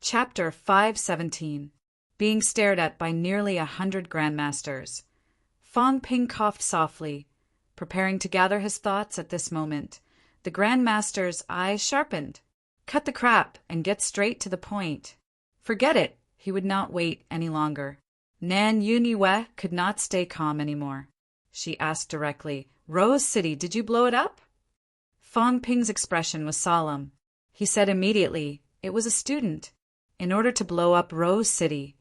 Chapter 517. Being stared at by nearly 100 grandmasters. Fong Ping coughed softly, preparing to gather his thoughts at this moment. The grandmaster's eyes sharpened. Cut the crap and get straight to the point. Forget it. He would not wait any longer. Nan Yuniwe could not stay calm anymore. She asked directly, "Rose City, did you blow it up?" Fong Ping's expression was solemn. He said immediately, "It was a student. In order to blow up Rose City,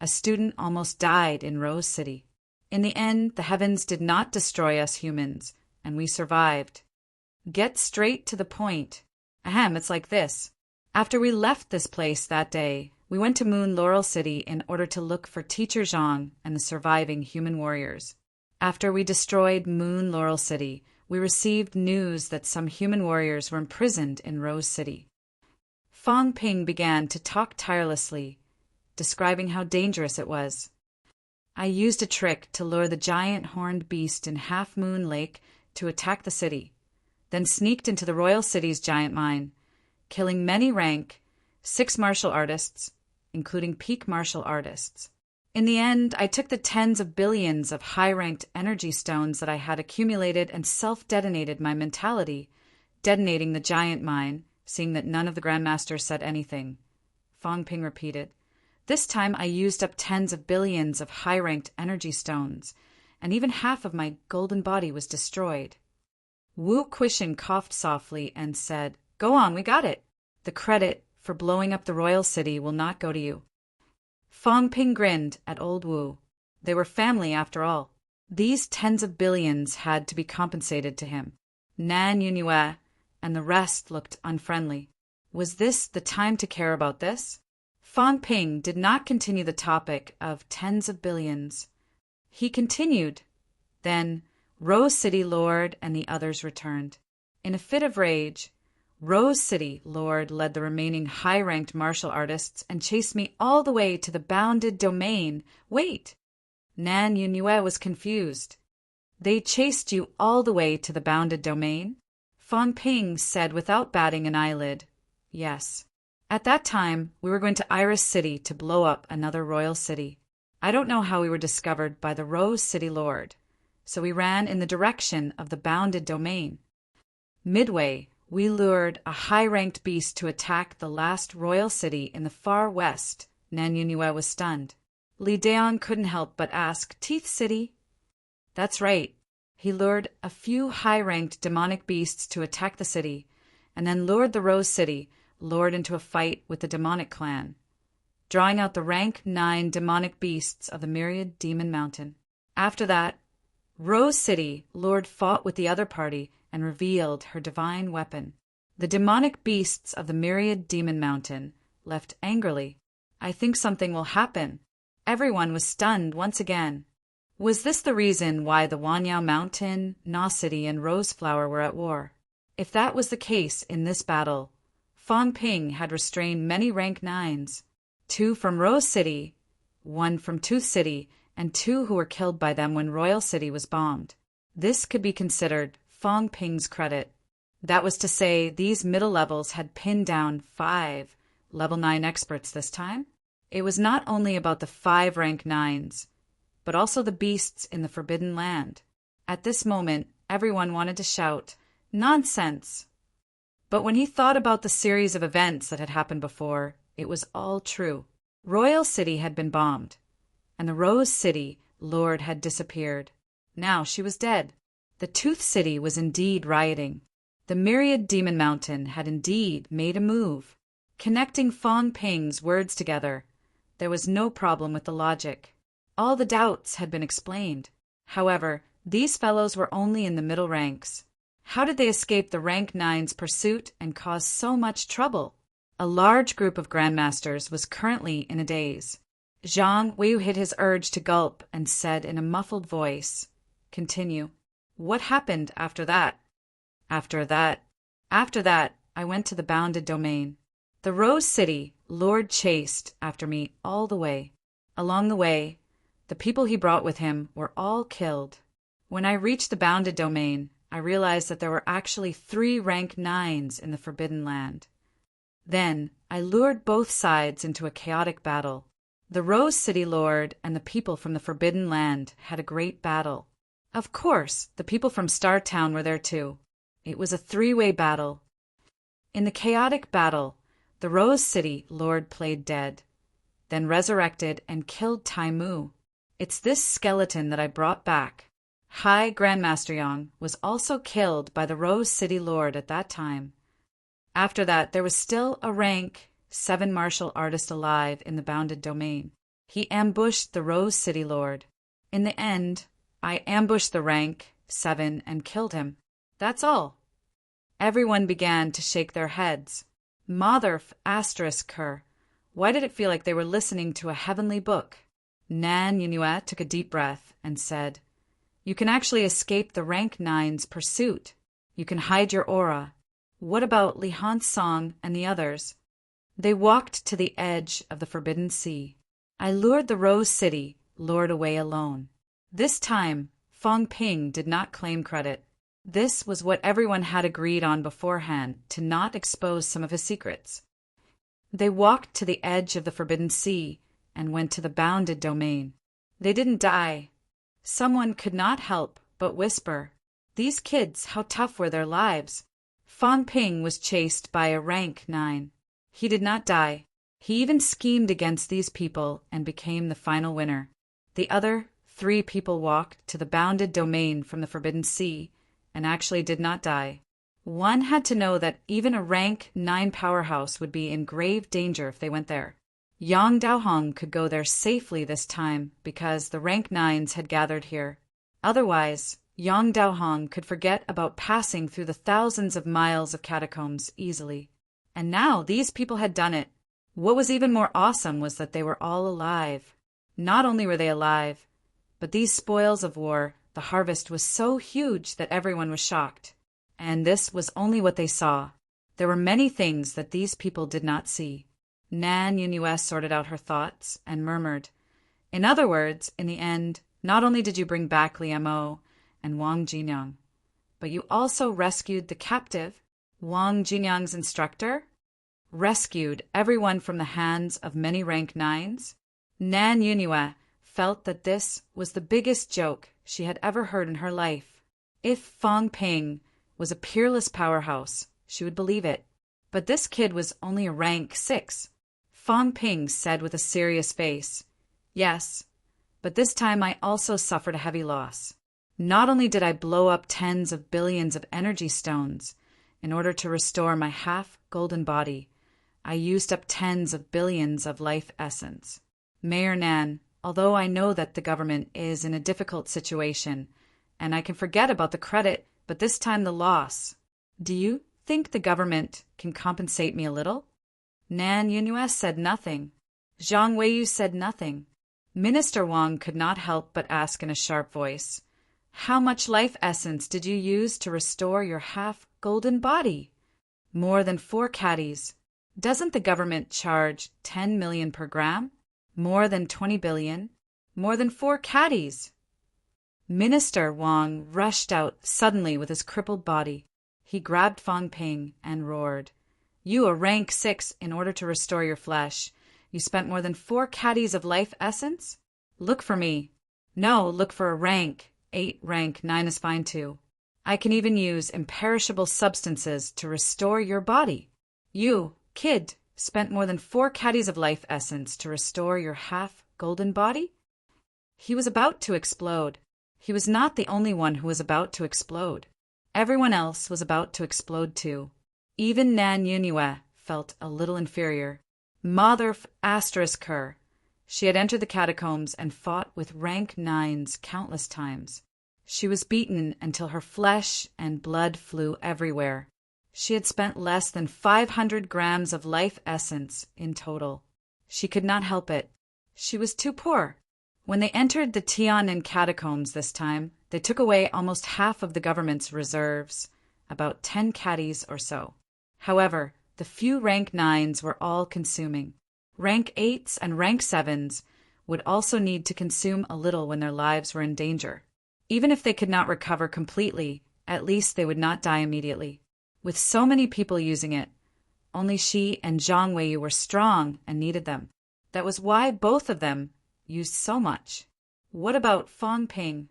a student almost died in Rose City. In the end, the heavens did not destroy us humans, and we survived." Get straight to the point. Ahem, it's like this. After we left this place that day, we went to Moon Laurel City in order to look for Teacher Zhang and the surviving human warriors. After we destroyed Moon Laurel City, we received news that some human warriors were imprisoned in Rose City. Fong Ping began to talk tirelessly, describing how dangerous it was. I used a trick to lure the giant horned beast in Half Moon Lake to attack the city, then sneaked into the royal city's giant mine, killing many rank 6 martial artists, including peak martial artists. In the end, I took the tens of billions of high-ranked energy stones that I had accumulated and self-detonated my mentality, detonating the giant mine, seeing that none of the grandmasters said anything. Fong Ping repeated, "This time I used up tens of billions of high-ranked energy stones, and even half of my golden body was destroyed." Wu Quishin coughed softly and said, "Go on, we got it. The credit for blowing up the royal city will not go to you." Fong Ping grinned at old Wu. They were family after all. These tens of billions had to be compensated to him. Nan Yuniwe and the rest looked unfriendly. Was this the time to care about this? Fong Ping did not continue the topic of tens of billions. He continued. Then Rose City Lord and the others returned. In a fit of rage, Rose City Lord led the remaining high-ranked martial artists and chased me all the way to the bounded domain. Wait! Nan Yuniwe was confused. They chased you all the way to the bounded domain? Fong Ping said without batting an eyelid. Yes. At that time, we were going to Iris City to blow up another royal city. I don't know how we were discovered by the Rose City Lord, so we ran in the direction of the bounded domain. Midway, we lured a high-ranked beast to attack the last royal city in the far west. Nan Yuniwe was stunned. Li Daon couldn't help but ask, "Teeth City?" That's right. He lured a few high-ranked demonic beasts to attack the city, and then lured the Rose City Lord into a fight with the demonic clan, drawing out the rank 9 demonic beasts of the Myriad Demon Mountain. After that, Rose City Lord fought with the other party and revealed her divine weapon. The demonic beasts of the Myriad Demon Mountain left angrily. "I think something will happen." Everyone was stunned once again. Was this the reason why the Wanyao Mountain, Na City, and Roseflower were at war? If that was the case in this battle, Fong Ping had restrained many rank 9s, 2 from Rose City, 1 from Tooth City, and 2 who were killed by them when Royal City was bombed. This could be considered Fong Ping's credit. That was to say, these middle levels had pinned down 5 level 9 experts this time. It was not only about the 5 rank 9s, but also the beasts in the Forbidden Land. At this moment, everyone wanted to shout, "Nonsense!" But when he thought about the series of events that had happened before, it was all true. Royal City had been bombed, and the Rose City Lord had disappeared. Now she was dead. The Tooth City was indeed rioting. The Myriad Demon Mountain had indeed made a move. Connecting Fong Ping's words together, there was no problem with the logic. All the doubts had been explained. However, these fellows were only in the middle ranks. How did they escape the rank 9's pursuit and cause so much trouble? A large group of grandmasters was currently in a daze. Zhang Wei hid his urge to gulp and said in a muffled voice, "Continue. What happened after that?" After that, I went to the bounded domain. The Rose City Lord chased after me all the way. Along the way, the people he brought with him were all killed. When I reached the bounded domain, I realized that there were actually 3 rank 9s in the Forbidden Land. Then I lured both sides into a chaotic battle. The Rose City Lord and the people from the Forbidden Land had a great battle. Of course, the people from Star Town were there too. It was a three-way battle. In the chaotic battle, the Rose City Lord played dead, then resurrected and killed Taimu. It's this skeleton that I brought back. High Grandmaster Yang was also killed by the Rose City Lord at that time. After that, there was still a rank 7 martial artist alive in the bounded domain. He ambushed the Rose City Lord. In the end, I ambushed the rank 7 and killed him. That's all. Everyone began to shake their heads. Motherf asterisk her. Why did it feel like they were listening to a heavenly book? Nan Yunue took a deep breath and said, "You can actually escape the rank 9's pursuit. You can hide your aura. What about Li Hansong and the others?" They walked to the edge of the Forbidden Sea. I lured the Rose City Lord away alone. This time, Fong Ping did not claim credit. This was what everyone had agreed on beforehand, to not expose some of his secrets. They walked to the edge of the Forbidden Sea and went to the bounded domain. They didn't die. Someone could not help but whisper, "These kids, how tough were their lives." Fong Ping was chased by a rank 9. He did not die. He even schemed against these people and became the final winner. The other 3 people walked to the bounded domain from the Forbidden Sea and actually did not die. One had to know that even a rank 9 powerhouse would be in grave danger if they went there. Yang Daohong could go there safely this time because the rank 9s had gathered here. Otherwise, Yang Daohong could forget about passing through the thousands of miles of catacombs easily. And now these people had done it. What was even more awesome was that they were all alive. Not only were they alive, but these spoils of war, the harvest was so huge that everyone was shocked. And this was only what they saw. There were many things that these people did not see. Nan Yunue sorted out her thoughts and murmured, "In other words, in the end, not only did you bring back Liamo and Wang Jinyang, but you also rescued the captive, Wang Jinyang's instructor? Rescued everyone from the hands of many rank 9s? Nan Yunue felt that this was the biggest joke she had ever heard in her life. If Fong Ping was a peerless powerhouse, she would believe it. But this kid was only a rank 6. Fong Ping said with a serious face, "Yes, but this time I also suffered a heavy loss. Not only did I blow up tens of billions of energy stones in order to restore my half-golden body, I used up tens of billions of life essence. Mayor Nan, although I know that the government is in a difficult situation, and I can forget about the credit, but this time the loss. Do you think the government can compensate me a little?" Nan Yunue said nothing. Zhang Weiyu said nothing. Minister Wang could not help but ask in a sharp voice, "How much life essence did you use to restore your half-golden body?" "More than 4 caddies. Doesn't the government charge 10 million per gram? More than 20 billion? More than 4 caddies." Minister Wang rushed out suddenly with his crippled body. He grabbed Fong Ping and roared, "You a rank 6 in order to restore your flesh. You spent more than 4 caddies of life essence? Look for me. No, look for a rank 8, rank 9 is fine too. I can even use imperishable substances to restore your body. You, kid, spent more than 4 caddies of life essence to restore your half-golden body?" He was about to explode. He was not the only one who was about to explode. Everyone else was about to explode too. Even Nan Yunue felt a little inferior. Motherf asterisk her. She had entered the catacombs and fought with rank 9s countless times. She was beaten until her flesh and blood flew everywhere. She had spent less than 500 grams of life essence in total. She could not help it. She was too poor. When they entered the Tianan catacombs this time, they took away almost half of the government's reserves, about 10 caddies or so. However, the few rank 9s were all-consuming. Rank 8s and rank 7s would also need to consume a little when their lives were in danger. Even if they could not recover completely, at least they would not die immediately. With so many people using it, Only she and Zhang Weiyu were strong and needed them. That was why both of them used so much. What about Fang Ping?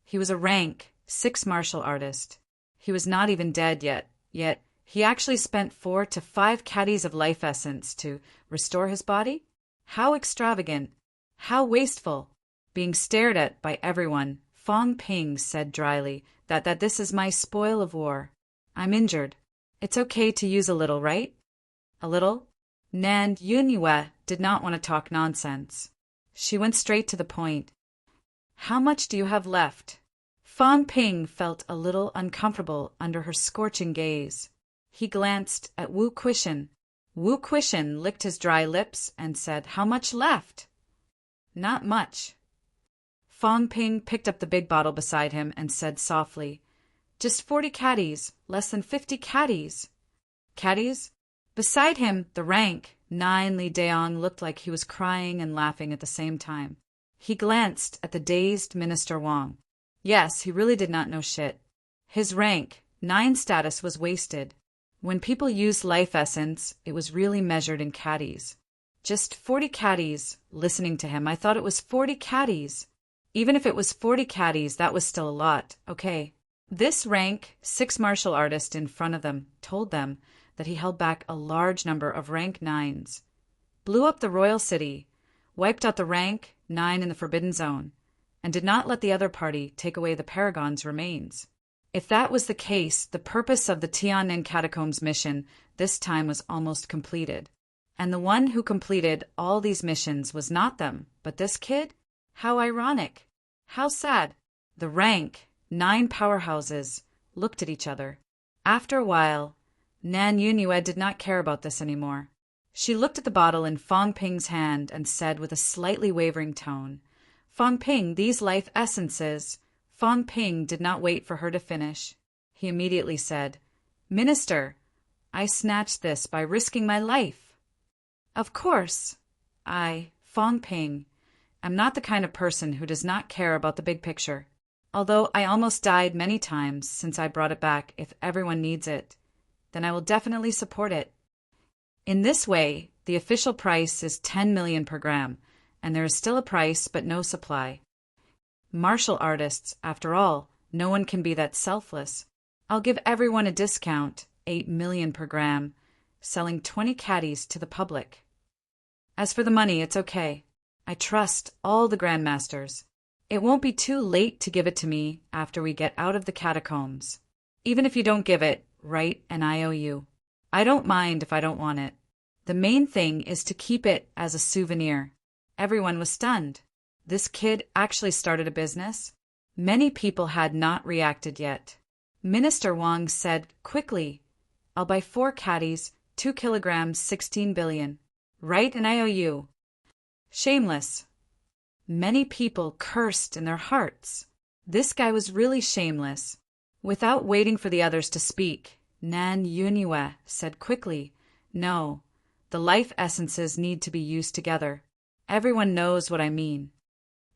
He was a rank 6 martial artist. He was not even dead yet he actually spent 4 to 5 caddies of life essence to restore his body? How extravagant! How wasteful! Being stared at by everyone, Fang Ping said dryly that this is my spoil of war. I'm injured. It's okay to use a little, right? A little? Nan Yunyue did not want to talk nonsense. She went straight to the point. How much do you have left? Fang Ping felt a little uncomfortable under her scorching gaze. He glanced at Wu Quishan. Wu Quishan licked his dry lips and said, How much left? Not much. Fang Ping picked up the big bottle beside him and said softly, Just 40 caddies, less than 50 caddies. Caddies? Beside him, the rank, 9 Li Daong looked like he was crying and laughing at the same time. He glanced at the dazed Minister Wang. Yes, he really did not know shit. His rank, 9 status was wasted. When people used life essence, it was really measured in caddies. Just 40 caddies. Listening to him, I thought it was 40 caddies. Even if it was 40 caddies, that was still a lot, okay. This rank 6 martial artist in front of them told them that he held back a large number of rank 9s. Blew up the royal city, wiped out the rank 9 in the Forbidden Zone, and did not let the other party take away the Paragon's remains. If that was the case, the purpose of the Tiananmen Catacombs mission this time was almost completed. And the one who completed all these missions was not them, but this kid? How ironic. How sad. The rank 9 powerhouses looked at each other. After a while, Nan Yunyue did not care about this anymore. She looked at the bottle in Fang Ping's hand and said with a slightly wavering tone, Fang Ping, these life essences. Fang Ping did not wait for her to finish. He immediately said, Minister, I snatched this by risking my life. Of course, I, Fang Ping, am not the kind of person who does not care about the big picture. Although I almost died many times since I brought it back, if everyone needs it, then I will definitely support it. In this way, the official price is 10 million per gram, and there is still a price but no supply. Martial artists, after all, no one can be that selfless. I'll give everyone a discount, 8 million per gram, selling 20 caddies to the public. As for the money, it's okay. I trust all the grandmasters. It won't be too late to give it to me after we get out of the catacombs. Even if you don't give it, write an IOU. I don't mind if I don't want it. The main thing is to keep it as a souvenir. Everyone was stunned. This kid actually started a business? Many people had not reacted yet. Minister Wang said quickly, I'll buy 4 caddies, 2 kilograms, 16 billion. Write an IOU. Shameless. Many people cursed in their hearts. This guy was really shameless. Without waiting for the others to speak, Nan Yunyue said quickly, No, the life essences need to be used together. Everyone knows what I mean.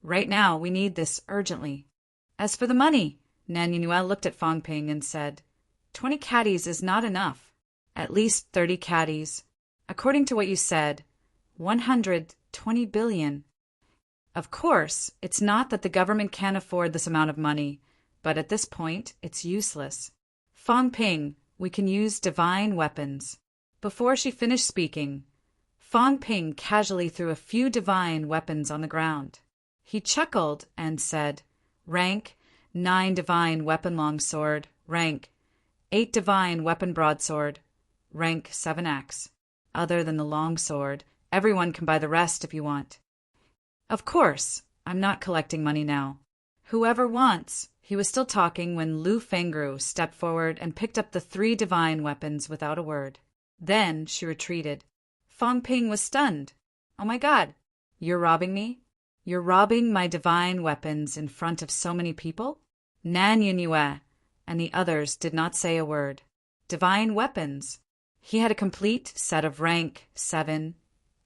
Right now, we need this urgently. As for the money, Nan Yunyue looked at Fang Ping and said, 20 caddies is not enough. At least 30 caddies. According to what you said, 120 billion. Of course, it's not that the government can't afford this amount of money, but at this point, it's useless. Fang Ping, we can use divine weapons. Before she finished speaking, Fang Ping casually threw a few divine weapons on the ground. He chuckled and said, Rank 9 divine weapon longsword, rank 8 divine weapon broadsword, rank 7x. Other than the longsword, everyone can buy the rest if you want. Of course, I'm not collecting money now. Whoever wants. He was still talking when Lu Fengru stepped forward and picked up the 3 divine weapons without a word. Then she retreated. Fang Ping was stunned. Oh my God, you're robbing me? You're robbing my divine weapons in front of so many people? Nan Yunyue and the others did not say a word. Divine weapons. He had a complete set of rank 7,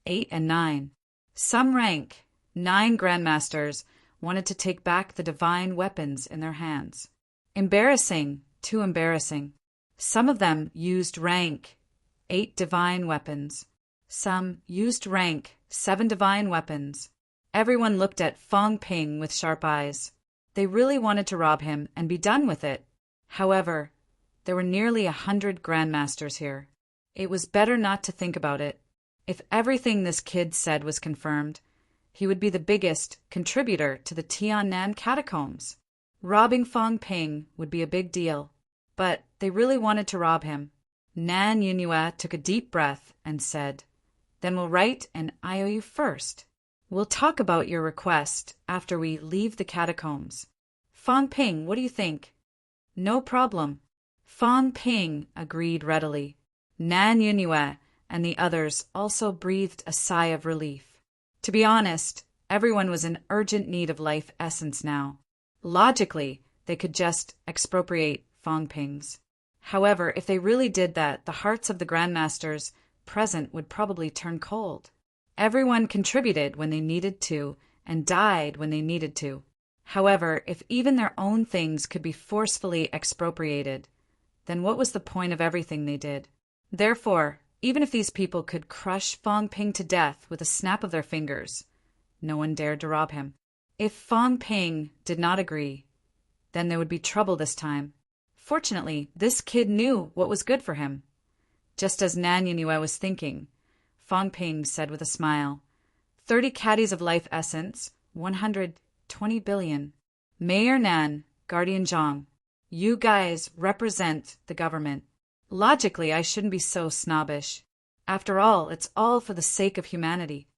8, and 9. Some rank 9 grandmasters wanted to take back the divine weapons in their hands. Embarrassing, too embarrassing. Some of them used rank 8 divine weapons. Some used rank, 7 divine weapons. Everyone looked at Fong Ping with sharp eyes. They really wanted to rob him and be done with it. However, there were nearly 100 grandmasters here. It was better not to think about it. If everything this kid said was confirmed, he would be the biggest contributor to the Tiannan catacombs. Robbing Fong Ping would be a big deal, but they really wanted to rob him. Nan Yunhua took a deep breath and said, "Then we'll write an IOU first. We'll talk about your request after we leave the catacombs." Fong Ping, what do you think? No problem. Fong Ping agreed readily. Nan Yunhua and the others also breathed a sigh of relief. To be honest, everyone was in urgent need of life essence now. Logically, they could just expropriate Fong Ping's. However, if they really did that, the hearts of the grandmasters present would probably turn cold. Everyone contributed when they needed to and died when they needed to. However, if even their own things could be forcefully expropriated, then what was the point of everything they did? Therefore, even if these people could crush Fong Ping to death with a snap of their fingers, no one dared to rob him. If Fong Ping did not agree, then there would be trouble this time. Fortunately, this kid knew what was good for him. Just as Nan Yunhua was thinking, Fong Ping said with a smile, 30 caddies of life essence, 120 billion. Mayor Nan, Guardian Zhang, you guys represent the government. Logically, I shouldn't be so snobbish. After all, it's all for the sake of humanity.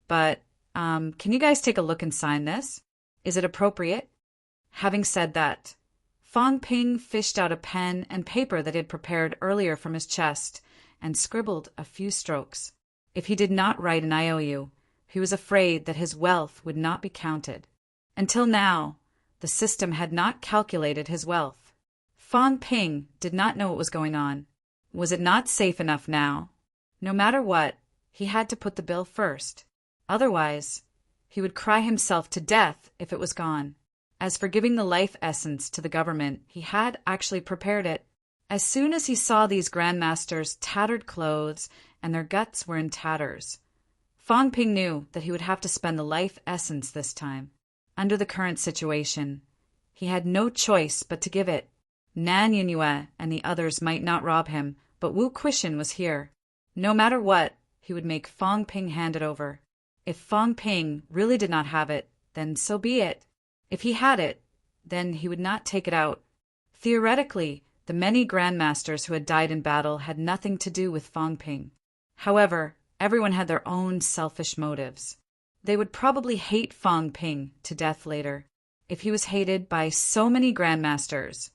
But, can you guys take a look and sign this? Is it appropriate? Having said that, Fong Ping fished out a pen and paper that he had prepared earlier from his chest and scribbled a few strokes. If he did not write an IOU, he was afraid that his wealth would not be counted. Until now, the system had not calculated his wealth. Fong Ping did not know what was going on. Was it not safe enough now? No matter what, he had to put the bill first. Otherwise, he would cry himself to death if it was gone. As for giving the life essence to the government, he had actually prepared it. As soon as he saw these grandmasters' tattered clothes and their guts were in tatters, Fong Ping knew that he would have to spend the life essence this time. Under the current situation, he had no choice but to give it. Nan Yunhua and the others might not rob him, but Wu Quishan was here. No matter what, he would make Fong Ping hand it over. If Fong Ping really did not have it, then so be it. If he had it, then he would not take it out. Theoretically, the many grandmasters who had died in battle had nothing to do with Fong Ping. However, everyone had their own selfish motives. They would probably hate Fong Ping to death later. If he was hated by so many grandmasters,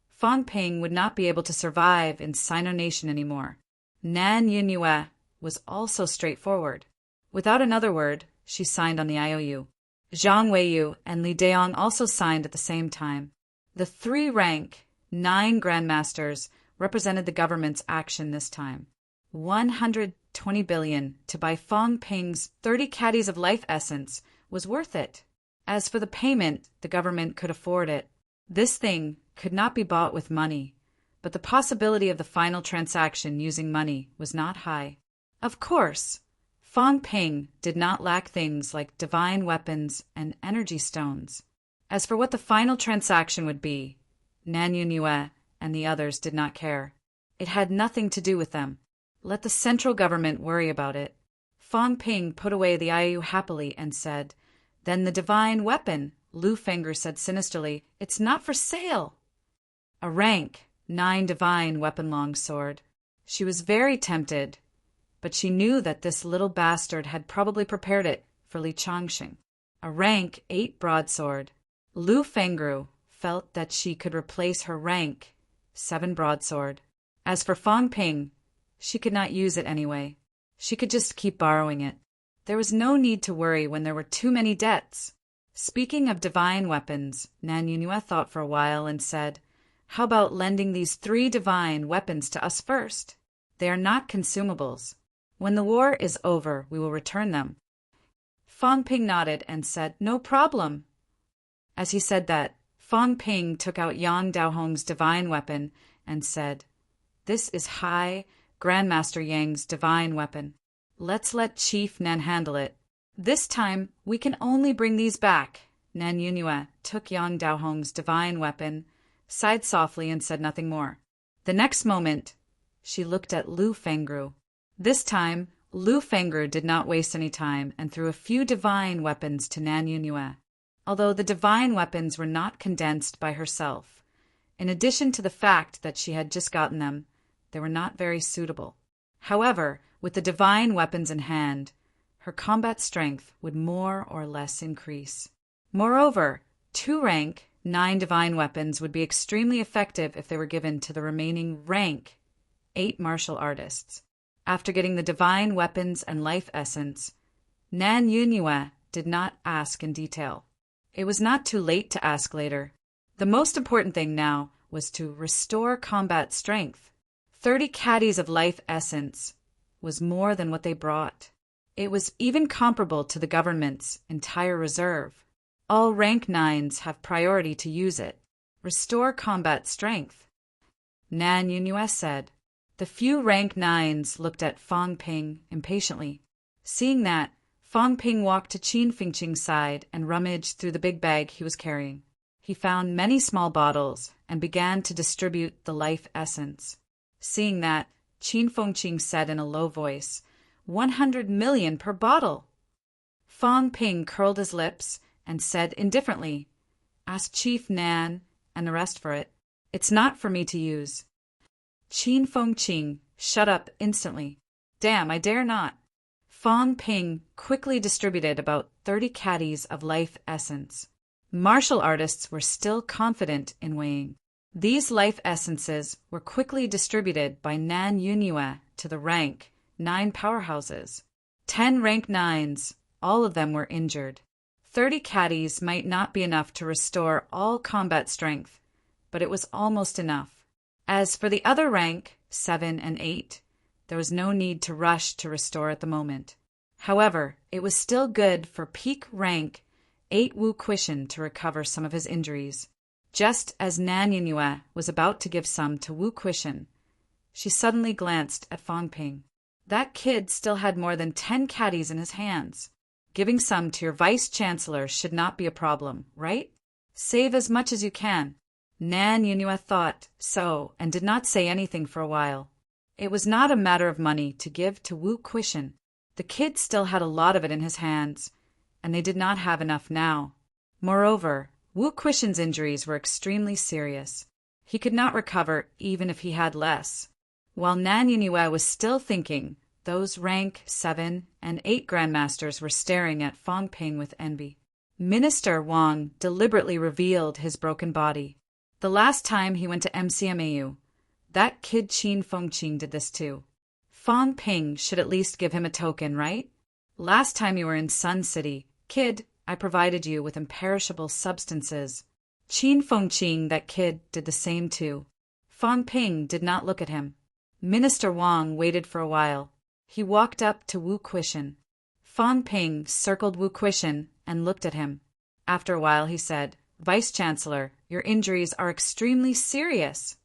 Fong Ping would not be able to survive in Sino Nation anymore. Nan Yunhua was also straightforward. Without another word, she signed on the IOU. Zhang Weiyu and Li Deong also signed at the same time. The 3-rank, 9 grandmasters represented the government's action this time. 120 billion to buy Fong Ping's 30 caddies of life essence was worth it. As for the payment, the government could afford it. This thing could not be bought with money, but the possibility of the final transaction using money was not high. Of course, Fong Ping did not lack things like divine weapons and energy stones. As for what the final transaction would be, Nan Yunhua and the others did not care. It had nothing to do with them. Let the central government worry about it. Fong Ping put away the IOU happily and said, "Then the divine weapon," Lu Fengru said sinisterly, "it's not for sale." A rank, 9 divine weapon-long sword. She was very tempted, but she knew that this little bastard had probably prepared it for Li Changxing. A rank 8 broadsword. Lu Fengru felt that she could replace her rank 7 broadsword. As for Fong Ping, she could not use it anyway. She could just keep borrowing it. There was no need to worry when there were too many debts. Speaking of divine weapons, Nan Yunhua thought for a while and said, "How about lending these 3 divine weapons to us first? They are not consumables. When the war is over, we will return them." Fong Ping nodded and said, "No problem." As he said that, Fong Ping took out Yang Daohong's divine weapon and said, "This is high, Grandmaster Yang's divine weapon. Let's let Chief Nan handle it. This time, we can only bring these back. Nan Yunhua took Yang Daohong's divine weapon, sighed softly, and said nothing more. The next moment, she looked at Lu Fengru. This time, Lu Fengru did not waste any time and threw a few divine weapons to Nan Yunhua. Although the divine weapons were not condensed by herself, in addition to the fact that she had just gotten them, they were not very suitable. However, with the divine weapons in hand, her combat strength would more or less increase. Moreover, 2 rank 9 divine weapons would be extremely effective if they were given to the remaining rank 8 martial artists. After getting the divine weapons and life essence, Nan Yunhua did not ask in detail. It was not too late to ask later. The most important thing now was to restore combat strength. 30 caddies of life essence was more than what they brought. It was even comparable to the government's entire reserve. All rank 9s have priority to use it. Restore combat strength. Nan Yunhua said. The few rank 9s looked at Fang Ping impatiently. Seeing that, Fang Ping walked to Qin Fengqing's side and rummaged through the big bag he was carrying. He found many small bottles and began to distribute the life essence. Seeing that, Qin Fengqing said in a low voice, 100 million per bottle. Fang Ping curled his lips and said indifferently, Ask Chief Nan and the rest for it. It's not for me to use. Qin Fengqing shut up instantly. Damn, I dare not. Fang Ping quickly distributed about 30 caddies of life essence. Martial artists were still confident in weighing. These life essences were quickly distributed by Nan Yunhua to the rank 9 powerhouses. 10 rank 9s, all of them were injured. 30 caddies might not be enough to restore all combat strength, but it was almost enough. As for the other rank, 7 and 8, there was no need to rush to restore at the moment. However, it was still good for peak rank 8 Wu Quishan to recover some of his injuries. Just as Nan Yunhua was about to give some to Wu Quishan, she suddenly glanced at Fang Ping. That kid still had more than 10 caddies in his hands. Giving some to your vice-chancellor should not be a problem, right? Save as much as you can. Nan Yunhua thought so and did not say anything for a while. It was not a matter of money to give to Wu Quishan. The kid still had a lot of it in his hands, and they did not have enough now. Moreover, Wu Quishan's injuries were extremely serious. He could not recover even if he had less. While Nan Yunhua was still thinking, those rank 7 and 8 grandmasters were staring at Fang Ping with envy. Minister Wang deliberately revealed his broken body. The last time he went to MCMAU, that kid Qin Fengqing did this too. Fang Ping should at least give him a token, right? Last time you were in Sun City, kid, I provided you with imperishable substances. Qin Fengqing, that kid, did the same too. Fang Ping did not look at him. Minister Wang waited for a while. He walked up to Wu Quishan. Fang Ping circled Wu Quishan and looked at him. After a while he said, Vice-Chancellor, your injuries are extremely serious.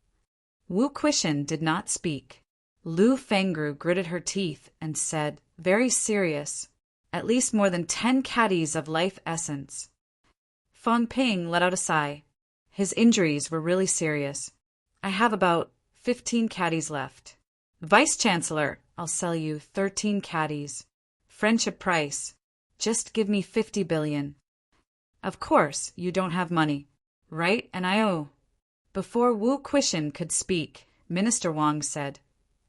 Wu Quishan did not speak. Lu Fengru gritted her teeth and said, very serious. At least more than 10 caddies of life essence. Fang Ping let out a sigh. His injuries were really serious. I have about 15 caddies left. Vice-Chancellor, I'll sell you 13 caddies. Friendship price. Just give me 50 billion. Of course, you don't have money, right? And I owe. Before Wu Quishan could speak, Minister Wang said,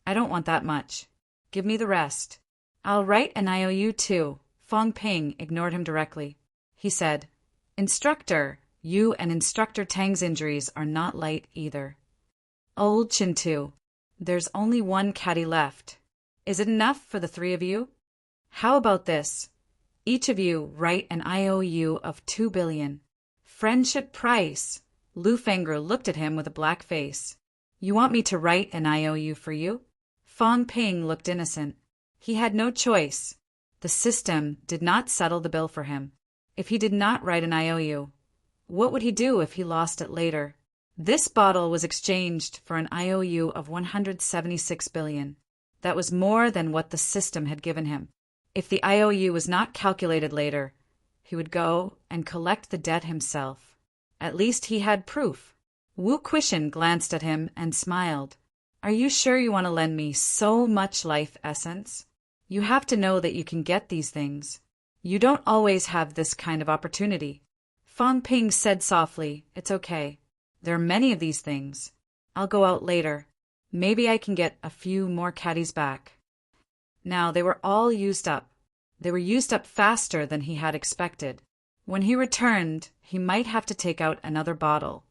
I don't want that much. Give me the rest. I'll write an IOU too. Fang Ping ignored him directly. He said, Instructor, you and Instructor Tang's injuries are not light either. Old Chintu, there's only 1 caddy left. Is it enough for the 3 of you? How about this? Each of you write an IOU of 2 billion. Friendship price. Lu Fengru looked at him with a black face. You want me to write an IOU for you? Fang Ping looked innocent. He had no choice. The system did not settle the bill for him. If he did not write an IOU, what would he do if he lost it later? This bottle was exchanged for an IOU of 176 billion. That was more than what the system had given him. If the IOU was not calculated later, he would go and collect the debt himself. At least he had proof. Wu Quishan glanced at him and smiled. Are you sure you want to lend me so much life essence? You have to know that you can get these things. You don't always have this kind of opportunity. Fang Ping said softly, It's okay. There are many of these things. I'll go out later. Maybe I can get a few more caddies back. Now they were all used up. They were used up faster than he had expected. When he returned, he might have to take out another bottle.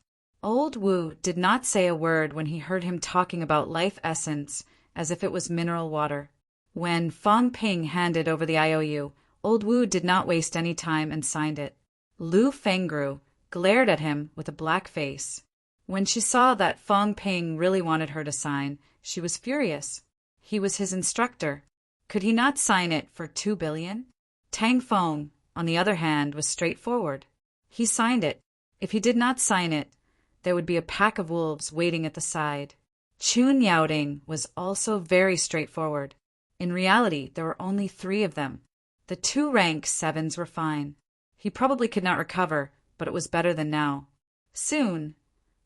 Old Wu did not say a word when he heard him talking about life essence as if it was mineral water. When Fang Ping handed over the IOU, Old Wu did not waste any time and signed it. Lu Fengru glared at him with a black face. When she saw that Fang Ping really wanted her to sign, she was furious. He was his instructor. Could he not sign it for 2 billion? Tang Feng, on the other hand, was straightforward. He signed it. If he did not sign it, there would be a pack of wolves waiting at the side. Chun Yaoding was also very straightforward. In reality, there were only 3 of them. The 2 rank 7s were fine. He probably could not recover, but it was better than now. Soon,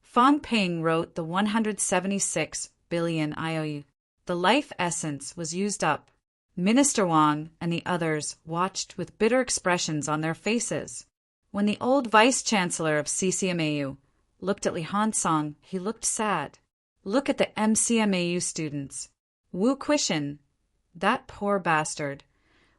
Fang Ping wrote the 176 billion IOU. The life essence was used up. Minister Wang and the others watched with bitter expressions on their faces. When the old vice-chancellor of CCMAU looked at Li Hansong, he looked sad. Look at the MCMAU students. Wu Quishan, that poor bastard.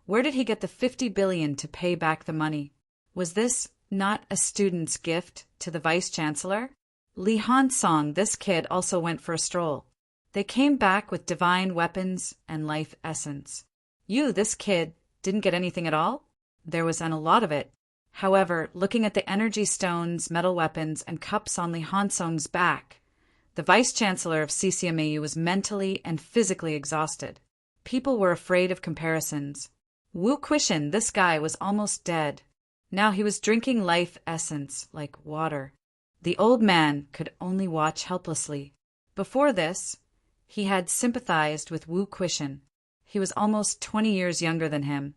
Where did he get the 50 billion to pay back the money? Was this not a student's gift to the vice-chancellor? Li Hansong, this kid, also went for a stroll. They came back with divine weapons and life essence. You, this kid, didn't get anything at all? There was a lot of it. However, looking at the energy stones, metal weapons, and cups on Li Hansong's back, the vice-chancellor of CCMAU was mentally and physically exhausted. People were afraid of comparisons. Wu Quishan, this guy, was almost dead. Now he was drinking life essence like water. The old man could only watch helplessly. Before this, he had sympathized with Wu Quishan. He was almost 20 years younger than him,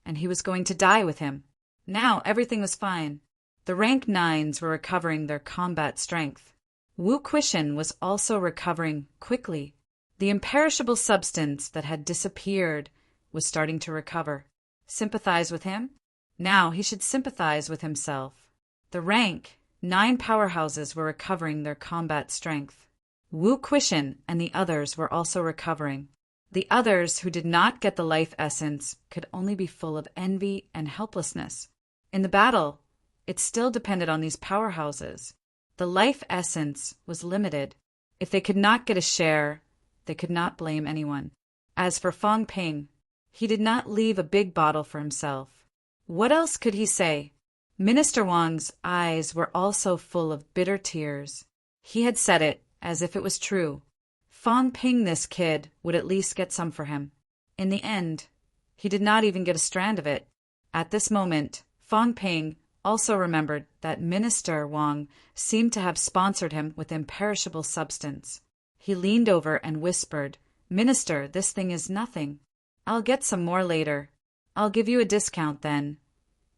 and he was going to die with him. Now everything was fine. The rank 9s were recovering their combat strength. Wu Quishan was also recovering quickly. The imperishable substance that had disappeared was starting to recover. Sympathize with him? Now he should sympathize with himself. The rank 9 powerhouses were recovering their combat strength. Wu Quishan and the others were also recovering. The others who did not get the life essence could only be full of envy and helplessness. In the battle, it still depended on these powerhouses. The life essence was limited. If they could not get a share, they could not blame anyone. As for Fang Ping, he did not leave a big bottle for himself. What else could he say? Minister Wang's eyes were also full of bitter tears. He had said it as if it was true. Fang Ping, this kid, would at least get some for him. In the end, he did not even get a strand of it. At this moment, Fang Ping also remembered that Minister Wang seemed to have sponsored him with imperishable substance. He leaned over and whispered, Minister, this thing is nothing. I'll get some more later. I'll give you a discount then.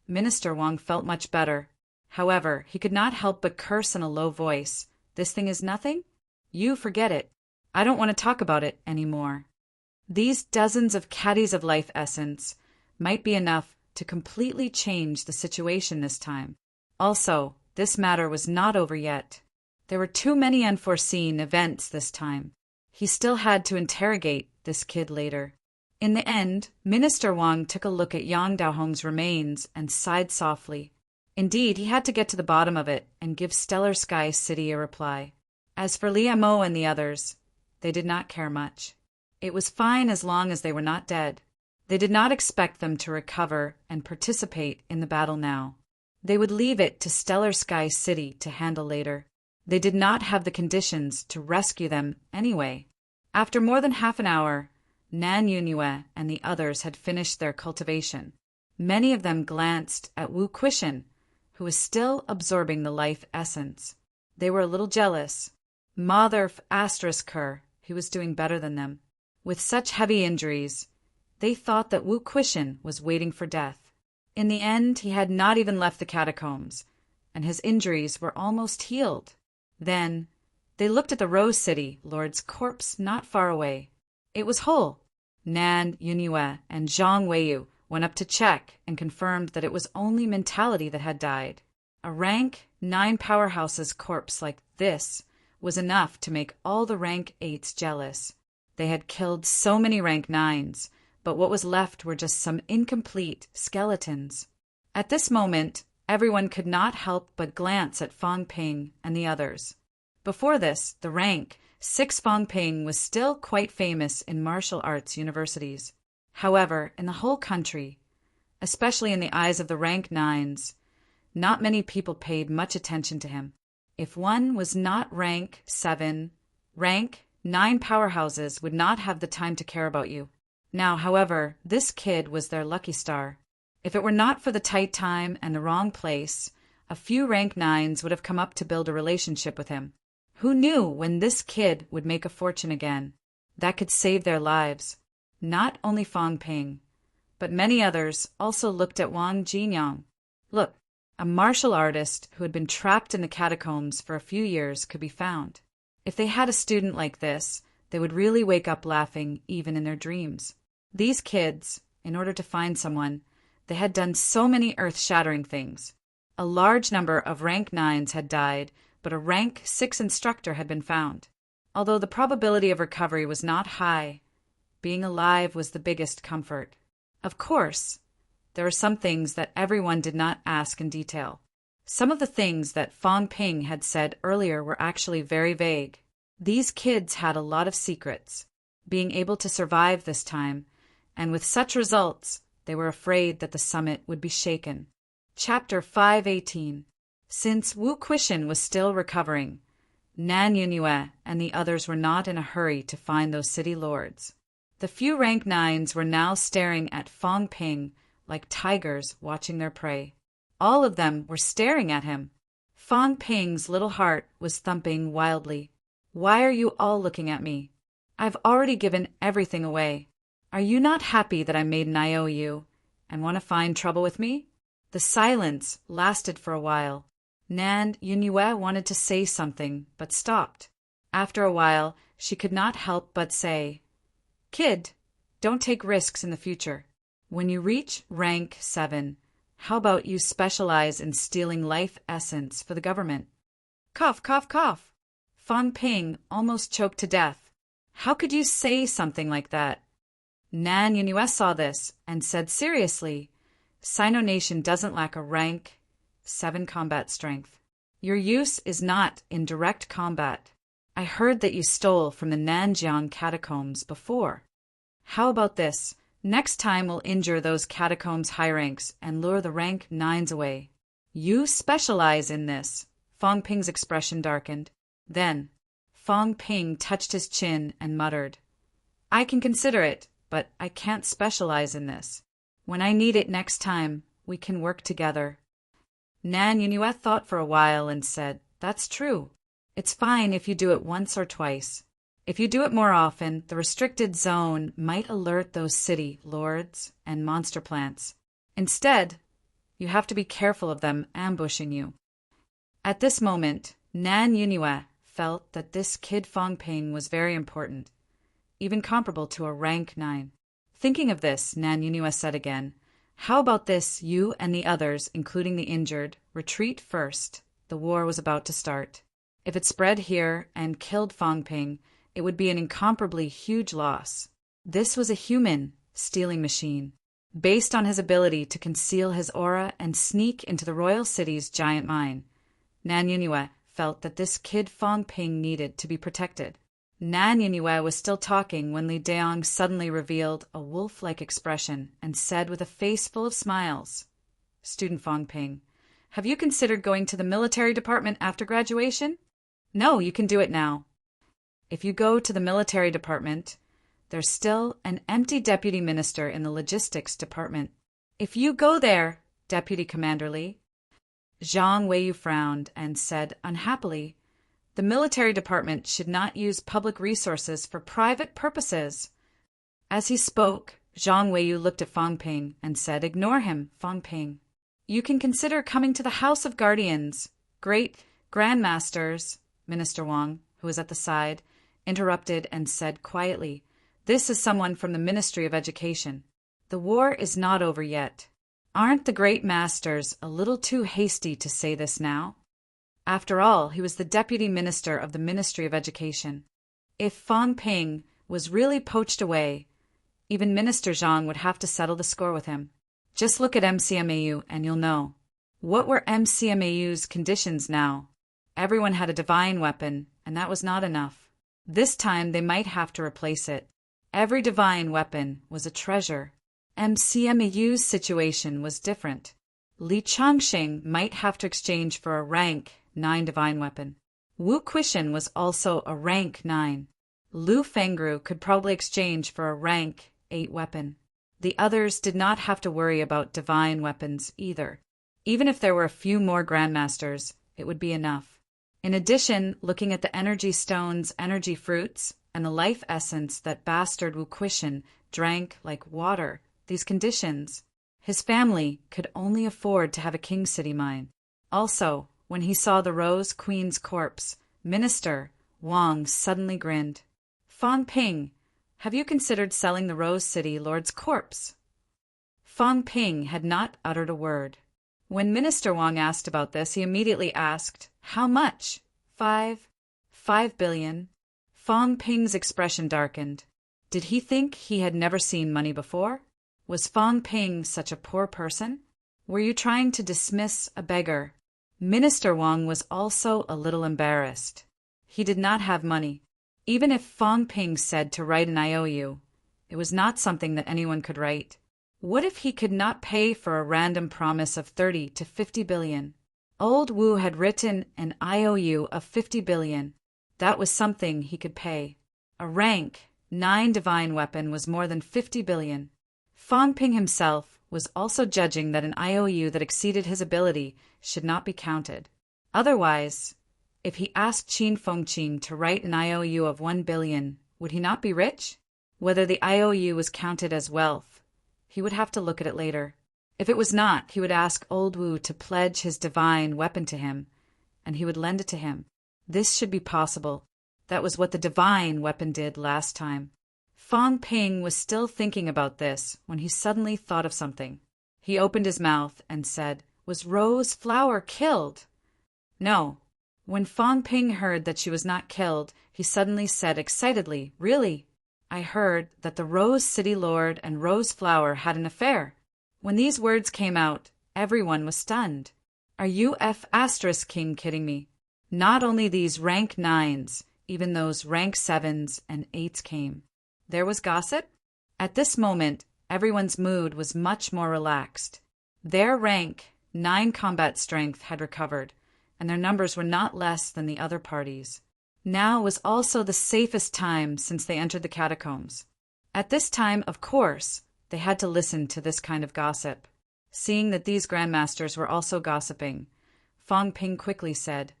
Minister Wang felt much better. However, he could not help but curse in a low voice. This thing is nothing? You forget it. I don't want to talk about it anymore. These dozens of caddies of life essence might be enough to completely change the situation this time. Also, this matter was not over yet. There were too many unforeseen events this time. He still had to interrogate this kid later. In the end, Minister Wang took a look at Yang Daohong's remains and sighed softly. Indeed, he had to get to the bottom of it and give Stellar Sky City a reply. As for Liu Mo and the others, they did not care much. It was fine as long as they were not dead. They did not expect them to recover and participate in the battle now. They would leave it to Stellar Sky City to handle later. They did not have the conditions to rescue them anyway. After more than half an hour, Nan Yunue and the others had finished their cultivation. Many of them glanced at Wu Quishan, who was still absorbing the life essence. They were a little jealous. Mother **her, he was doing better than them. With such heavy injuries, they thought that Wu Quishan was waiting for death. In the end, he had not even left the catacombs, and his injuries were almost healed. Then, they looked at the Rose City Lord's corpse not far away. It was whole. Nan Yunyue and Zhang Weiyu went up to check and confirmed that it was only mentality that had died. A rank 9 powerhouse's corpse like this was enough to make all the rank 8s jealous. They had killed so many rank 9s, but what was left were just some incomplete skeletons. At this moment, everyone could not help but glance at Fang Ping and the others. Before this, the rank 6 Fang Ping was still quite famous in martial arts universities. However, in the whole country, especially in the eyes of the rank 9s, not many people paid much attention to him. If one was not rank 7, rank 9 powerhouses would not have the time to care about you. Now, however, this kid was their lucky star. If it were not for the tight time and the wrong place, a few rank 9s would have come up to build a relationship with him. Who knew when this kid would make a fortune again? That could save their lives. Not only Fang Ping, but many others also looked at Wang Jinyang. Look, a martial artist who had been trapped in the catacombs for a few years could be found. If they had a student like this, they would really wake up laughing even in their dreams. These kids, in order to find someone, they had done so many earth-shattering things. A large number of rank 9s had died, but a rank 6 instructor had been found. Although the probability of recovery was not high, being alive was the biggest comfort. Of course, there are some things that everyone did not ask in detail. Some of the things that Fang Ping had said earlier were actually very vague. These kids had a lot of secrets, being able to survive this time, and with such results, they were afraid that the summit would be shaken. Chapter 518. Since Wu Quishan was still recovering, Nan Yunyue and the others were not in a hurry to find those city lords. The few rank 9s were now staring at Fang Ping like tigers watching their prey. All of them were staring at him. Fang Ping's little heart was thumping wildly. Why are you all looking at me? I've already given everything away. Are you not happy that I made an IOU and want to find trouble with me? The silence lasted for a while. Nan Yunyue wanted to say something, but stopped. After a while, she could not help but say, Kid, don't take risks in the future. When you reach rank 7, how about you specialize in stealing life essence for the government? Cough, cough, cough. Fang Ping almost choked to death. How could you say something like that? Nan Yunyue saw this and said seriously, Sino Nation doesn't lack a rank 7 combat strength. Your use is not in direct combat. I heard that you stole from the Nanjiang catacombs before. How about this? Next time we'll injure those catacombs high ranks and lure the rank 9s away. You specialize in this. Fang Ping's expression darkened. Then, Fang Ping touched his chin and muttered, I can consider it, but I can't specialize in this. When I need it next time, we can work together. Nan Yunyue thought for a while and said, That's true. It's fine if you do it once or twice. If you do it more often, the restricted zone might alert those city lords and monster plants. Instead, you have to be careful of them ambushing you. At this moment, Nan Yunyue felt that this kid Fang Ping was very important, even comparable to a rank 9. Thinking of this, Nan Yunyue said again, How about this, you and the others, including the injured, retreat first. The war was about to start. If it spread here and killed Fang Ping, it would be an incomparably huge loss. This was a human stealing machine, based on his ability to conceal his aura and sneak into the royal city's giant mine. Nan Yunyue felt that this kid Fang Ping needed to be protected. Nan Yunyue was still talking when Li Daong suddenly revealed a wolf-like expression and said with a face full of smiles, Student Fang Ping, have you considered going to the military department after graduation? No, you can do it now. If you go to the military department, there's still an empty deputy minister in the logistics department. If you go there, Deputy Commander Li. Zhang Weiyu frowned and said unhappily, The military department should not use public resources for private purposes. As he spoke, Zhang Weiyu looked at Fang Ping and said, "Ignore him, Fang Ping. You can consider coming to the House of Guardians. Great Grandmasters." Minister Wang, who was at the side, interrupted and said quietly, "This is someone from the Ministry of Education. The war is not over yet. Aren't the great masters a little too hasty to say this now?" After all, he was the deputy minister of the Ministry of Education. If Fang Ping was really poached away, even Minister Zhang would have to settle the score with him. Just look at MCMAU and you'll know. What were MCMAU's conditions now? Everyone had a divine weapon, and that was not enough. This time they might have to replace it. Every divine weapon was a treasure. MCMAU's situation was different. Li Changxing might have to exchange for a rank 9 divine weapon. Wu Quishan was also a rank 9. Lu Fengru could probably exchange for a rank 8 weapon. The others did not have to worry about divine weapons either. Even if there were a few more grandmasters, it would be enough. In addition, looking at the energy stones, energy fruits, and the life essence that bastard Wu Quishan drank like water, these conditions, his family could only afford to have a King City mine. Also, when he saw the Rose Queen's corpse, Minister Wang suddenly grinned. "Fang Ping, have you considered selling the Rose City Lord's corpse?" Fang Ping had not uttered a word. When Minister Wang asked about this, he immediately asked, "How much?" 5 billion. Fang Ping's expression darkened. Did he think he had never seen money before? Was Fang Ping such a poor person? Were you trying to dismiss a beggar? Minister Wang was also a little embarrassed. He did not have money. Even if Fang Ping said to write an IOU, it was not something that anyone could write. What if he could not pay for a random promise of 30 to 50 billion? Old Wu had written an IOU of 50 billion. That was something he could pay. A rank 9 divine weapon was more than 50 billion. Fang Ping himself was also judging that an IOU that exceeded his ability should not be counted. Otherwise, if he asked Qin Fengqin to write an IOU of 1 billion, would he not be rich? Whether the IOU was counted as wealth, he would have to look at it later. If it was not, he would ask Old Wu to pledge his divine weapon to him, and he would lend it to him. This should be possible. That was what the divine weapon did last time. Fang Ping was still thinking about this when he suddenly thought of something. He opened his mouth and said, "Was Rose Flower killed?" No. When Fang Ping heard that she was not killed, he suddenly said excitedly, "Really? I heard that the Rose City Lord and Rose Flower had an affair." When these words came out, everyone was stunned. Are you King kidding me? Not only these rank 9s, even those rank 7s and 8s came. There was gossip? At this moment, everyone's mood was much more relaxed. Their rank 9 combat strength had recovered, and their numbers were not less than the other parties. Now was also the safest time since they entered the catacombs. At this time, of course, they had to listen to this kind of gossip. Seeing that these grandmasters were also gossiping, Fang Ping quickly said,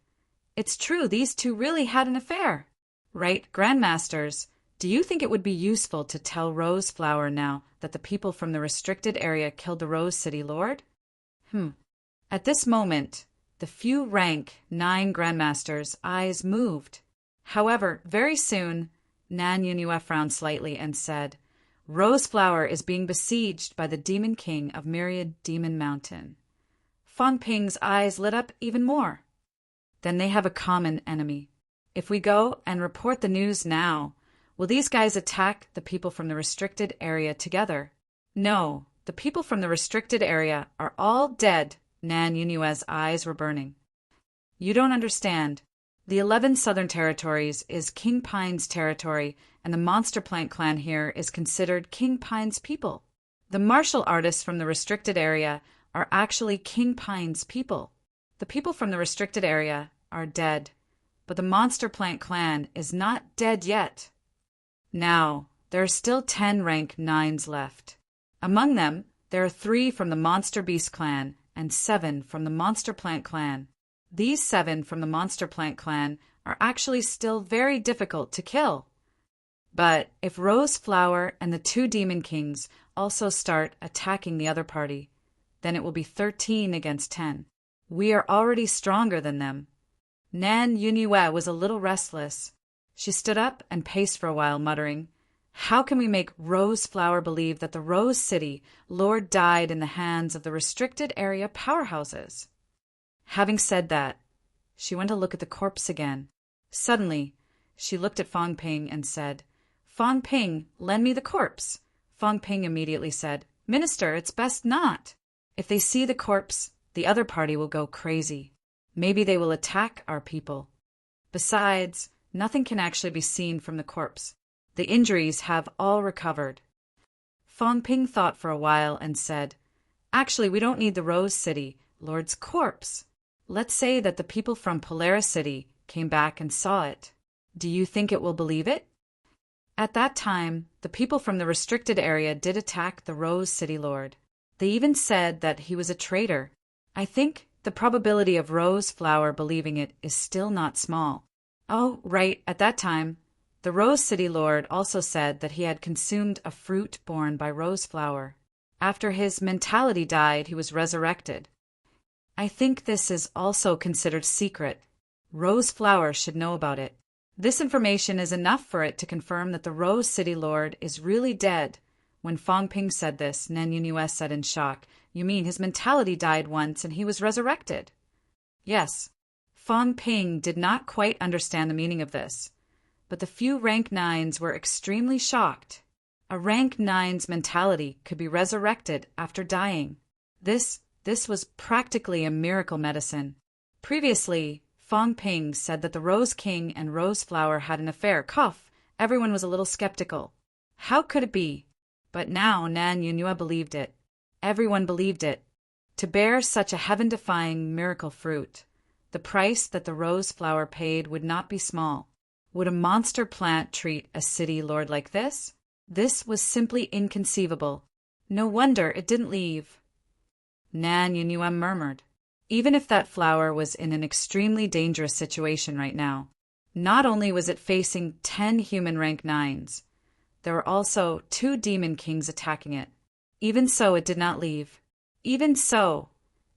"It's true, these two really had an affair." "Right, grandmasters, do you think it would be useful to tell Rose Flower now that the people from the restricted area killed the Rose City Lord?" At this moment, the few rank 9 grandmasters' eyes moved. However, very soon, Nan Yunue frowned slightly and said, "Rose Flower is being besieged by the Demon King of Myriad Demon Mountain." Fang Ping's eyes lit up even more. Then they have a common enemy. If we go and report the news now, will these guys attack the people from the restricted area together? No, the people from the restricted area are all dead. Nan Yunue's eyes were burning. You don't understand. The 11 Southern Territories is King Pine's territory, and the Monster Plant clan here is considered King Pine's people. The martial artists from the restricted area are actually King Pine's people. The people from the restricted area are dead, but the Monster Plant clan is not dead yet. Now, there are still 10 rank 9s left. Among them, there are 3 from the Monster Beast clan and 7 from the Monster Plant clan. These 7 from the Monster Plant clan are actually still very difficult to kill. But if Rose Flower and the two Demon Kings also start attacking the other party, then it will be 13 against 10. We are already stronger than them. Nan Yunue was a little restless. She stood up and paced for a while, muttering, "How can we make Rose Flower believe that the Rose City Lord died in the hands of the restricted area powerhouses?" Having said that, she went to look at the corpse again. Suddenly, she looked at Fang Ping and said, "Fang Ping, lend me the corpse." Fang Ping immediately said, "Minister, it's best not. If they see the corpse, the other party will go crazy. Maybe they will attack our people. Besides, nothing can actually be seen from the corpse. The injuries have all recovered." Fang Ping thought for a while and said, "Actually, we don't need the Rose City Lord's corpse. Let's say that the people from Polaris City came back and saw it. Do you think it will believe it?" At that time, the people from the restricted area did attack the Rose City Lord. They even said that he was a traitor. I think the probability of Rose Flower believing it is still not small. Oh, right, at that time, the Rose City Lord also said that he had consumed a fruit borne by Rose Flower. After his mentality died, he was resurrected. I think this is also considered secret. Rose Flower should know about it. This information is enough for it to confirm that the Rose City Lord is really dead. When Fang Ping said this, Nan Yunue said in shock, "You mean his mentality died once and he was resurrected?" Yes. Fang Ping did not quite understand the meaning of this, but the few rank 9s were extremely shocked. A rank 9's mentality could be resurrected after dying. This was practically a miracle medicine. Previously, Fang Ping said that the Rose King and Rose Flower had an affair. Everyone was a little skeptical. How could it be? But now Nan Yunue believed it. Everyone believed it. To bear such a heaven-defying miracle fruit, the price that the Rose Flower paid would not be small. Would a monster plant treat a city lord like this? This was simply inconceivable. No wonder it didn't leave. Nan Yunue murmured. Even if that flower was in an extremely dangerous situation right now, not only was it facing 10 human rank 9s, there were also 2 demon kings attacking it. Even so, it did not leave. Even so,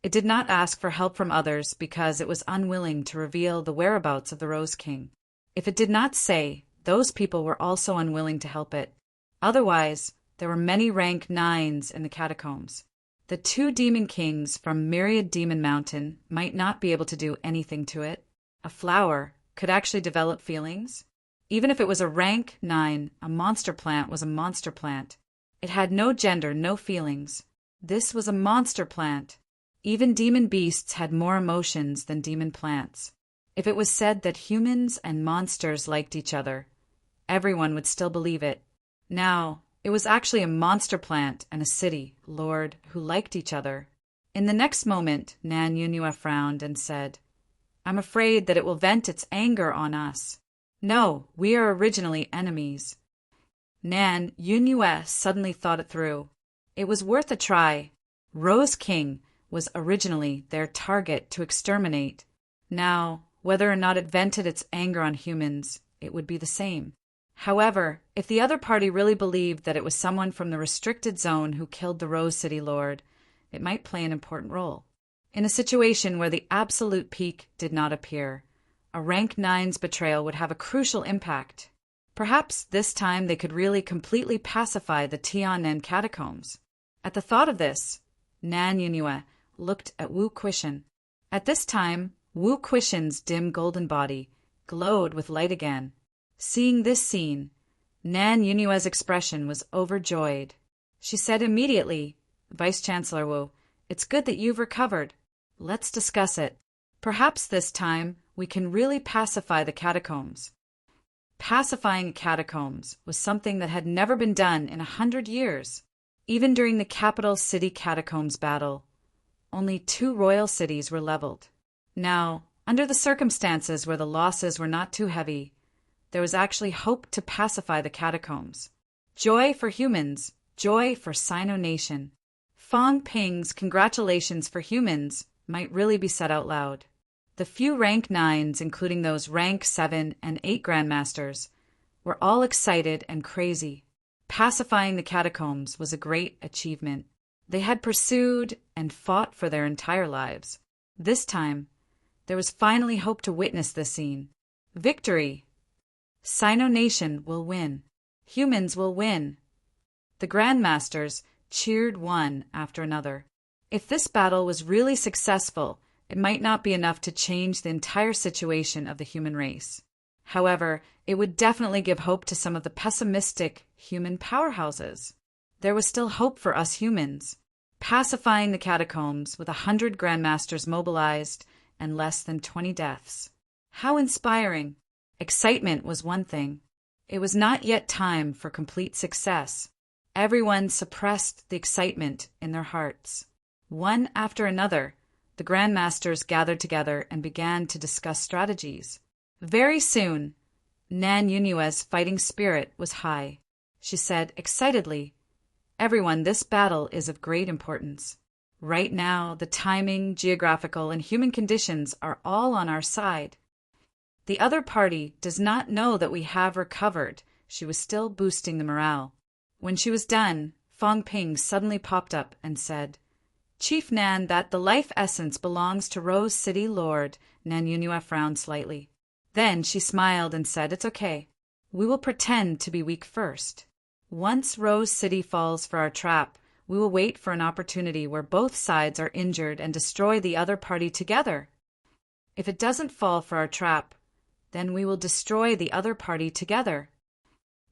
it did not ask for help from others because it was unwilling to reveal the whereabouts of the Rose King. If it did not say, those people were also unwilling to help it. Otherwise, there were many rank 9s in the catacombs. The 2 demon kings from Myriad Demon Mountain might not be able to do anything to it. A flower could actually develop feelings. Even if it was a rank 9, a monster plant was a monster plant. It had no gender, no feelings. This was a monster plant. Even demon beasts had more emotions than demon plants. If it was said that humans and monsters liked each other, everyone would still believe it. Now, it was actually a monster plant and a city lord who liked each other. In the next moment, Nan Yunue frowned and said, "I'm afraid that it will vent its anger on us. No, we are originally enemies." Nan Yunue suddenly thought it through. It was worth a try. Rose King was originally their target to exterminate. Now, whether or not it vented its anger on humans, it would be the same. However, if the other party really believed that it was someone from the restricted zone who killed the Rose City Lord, it might play an important role. In a situation where the absolute peak did not appear, a rank 9's betrayal would have a crucial impact. Perhaps this time they could really completely pacify the Tianen catacombs. At the thought of this, Nan Yunue looked at Wu Quishan. At this time, Wu Quishan's dim golden body glowed with light again. Seeing this scene, Nan Yunue's expression was overjoyed. She said immediately, "Vice-Chancellor Wu, it's good that you've recovered. Let's discuss it. Perhaps this time we can really pacify the catacombs." Pacifying catacombs was something that had never been done in 100 years. Even during the capital city catacombs battle, only 2 royal cities were leveled. Now, under the circumstances where the losses were not too heavy, there was actually hope to pacify the catacombs. Joy for humans, joy for Sino Nation. Fang Ping's congratulations for humans might really be said out loud. The few rank 9s, including those rank 7 and 8 grandmasters, were all excited and crazy. Pacifying the catacombs was a great achievement. They had pursued and fought for their entire lives. This time, there was finally hope to witness this scene. Victory! Sino Nation will win. Humans will win. The Grandmasters cheered one after another. If this battle was really successful, it might not be enough to change the entire situation of the human race. However, it would definitely give hope to some of the pessimistic human powerhouses. There was still hope for us humans. Pacifying the catacombs with 100 Grandmasters mobilized and less than 20 deaths. How inspiring! Excitement was one thing. It was not yet time for complete success. Everyone suppressed the excitement in their hearts. One after another, the Grandmasters gathered together and began to discuss strategies. Very soon, Nan Yunue's fighting spirit was high. She said excitedly, "Everyone, this battle is of great importance. Right now, the timing, geographical, and human conditions are all on our side. The other party does not know that we have recovered." She was still boosting the morale. When she was done, Fong Ping suddenly popped up and said, "Chief Nan, that the life essence belongs to Rose City Lord." Nan Yunue frowned slightly. Then she smiled and said, "It's okay. We will pretend to be weak first. Once Rose City falls for our trap, we will wait for an opportunity where both sides are injured and destroy the other party together. If it doesn't fall for our trap, then we will destroy the other party together.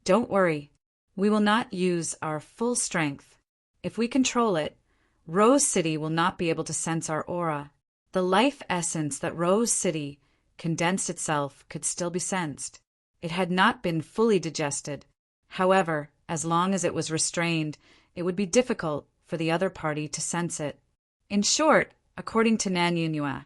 Don't worry, we will not use our full strength. If we control it, Rose City will not be able to sense our aura. The life essence that Rose City condensed itself could still be sensed. It had not been fully digested. However, as long as it was restrained, it would be difficult for the other party to sense it. In short, according to Nan Yunue,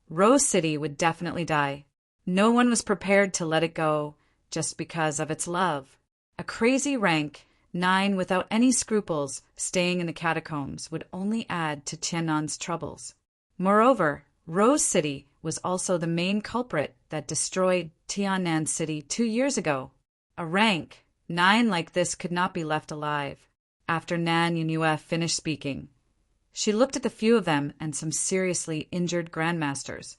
Rose City would definitely die. No one was prepared to let it go just because of its love. A crazy rank 9 without any scruples staying in the catacombs would only add to Tiannan's troubles. Moreover, Rose City was also the main culprit that destroyed Tiannan City 2 years ago. A rank 9 like this could not be left alive. After Nan Yunue finished speaking, she looked at the few of them and some seriously injured Grandmasters.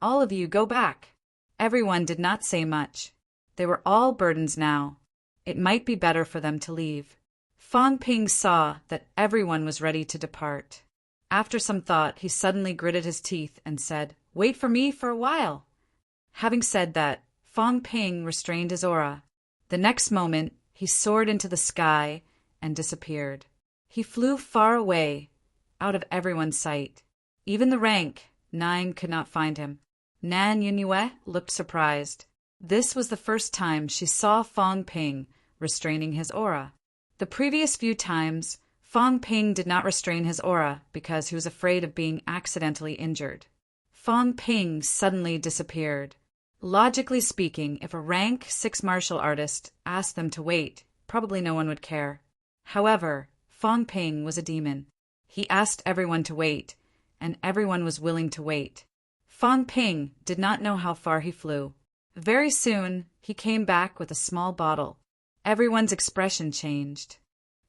"All of you go back." Everyone did not say much. They were all burdens now. It might be better for them to leave. Fong Ping saw that everyone was ready to depart. After some thought, he suddenly gritted his teeth and said, "Wait for me for a while." Having said that, Fong Ping restrained his aura. The next moment, he soared into the sky and disappeared. He flew far away, out of everyone's sight. Even the rank 9 could not find him. Nan Yunue looked surprised. This was the first time she saw Fong Ping restraining his aura. The previous few times, Fong Ping did not restrain his aura because he was afraid of being accidentally injured. Fong Ping suddenly disappeared. Logically speaking, if a rank 6 martial artist asked them to wait, probably no one would care. However, Fong Ping was a demon. He asked everyone to wait, and everyone was willing to wait. Fong Ping did not know how far he flew. Very soon, he came back with a small bottle. Everyone's expression changed.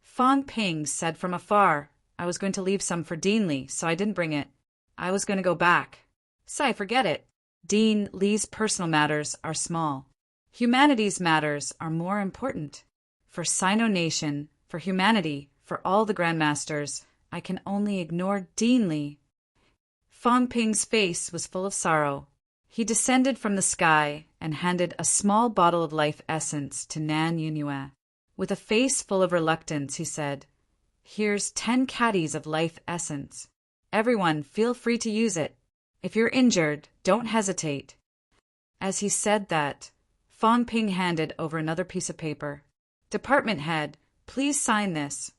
Fong Ping said from afar, "I was going to leave some for Dean Li, so I didn't bring it. I was going to go back. Sai, forget it. Dean Li's personal matters are small. Humanity's matters are more important. For Sino Nation, for humanity, for all the Grandmasters, I can only ignore Dean Li." Fong Ping's face was full of sorrow. He descended from the sky and handed a small bottle of life essence to Nan Yunue. With a face full of reluctance, he said, "Here's 10 caddies of life essence. Everyone, feel free to use it. If you're injured, don't hesitate." As he said that, Fong Ping handed over another piece of paper. "Department head, please sign this."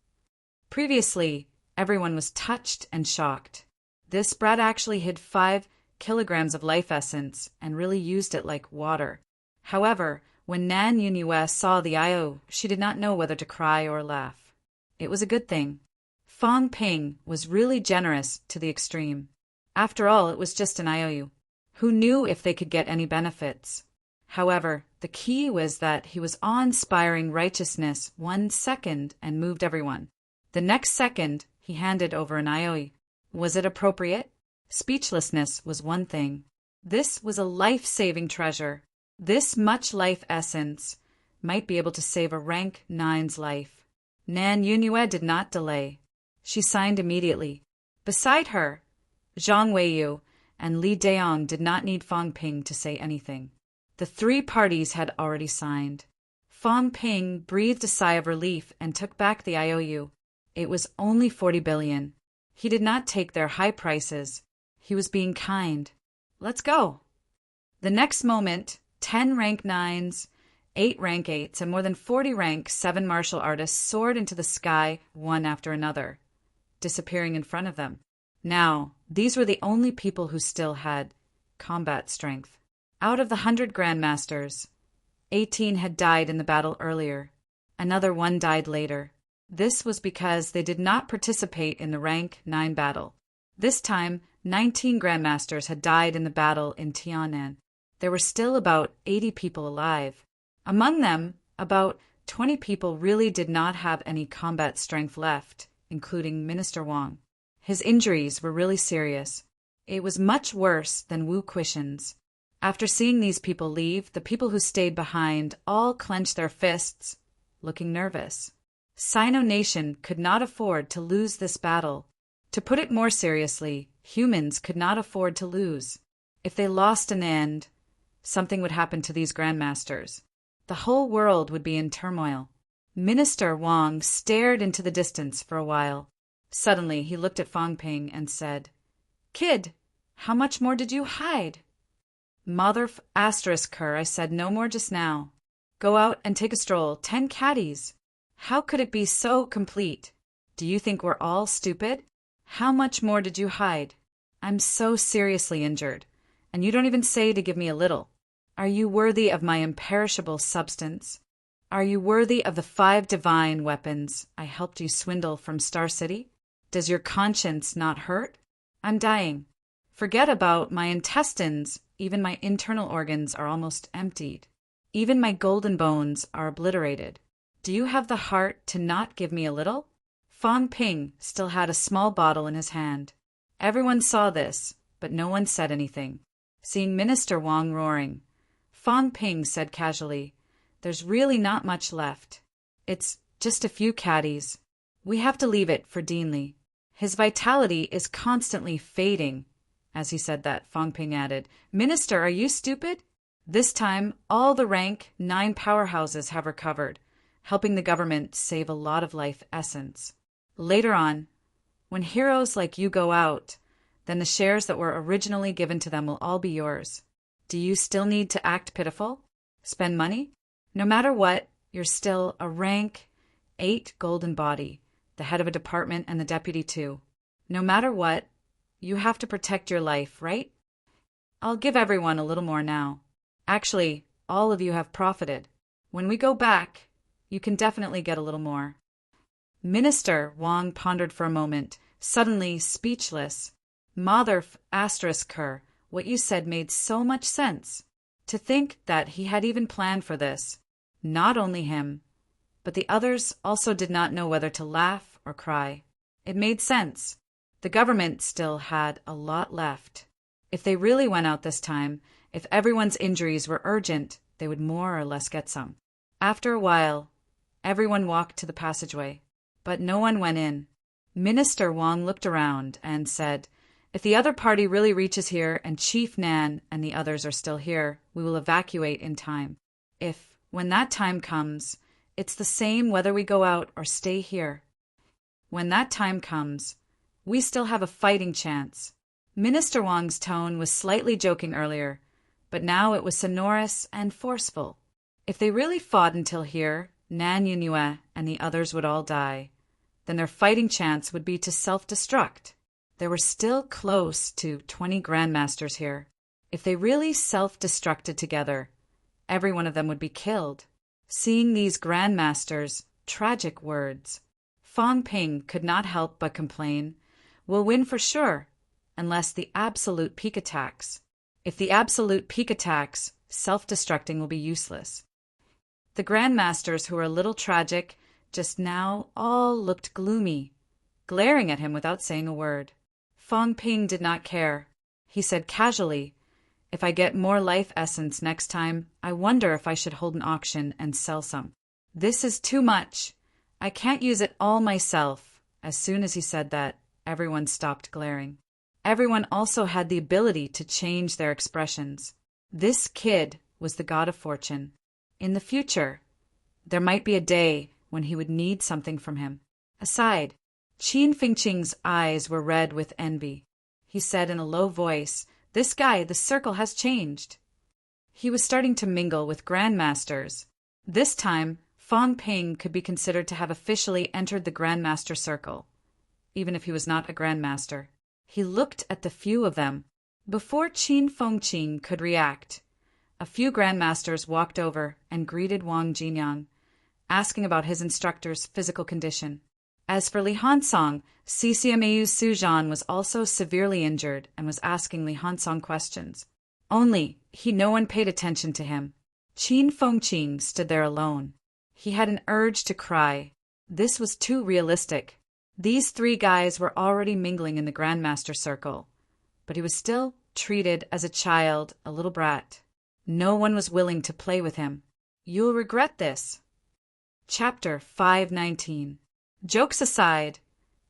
Previously, everyone was touched and shocked. This brat actually hid 5 kilograms of life essence and really used it like water. However, when Nan Yunue saw the IO, she did not know whether to cry or laugh. It was a good thing. Fong Ping was really generous to the extreme. After all, it was just an IOU. Who knew if they could get any benefits? However, The key was that he was awe-inspiring righteousness 1 second and moved everyone. The next second, he handed over an ioi. Was it appropriate? Speechlessness was one thing. This was a life-saving treasure. This much life essence might be able to save a rank 9's life. Nan Yunue did not delay. She signed immediately. Beside her, Zhang Weiyu and Li Deong did not need Fang Ping to say anything. The 3 parties had already signed. Fang Ping breathed a sigh of relief and took back the IOU. It was only 40 billion. He did not take their high prices. He was being kind. Let's go. The next moment, 10 rank 9s, 8 rank 8s, and more than 40 rank 7 martial artists soared into the sky one after another, disappearing in front of them. Now, these were the only people who still had combat strength. Out of the 100 grandmasters, 18 had died in the battle earlier. Another 1 died later. This was because they did not participate in the rank 9 battle. This time, 19 grandmasters had died in the battle in Tianan. There were still about 80 people alive. Among them, about 20 people really did not have any combat strength left, including Minister Wang. His injuries were really serious. It was much worse than Wu Quishan's. After seeing these people leave, the people who stayed behind all clenched their fists, looking nervous. Sino Nation could not afford to lose this battle. To put it more seriously, humans could not afford to lose. If they lost in the end, something would happen to these grandmasters. The whole world would be in turmoil. Minister Wang stared into the distance for a while. Suddenly, he looked at Fang Ping and said, "Kid, how much more did you hide?" "Mother asterisk her, I said no more just now. Go out and take a stroll. 10 caddies. How could it be so complete? Do you think we're all stupid? How much more did you hide? I'm so seriously injured, and you don't even say to give me a little. Are you worthy of my imperishable substance? Are you worthy of the 5 divine weapons I helped you swindle from Star City? Does your conscience not hurt? I'm dying. Forget about my intestines. Even my internal organs are almost emptied. Even my golden bones are obliterated. Do you have the heart to not give me a little?" Fang Ping still had a small bottle in his hand. Everyone saw this, but no one said anything. Seeing Minister Wang roaring, Fang Ping said casually, "There's really not much left. It's just a few caddies. We have to leave it for Deanly. His vitality is constantly fading." As he said that, Fang Ping added, "Minister, are you stupid?" This time, all the rank 9 powerhouses have recovered, helping the government save a lot of life essence. Later on, when heroes like you go out, then the shares that were originally given to them will all be yours. Do you still need to act pitiful? Spend money? No matter what, you're still a rank 8 golden body, the head of a department and the deputy too. No matter what, you have to protect your life, right? I'll give everyone a little more now. Actually, all of you have profited. When we go back, you can definitely get a little more." Minister Wang pondered for a moment, suddenly speechless. "Mother asterisk her, what you said made so much sense. To think that he had even planned for this. Not only him, but the others also did not know whether to laugh or cry. It made sense. The government still had a lot left. If they really went out this time, if everyone's injuries were urgent, they would more or less get some. After a while, everyone walked to the passageway, but no one went in. Minister Wang looked around and said, "If the other party really reaches here and Chief Nan and the others are still here, we will evacuate in time. If, when that time comes, it's the same whether we go out or stay here. When that time comes, we still have a fighting chance." Minister Wang's tone was slightly joking earlier, but now it was sonorous and forceful. If they really fought until here, Nan Yunue and the others would all die. Then their fighting chance would be to self-destruct. There were still close to 20 grandmasters here. If they really self-destructed together, every one of them would be killed. Seeing these grandmasters' tragic words, Fang Ping could not help but complain, "We'll win for sure, unless the absolute peak attacks. If the absolute peak attacks, self-destructing will be useless. The Grandmasters, who were a little tragic, just now all looked gloomy, glaring at him without saying a word. Fong Ping did not care. He said casually, "If I get more life essence next time, I wonder if I should hold an auction and sell some. This is too much. I can't use it all myself." As soon as he said that, everyone stopped glaring. Everyone also had the ability to change their expressions. This kid was the god of fortune. In the future, there might be a day when he would need something from him. Aside, Qin Fengqing's eyes were red with envy. He said in a low voice, "This guy, the circle has changed." He was starting to mingle with grandmasters. This time, Fong Ping could be considered to have officially entered the grandmaster circle, even if he was not a grandmaster. He looked at the few of them. Before Qin Fengqing could react, a few grandmasters walked over and greeted Wang Jinyang, asking about his instructor's physical condition. As for Li Hansong, CCMAU Suzhan was also severely injured and was asking Li Hansong questions. Only, no one paid attention to him. Qin Fengqing stood there alone. He had an urge to cry. This was too realistic. These three guys were already mingling in the Grandmaster circle, but he was still treated as a child, a little brat. No one was willing to play with him. You'll regret this. Chapter 519. Jokes aside,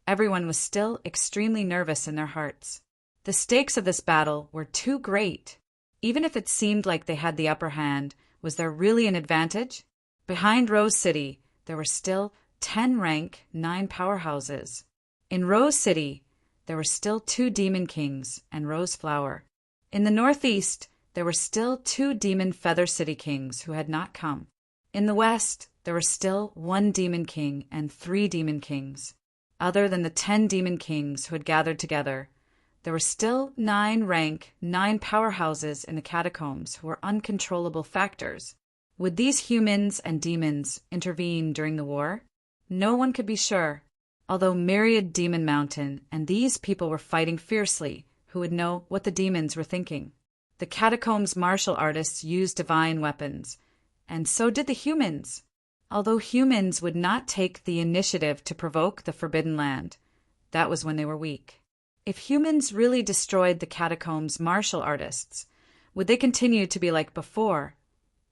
everyone was still extremely nervous in their hearts. The stakes of this battle were too great. Even if it seemed like they had the upper hand, was there really an advantage? Behind Rose City, there were still 10 rank 9 powerhouses. In Rose City, there were still 2 Demon Kings and Rose Flower. In the northeast, there were still 2 Demon Feather City Kings who had not come. In the west, there were still 1 Demon King and 3 Demon Kings. Other than the 10 Demon Kings who had gathered together, there were still 9 rank 9 powerhouses in the catacombs who were uncontrollable factors. Would these humans and demons intervene during the war? No one could be sure. Although myriad Demon Mountain and these people were fighting fiercely, who would know what the demons were thinking? The catacombs martial artists used divine weapons, and so did the humans. Although humans would not take the initiative to provoke the Forbidden Land, that was when they were weak. If humans really destroyed the catacombs martial artists, would they continue to be like before,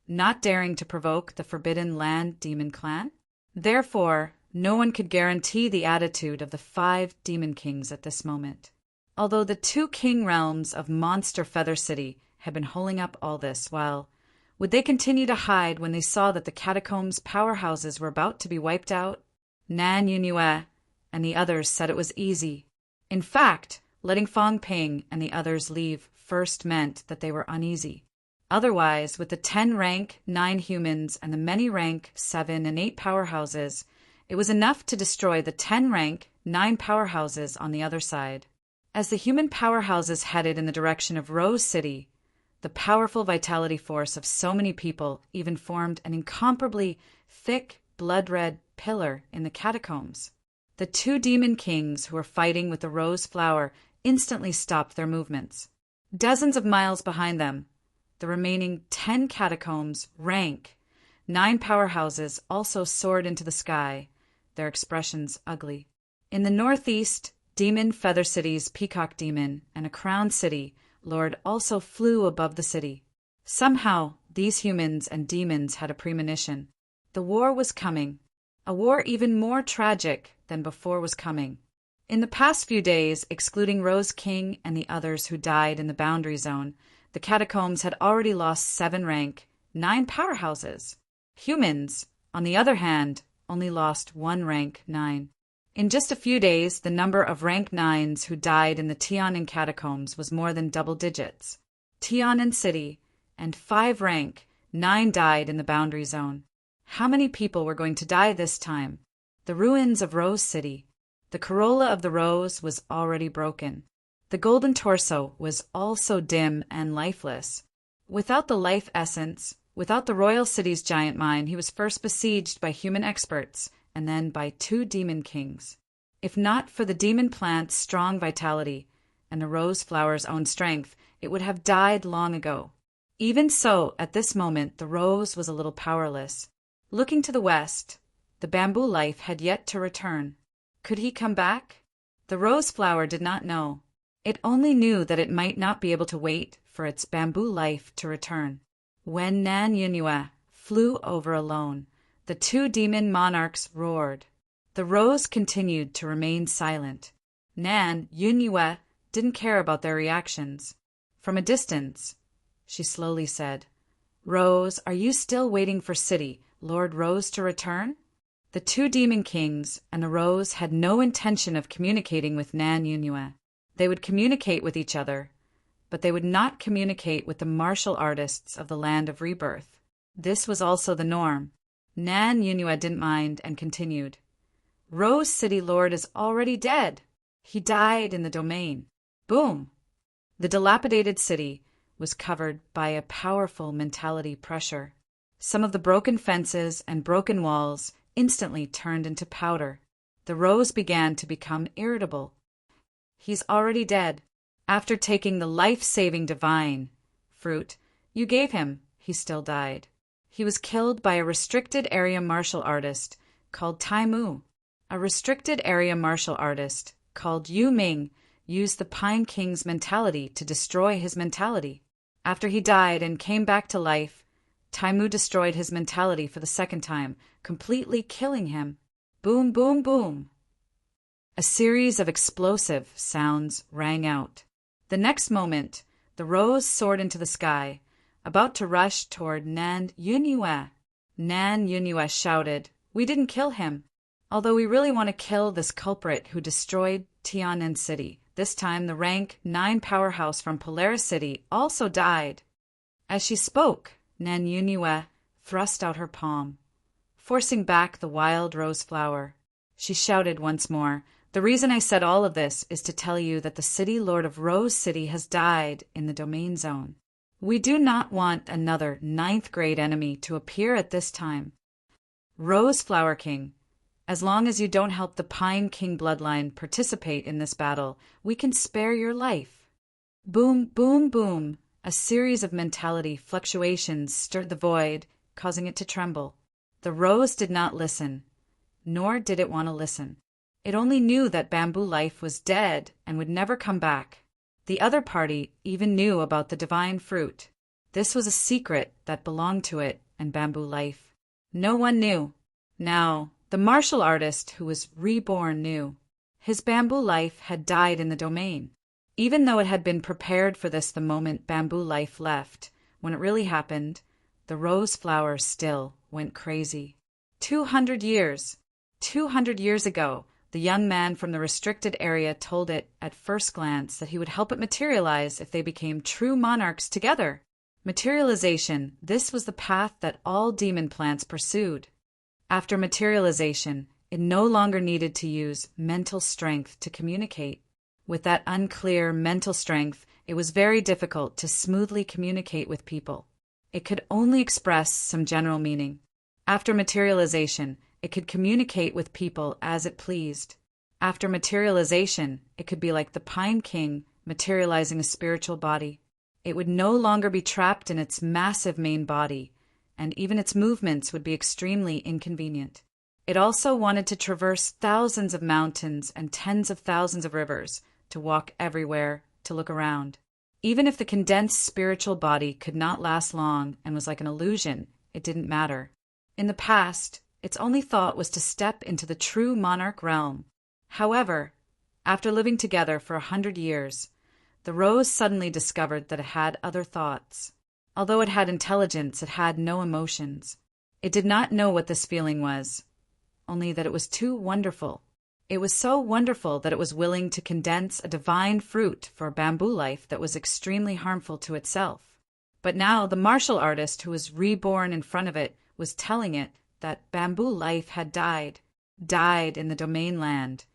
not daring to provoke the Forbidden Land Demon Clan? Therefore, no one could guarantee the attitude of the 5 Demon Kings at this moment. Although the 2 king realms of Monster Feather City had been holding up all this while, would they continue to hide when they saw that the catacombs powerhouses were about to be wiped out? Nan Yunue and the others said it was easy. In fact, letting Fong Ping and the others leave first meant that they were uneasy. Otherwise, with the 10 rank 9 humans and the many rank 7 and 8 powerhouses, it was enough to destroy the 10 rank 9 powerhouses on the other side. As the human powerhouses headed in the direction of Rose City, the powerful vitality force of so many people even formed an incomparably thick, blood-red pillar in the catacombs. The 2 Demon Kings who were fighting with the Rose Flower instantly stopped their movements. Dozens of miles behind them, the remaining 10 catacombs, rank 9 powerhouses also soared into the sky, their expressions ugly. In the northeast, Demon Feather City's Peacock Demon and a Crown City Lord also flew above the city. Somehow, these humans and demons had a premonition. The war was coming. A war even more tragic than before was coming. In the past few days, excluding Rose King and the others who died in the boundary zone, the catacombs had already lost 7 rank, 9 powerhouses. Humans, on the other hand, only lost 1 rank 9. In just a few days, the number of rank 9s who died in the Tianan catacombs was more than double digits. Tianan City and 5 rank 9 died in the boundary zone. How many people were going to die this time? The ruins of Rose City. The corolla of the rose was already broken. The golden torso was also dim and lifeless. Without the life essence, without the royal city's giant mine, he was first besieged by human experts and then by 2 Demon Kings. If not for the demon plant's strong vitality and the rose flower's own strength, it would have died long ago. Even so, at this moment, the rose was a little powerless. Looking to the west, the bamboo life had yet to return. Could he come back? The rose flower did not know. It only knew that it might not be able to wait for its bamboo life to return. When Nan Yunue flew over alone, the two demon monarchs roared. The rose continued to remain silent. Nan Yunue didn't care about their reactions. From a distance, she slowly said, "Rose, are you still waiting for City Lord Rose to return?" The two demon kings and the rose had no intention of communicating with Nan Yunue. They would communicate with each other, but they would not communicate with the martial artists of the land of rebirth. This was also the norm. Nan Yunue didn't mind and continued, "Rose City Lord is already dead. He died in the domain." Boom! The dilapidated city was covered by a powerful mentality pressure. Some of the broken fences and broken walls instantly turned into powder. The rose began to become irritable. "He's already dead. After taking the life-saving divine fruit you gave him, he still died. He was killed by a restricted area martial artist called Tai Mu. A restricted area martial artist called Yu Ming used the Pine King's mentality to destroy his mentality. After he died and came back to life, Tai Mu destroyed his mentality for the second time, completely killing him." Boom, boom, boom. A series of explosive sounds rang out. The next moment, the rose soared into the sky, about to rush toward Nan Yunue. Nan Yunue shouted, "We didn't kill him. Although we really want to kill this culprit who destroyed Tianan City. This time the rank 9 powerhouse from Polaris City also died." As she spoke, Nan Yunue thrust out her palm, forcing back the wild rose flower. She shouted once more, "The reason I said all of this is to tell you that the City Lord of Rose City has died in the domain zone. We do not want another 9th grade enemy to appear at this time. Rose Flower King, as long as you don't help the Pine King bloodline participate in this battle, we can spare your life." Boom, boom, boom. A series of mentality fluctuations stirred the void, causing it to tremble. The rose did not listen, nor did it want to listen. It only knew that bamboo life was dead and would never come back. The other party even knew about the divine fruit. This was a secret that belonged to it and bamboo life. No one knew. Now, the martial artist who was reborn knew. His bamboo life had died in the domain. Even though it had been prepared for this the moment bamboo life left, when it really happened, the rose flower still went crazy. 200 years. 200 years ago, the young man from the restricted area told it at first glance that he would help it materialize if they became true monarchs together. Materialization, this was the path that all demon plants pursued. After materialization, it no longer needed to use mental strength to communicate. With that unclear mental strength, it was very difficult to smoothly communicate with people. It could only express some general meaning. After materialization, it could communicate with people as it pleased. After materialization, it could be like the Pine King materializing a spiritual body. It would no longer be trapped in its massive main body, and even its movements would be extremely inconvenient. It also wanted to traverse thousands of mountains and tens of thousands of rivers, to walk everywhere, to look around. Even if the condensed spiritual body could not last long and was like an illusion, it didn't matter. In the past, its only thought was to step into the true monarch realm. However, after living together for 100 years, the rose suddenly discovered that it had other thoughts. Although it had intelligence, it had no emotions. It did not know what this feeling was, only that it was too wonderful. It was so wonderful that it was willing to condense a divine fruit for a bamboo life that was extremely harmful to itself. But now the martial artist who was reborn in front of it was telling it that bamboo life had died in the domain land,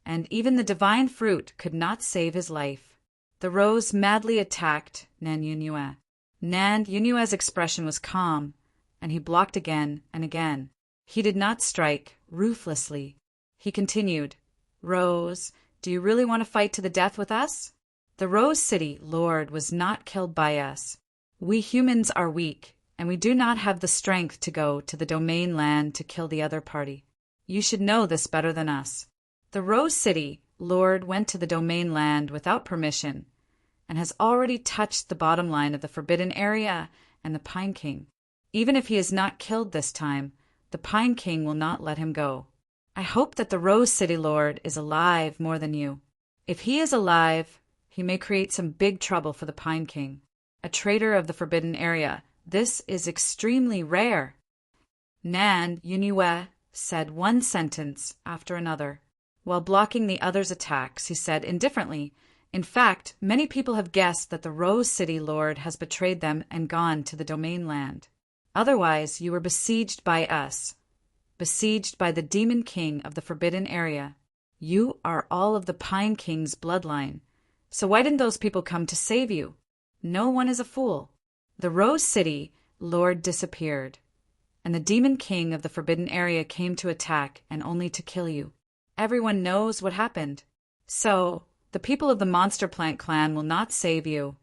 and even the divine fruit could not save his life. The rose madly attacked Nan Yunue. Nan Yunue's expression was calm, and he blocked again and again. He did not strike ruthlessly. He continued, "Rose, do you really want to fight to the death with us? The Rose City Lord was not killed by us. We humans are weak, and we do not have the strength to go to the domain land to kill the other party. You should know this better than us. The Rose City Lord went to the domain land without permission and has already touched the bottom line of the Forbidden Area and the Pine King. Even if he is not killed this time, the Pine King will not let him go. I hope that the Rose City Lord is alive more than you. If he is alive, he may create some big trouble for the Pine King. A traitor of the Forbidden Area. This is extremely rare. Nan Yunue said one sentence after another. While blocking the other's attacks, he said indifferently, "In fact, many people have guessed that the Rose City Lord has betrayed them and gone to the domain land. Otherwise, you were besieged by us, besieged by the Demon King of the Forbidden Area. You are all of the Pine King's bloodline. So why didn't those people come to save you? No one is a fool. The Rose City Lord disappeared, and the Demon King of the Forbidden Area came to attack and only to kill you. Everyone knows what happened. So, the people of the Monster Plant Clan will not save you,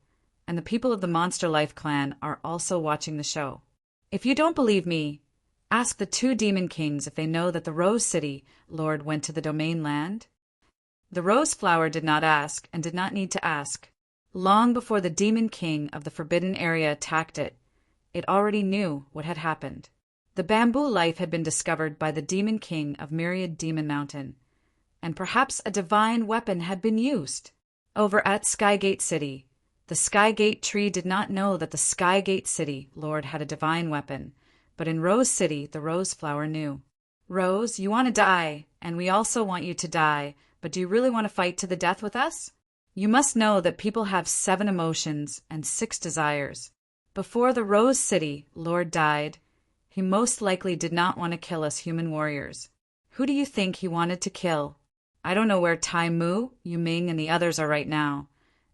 and the people of the Monster Life Clan are also watching the show. If you don't believe me, ask the two Demon Kings if they know that the Rose City Lord went to the domain land." The Rose Flower did not ask and did not need to ask. Long before the Demon King of the Forbidden Area attacked it, it already knew what had happened. The bamboo life had been discovered by the Demon King of Myriad Demon Mountain, and perhaps a divine weapon had been used. Over at Skygate City, the Skygate tree did not know that the Skygate City Lord had a divine weapon, but in Rose City the Rose Flower knew. "Rose, you want to die, and we also want you to die, but do you really want to fight to the death with us? You must know that people have 7 emotions and 6 desires. Before the Rose City Lord died, he most likely did not want to kill us human warriors. Who do you think he wanted to kill? I don't know where Tai Mu, Yu Ming, and the others are right now,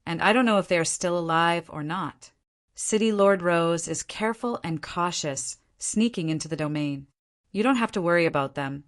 and I don't know if they are still alive or not. City Lord Rose is careful and cautious, sneaking into the domain. You don't have to worry about them,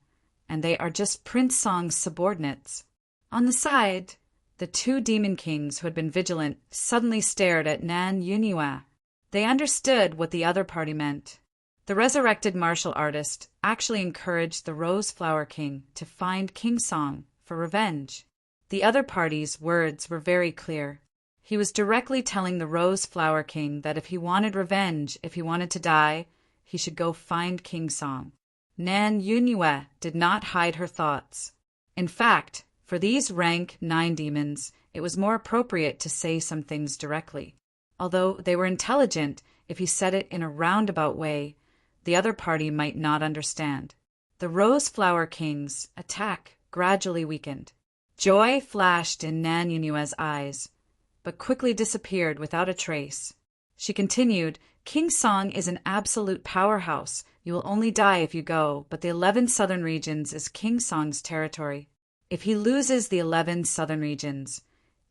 and they are just Prince Song's subordinates." On the side, the two Demon Kings who had been vigilant suddenly stared at Nan Yunue. They understood what the other party meant. The resurrected martial artist actually encouraged the Rose Flower King to find King Song for revenge. The other party's words were very clear. He was directly telling the Rose Flower King that if he wanted revenge, if he wanted to die, he should go find King Song. Nan Yunue did not hide her thoughts. In fact, for these rank 9 demons, it was more appropriate to say some things directly. Although they were intelligent, if he said it in a roundabout way, the other party might not understand. The Rose Flower King's attack gradually weakened. Joy flashed in Nan Yunue's eyes, but quickly disappeared without a trace. She continued, "King Song is an absolute powerhouse. You will only die if you go, but the 11 southern regions is King Song's territory. If he loses the 11 southern regions,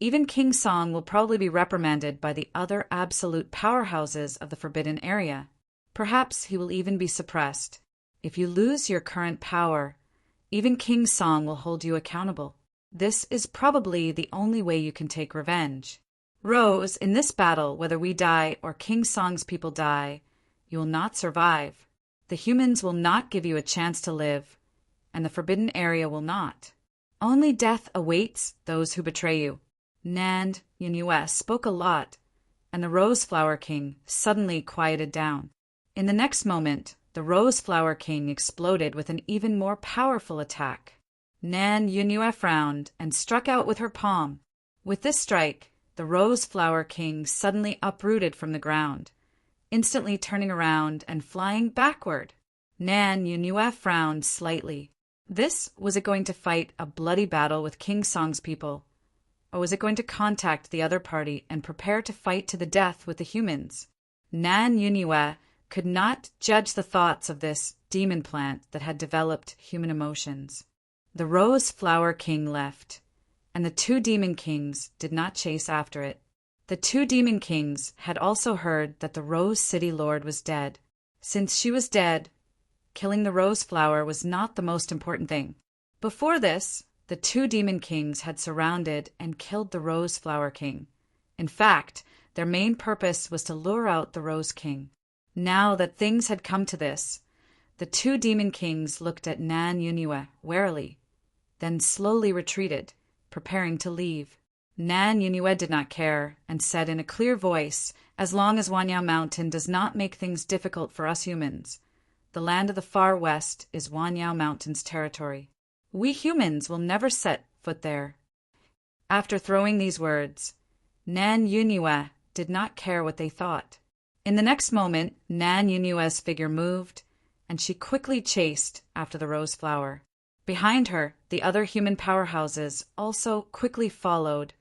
even King Song will probably be reprimanded by the other absolute powerhouses of the Forbidden Area. Perhaps he will even be suppressed. If you lose your current power, even King Song will hold you accountable. This is probably the only way you can take revenge. Rose, in this battle, whether we die or King Song's people die, you will not survive. The humans will not give you a chance to live, and the Forbidden Area will not. Only death awaits those who betray you." Nan Yunue spoke a lot, and the Rose Flower King suddenly quieted down. In the next moment, the Rose Flower King exploded with an even more powerful attack. Nan Yunue frowned and struck out with her palm. With this strike, the Rose Flower King suddenly uprooted from the ground, instantly turning around and flying backward. Nan Yunue frowned slightly. Was it going to fight a bloody battle with King Song's people, or was it going to contact the other party and prepare to fight to the death with the humans? Nan Yunue could not judge the thoughts of this demon plant that had developed human emotions. The Rose Flower King left, and the 2 Demon Kings did not chase after it. The 2 Demon Kings had also heard that the Rose City Lord was dead. Since she was dead, killing the Rose Flower was not the most important thing. Before this, the 2 Demon Kings had surrounded and killed the Rose Flower King, In fact, their main purpose was to lure out the Rose King. Now that things had come to this, the two demon kings looked at Nan Yunue warily, then slowly retreated, preparing to leave. Nan Yunue did not care, and said in a clear voice, "As long as Wanyao Mountain does not make things difficult for us humans, the land of the far west is Wanyao Mountain's territory. We humans will never set foot there." After throwing these words, Nan Yunue did not care what they thought. In the next moment, Nan Yunue's figure moved, and she quickly chased after the rose flower. Behind her, the other human powerhouses also quickly followed,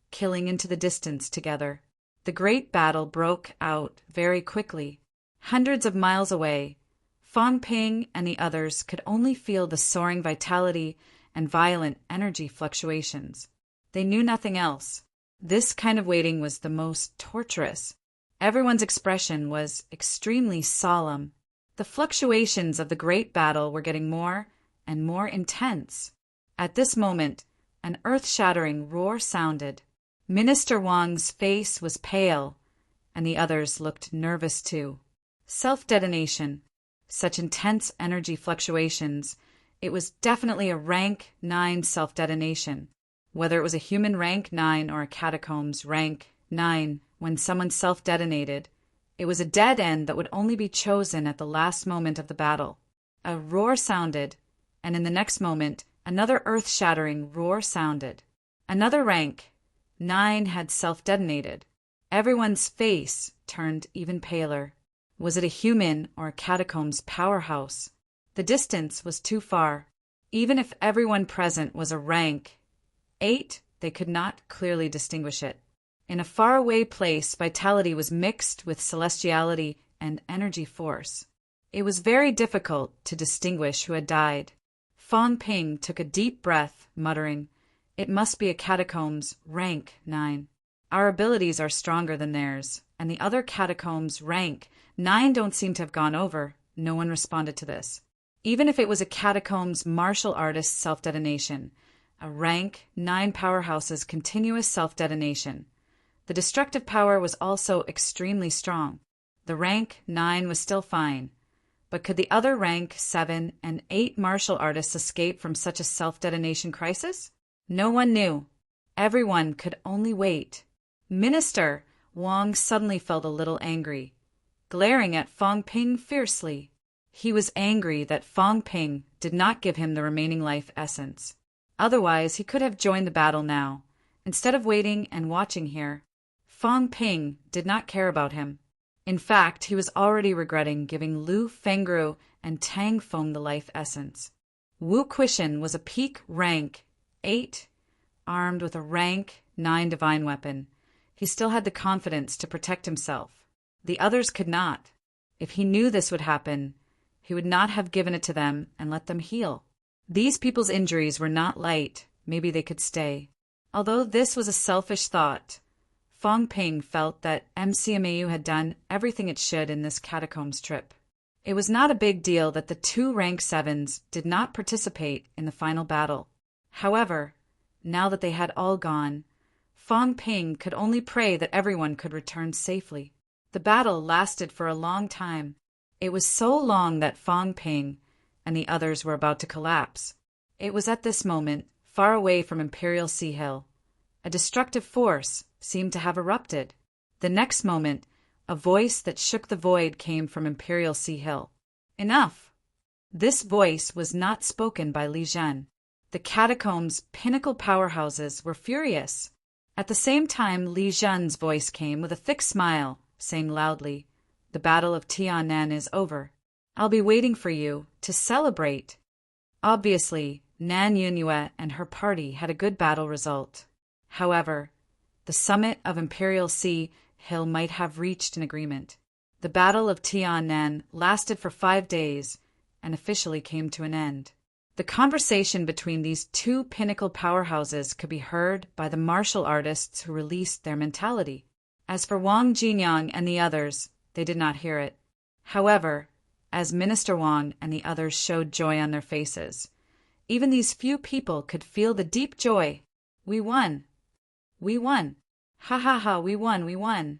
killing into the distance together. The great battle broke out very quickly. Hundreds of miles away, Fang Ping and the others could only feel the soaring vitality and violent energy fluctuations. They knew nothing else. This kind of waiting was the most torturous. Everyone's expression was extremely solemn. The fluctuations of the great battle were getting more and more intense. At this moment, an earth-shattering roar sounded. Minister Wang's face was pale, and the others looked nervous too. Self-detonation. Such intense energy fluctuations, it was definitely a rank 9 self-detonation. Whether it was a human rank 9 or a catacombs rank 9, when someone self-detonated, it was a dead end that would only be chosen at the last moment of the battle. A roar sounded, and in the next moment, another earth-shattering roar sounded. Another rank 9 had self-detonated. Everyone's face turned even paler. Was it a human or a catacombs powerhouse? The distance was too far. Even if everyone present was a rank 8, they could not clearly distinguish it. In a faraway place, vitality was mixed with celestiality and energy force. It was very difficult to distinguish who had died. Fang Ping took a deep breath, muttering, "It must be a catacombs rank 9. Our abilities are stronger than theirs, and the other catacombs rank 9 don't seem to have gone over." No one responded to this. Even if it was a catacombs martial artist self-detonation, a rank 9 powerhouse's continuous self-detonation, the destructive power was also extremely strong. The rank 9 was still fine, but could the other rank 7 and 8 martial artists escape from such a self-detonation crisis? No one knew. Everyone could only wait. Minister Wang suddenly felt a little angry, glaring at Fang Ping fiercely. He was angry that Fang Ping did not give him the remaining life essence. Otherwise, he could have joined the battle now. Instead of waiting and watching here, Fang Ping did not care about him. In fact, he was already regretting giving Lu Fengru and Tang Feng the life essence. Wu Quishan was a peak rank 8, armed with a rank 9 divine weapon. He still had the confidence to protect himself. The others could not. If he knew this would happen, he would not have given it to them and let them heal. These people's injuries were not light. Maybe they could stay. Although this was a selfish thought, Fang Ping felt that MCMAU had done everything it should in this catacombs trip. It was not a big deal that the 2 rank 7s did not participate in the final battle. However, now that they had all gone, Fang Ping could only pray that everyone could return safely. The battle lasted for a long time. It was so long that Fang Ping and the others were about to collapse. It was at this moment, far away from Imperial Sea Hill, a destructive force seemed to have erupted. The next moment, a voice that shook the void came from Imperial Sea Hill. "Enough!" This voice was not spoken by Li Zhen. The catacombs' pinnacle powerhouses were furious. At the same time, Li Zhen's voice came with a thick smile, saying loudly, "The Battle of Tianan is over. I'll be waiting for you to celebrate." Obviously, Nan Yunue and her party had a good battle result. However, the summit of Imperial Sea Hill might have reached an agreement. The Battle of Tianan lasted for 5 days and officially came to an end. The conversation between these 2 pinnacle powerhouses could be heard by the martial artists who released their mentality. As for Wang Jinyang and the others, they did not hear it. However, as Minister Wang and the others showed joy on their faces, even these few people could feel the deep joy. "We won! We won!" Ha ha ha, we won, we won.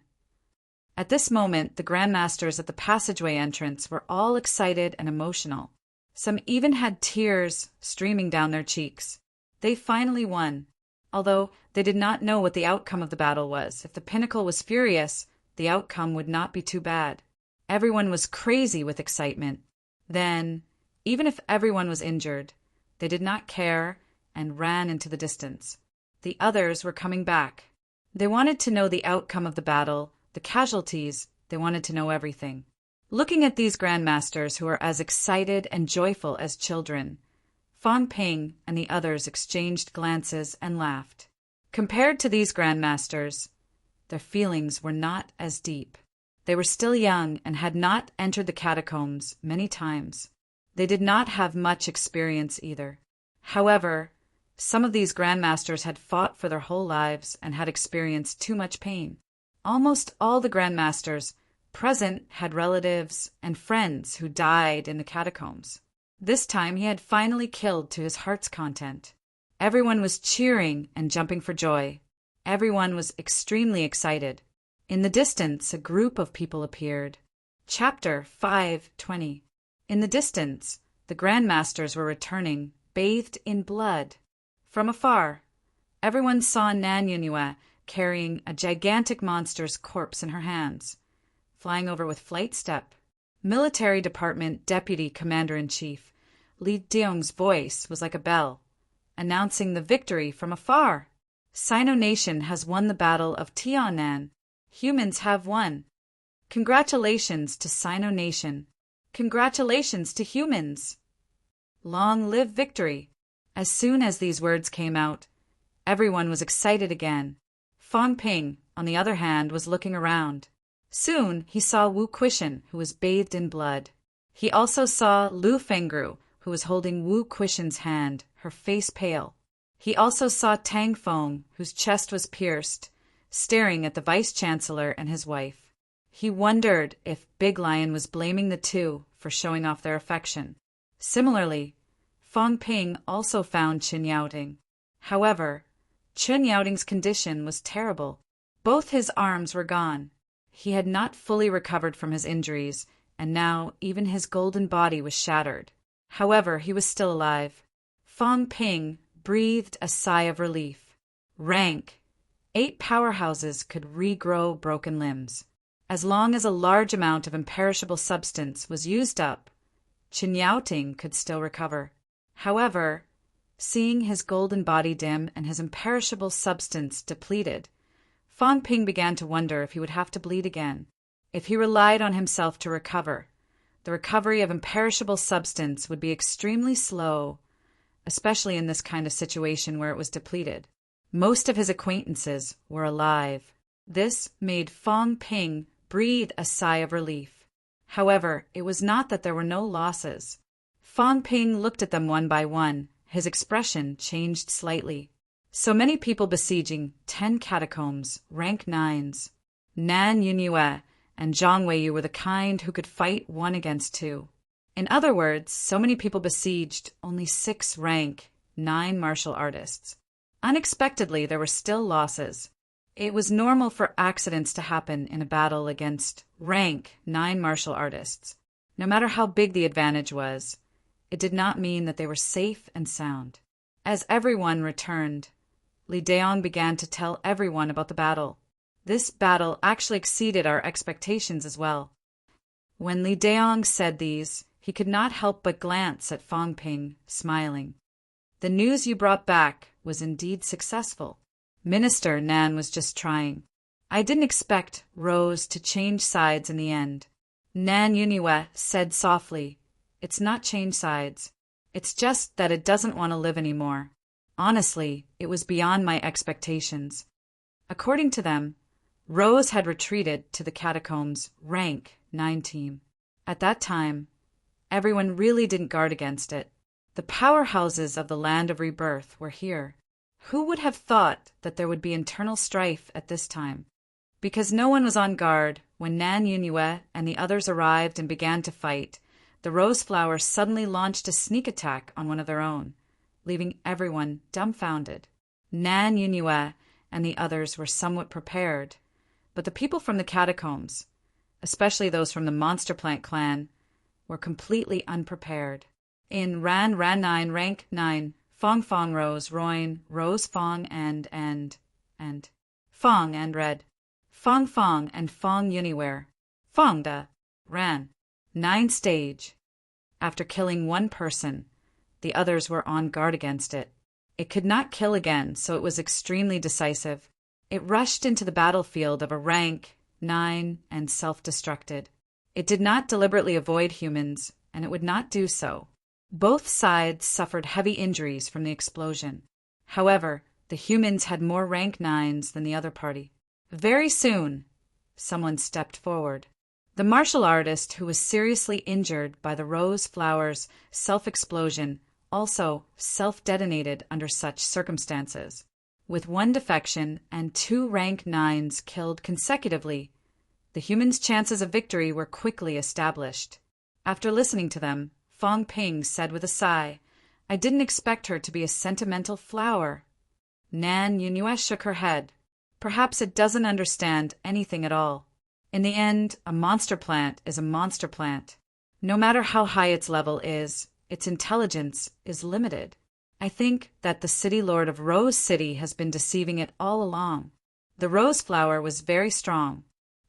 At this moment, the grandmasters at the passageway entrance were all excited and emotional. Some even had tears streaming down their cheeks. They finally won. Although they did not know what the outcome of the battle was. If the pinnacle was furious, the outcome would not be too bad. Everyone was crazy with excitement. Then, even if everyone was injured, they did not care and ran into the distance. The others were coming back. They wanted to know the outcome of the battle, the casualties, they wanted to know everything. Looking at these grandmasters who were as excited and joyful as children, Fang Ping and the others exchanged glances and laughed. Compared to these grandmasters, their feelings were not as deep. They were still young and had not entered the catacombs many times. They did not have much experience either. However, some of these grandmasters had fought for their whole lives and had experienced too much pain. Almost all the grandmasters present had relatives and friends who died in the catacombs. This time he had finally killed to his heart's content. Everyone was cheering and jumping for joy. Everyone was extremely excited. In the distance, a group of people appeared. Chapter 5:20. In the distance, the grandmasters were returning, bathed in blood. From afar, everyone saw Nan Yunue carrying a gigantic monster's corpse in her hands, flying over with flight step. Military Department Deputy Commander-in-Chief Li Deong's voice was like a bell, announcing the victory from afar. Sino Nation has won the Battle of Tianan. Humans have won. Congratulations to Sino Nation. Congratulations to humans. Long live victory. As soon as these words came out, everyone was excited again. Fang Ping, on the other hand, was looking around. Soon he saw Wu Quishan, who was bathed in blood. He also saw Lu Fengru, who was holding Wu Quishan's hand, her face pale. He also saw Tang Feng, whose chest was pierced, staring at the vice-chancellor and his wife. He wondered if Big Lion was blaming the two for showing off their affection. Similarly, Fang Ping also found Chen Yaoting. However, Chen Yaoting's condition was terrible. Both his arms were gone. He had not fully recovered from his injuries, and now even his golden body was shattered. However, he was still alive. Fang Ping breathed a sigh of relief. Rank. 8 powerhouses could regrow broken limbs. As long as a large amount of imperishable substance was used up, Chen Yaoting could still recover. However, seeing his golden body dim and his imperishable substance depleted, Fang Ping began to wonder if he would have to bleed again. If he relied on himself to recover, the recovery of imperishable substance would be extremely slow, especially in this kind of situation where it was depleted. Most of his acquaintances were alive. This made Fang Ping breathe a sigh of relief. However, it was not that there were no losses. Fang Ping looked at them one by one. His expression changed slightly. So many people besieging 10 catacombs, rank 9s. Nan Yunue and Zhang Weiyu were the kind who could fight 1 against 2. In other words, so many people besieged only 6 rank 9 martial artists. Unexpectedly, there were still losses. It was normal for accidents to happen in a battle against rank 9 martial artists. No matter how big the advantage was, it did not mean that they were safe and sound. As everyone returned, Li Deong began to tell everyone about the battle. This battle actually exceeded our expectations as well. When Li Deong said these, he could not help but glance at Fang Ping, smiling. The news you brought back was indeed successful. Minister Nan was just trying. I didn't expect Rose to change sides in the end. Nan Yunue said softly, It's not change sides. It's just that it doesn't want to live anymore. Honestly, it was beyond my expectations. According to them, Rose had retreated to the catacombs rank 9 team. At that time, everyone really didn't guard against it. The powerhouses of the land of rebirth were here. Who would have thought that there would be internal strife at this time? Because no one was on guard, when Nan Yunue and the others arrived and began to fight, the Rose Flower suddenly launched a sneak attack on one of their own, leaving everyone dumbfounded. Nan Yunue and the others were somewhat prepared. But the people from the catacombs, especially those from the Monster Plant clan, were completely unprepared. In Ran 9, rank 9, Fong Fong Rose, Roin, Rose Fong and Fong and Red, Fong Fong and Fong Uniware, Fong Da, Ran 9 stage. After killing one person, the others were on guard against it. It could not kill again, so it was extremely decisive. It rushed into the battlefield of a rank 9 and self-destructed. It did not deliberately avoid humans, and it would not do so. Both sides suffered heavy injuries from the explosion. However, the humans had more rank 9s than the other party. Very soon, someone stepped forward. The martial artist who was seriously injured by the rose flower's self-explosion also self-detonated under such circumstances. With 1 defection and 2 rank 9s killed consecutively, the humans' chances of victory were quickly established. After listening to them, Fong Ping said with a sigh, "I didn't expect her to be a sentimental flower." Nan Yunhua shook her head. Perhaps it doesn't understand anything at all. In the end, a monster plant is a monster plant. No matter how high its level is, its intelligence is limited. I think that the City Lord of Rose City has been deceiving it all along. The rose flower was very strong.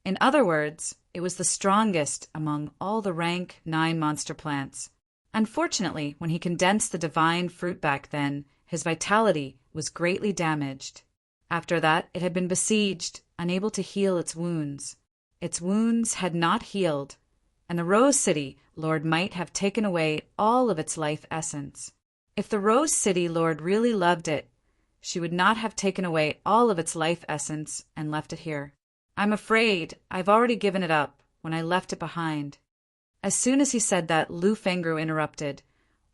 In other words, it was the strongest among all the rank 9 monster plants. Unfortunately, when he condensed the divine fruit back then, his vitality was greatly damaged. After that, it had been besieged, unable to heal its wounds. Its wounds had not healed, and the Rose City Lord might have taken away all of its life essence. If the Rose City Lord really loved it, she would not have taken away all of its life essence and left it here. I'm afraid I've already given it up when I left it behind. As soon as he said that, Lu Fengru interrupted.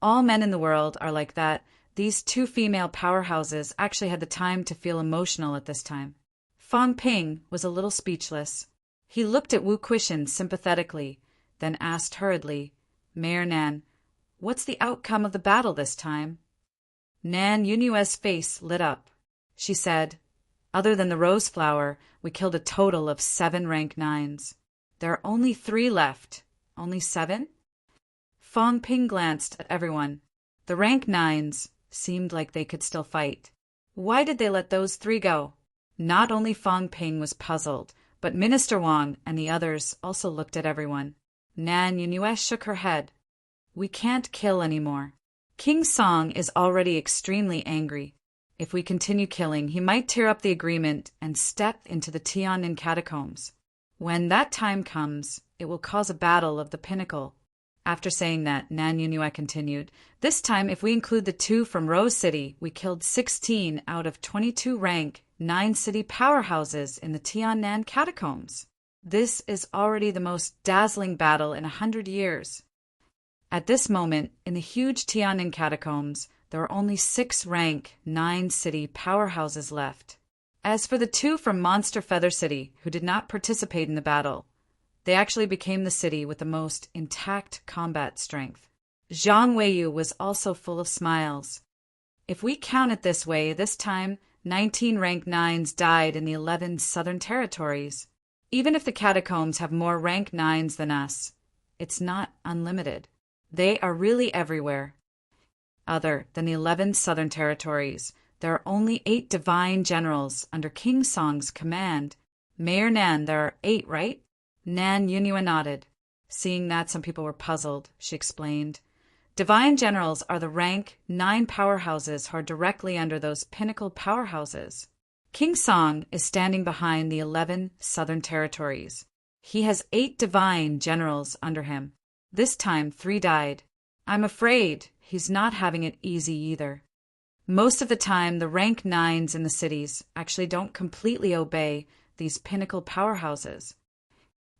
All men in the world are like that. These 2 female powerhouses actually had the time to feel emotional at this time. Fong Ping was a little speechless. He looked at Wu Quishan sympathetically, then asked hurriedly, "Mayor Nan, what's the outcome of the battle this time?" Nan Yunua's face lit up. She said, "Other than the rose flower, we killed a total of 7 rank 9s. There are only 3 left. Only 7? Fong Ping glanced at everyone. The rank 9s seemed like they could still fight. Why did they let those 3 go? Not only Fong Ping was puzzled, but Minister Wang and the others also looked at everyone. Nan Yunhua shook her head. We can't kill anymore. King Song is already extremely angry. If we continue killing, he might tear up the agreement and step into the Tian'an catacombs. When that time comes, it will cause a battle of the pinnacle. After saying that, Nan Yunhua continued, this time if we include the 2 from Rose City, we killed 16 out of 22 rank 9 city powerhouses in the Tian'an catacombs. This is already the most dazzling battle in 100 years. At this moment, in the huge Tian'an catacombs, there were only 6 rank 9 city powerhouses left. As for the 2 from Monster Feather City, who did not participate in the battle, they actually became the city with the most intact combat strength. Zhang Weiyu was also full of smiles. If we count it this way, this time 19 rank 9s died in the 11 southern territories. Even if the catacombs have more rank 9s than us, it's not unlimited. They are really everywhere. Other than the 11 southern territories, there are only 8 divine generals under King Song's command. Mayor Nan, there are 8, right? Nan Yunhua nodded. Seeing that some people were puzzled, she explained. Divine generals are the rank 9 powerhouses who are directly under those pinnacle powerhouses. King Song is standing behind the 11 southern territories. He has 8 divine generals under him. This time 3 died. I'm afraid he's not having it easy either. Most of the time, the rank 9s in the cities actually don't completely obey these pinnacle powerhouses.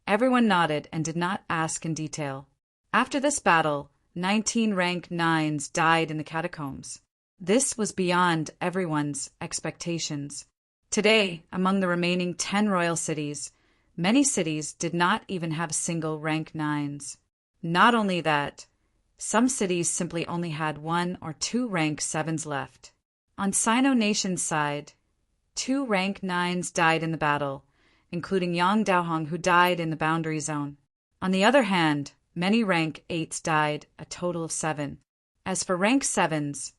Everyone nodded and did not ask in detail. After this battle, 19 rank 9s died in the catacombs. This was beyond everyone's expectations. Today, among the remaining 10 royal cities, many cities did not even have single rank 9s. Not only that, some cities simply only had 1 or 2 rank 7s left. On Sino Nation's side, 2 rank 9s died in the battle, including Yang Daohong, who died in the boundary zone. On the other hand, many rank 8s died, a total of 7. As for rank 7s,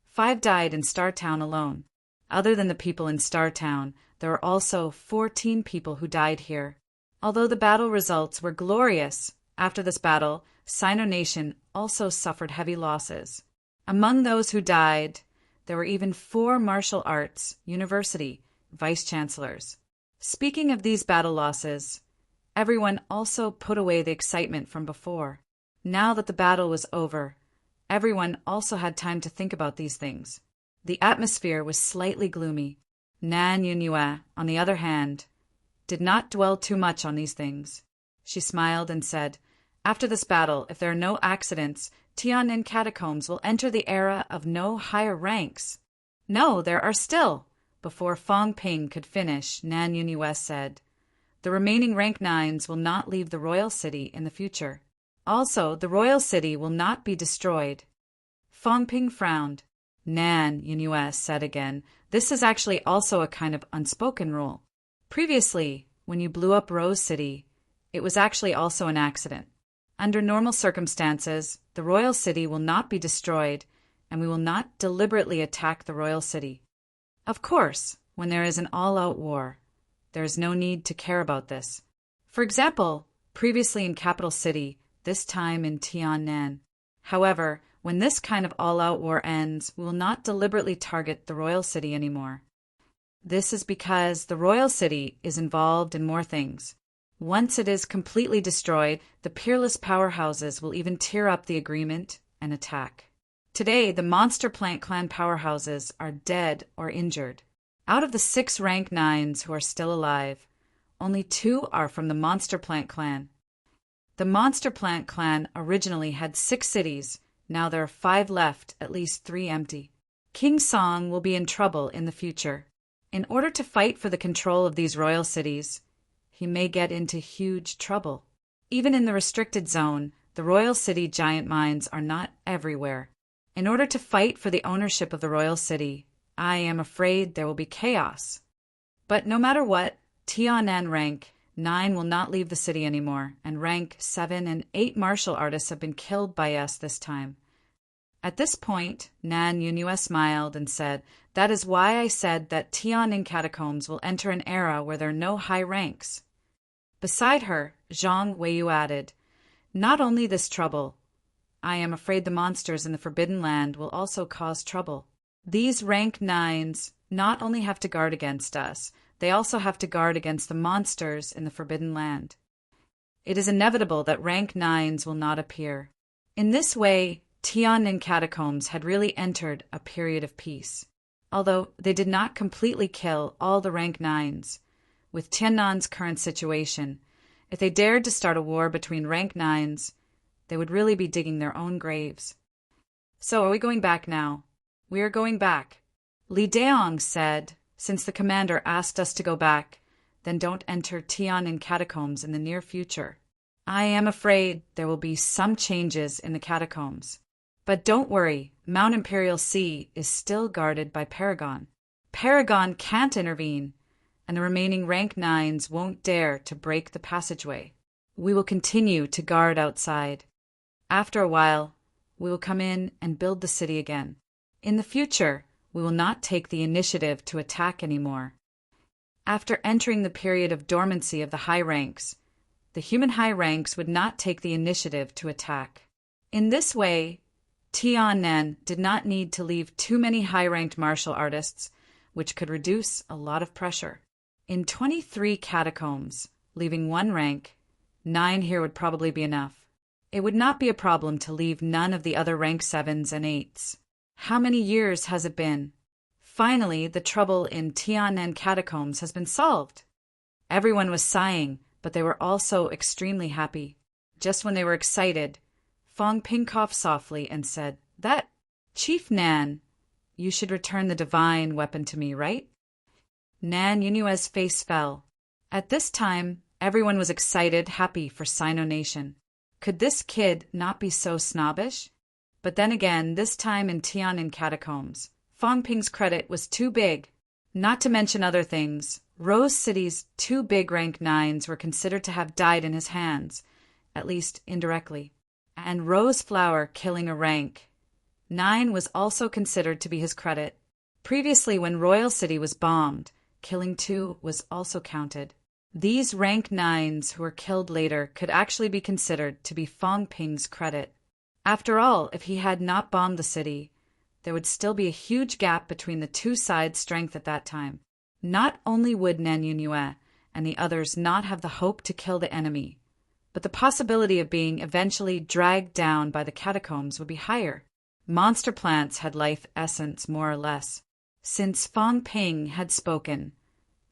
5 died in Star Town alone. Other than the people in Star Town, there were also 14 people who died here. Although the battle results were glorious, after this battle, Sino Nation also suffered heavy losses. Among those who died, there were even 4 martial arts university vice-chancellors. Speaking of these battle losses, everyone also put away the excitement from before. Now that the battle was over, everyone also had time to think about these things. The atmosphere was slightly gloomy. Nan Yunhua, on the other hand, did not dwell too much on these things. She smiled and said, "After this battle, if there are no accidents, Tian'an catacombs will enter the era of no higher ranks." "No, there are still." Before Fang Ping could finish, Nan Yunhua said, "The remaining rank 9s will not leave the royal city in the future. Also, the royal city will not be destroyed." Fang Ping frowned. Nan Yunhua said again, "This is actually also a kind of unspoken rule. Previously, when you blew up Rose City, it was actually also an accident. Under normal circumstances, the royal city will not be destroyed, and we will not deliberately attack the royal city. Of course, when there is an all-out war, there is no need to care about this. For example, previously in Capital City, this time in Tian'an. However, when this kind of all-out war ends, we will not deliberately target the royal city anymore. This is because the royal city is involved in more things. Once it is completely destroyed, the peerless powerhouses will even tear up the agreement and attack. Today, the Monster Plant Clan powerhouses are dead or injured. Out of the 6 rank 9s who are still alive, only 2 are from the Monster Plant Clan. The Monster Plant Clan originally had 6 cities. Now there are 5 left, at least 3 empty. King Song will be in trouble in the future. In order to fight for the control of these royal cities, he may get into huge trouble. Even in the restricted zone, the royal city giant mines are not everywhere. In order to fight for the ownership of the royal city, I am afraid there will be chaos. But no matter what, Tian'an rank 9 will not leave the city anymore, and rank 7 and 8 martial artists have been killed by us this time." At this point, Nan Yunhua smiled and said, "That is why I said that Tian'an catacombs will enter an era where there are no high ranks." Beside her, Zhang Weiyu added, "Not only this trouble, I am afraid the monsters in the Forbidden Land will also cause trouble. These rank 9s not only have to guard against us, they also have to guard against the monsters in the Forbidden Land. It is inevitable that rank 9s will not appear." In this way, Tian'an catacombs had really entered a period of peace. Although they did not completely kill all the rank 9s, with Tiannan's current situation, if they dared to start a war between rank 9s, they would really be digging their own graves. "So are we going back now?" "We are going back." Li Daong said, "Since the commander asked us to go back, then don't enter Tian'an catacombs in the near future. I am afraid there will be some changes in the catacombs. But don't worry, Mount Imperial Sea is still guarded by Paragon. Paragon can't intervene, and the remaining rank 9s won't dare to break the passageway. We will continue to guard outside. After a while, we will come in and build the city again. In the future, we will not take the initiative to attack anymore." After entering the period of dormancy of the high ranks, the human high ranks would not take the initiative to attack. In this way, Tian'an did not need to leave too many high-ranked martial artists, which could reduce a lot of pressure. In 23 catacombs, leaving 1 rank, 9 here would probably be enough. It would not be a problem to leave none of the other rank 7s and 8s. How many years has it been? Finally, the trouble in Tian'an catacombs has been solved. Everyone was sighing, but they were also extremely happy. Just when they were excited, Fang Ping coughed softly and said, "That, Chief Nan, you should return the divine weapon to me, right?" Nan Yunua's face fell. At this time, everyone was excited, happy for Sino Nation. Could this kid not be so snobbish? But then again, this time in Tian'an catacombs, Fang Ping's credit was too big. Not to mention other things, Rose City's 2 big rank 9s were considered to have died in his hands, at least indirectly. And Rose Flower killing a rank 9 was also considered to be his credit. Previously, when Royal City was bombed, killing 2 was also counted. These rank 9s who were killed later could actually be considered to be Fong Ping's credit. After all, if he had not bombed the city, there would still be a huge gap between the two sides' strength at that time. Not only would Nan Yunue and the others not have the hope to kill the enemy, but the possibility of being eventually dragged down by the catacombs would be higher. Monster plants had life essence, more or less. Since Fong Ping had spoken,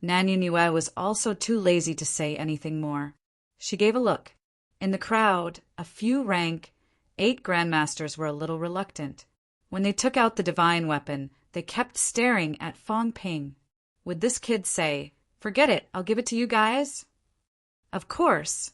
Nan Yunue was also too lazy to say anything more. She gave a look. In the crowd, a few rank 8 grandmasters were a little reluctant. When they took out the divine weapon, they kept staring at Fong Ping. Would this kid say, "Forget it, I'll give it to you guys"? Of course.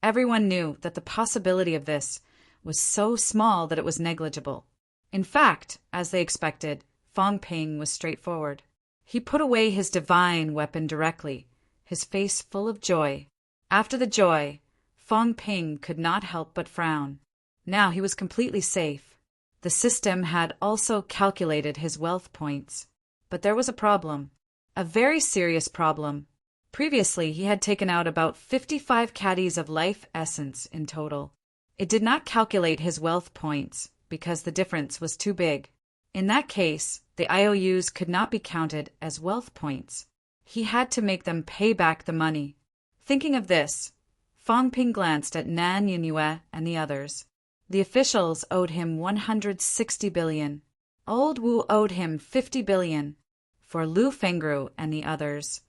Everyone knew that the possibility of this was so small that it was negligible. In fact, as they expected, Fong Ping was straightforward. He put away his divine weapon directly, his face full of joy. After the joy, Fong Ping could not help but frown. Now he was completely safe. The system had also calculated his wealth points. But there was a problem. A very serious problem. Previously, he had taken out about 55 caddies of life essence in total. It did not calculate his wealth points because the difference was too big. In that case, the IOUs could not be counted as wealth points. He had to make them pay back the money. Thinking of this, Fong Ping glanced at Nan Yunue and the others. The officials owed him 160 billion. Old Wu owed him 50 billion. For Lu Fengru and the others,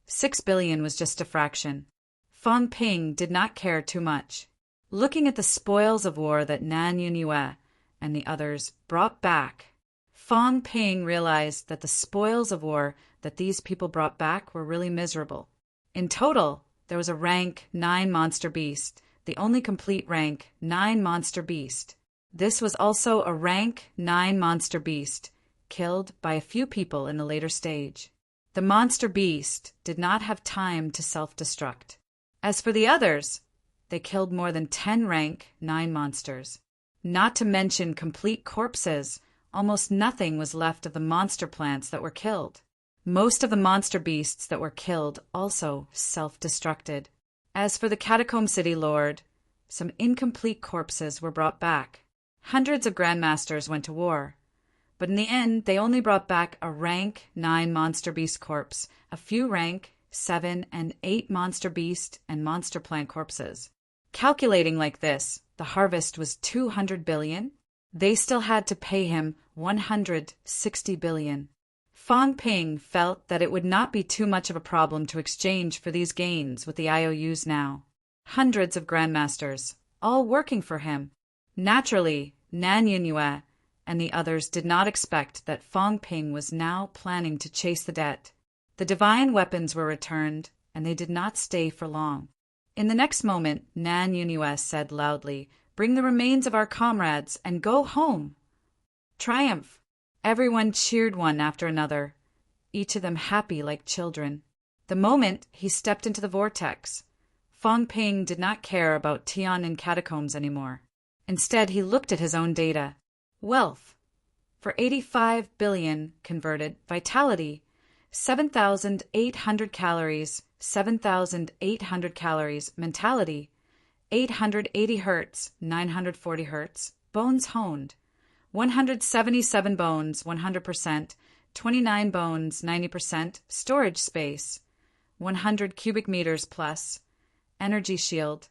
6 billion was just a fraction. Fong Ping did not care too much. Looking at the spoils of war that Nan Yunue and the others brought back, Fong Ping realized that the spoils of war that these people brought back were really miserable. In total, there was a rank 9 monster beast, the only complete rank 9 monster beast. This was also a rank 9 monster beast, killed by a few people in a later stage. The monster beast did not have time to self-destruct. As for the others, they killed more than 10 rank 9 monsters. Not to mention complete corpses, almost nothing was left of the monster plants that were killed. Most of the monster beasts that were killed also self-destructed. As for the Catacomb City Lord, some incomplete corpses were brought back. Hundreds of grandmasters went to war, but in the end they only brought back a rank 9 monster beast corpse, a few rank 7 and 8 monster beast and monster plant corpses. Calculating like this, the harvest was 200 billion. They still had to pay him 160 billion. Fong Ping felt that it would not be too much of a problem to exchange for these gains with the IOUs now. Hundreds of grandmasters, all working for him. Naturally, Nan Yunue and the others did not expect that Fong Ping was now planning to chase the debt. The divine weapons were returned, and they did not stay for long. In the next moment, Nan Yunue said loudly, "Bring the remains of our comrades and go home." Triumph! Everyone cheered one after another, each of them happy like children. The moment he stepped into the vortex, Fong Ping did not care about Tian'an catacombs anymore. Instead, he looked at his own data. Wealth. For 85 billion converted, vitality, 7,800 calories, 7,800 calories, mentality, 880 hertz, 940 hertz, bones honed. 177 bones, 100%, 29 bones, 90%, storage space, 100 cubic meters plus, energy shield,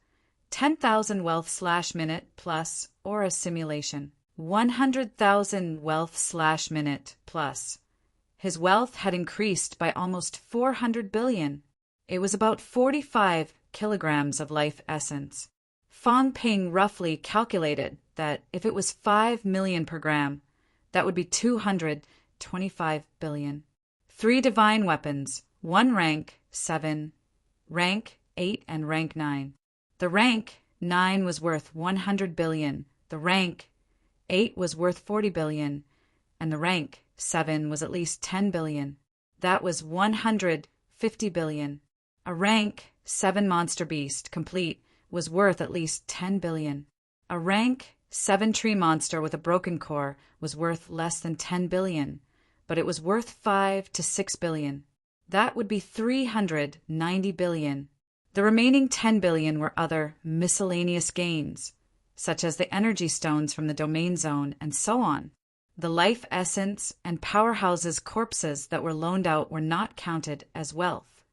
10,000 wealth/minute plus, aura simulation, 100,000 wealth/minute plus. His wealth had increased by almost 400 billion. It was about 45 kilograms of life essence. Fong Ping roughly calculated that if it was 5 million per gram, that would be 225 billion. 3 divine weapons, 1 rank 7, rank 8, and rank 9. The rank 9 was worth 100 billion, the rank 8 was worth 40 billion, and the rank 7 was at least 10 billion. That was 150 billion. A rank 7 monster beast complete was worth at least 10 billion. A rank 7 tree monster with a broken core was worth less than 10 billion, but it was worth 5 to 6 billion. That would be 390 billion. The remaining 10 billion were other miscellaneous gains, such as the energy stones from the domain zone and so on. The life essence and powerhouses corpses that were loaned out were not counted as wealth.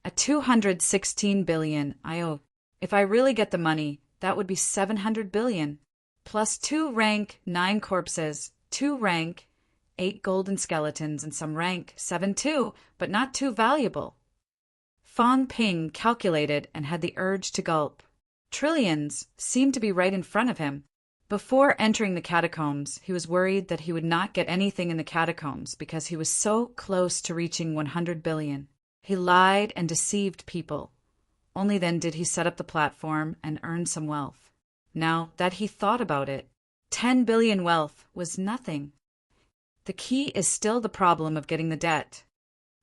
A 216 billion IO. If I really get the money, that would be 700 billion, plus 2 rank 9 corpses, 2 rank 8 golden skeletons, and some rank 7 too, but not too valuable. Fang Ping calculated and had the urge to gulp. Trillions seemed to be right in front of him. Before entering the catacombs, he was worried that he would not get anything in the catacombs because he was so close to reaching 100 billion. He lied and deceived people. Only then did he set up the platform and earn some wealth. Now that he thought about it, 10 billion wealth was nothing. The key is still the problem of getting the debt.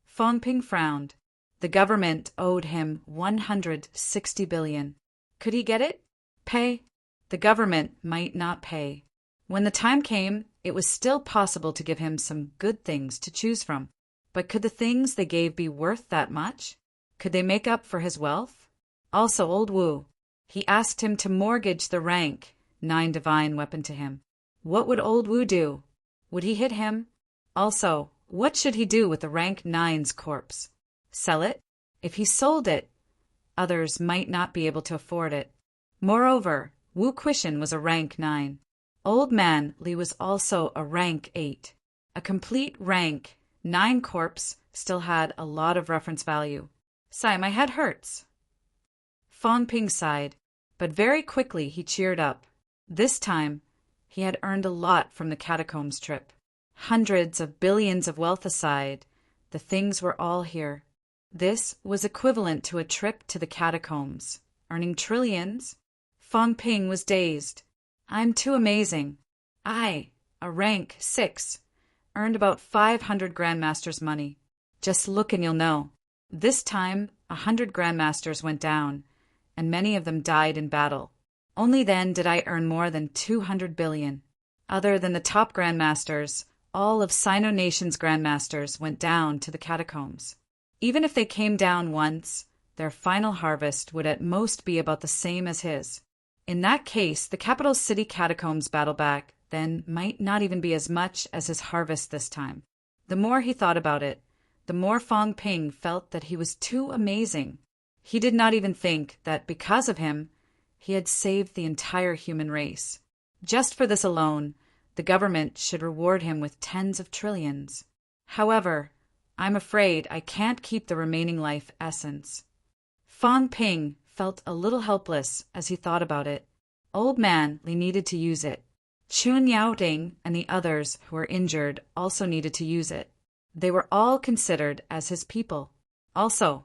Fang Ping frowned. The government owed him 160 billion. Could he get it? Pay? The government might not pay. When the time came, it was still possible to give him some good things to choose from. But could the things they gave be worth that much? Could they make up for his wealth? Also old Wu. He asked him to mortgage the rank 9 divine weapon to him. What would old Wu do? Would he hit him? Also, what should he do with the rank 9's corpse? Sell it? If he sold it, others might not be able to afford it. Moreover, Wu Quishan was a rank 9. Old man Li was also a rank 8. A complete rank 9 corpse still had a lot of reference value. Sigh, my head hurts. Fang Ping sighed, but very quickly he cheered up. This time, he had earned a lot from the catacombs trip. Hundreds of billions of wealth aside, the things were all here. This was equivalent to a trip to the catacombs. Earning trillions? Fang Ping was dazed. I'm too amazing. I, a rank 6, earned about 500 grandmasters' money. Just look and you'll know. This time, 100 grandmasters went down, and many of them died in battle. Only then did I earn more than 200 billion. Other than the top grandmasters, all of Sino Nation's grandmasters went down to the catacombs. Even if they came down once, their final harvest would at most be about the same as his. In that case, the capital city catacombs battle back then might not even be as much as his harvest this time. The more he thought about it, the more Fang Ping felt that he was too amazing. He did not even think that because of him, he had saved the entire human race. Just for this alone, the government should reward him with tens of trillions. However, I'm afraid I can't keep the remaining life essence. Fang Ping felt a little helpless as he thought about it. Old man Li needed to use it. Chun Yaoding and the others who were injured also needed to use it. They were all considered as his people. Also,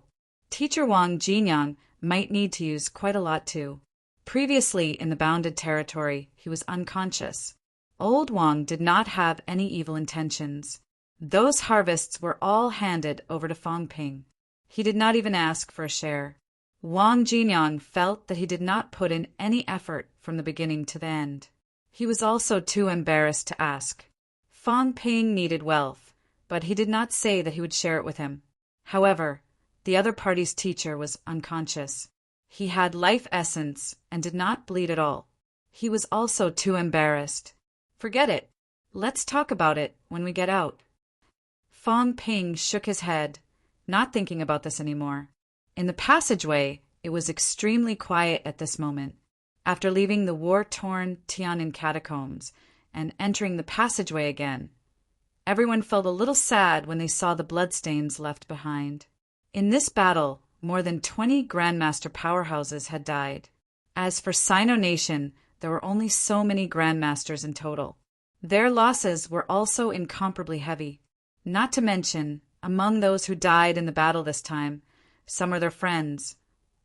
Teacher Wang Jinyang might need to use quite a lot too. Previously in the bounded territory, he was unconscious. Old Wang did not have any evil intentions. Those harvests were all handed over to Fang Ping. He did not even ask for a share. Wang Jinyang felt that he did not put in any effort from the beginning to the end. He was also too embarrassed to ask. Fang Ping needed wealth, but he did not say that he would share it with him. However, the other party's teacher was unconscious. He had life essence and did not bleed at all. He was also too embarrassed. Forget it. Let's talk about it when we get out. Fang Ping shook his head, not thinking about this anymore. In the passageway, it was extremely quiet at this moment. After leaving the war-torn Tian'an catacombs and entering the passageway again, everyone felt a little sad when they saw the bloodstains left behind. In this battle, more than 20 Grandmaster powerhouses had died. As for Sino Nation, there were only so many Grandmasters in total. Their losses were also incomparably heavy. Not to mention, among those who died in the battle this time, some were their friends,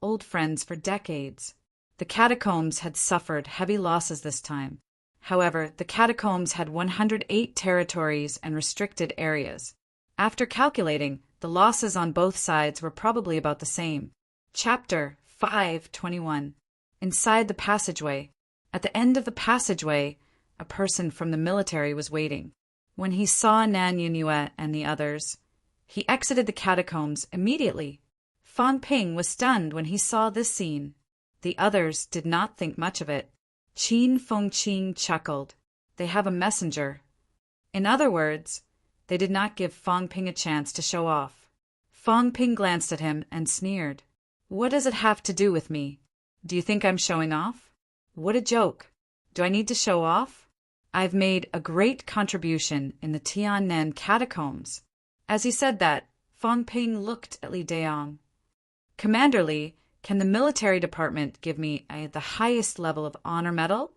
old friends for decades. The catacombs had suffered heavy losses this time. However, the catacombs had 108 territories and restricted areas. After calculating, the losses on both sides were probably about the same. Chapter 5:21. Inside the passageway. At the end of the passageway, a person from the military was waiting. When he saw Nan Yunue and the others, he exited the catacombs immediately. Fang Ping was stunned when he saw this scene. The others did not think much of it. Qin Fengqing chuckled. They have a messenger. In other words, they did not give Fang Ping a chance to show off. Fang Ping glanced at him and sneered. What does it have to do with me? Do you think I'm showing off? What a joke. Do I need to show off? I've made a great contribution in the Tiannan catacombs. As he said that, Fang Ping looked at Li Daong. Commander Li, can the military department give me the highest level of honor medal?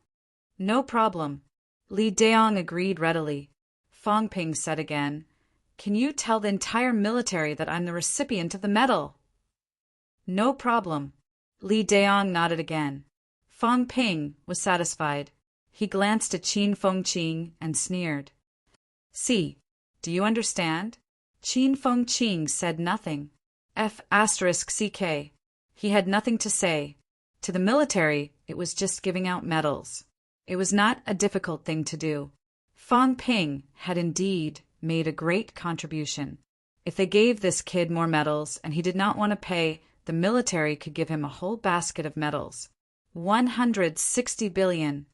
No problem. Li Daong agreed readily. Fang Ping said again, Can you tell the entire military that I'm the recipient of the medal? No problem. Li Daong nodded again. Fang Ping was satisfied. He glanced at Qin Fengqing and sneered. See, do you understand? Qin Fengqing said nothing. F***CK. He had nothing to say. To the military, it was just giving out medals. It was not a difficult thing to do. Fang Ping had indeed made a great contribution. If they gave this kid more medals and he did not want to pay, the military could give him a whole basket of medals. 160 billion.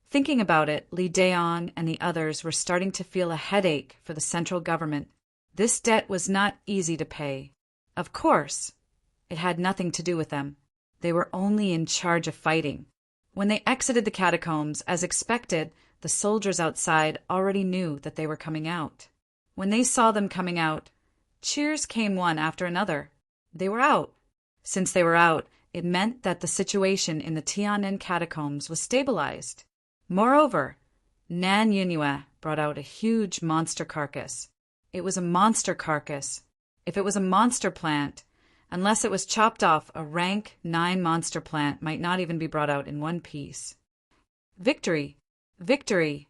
Thinking about it, Li Daong and the others were starting to feel a headache for the central government. This debt was not easy to pay. Of course, it had nothing to do with them. They were only in charge of fighting. When they exited the catacombs, as expected, the soldiers outside already knew that they were coming out. When they saw them coming out, cheers came one after another. They were out. Since they were out, it meant that the situation in the Tiannan catacombs was stabilized. Moreover, Nan Yunue brought out a huge monster carcass. It was a monster carcass. If it was a monster plant, unless it was chopped off, a rank 9 monster plant might not even be brought out in one piece. Victory! Victory!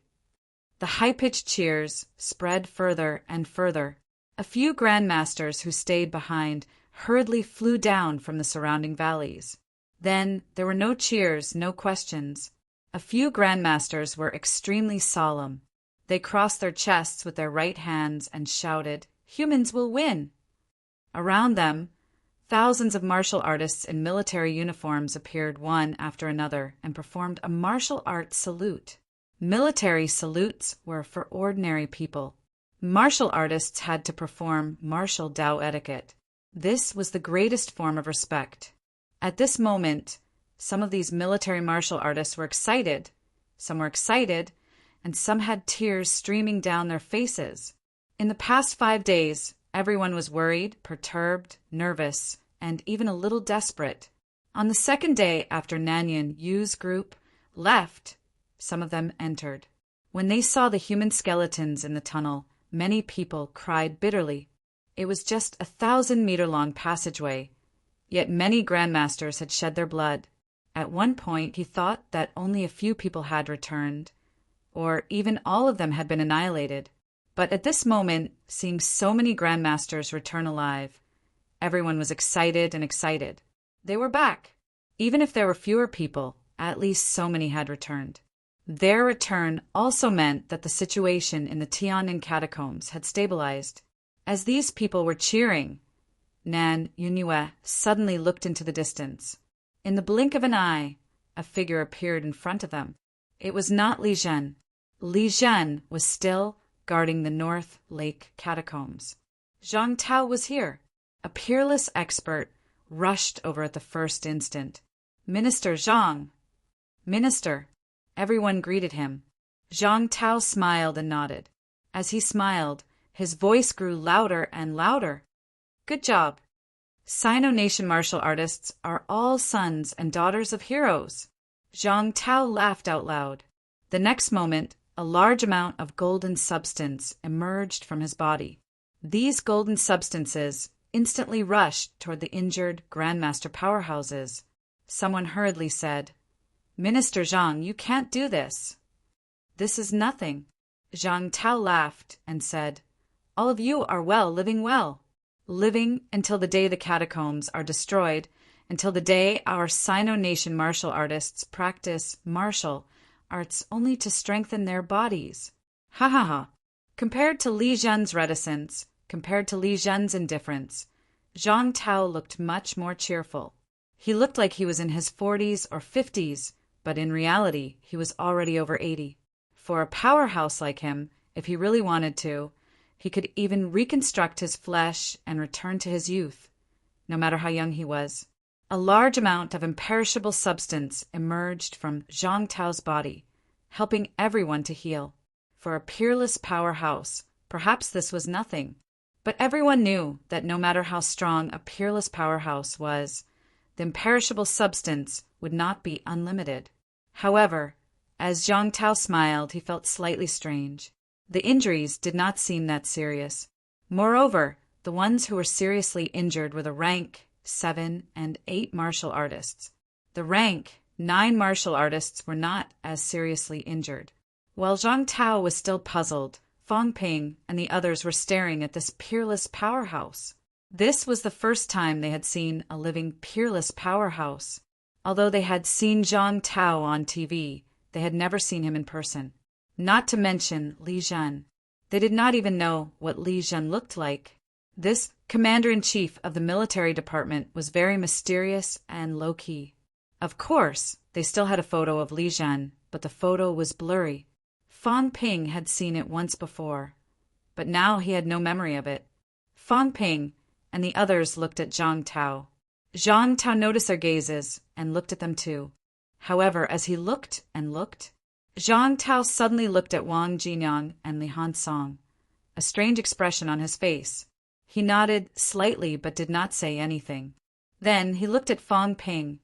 The high-pitched cheers spread further and further. A few grandmasters who stayed behind hurriedly flew down from the surrounding valleys. Then there were no cheers, no questions. A few grandmasters were extremely solemn. They crossed their chests with their right hands and shouted, "Humans will win!" Around them, thousands of martial artists in military uniforms appeared one after another and performed a martial arts salute. Military salutes were for ordinary people. Martial artists had to perform martial Tao etiquette. This was the greatest form of respect. At this moment, some of these military martial artists were excited, and some had tears streaming down their faces. In the past 5 days, everyone was worried, perturbed, nervous, and even a little desperate. On the second day after Nanyan Yu's group left, some of them entered. When they saw the human skeletons in the tunnel, many people cried bitterly. It was just a 1,000-meter-long passageway, yet many grandmasters had shed their blood. At one point, he thought that only a few people had returned, or even all of them had been annihilated. But at this moment, seeing so many grandmasters return alive, everyone was excited and excited. They were back. Even if there were fewer people, at least so many had returned. Their return also meant that the situation in the Tiannan catacombs had stabilized. As these people were cheering, Nan Yunue suddenly looked into the distance. In the blink of an eye, a figure appeared in front of them. It was not Li Zhen. Li Zhen was still guarding the North Lake catacombs. Zhang Tao was here. A peerless expert rushed over at the first instant. "Minister Zhang!" "Minister!" Everyone greeted him. Zhang Tao smiled and nodded. As he smiled, his voice grew louder and louder. "Good job. Sino Nation martial artists are all sons and daughters of heroes." Zhang Tao laughed out loud. The next moment, a large amount of golden substance emerged from his body. These golden substances instantly rushed toward the injured Grandmaster powerhouses. Someone hurriedly said, "Minister Zhang, you can't do this." "This is nothing." Zhang Tao laughed and said, All of you are well, living well. Living until the day the catacombs are destroyed, until the day our Sino-Nation martial artists practice martial arts only to strengthen their bodies. Ha ha ha. Compared to Li Zhen's reticence, compared to Li Zhen's indifference, Zhang Tao looked much more cheerful. He looked like he was in his 40s or 50s, but in reality he was already over 80. For a powerhouse like him, if he really wanted to, he could even reconstruct his flesh and return to his youth, no matter how young he was. A large amount of imperishable substance emerged from Zhang Tao's body, helping everyone to heal. For a peerless powerhouse, perhaps this was nothing. But everyone knew that no matter how strong a peerless powerhouse was, the imperishable substance would not be unlimited. However, as Zhang Tao smiled, he felt slightly strange. The injuries did not seem that serious. Moreover, the ones who were seriously injured were the rank 7 and 8 martial artists. The rank 9 martial artists were not as seriously injured. While Zhang Tao was still puzzled, Fang Ping and the others were staring at this peerless powerhouse. This was the first time they had seen a living peerless powerhouse. Although they had seen Zhang Tao on TV, they had never seen him in person. Not to mention Li Zhen. They did not even know what Li Zhen looked like. This commander-in-chief of the military department was very mysterious and low-key. Of course, they still had a photo of Li Zhen, but the photo was blurry. Fang Ping had seen it once before, but now he had no memory of it. Fang Ping and the others looked at Zhang Tao. Zhang Tao noticed their gazes and looked at them too. However, as he looked and looked, Zhang Tao suddenly looked at Wang Jinyang and Li Hansong, a strange expression on his face. He nodded slightly but did not say anything. Then he looked at Fang Ping,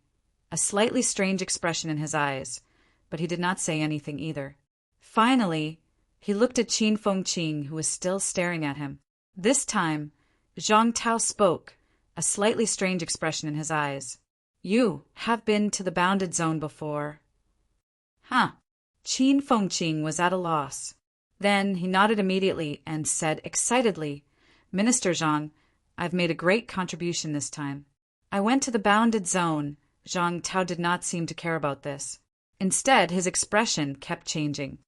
a slightly strange expression in his eyes, but he did not say anything either. Finally, he looked at Qin Fengqing, who was still staring at him. This time, Zhang Tao spoke, a slightly strange expression in his eyes. You have been to the bounded zone before. Huh. Qin Fengqing was at a loss. Then he nodded immediately and said excitedly, Minister Zhang, I've made a great contribution this time. I went to the bounded zone. Zhang Tao did not seem to care about this. Instead, his expression kept changing.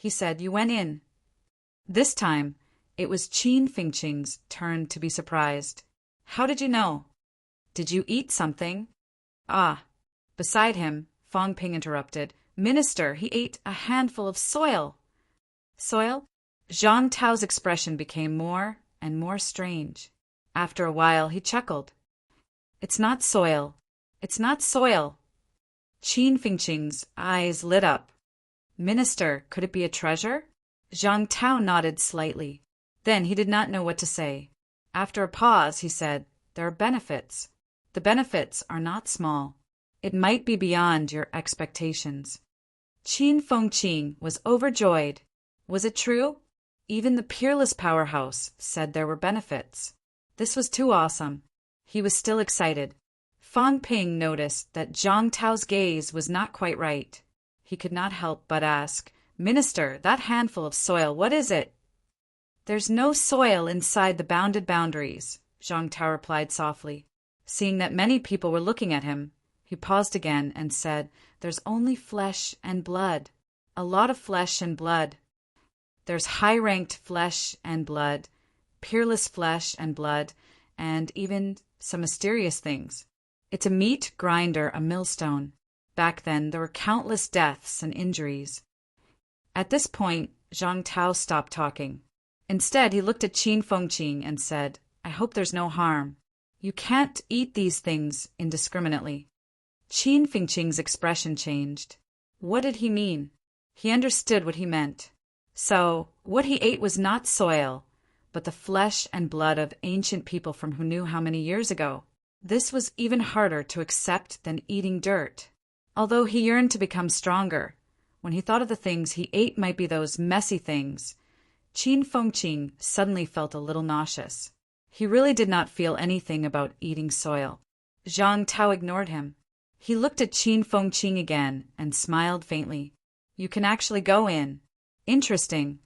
He said, You went in. This time, it was Qin Fengqing's turn to be surprised. How did you know? Did you eat something? Ah. Beside him, Fang Ping interrupted. Minister, he ate a handful of soil. Soil? Zhang Tao's expression became more and more strange. After a while, he chuckled. It's not soil. It's not soil. Qin Fengqing's eyes lit up. Minister, could it be a treasure? Zhang Tao nodded slightly. Then he did not know what to say. After a pause, he said, There are benefits. The benefits are not small. It might be beyond your expectations. Qin Fengqing was overjoyed. Was it true? Even the peerless powerhouse said there were benefits. This was too awesome. He was still excited. Fang Ping noticed that Zhang Tao's gaze was not quite right. He could not help but ask, Minister, that handful of soil, what is it? There's no soil inside the bounded boundaries, Zhang Tao replied softly. Seeing that many people were looking at him, he paused again and said, There's only flesh and blood. A lot of flesh and blood. There's high-ranked flesh and blood, peerless flesh and blood, and even some mysterious things. It's a meat grinder, a millstone. Back then, there were countless deaths and injuries. At this point, Zhang Tao stopped talking. Instead, he looked at Qin Fengqing and said, I hope there's no harm. You can't eat these things indiscriminately. Qin Fengqing's expression changed. What did he mean? He understood what he meant. So, what he ate was not soil, but the flesh and blood of ancient people from who knew how many years ago. This was even harder to accept than eating dirt. Although he yearned to become stronger, when he thought of the things he ate might be those messy things, Qin Fengqing suddenly felt a little nauseous. He really did not feel anything about eating soil. Zhang Tao ignored him. He looked at Qin Fengqing again and smiled faintly. You can actually go in. Interesting.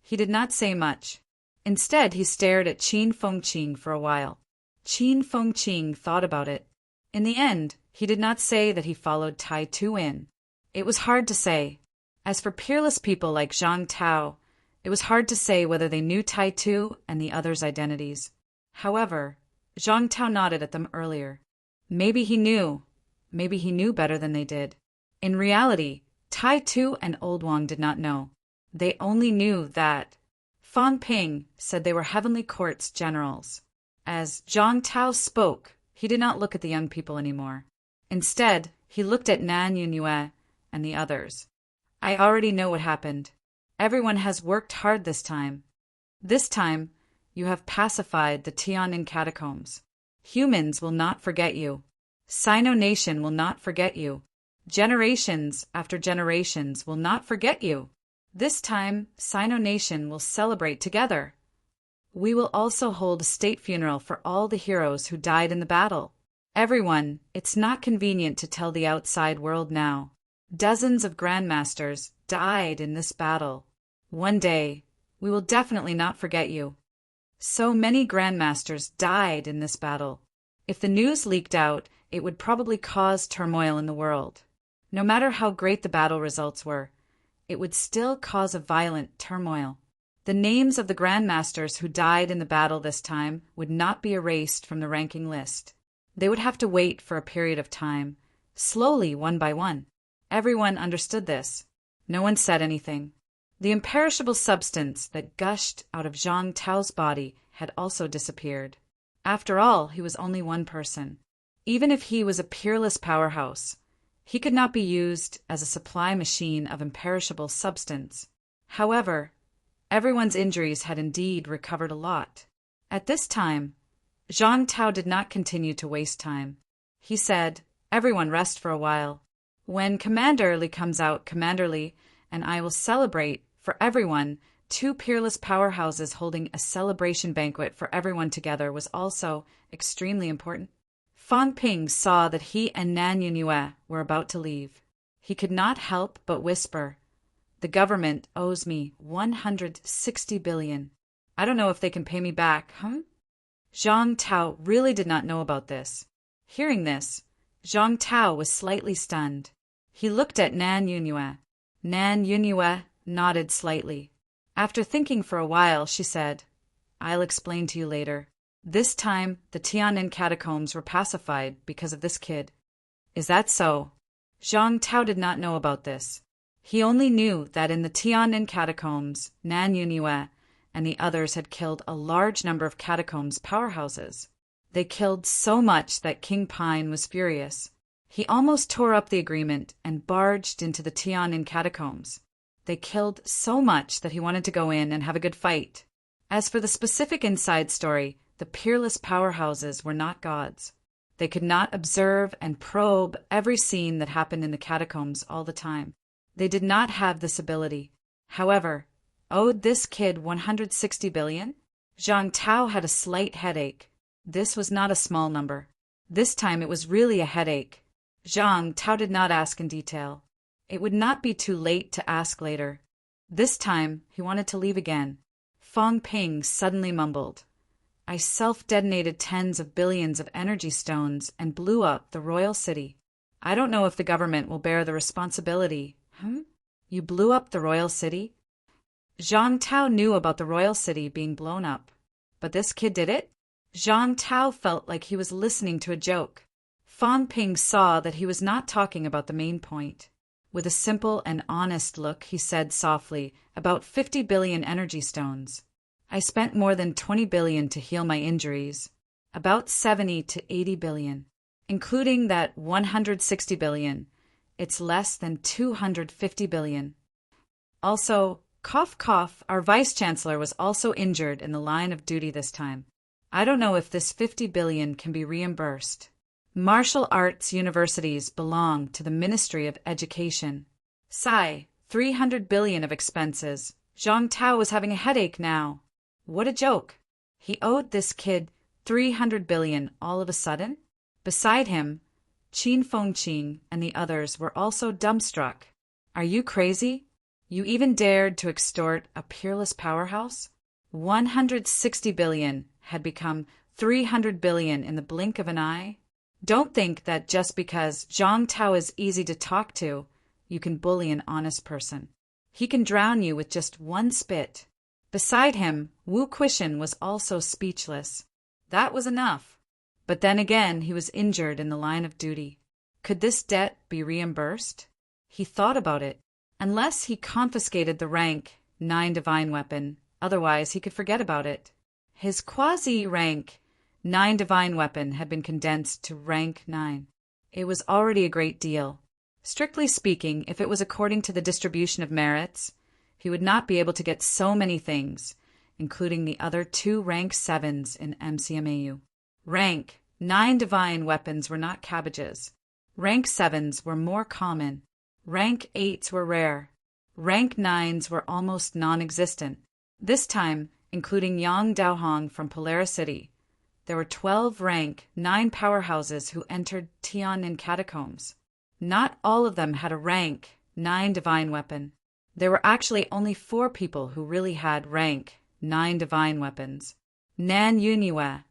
He did not say much. Instead, he stared at Qin Fengqing for a while. Qin Fengqing thought about it. In the end, he did not say that he followed Tai Tu in. It was hard to say. As for peerless people like Zhang Tao, it was hard to say whether they knew Tai Tu and the others' identities. However, Zhang Tao nodded at them earlier. Maybe he knew. Maybe he knew better than they did. In reality, Tai Tu and Old Wang did not know. They only knew that Fan Ping said they were Heavenly Court's generals. As Zhang Tao spoke, he did not look at the young people anymore. Instead, he looked at Nan Yunyue and the others. I already know what happened. Everyone has worked hard this time. This time, you have pacified the Tian'an catacombs. Humans will not forget you. Sino Nation will not forget you. Generations after generations will not forget you. This time, Sino Nation will celebrate together. We will also hold a state funeral for all the heroes who died in the battle. Everyone, it's not convenient to tell the outside world now. Dozens of grandmasters died in this battle. One day, we will definitely not forget you. So many grandmasters died in this battle. If the news leaked out, it would probably cause turmoil in the world. No matter how great the battle results were, it would still cause a violent turmoil. The names of the grandmasters who died in the battle this time would not be erased from the ranking list. They would have to wait for a period of time, slowly one by one. Everyone understood this. No one said anything. The imperishable substance that gushed out of Zhang Tao's body had also disappeared. After all, he was only one person. Even if he was a peerless powerhouse, he could not be used as a supply machine of imperishable substance. However, everyone's injuries had indeed recovered a lot. At this time, Zhang Tao did not continue to waste time. He said, "Everyone rest for a while. When Commander Li comes out, Commander Li and I will celebrate for everyone." Two peerless powerhouses holding a celebration banquet for everyone together was also extremely important. Fan Ping saw that he and Nan Yunyue were about to leave. He could not help but whisper, "The government owes me 160 billion. I don't know if they can pay me back, Zhang Tao really did not know about this. Hearing this, Zhang Tao was slightly stunned. He looked at Nan Yunyue. Nan Yunyue nodded slightly. After thinking for a while, she said, "I'll explain to you later. This time, the Tian'an catacombs were pacified because of this kid." "Is that so?" Zhang Tao did not know about this. He only knew that in the Tian'an catacombs, Nan Yunyue and the others had killed a large number of catacombs powerhouses. They killed so much that King Pine was furious. He almost tore up the agreement and barged into the Tian'an catacombs. They killed so much that he wanted to go in and have a good fight. As for the specific inside story, the peerless powerhouses were not gods. They could not observe and probe every scene that happened in the catacombs all the time. They did not have this ability. However, owed this kid 160 billion? Zhang Tao had a slight headache. This was not a small number. This time it was really a headache. Zhang Tao did not ask in detail. It would not be too late to ask later. This time, he wanted to leave again. Fan Ping suddenly mumbled, "I self-detonated tens of billions of energy stones and blew up the royal city. I don't know if the government will bear the responsibility." You blew up the royal city? Zhang Tao knew about the royal city being blown up. But this kid did it? Zhang Tao felt like he was listening to a joke. Fan Ping saw that he was not talking about the main point. With a simple and honest look, he said softly, "About 50 billion energy stones. I spent more than 20 billion to heal my injuries. About 70 to 80 billion. Including that 160 billion. It's less than 250 billion. Also, cough cough, our vice-chancellor was also injured in the line of duty this time. I don't know if this 50 billion can be reimbursed. Martial arts universities belong to the Ministry of Education. Sigh, 300 billion of expenses. Zhang Tao was having a headache now. What a joke. He owed this kid 300 billion all of a sudden? Beside him, Qin Fengqing and the others were also dumbstruck. Are you crazy? You even dared to extort a peerless powerhouse? 160 billion had become 300 billion in the blink of an eye? Don't think that just because Zhang Tao is easy to talk to, you can bully an honest person. He can drown you with just one spit. Beside him, Wu Quishan was also speechless. That was enough. But then again, he was injured in the line of duty. Could this debt be reimbursed? He thought about it. Unless he confiscated the rank 9 divine weapon, otherwise he could forget about it. His quasi-rank 9 divine weapon had been condensed to rank 9. It was already a great deal. Strictly speaking, if it was according to the distribution of merits, he would not be able to get so many things, including the other 2 rank 7s in MCMAU. Rank 9 divine weapons were not cabbages. Rank 7s were more common. Rank 8s were rare. Rank 9s were almost non-existent. This time, including Yang Daohong from Polaris City, there were 12 rank 9 powerhouses who entered Tian'an catacombs. Not all of them had a rank 9 divine weapon. There were actually only 4 people who really had rank 9 divine weapons: Nan Yunyue,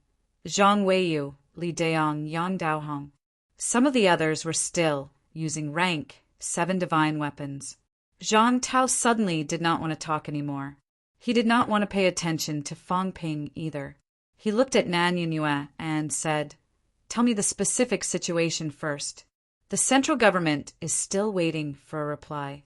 Zhang Weiyu, Li Daong, Yang Daohong. Some of the others were still using rank 7 divine weapons. Zhang Tao suddenly did not want to talk anymore. He did not want to pay attention to Fang Ping either. He looked at Nan Yunyue and said, "Tell me the specific situation first." The central government is still waiting for a reply.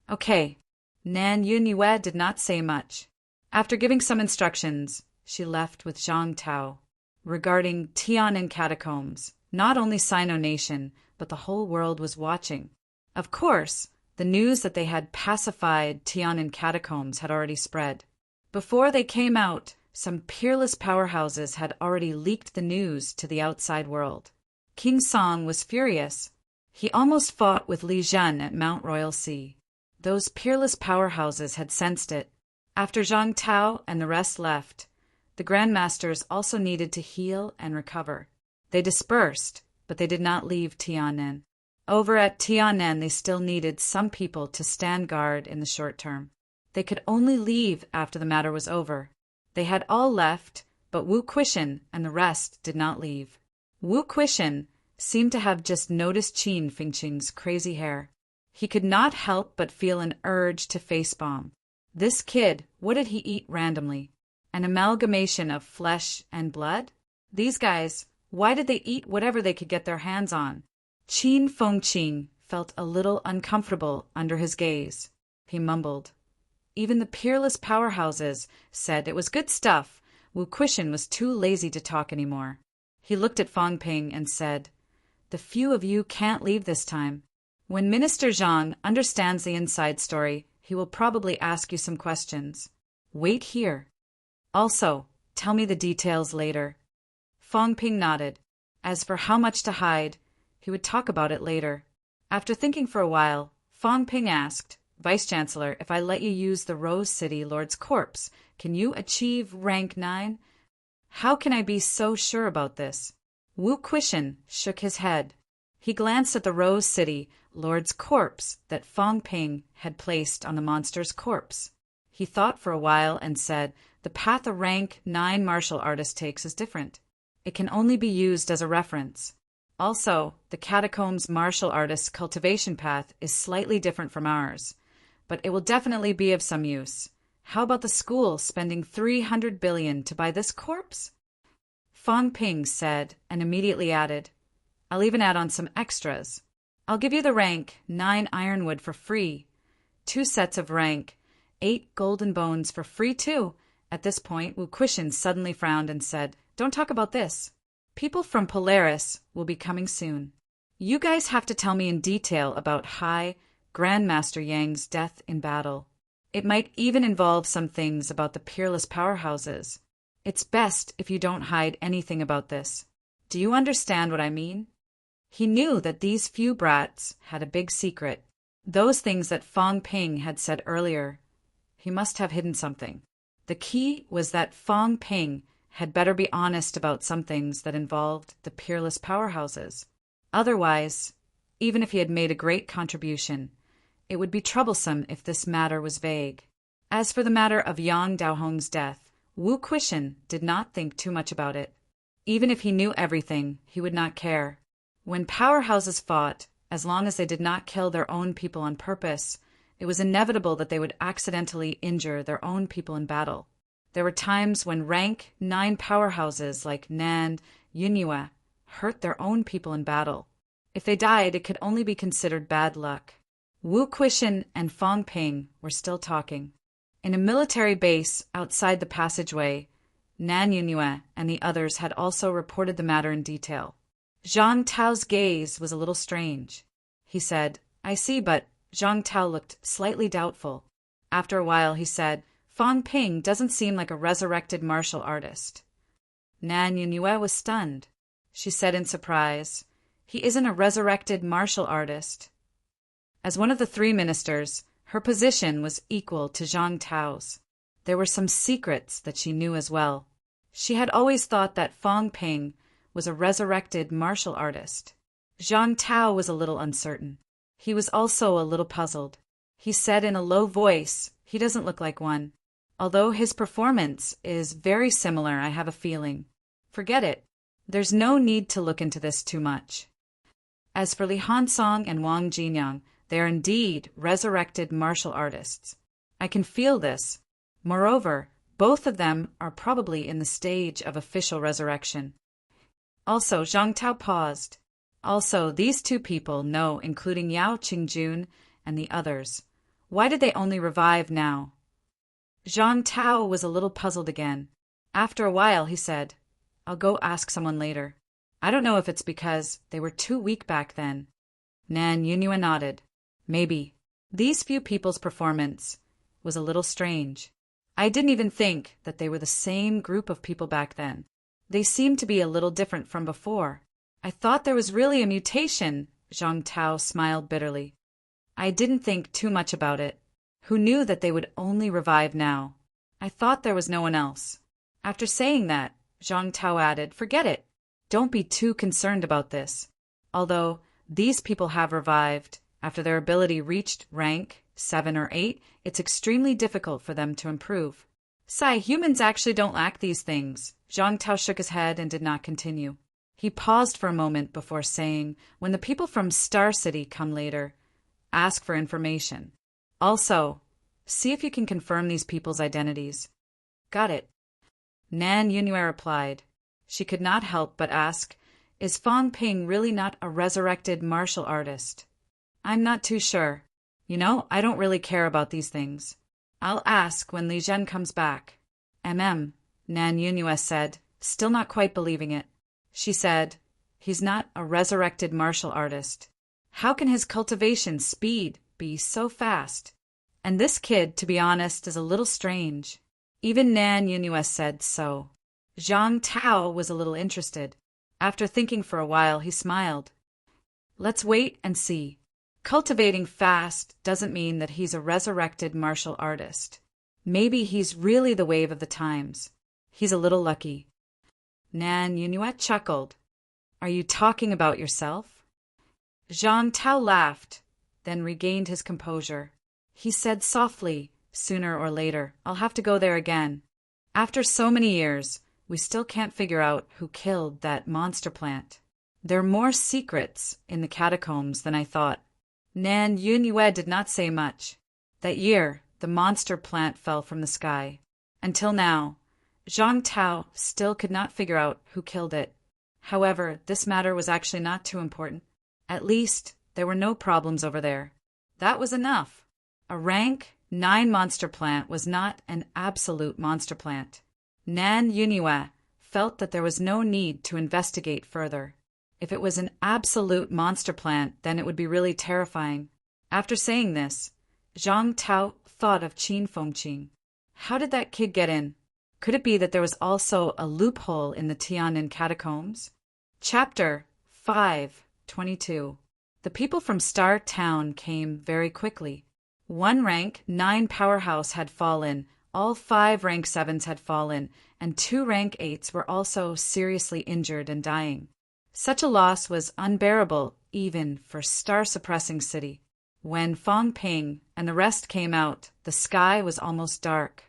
Okay. Nan Yunyue did not say much. After giving some instructions, she left with Zhang Tao. Regarding Tian'an catacombs, not only Sino Nation, but the whole world was watching. Of course, the news that they had pacified Tian'an catacombs had already spread. Before they came out, some peerless powerhouses had already leaked the news to the outside world. King Song was furious. He almost fought with Li Zhen at Mount Royal Sea. Those peerless powerhouses had sensed it. After Zhang Tao and the rest left, the Grandmasters also needed to heal and recover. They dispersed, but they did not leave Tian'an. Over at Tian'an, they still needed some people to stand guard in the short term. They could only leave after the matter was over. They had all left, but Wu Quishan and the rest did not leave. Wu Quishan seemed to have just noticed Qin Fengqing's crazy hair. He could not help but feel an urge to facepalm. This kid, what did he eat randomly? An amalgamation of flesh and blood? These guys, why did they eat whatever they could get their hands on? Qin Fengqing felt a little uncomfortable under his gaze. He mumbled. Even the peerless powerhouses said it was good stuff. Wu Quishan was too lazy to talk anymore. He looked at Fang Ping and said, "The few of you can't leave this time. When Minister Zhang understands the inside story, he will probably ask you some questions. Wait here. Also, tell me the details later." Fang Ping nodded. As for how much to hide, he would talk about it later. After thinking for a while, Fang Ping asked, "Vice-Chancellor, if I let you use the Rose City Lord's corpse, can you achieve rank 9? How can I be so sure about this?" Wu Quishan shook his head. He glanced at the Rose City Lord's corpse that Fang Ping had placed on the monster's corpse. He thought for a while and said, "The path a rank 9 martial artist takes is different. It can only be used as a reference. Also, the catacombs martial artist's cultivation path is slightly different from ours, but it will definitely be of some use. How about the school spending 300 billion to buy this corpse?" Fang Ping said, and immediately added, "I'll even add on some extras. I'll give you the rank 9 ironwood for free, 2 sets of rank 8 golden bones for free too." At this point, Wu Quishan suddenly frowned and said, "Don't talk about this. People from Polaris will be coming soon. You guys have to tell me in detail about High Grandmaster Yang's death in battle. It might even involve some things about the peerless powerhouses. It's best if you don't hide anything about this. Do you understand what I mean?" He knew that these few brats had a big secret. Those things that Fang Ping had said earlier. He must have hidden something. The key was that Fang Ping had better be honest about some things that involved the peerless powerhouses. Otherwise, even if he had made a great contribution, it would be troublesome if this matter was vague. As for the matter of Yang Daohong's death, Wu Quishan did not think too much about it. Even if he knew everything, he would not care. When powerhouses fought, as long as they did not kill their own people on purpose, it was inevitable that they would accidentally injure their own people in battle. There were times when rank 9 powerhouses like Nan, Yunyue hurt their own people in battle. If they died, it could only be considered bad luck. Wu Quishan and Fang Ping were still talking. In a military base outside the passageway, Nan Yunyue and the others had also reported the matter in detail. Zhang Tao's gaze was a little strange. He said, "I see," but Zhang Tao looked slightly doubtful. After a while, he said, "Fang Ping doesn't seem like a resurrected martial artist." Nan Yunyue was stunned. She said in surprise, "He isn't a resurrected martial artist." As one of the 3 ministers, her position was equal to Zhang Tao's. There were some secrets that she knew as well. She had always thought that Fang Ping was a resurrected martial artist. Zhang Tao was a little uncertain. He was also a little puzzled. He said in a low voice, "He doesn't look like one. Although his performance is very similar, I have a feeling. Forget it. There's no need to look into this too much." As for Li Hansong and Wang Jinyang, they are indeed resurrected martial artists. I can feel this. Moreover, both of them are probably in the stage of official resurrection. Also, Zhang Tao paused. Also, these 2 people know, including Yao Qingjun and the others. Why did they only revive now? Zhang Tao was a little puzzled again. After a while, he said, "I'll go ask someone later. I don't know if it's because they were too weak back then." Nan Yunyue nodded. Maybe. These few people's performance was a little strange. I didn't even think that they were the same group of people back then. They seemed to be a little different from before. I thought there was really a mutation. Zhang Tao smiled bitterly. I didn't think too much about it. Who knew that they would only revive now? I thought there was no one else. After saying that, Zhang Tao added, "Forget it. Don't be too concerned about this. Although these people have revived, after their ability reached rank 7 or 8, it's extremely difficult for them to improve. Humans actually don't lack these things." Zhang Tao shook his head and did not continue. He paused for a moment before saying, "When the people from Star City come later, ask for information. Also, see if you can confirm these people's identities." "Got it." Nan Yunyue replied. She could not help but ask, "Is Fang Ping really not a resurrected martial artist?" "I'm not too sure. I don't really care about these things. I'll ask when Li Zhen comes back." Nan Yunyue said, still not quite believing it. She said, "He's not a resurrected martial artist. How can his cultivation speed be so fast? And this kid, to be honest, is a little strange." Even Nan Yunyue said so. Zhang Tao was a little interested. After thinking for a while, he smiled. "Let's wait and see. Cultivating fast doesn't mean that he's a resurrected martial artist. Maybe he's really the wave of the times. He's a little lucky." Nan Yunyue chuckled. "Are you talking about yourself?" Zhang Tao laughed, then regained his composure. He said softly, "Sooner or later, I'll have to go there again. After so many years, we still can't figure out who killed that monster plant. There are more secrets in the catacombs than I thought." Nan Yunyue did not say much. That year, the monster plant fell from the sky. Until now, Zhang Tao still could not figure out who killed it. However, this matter was actually not too important. At least, there were no problems over there. That was enough. A rank 9 monster plant was not an absolute monster plant. Nan Yunyue felt that there was no need to investigate further. If it was an absolute monster plant, then it would be really terrifying. After saying this, Zhang Tao thought of Qin Fengqing. How did that kid get in? Could it be that there was also a loophole in the Tian'an catacombs? Chapter 5:22. The people from Star Town came very quickly. 1 rank 9 powerhouse had fallen, all 5 rank 7s had fallen, and 2 rank 8s were also seriously injured and dying. Such a loss was unbearable even for star-suppressing city. When Fang Ping and the rest came out, the sky was almost dark.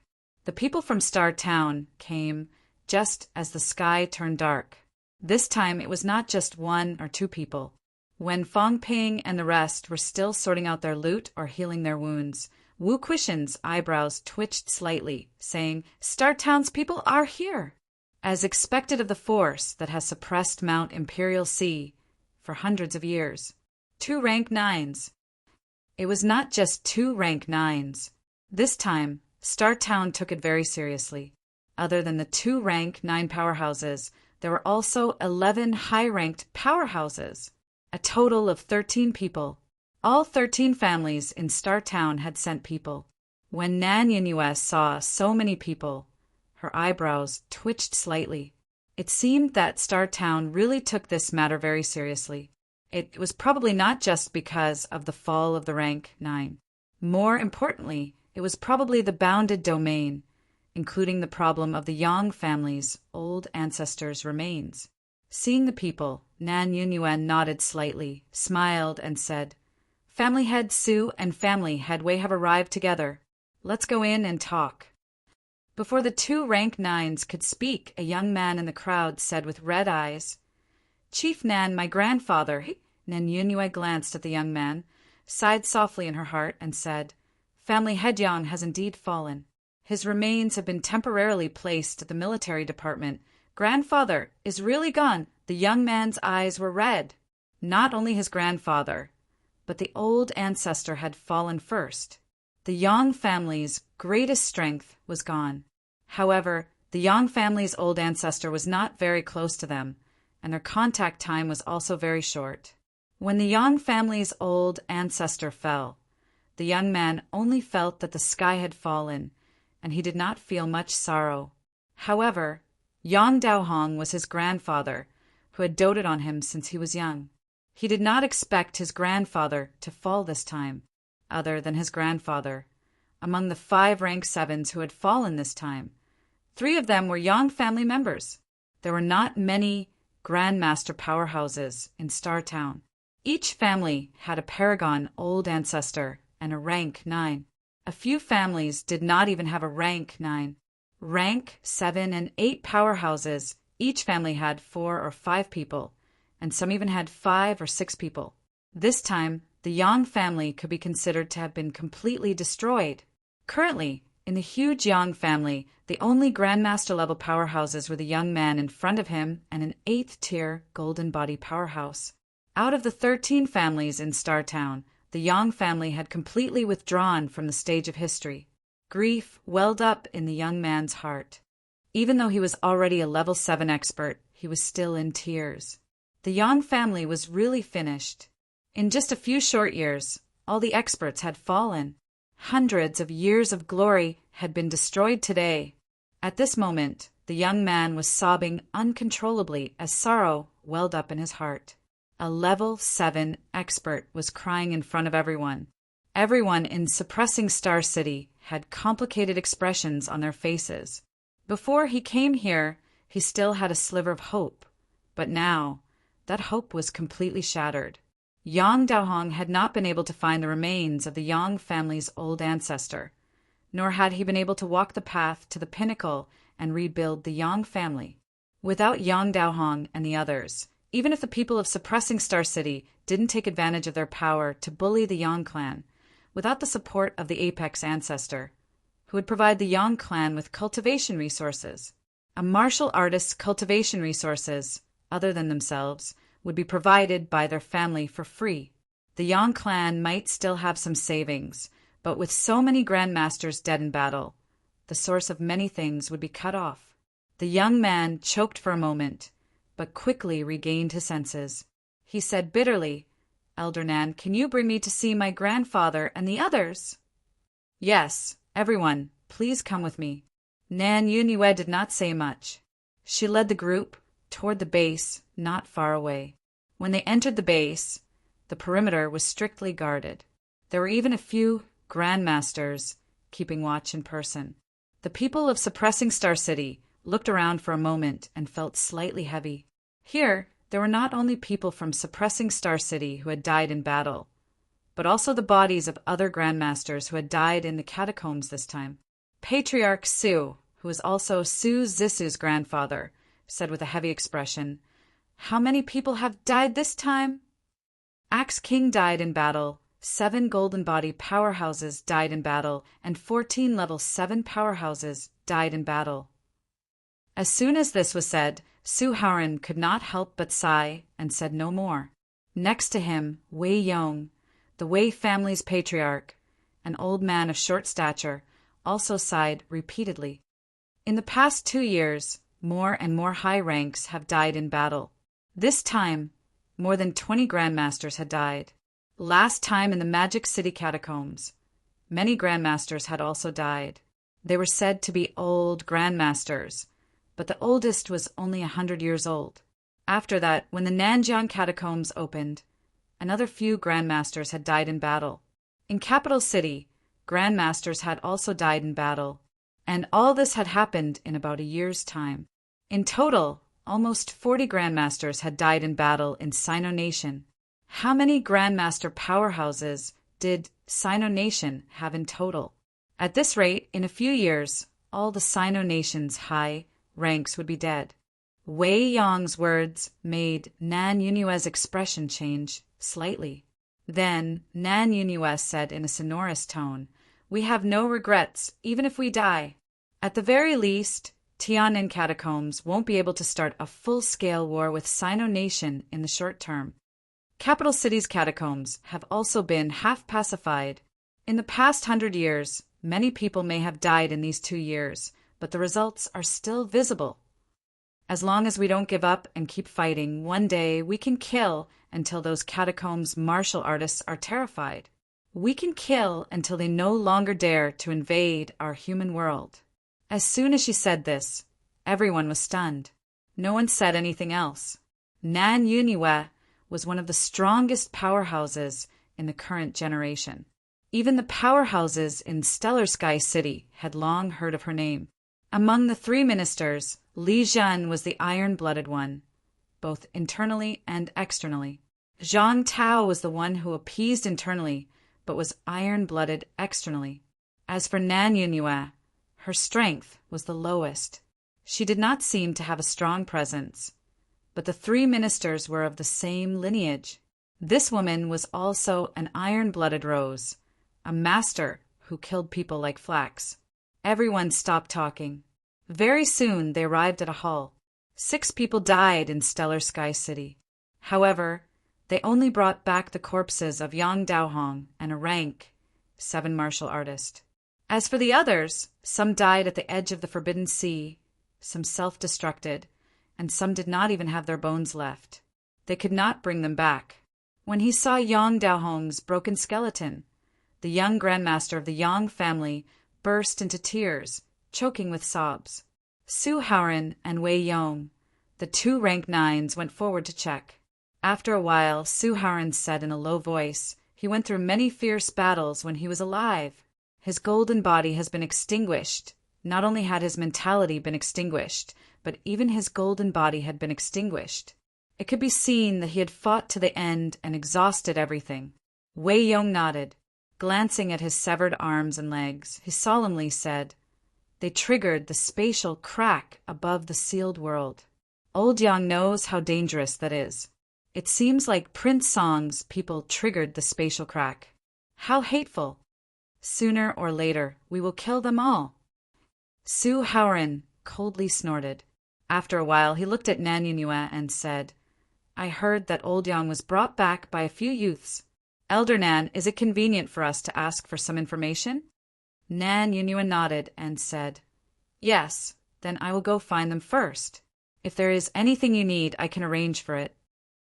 The people from Star Town came just as the sky turned dark. This time it was not just one or two people. When Fong Ping and the rest were still sorting out their loot or healing their wounds, Wu Quishen's eyebrows twitched slightly, saying, "Star Town's people are here." As expected of the force that has suppressed Mount Imperial Sea for hundreds of years. 2 rank 9s. It was not just 2 rank 9s. This time, Star Town took it very seriously. Other than the 2 rank 9 powerhouses, there were also 11 high-ranked powerhouses. A total of 13 people. All 13 families in Star Town had sent people. When Nan Yinue saw so many people, her eyebrows twitched slightly. It seemed that Star Town really took this matter very seriously. It was probably not just because of the fall of the rank 9. More importantly, it was probably the bounded domain, including the problem of the Yang family's old ancestors' remains. Seeing the people, Nan Yunyuan nodded slightly, smiled, and said, "Family head Su and family head Wei have arrived together. Let's go in and talk." Before the 2 rank 9s could speak, a young man in the crowd said with red eyes, "Chief Nan, my grandfather." Nan Yunue glanced at the young man, sighed softly in her heart, and said, "Family head Yang has indeed fallen. His remains have been temporarily placed at the military department. Grandfather is really gone." The young man's eyes were red. Not only his grandfather, but the old ancestor had fallen first. The Yang family's greatest strength was gone. However, the Yang family's old ancestor was not very close to them, and their contact time was also very short. When the Yang family's old ancestor fell, the young man only felt that the sky had fallen, and he did not feel much sorrow. However, Yang Daohong was his grandfather, who had doted on him since he was young. He did not expect his grandfather to fall this time, other than his grandfather. Among the 5 rank 7s who had fallen this time, 3 of them were Yang family members. There were not many Grandmaster powerhouses in Star Town. Each family had a paragon old ancestor and a rank 9. A few families did not even have a rank 9. Rank 7 and 8 powerhouses, each family had 4 or 5 people, and some even had 5 or 6 people. This time, the Yang family could be considered to have been completely destroyed. Currently, in the huge Yang family, the only Grandmaster-level powerhouses were the young man in front of him and an 8th-tier Golden Body powerhouse. Out of the 13 families in Star Town, the Yang family had completely withdrawn from the stage of history. Grief welled up in the young man's heart. Even though he was already a level 7 expert, he was still in tears. The Yang family was really finished. In just a few short years, all the experts had fallen. Hundreds of years of glory had been destroyed today. At this moment, the young man was sobbing uncontrollably as sorrow welled up in his heart. A level 7 expert was crying in front of everyone. Everyone in Suppressing Star City had complicated expressions on their faces. Before he came here, he still had a sliver of hope, but now that hope was completely shattered. Yang Daohong had not been able to find the remains of the Yang family's old ancestor, nor had he been able to walk the path to the pinnacle and rebuild the Yang family. Without Yang Daohong and the others, even if the people of Suppressing Star City didn't take advantage of their power to bully the Yang clan, without the support of the Apex ancestor, who would provide the Yang clan with cultivation resources. A martial artist's cultivation resources, other than themselves, would be provided by their family for free. The Yang clan might still have some savings, but with so many grandmasters dead in battle, the source of many things would be cut off. The young man choked for a moment, but quickly regained his senses. He said bitterly, "Elder Nan, can you bring me to see my grandfather and the others?" "Yes, everyone, please come with me." Nan Yunue did not say much. She led the group toward the base, not far away. When they entered the base, the perimeter was strictly guarded. There were even a few grandmasters keeping watch in person. The people of Suppressing Star City looked around for a moment and felt slightly heavy. Here, there were not only people from Suppressing Star City who had died in battle, but also the bodies of other grandmasters who had died in the catacombs this time. Patriarch Su, who was also Su Zisu's grandfather, said with a heavy expression, "How many people have died this time?" Axe King died in battle, 7 Golden Body powerhouses died in battle, and 14 level 7 powerhouses died in battle. As soon as this was said, Su Haoran could not help but sigh and said no more. Next to him, Wei Yong, the Wei family's patriarch, an old man of short stature, also sighed repeatedly. In the past 2 years, more and more high ranks have died in battle. This time, more than 20 grandmasters had died. Last time in the Magic City catacombs, many grandmasters had also died. They were said to be old grandmasters, but the oldest was only 100 years old. After that, when the Nanjiang catacombs opened, another few grandmasters had died in battle. In Capital City, grandmasters had also died in battle, and all this had happened in about a year's time. In total, almost 40 grandmasters had died in battle in Sino Nation. How many grandmaster powerhouses did Sino Nation have in total? At this rate, in a few years, all the Sino Nation's high ranks would be dead. Wei Yong's words made Nan Yunue's expression change slightly. Then Nan Yunue said in a sonorous tone, "We have no regrets, even if we die. At the very least, Tian'an catacombs won't be able to start a full-scale war with Sino Nation in the short term. Capital City's catacombs have also been half pacified. In the past 100 years, many people may have died in these 2 years, but the results are still visible. As long as we don't give up and keep fighting, one day we can kill until those catacombs martial artists are terrified. We can kill until they no longer dare to invade our human world." As soon as she said this, everyone was stunned. No one said anything else. Nan Yunue was one of the strongest powerhouses in the current generation. Even the powerhouses in Stellar Sky City had long heard of her name. Among the 3 ministers, Li Zhen was the iron-blooded one, both internally and externally. Zhang Tao was the one who appeased internally, but was iron-blooded externally. As for Nan Yunue, her strength was the lowest. She did not seem to have a strong presence, but the 3 ministers were of the same lineage. This woman was also an iron-blooded rose, a master who killed people like flax. Everyone stopped talking. Very soon they arrived at a hall. 6 people died in Stellar Sky City. However, they only brought back the corpses of Yang Daohong and a rank 7 martial artist. As for the others, some died at the edge of the Forbidden Sea, some self-destructed, and some did not even have their bones left. They could not bring them back. When he saw Yang Daohong's broken skeleton, the young grandmaster of the Yang family burst into tears, choking with sobs. Su Haoran and Wei Yong, the 2 rank 9s, went forward to check. After a while, Su Haoran said in a low voice, "He went through many fierce battles when he was alive. His golden body has been extinguished. Not only had his mentality been extinguished, but even his golden body had been extinguished. It could be seen that he had fought to the end and exhausted everything." Wei Yong nodded. Glancing at his severed arms and legs, he solemnly said, "They triggered the spatial crack above the sealed world. Old Yang knows how dangerous that is. It seems like Prince Song's people triggered the spatial crack. How hateful! Sooner or later, we will kill them all." Su Haoran coldly snorted. After a while, he looked at Nan Yunue and said, "I heard that Old Yang was brought back by a few youths. Elder Nan, is it convenient for us to ask for some information?" Nan Yunue nodded and said, "Yes, then I will go find them first. If there is anything you need, I can arrange for it."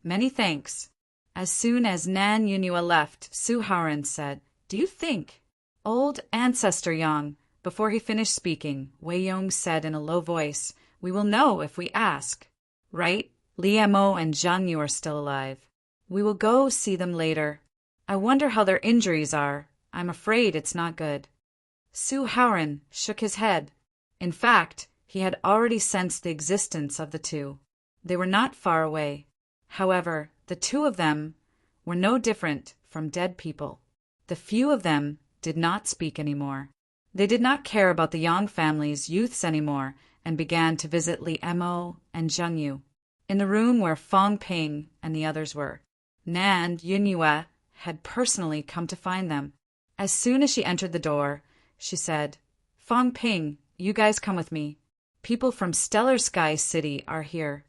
"Many thanks." As soon as Nan Yunue left, Su Haoran said, "Do you think—" "Old Ancestor Yang," before he finished speaking, Wei Yong said in a low voice, "We will know if we ask. Right? Li Mo and Zhang Yu are still alive. We will go see them later. I wonder how their injuries are. I'm afraid it's not good." Su Haoran shook his head. In fact, he had already sensed the existence of the 2. They were not far away. However, the 2 of them were no different from dead people. The few of them did not speak anymore. They did not care about the Yang family's youths anymore and began to visit Li Emo and Zheng Yu in the room where Fang Ping and the others were. Nan Yunyue had personally come to find them. As soon as she entered the door, she said, "Fang Ping, you guys come with me. People from Stellar Sky City are here."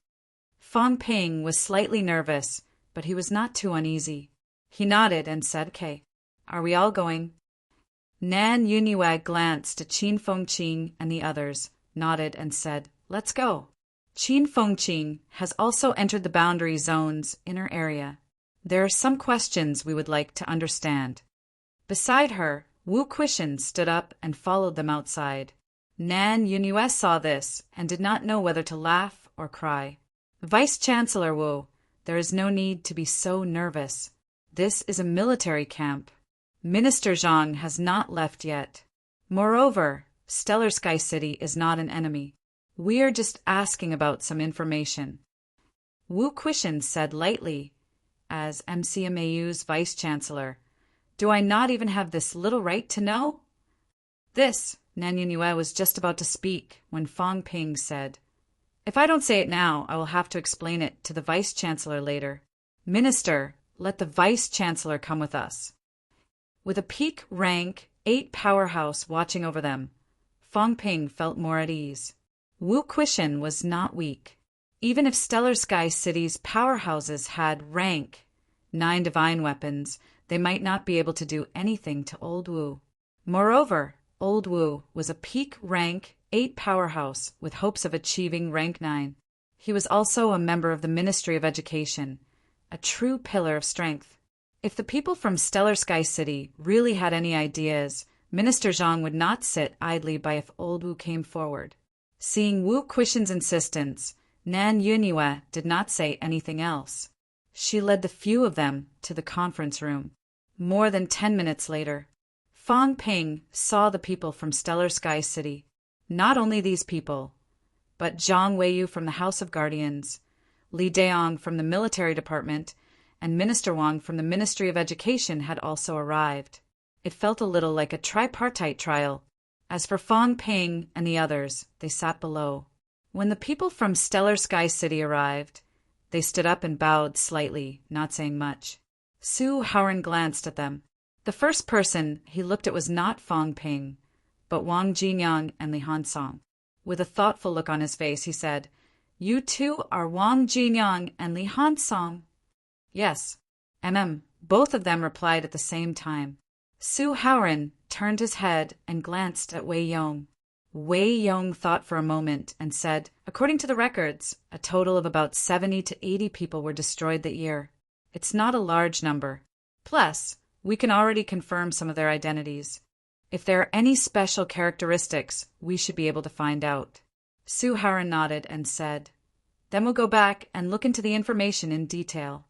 Fang Ping was slightly nervous, but he was not too uneasy. He nodded and said, "Okay, are we all going?" Nan Yunyue glanced at Qin Fengqing and the others, nodded and said, "Let's go." Qin Fengqing has also entered the boundary zone's inner area. There are some questions we would like to understand. Beside her, Wu Quishan stood up and followed them outside. Nan Yunyue saw this and did not know whether to laugh or cry. "Vice-Chancellor Wu, there is no need to be so nervous. This is a military camp. Minister Zhang has not left yet. Moreover, Stellar Sky City is not an enemy. We are just asking about some information." Wu Quishan said lightly, as MCMAU's vice-chancellor, "Do I not even have this little right to know?" Nan Yunyue was just about to speak when Fang Ping said, "If I don't say it now, I will have to explain it to the vice-chancellor later. Minister, let the vice-chancellor come with us." With a peak rank 8 powerhouse watching over them, Fang Ping felt more at ease. Wu Quishan was not weak. Even if Stellar Sky City's powerhouses had rank 9 divine weapons, they might not be able to do anything to Old Wu. Moreover, Old Wu was a peak rank 8 powerhouse with hopes of achieving rank 9. He was also a member of the Ministry of Education, a true pillar of strength. If the people from Stellar Sky City really had any ideas, Minister Zhang would not sit idly by if Old Wu came forward. Seeing Wu Quishan's insistence, Nan Yunyue did not say anything else. She led the few of them to the conference room. More than 10 minutes later, Fang Ping saw the people from Stellar Sky City. Not only these people, but Zhang Weiyu from the House of Guardians, Li Deong from the Military Department, and Minister Wang from the Ministry of Education had also arrived. It felt a little like a tripartite trial. As for Fang Ping and the others, they sat below. When the people from Stellar Sky City arrived, they stood up and bowed slightly, not saying much. Su Haoran glanced at them. The first person he looked at was not Fang Ping, but Wang Jinyang and Li Hansong. With a thoughtful look on his face, he said, "You two are Wang Jinyang and Li Hansong?" "Yes." Both of them replied at the same time. Su Haoran turned his head and glanced at Wei Yong. Wei Yong thought for a moment and said, "According to the records, a total of about 70 to 80 people were destroyed that year. It's not a large number. Plus, we can already confirm some of their identities. If there are any special characteristics, we should be able to find out." Su Haoran nodded and said, "Then we'll go back and look into the information in detail."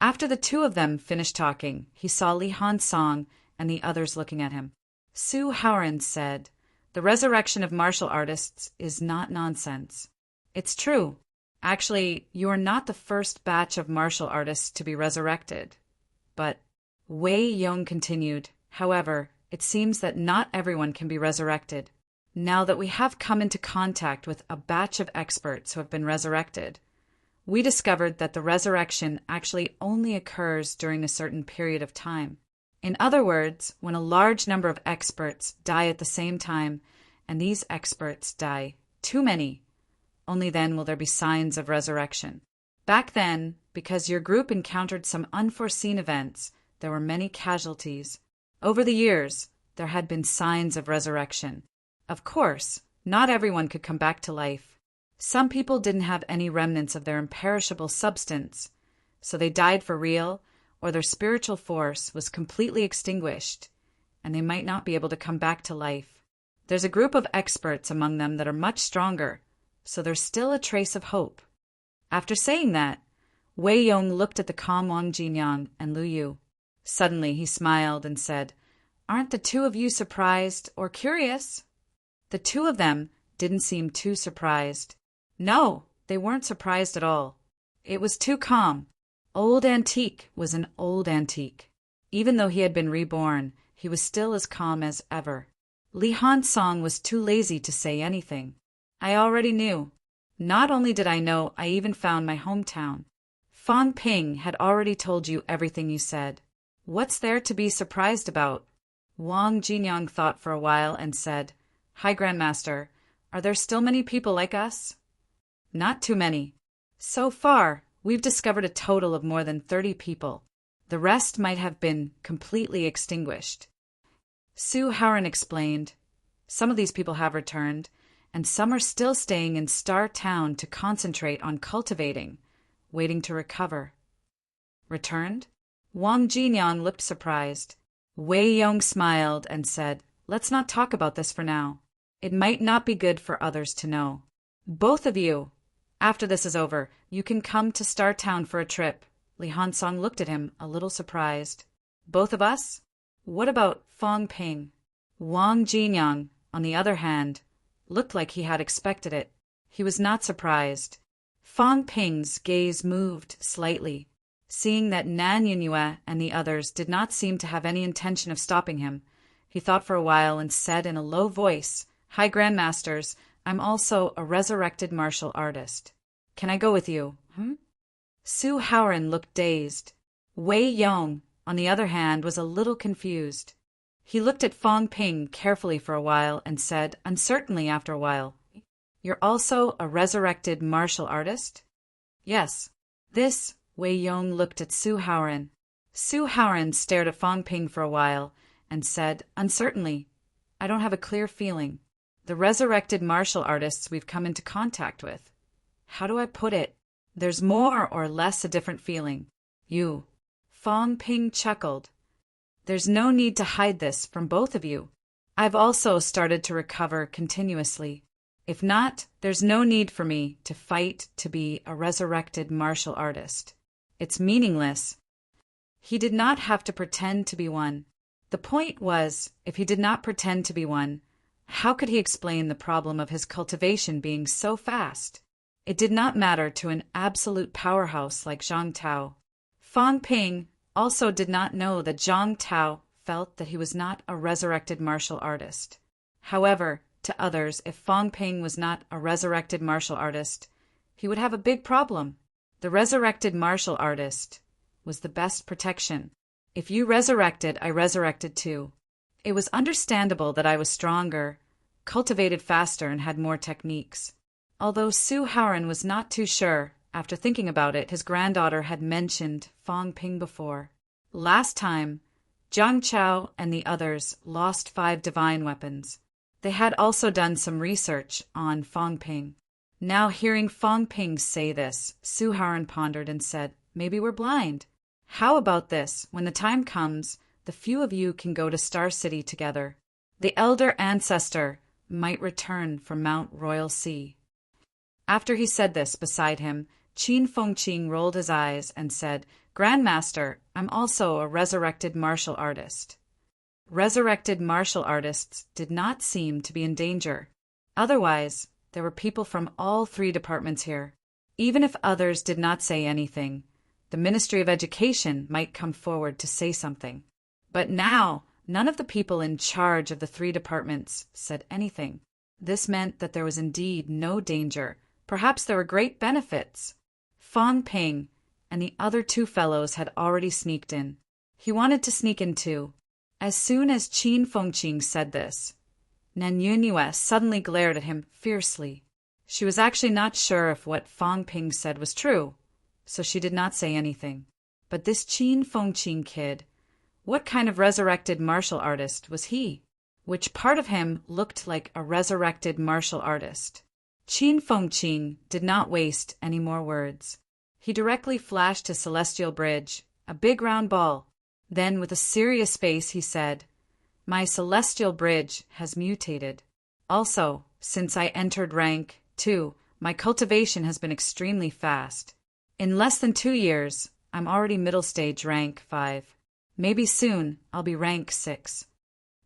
After the two of them finished talking, he saw Li Hansong and the others looking at him. Su Haoran said, "The resurrection of martial artists is not nonsense. It's true. Actually, you are not the first batch of martial artists to be resurrected. But," Wei Yong continued, "however, it seems that not everyone can be resurrected. Now that we have come into contact with a batch of experts who have been resurrected, we discovered that the resurrection actually only occurs during a certain period of time. In other words, when a large number of experts die at the same time, and these experts die too many, only then will there be signs of resurrection. Back then, because your group encountered some unforeseen events, there were many casualties. Over the years, there had been signs of resurrection. Of course, not everyone could come back to life. Some people didn't have any remnants of their imperishable substance, so they died for real, or their spiritual force was completely extinguished, and they might not be able to come back to life. There's a group of experts among them that are much stronger, so there's still a trace of hope." After saying that, Wei Yong looked at the calm Wang Jinyang and Lu Yu. Suddenly he smiled and said, "Aren't the two of you surprised or curious?" The two of them didn't seem too surprised. No, they weren't surprised at all. It was too calm. Old Antique was an old Antique. Even though he had been reborn, he was still as calm as ever. Li Hansong was too lazy to say anything. I already knew. Not only did I know, I even found my hometown. Fang Ping had already told you everything you said. What's there to be surprised about? Wang Jinyang thought for a while and said, Hi, Grandmaster. Are there still many people like us? Not too many. So far, we've discovered a total of more than 30 people. The rest might have been completely extinguished. Su Haoran explained. Some of these people have returned, and some are still staying in Star Town to concentrate on cultivating, waiting to recover. Returned? Wang Jinyang looked surprised. Wei Yong smiled and said, Let's not talk about this for now. It might not be good for others to know. Both of you, after this is over, you can come to Star Town for a trip. Li Hansong looked at him, a little surprised. Both of us? What about Fang Ping? Wang Jinyang, on the other hand, looked like he had expected it. He was not surprised. Fang Ping's gaze moved slightly. Seeing that Nan Yunue and the others did not seem to have any intention of stopping him, he thought for a while and said in a low voice, Hi, Grandmasters, I'm also a resurrected martial artist. Can I go with you? Su Haoran looked dazed. Wei Yong, on the other hand, was a little confused. He looked at Fang Ping carefully for a while and said, uncertainly after a while, You're also a resurrected martial artist? Yes. This, Wei Yong looked at Su Haoran. Su Haoran stared at Fang Ping for a while and said, uncertainly, I don't have a clear feeling. The resurrected martial artists we've come into contact with. How do I put it? There's more or less a different feeling. You. Fang Ping chuckled. There's no need to hide this from both of you. I've also started to recover continuously. If not, there's no need for me to fight to be a resurrected martial artist. It's meaningless. He did not have to pretend to be one. The point was, if he did not pretend to be one, how could he explain the problem of his cultivation being so fast? It did not matter to an absolute powerhouse like Zhang Tao. Fang Ping also did not know that Zhang Tao felt that he was not a resurrected martial artist. However, to others, if Fang Ping was not a resurrected martial artist, he would have a big problem. The resurrected martial artist was the best protection. If you resurrected, I resurrected too. It was understandable that I was stronger, cultivated faster, and had more techniques. Although Su Haoran was not too sure, after thinking about it, his granddaughter had mentioned Fang Ping before. Last time, Zhang Chao and the others lost 5 divine weapons. They had also done some research on Fang Ping. Now hearing Fang Ping say this, Su Haoran pondered and said, Maybe we're blind. How about this? When the time comes, the few of you can go to Star City together. The elder ancestor might return from Mount Royal Sea. After he said this beside him, Qin Fengqing rolled his eyes and said, Grandmaster, I'm also a resurrected martial artist. Resurrected martial artists did not seem to be in danger. Otherwise, there were people from all 3 departments here. Even if others did not say anything, the Ministry of Education might come forward to say something. But now, none of the people in charge of the 3 departments said anything. This meant that there was indeed no danger. Perhaps there were great benefits. Fang Ping and the other 2 fellows had already sneaked in. He wanted to sneak in too. As soon as Qin Fengqing said this, Nan Yunue suddenly glared at him fiercely. She was actually not sure if what Fang Ping said was true, so she did not say anything. But this Qin Fengqing kid, what kind of resurrected martial artist was he? Which part of him looked like a resurrected martial artist? Qin Fengqing did not waste any more words. He directly flashed his celestial bridge, a big round ball. Then, with a serious face, he said, My celestial bridge has mutated. Also, since I entered rank 2, my cultivation has been extremely fast. In less than 2 years, I'm already middle stage rank 5. Maybe soon I'll be rank 6.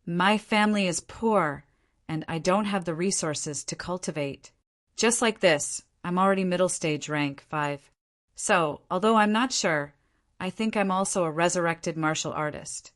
My family is poor, and I don't have the resources to cultivate. Just like this, I'm already middle stage rank 5. So, although I'm not sure, I think I'm also a resurrected martial artist.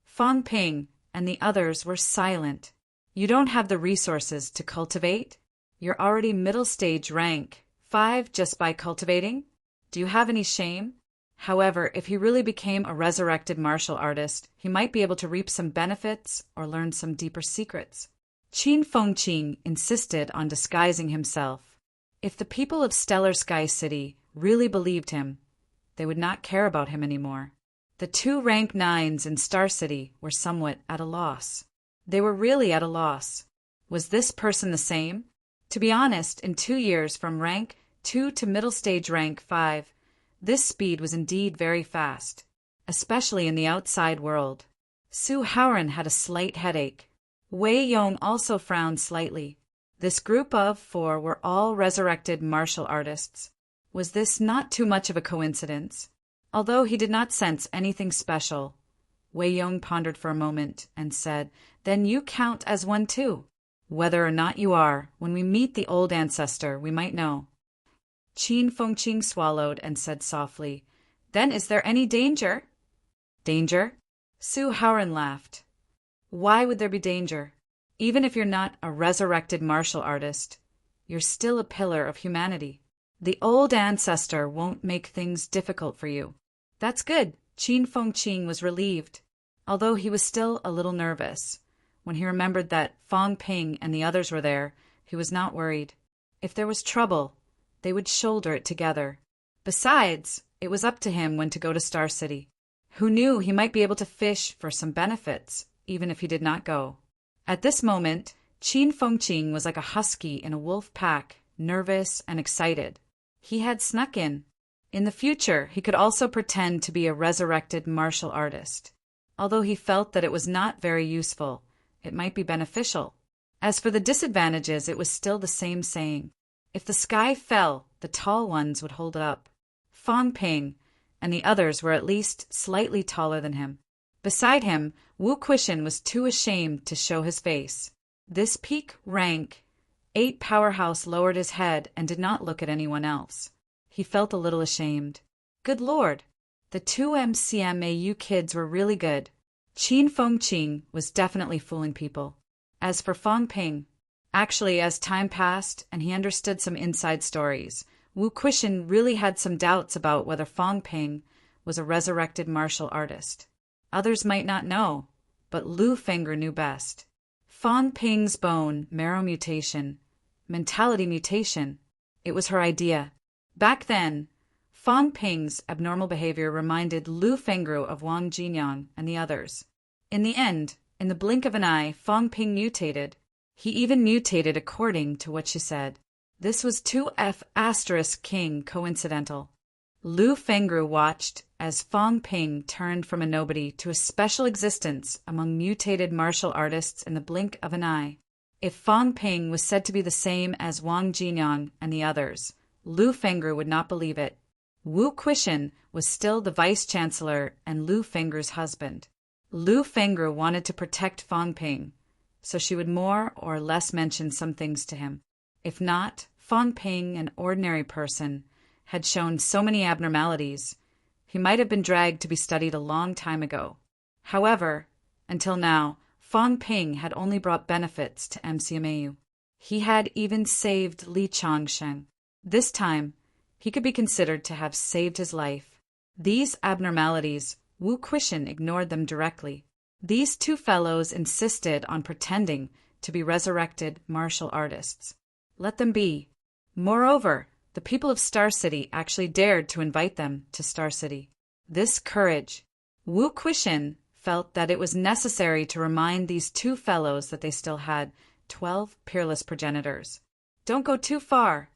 Fang Ping and the others were silent. You don't have the resources to cultivate? You're already middle stage rank 5 just by cultivating? Do you have any shame? However, if he really became a resurrected martial artist, he might be able to reap some benefits or learn some deeper secrets. Qin Fengqing insisted on disguising himself. If the people of Stellar Sky City really believed him, they would not care about him anymore. The 2 rank 9s in Star City were somewhat at a loss. They were really at a loss. Was this person the same? To be honest, in 2 years from rank 2 to middle stage rank 5, this speed was indeed very fast, especially in the outside world. Su Haoran had a slight headache. Wei Yong also frowned slightly. This group of 4 were all resurrected martial artists. Was this not too much of a coincidence? Although he did not sense anything special, Wei Yong pondered for a moment and said, "Then you count as one too. Whether or not you are, when we meet the old ancestor, we might know." Qin Fengqing swallowed and said softly, "Then is there any danger?" "Danger?" Su Haoran laughed. "Why would there be danger? Even if you're not a resurrected martial artist, you're still a pillar of humanity. The old ancestor won't make things difficult for you." "That's good." Qin Fengqing was relieved, although he was still a little nervous. When he remembered that Fong Ping and the others were there, he was not worried. If there was trouble, they would shoulder it together. Besides, it was up to him when to go to Star City. Who knew he might be able to fish for some benefits, even if he did not go. At this moment, Qin Fengqing was like a husky in a wolf pack, nervous and excited. He had snuck in. In the future, he could also pretend to be a resurrected martial artist. Although he felt that it was not very useful, it might be beneficial. As for the disadvantages, it was still the same saying. If the sky fell, the tall ones would hold it up. Fong Ping and the others were at least slightly taller than him. Beside him, Wu Quishan was too ashamed to show his face. This peak rank 8 powerhouse lowered his head and did not look at anyone else. He felt a little ashamed. Good Lord! The 2 MCMAU kids were really good. Qin Fengqing was definitely fooling people. As for Fong Ping, actually, as time passed and he understood some inside stories, Wu Quishan really had some doubts about whether Fong Ping was a resurrected martial artist. Others might not know, but Lu Fengru knew best. Fong Ping's bone marrow mutation, mentality mutation, it was her idea. Back then, Fong Ping's abnormal behavior reminded Lu Fengru of Wang Jinyang and the others. In the end, in the blink of an eye, Fong Ping mutated. He even mutated according to what she said. This was 2F** King coincidental. Lu Fengru watched as Fong Ping turned from a nobody to a special existence among mutated martial artists in the blink of an eye. If Fong Ping was said to be the same as Wang Jinyang and the others, Lu Fengru would not believe it. Wu Quishan was still the vice-chancellor and Lu Fengru's husband. Lu Fengru wanted to protect Fong Ping, so she would more or less mention some things to him. If not, Fong Ping, an ordinary person, had shown so many abnormalities, he might have been dragged to be studied a long time ago. However, until now, Fong Ping had only brought benefits to MCMAU. He had even saved Li Changsheng. This time, he could be considered to have saved his life. These abnormalities, Wu Quishan ignored them directly. These 2 fellows insisted on pretending to be resurrected martial artists. Let them be. Moreover, the people of Star City actually dared to invite them to Star City. This courage. Wu Quishan felt that it was necessary to remind these 2 fellows that they still had 12 peerless progenitors. Don't go too far.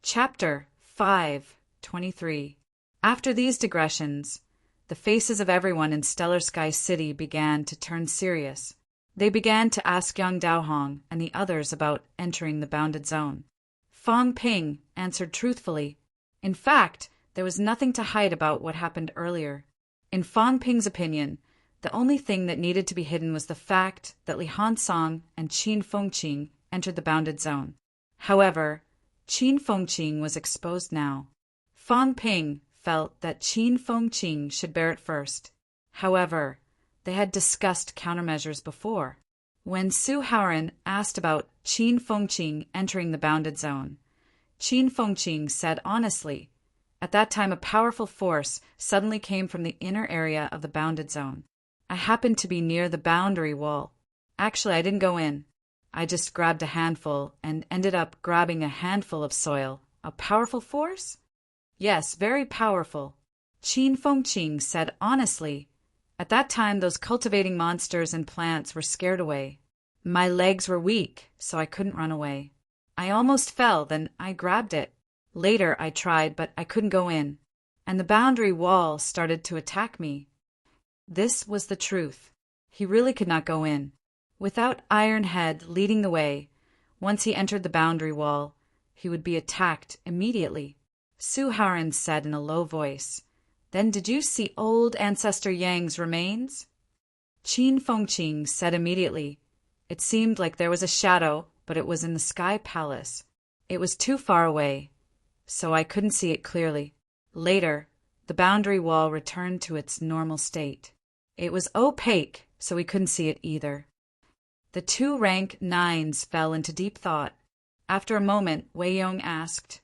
Chapter 5:23. After these digressions, the faces of everyone in Stellar Sky City began to turn serious. They began to ask Yang Daohong and the others about entering the bounded zone. Fong Ping answered truthfully. In fact, there was nothing to hide about what happened earlier. In Fong Ping's opinion, the only thing that needed to be hidden was the fact that Li Hansong and Qin Fengqing entered the bounded zone. However, Qin Fengqing was exposed now. Fong Ping felt that Qin Fengqing should bear it first. However, they had discussed countermeasures before. when Su Haoran asked about Qin Fengqing entering the bounded zone. Qin Fengqing said honestly, at that time a powerful force suddenly came from the inner area of the bounded zone. I happened to be near the boundary wall. Actually, I didn't go in. I just grabbed a handful and ended up grabbing a handful of soil. A powerful force? Yes, very powerful. Qin Fengqing said honestly, at that time those cultivating monsters and plants were scared away. My legs were weak, so I couldn't run away. I almost fell, then I grabbed it. Later I tried, but I couldn't go in, and the boundary wall started to attack me. This was the truth. He really could not go in. Without Iron Head leading the way, once he entered the boundary wall, he would be attacked immediately. Su Haoran said in a low voice, "Then did you see old ancestor Yang's remains?" Qin Fengqing said immediately, "It seemed like there was a shadow, but it was in the Sky Palace. It was too far away, so I couldn't see it clearly. Later, the boundary wall returned to its normal state. It was opaque, so we couldn't see it either." The two rank 9s fell into deep thought. After a moment, Wei Yong asked,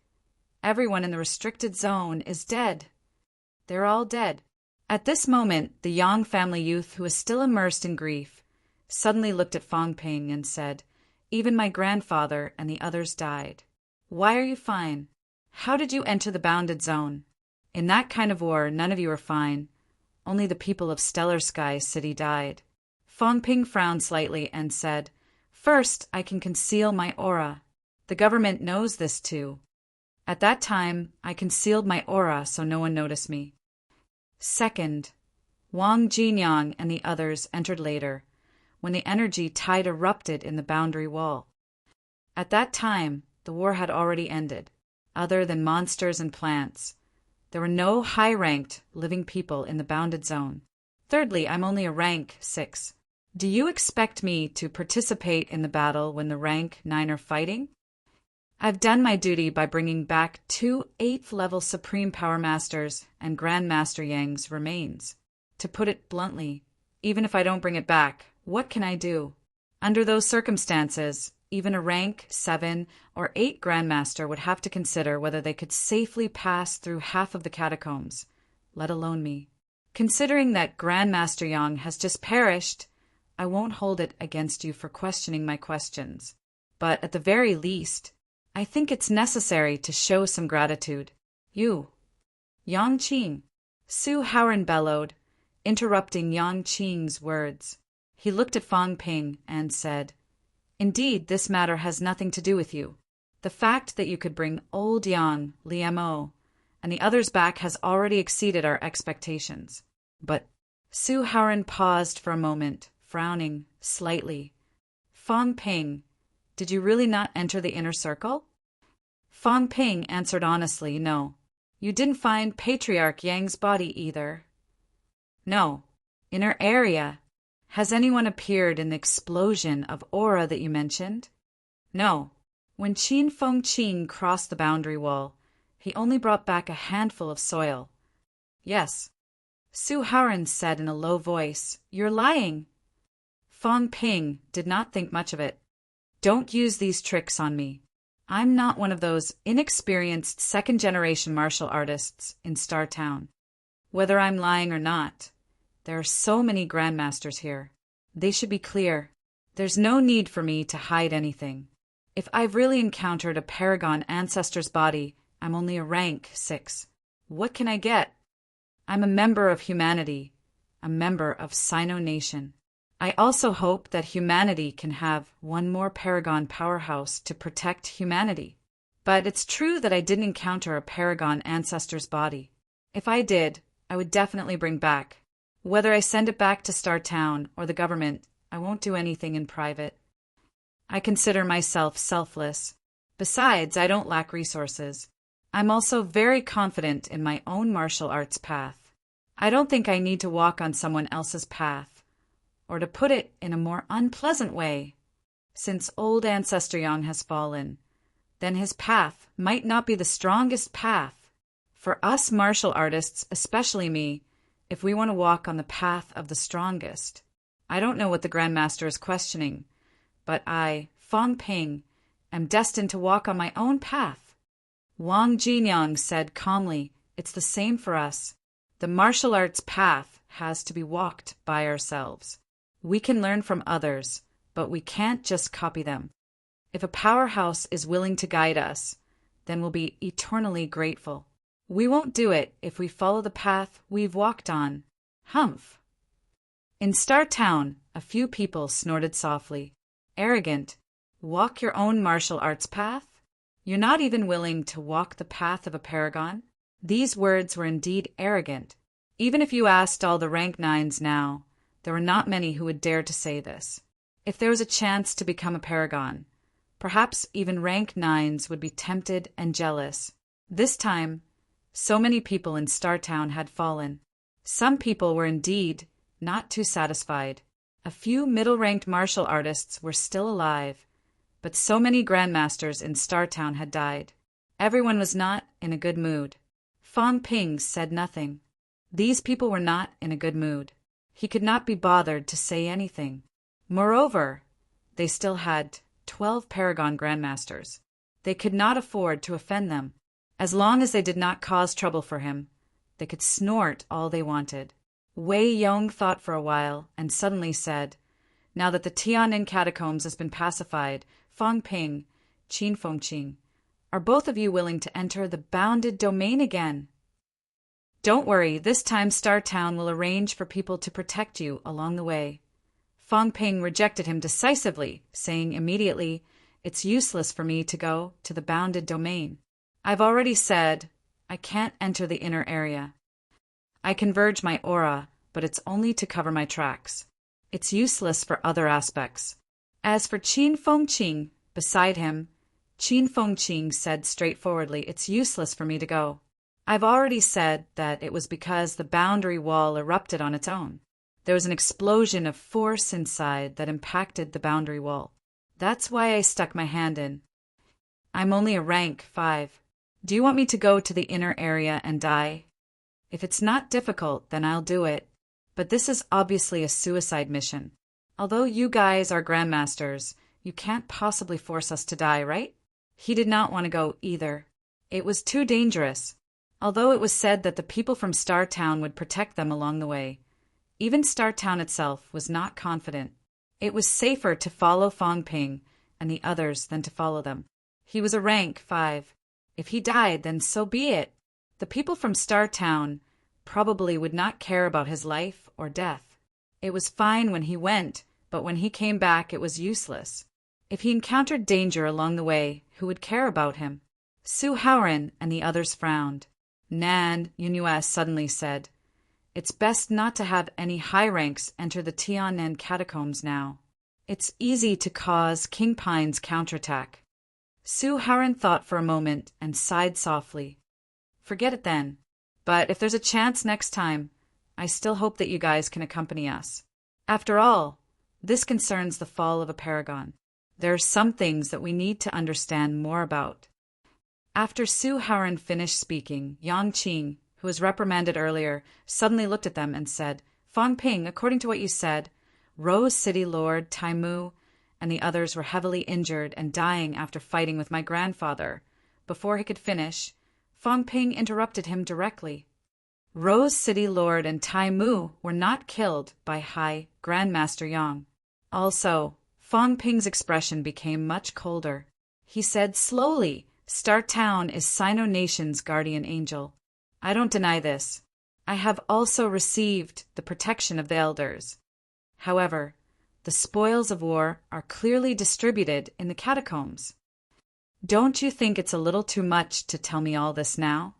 "Everyone in the restricted zone is dead." "They're all dead." At this moment, the Yang family youth, who was still immersed in grief, suddenly looked at Fang Ping and said, "Even my grandfather and the others died. Why are you fine? How did you enter the bounded zone? In that kind of war, none of you are fine. Only the people of Stellar Sky City died." Fang Ping frowned slightly and said, "First, I can conceal my aura. The government knows this too. At that time, I concealed my aura so no one noticed me. Second, Wang Jinyang and the others entered later, when the energy tide erupted in the boundary wall. At that time, the war had already ended. Other than monsters and plants, there were no high-ranked living people in the bounded zone. Thirdly, I'm only a rank 6. Do you expect me to participate in the battle when the rank 9 are fighting? I've done my duty by bringing back 2 8th-level Supreme Power Masters and Grandmaster Yang's remains. To put it bluntly, even if I don't bring it back, what can I do? Under those circumstances, even a rank 7 or 8 Grandmaster would have to consider whether they could safely pass through half of the catacombs, let alone me. Considering that Grandmaster Yang has just perished, I won't hold it against you for questioning my questions. But at the very least, I think it's necessary to show some gratitude. You, Yang Qing," Su Haoran bellowed, interrupting Yang Qing's words. He looked at Fang Ping and said, "Indeed, this matter has nothing to do with you. The fact that you could bring old Yang, Liemo, and the others back has already exceeded our expectations." But Su Haoran paused for a moment, frowning slightly. "Fang Ping, did you really not enter the inner circle?" Fang Ping answered honestly, "No. You didn't find Patriarch Yang's body either." "No. Inner area. Has anyone appeared in the explosion of aura that you mentioned?" "No. When Qin Fengqing crossed the boundary wall, he only brought back a handful of soil." "Yes." Su Haoran said in a low voice, "You're lying." Fang Ping did not think much of it. "Don't use these tricks on me. I'm not one of those inexperienced second-generation martial artists in Star Town. Whether I'm lying or not, there are so many grandmasters here. They should be clear. There's no need for me to hide anything. If I've really encountered a paragon ancestor's body, I'm only a rank 6. What can I get? I'm a member of humanity, a member of Sino Nation. I also hope that humanity can have one more Paragon powerhouse to protect humanity. But it's true that I didn't encounter a Paragon ancestor's body. If I did, I would definitely bring back. Whether I send it back to Star Town or the government, I won't do anything in private. I consider myself selfless. Besides, I don't lack resources. I'm also very confident in my own martial arts path. I don't think I need to walk on someone else's path. Or to put it in a more unpleasant way, since old Ancestor Yang has fallen, then his path might not be the strongest path. For us martial artists, especially me, if we want to walk on the path of the strongest. I don't know what the Grandmaster is questioning, but I, Fang Ping, am destined to walk on my own path. Wang Jinyang said calmly, "It's the same for us. The martial arts path has to be walked by ourselves. We can learn from others, but we can't just copy them. If a powerhouse is willing to guide us, then we'll be eternally grateful. We won't do it if we follow the path we've walked on." Humph. In Star Town, a few people snorted softly. Arrogant. Walk your own martial arts path? You're not even willing to walk the path of a paragon? These words were indeed arrogant. Even if you asked all the rank 9s now, there were not many who would dare to say this. If there was a chance to become a paragon, perhaps even rank 9s would be tempted and jealous. This time, so many people in Star Town had fallen. Some people were indeed not too satisfied. A few middle-ranked martial artists were still alive, but so many grandmasters in Star Town had died. Everyone was not in a good mood. Fang Ping said nothing. These people were not in a good mood. He could not be bothered to say anything. Moreover, they still had 12 Paragon Grandmasters. They could not afford to offend them. As long as they did not cause trouble for him, they could snort all they wanted. Wei Yong thought for a while and suddenly said, "Now that the Tian'an catacombs has been pacified, Fang Ping, Qin Fengqing, are both of you willing to enter the bounded domain again? Don't worry, this time Star Town will arrange for people to protect you along the way." Fang Ping rejected him decisively, saying immediately, "It's useless for me to go to the bounded domain. I've already said I can't enter the inner area. I converge my aura, but it's only to cover my tracks. It's useless for other aspects." As for Qin Fengqing, beside him, Qin Fengqing said straightforwardly, "It's useless for me to go. I've already said that it was because the boundary wall erupted on its own. There was an explosion of force inside that impacted the boundary wall. That's why I stuck my hand in. I'm only a rank 5. Do you want me to go to the inner area and die? If it's not difficult, then I'll do it. But this is obviously a suicide mission. Although you guys are grandmasters, you can't possibly force us to die, right?" He did not want to go either. It was too dangerous. Although it was said that the people from Star Town would protect them along the way, even Star Town itself was not confident. It was safer to follow Fang Ping and the others than to follow them. He was a rank 5. If he died, then so be it. The people from Star Town probably would not care about his life or death. It was fine when he went, but when he came back it was useless. If he encountered danger along the way, who would care about him? Su Haoran and the others frowned. Nan Yunus suddenly said, "It's best not to have any high ranks enter the Tian'an catacombs now. It's easy to cause King Pine's counterattack." Su Haoran thought for a moment and sighed softly. "Forget it then. But if there's a chance next time, I still hope that you guys can accompany us. After all, this concerns the fall of a paragon. There are some things that we need to understand more about." After Su Haoran finished speaking, Yang Qing, who was reprimanded earlier, suddenly looked at them and said, "Fang Ping, according to what you said, Rose City Lord Taimu and the others were heavily injured and dying after fighting with my grandfather." Before he could finish, Fang Ping interrupted him directly. Rose City Lord and Taimu were not killed by High Grandmaster Yang. Also, Fang Ping's expression became much colder. He said slowly, "Star Town is Sino Nation's guardian angel. I don't deny this. I have also received the protection of the elders. However, the spoils of war are clearly distributed in the catacombs. Don't you think it's a little too much to tell me all this now?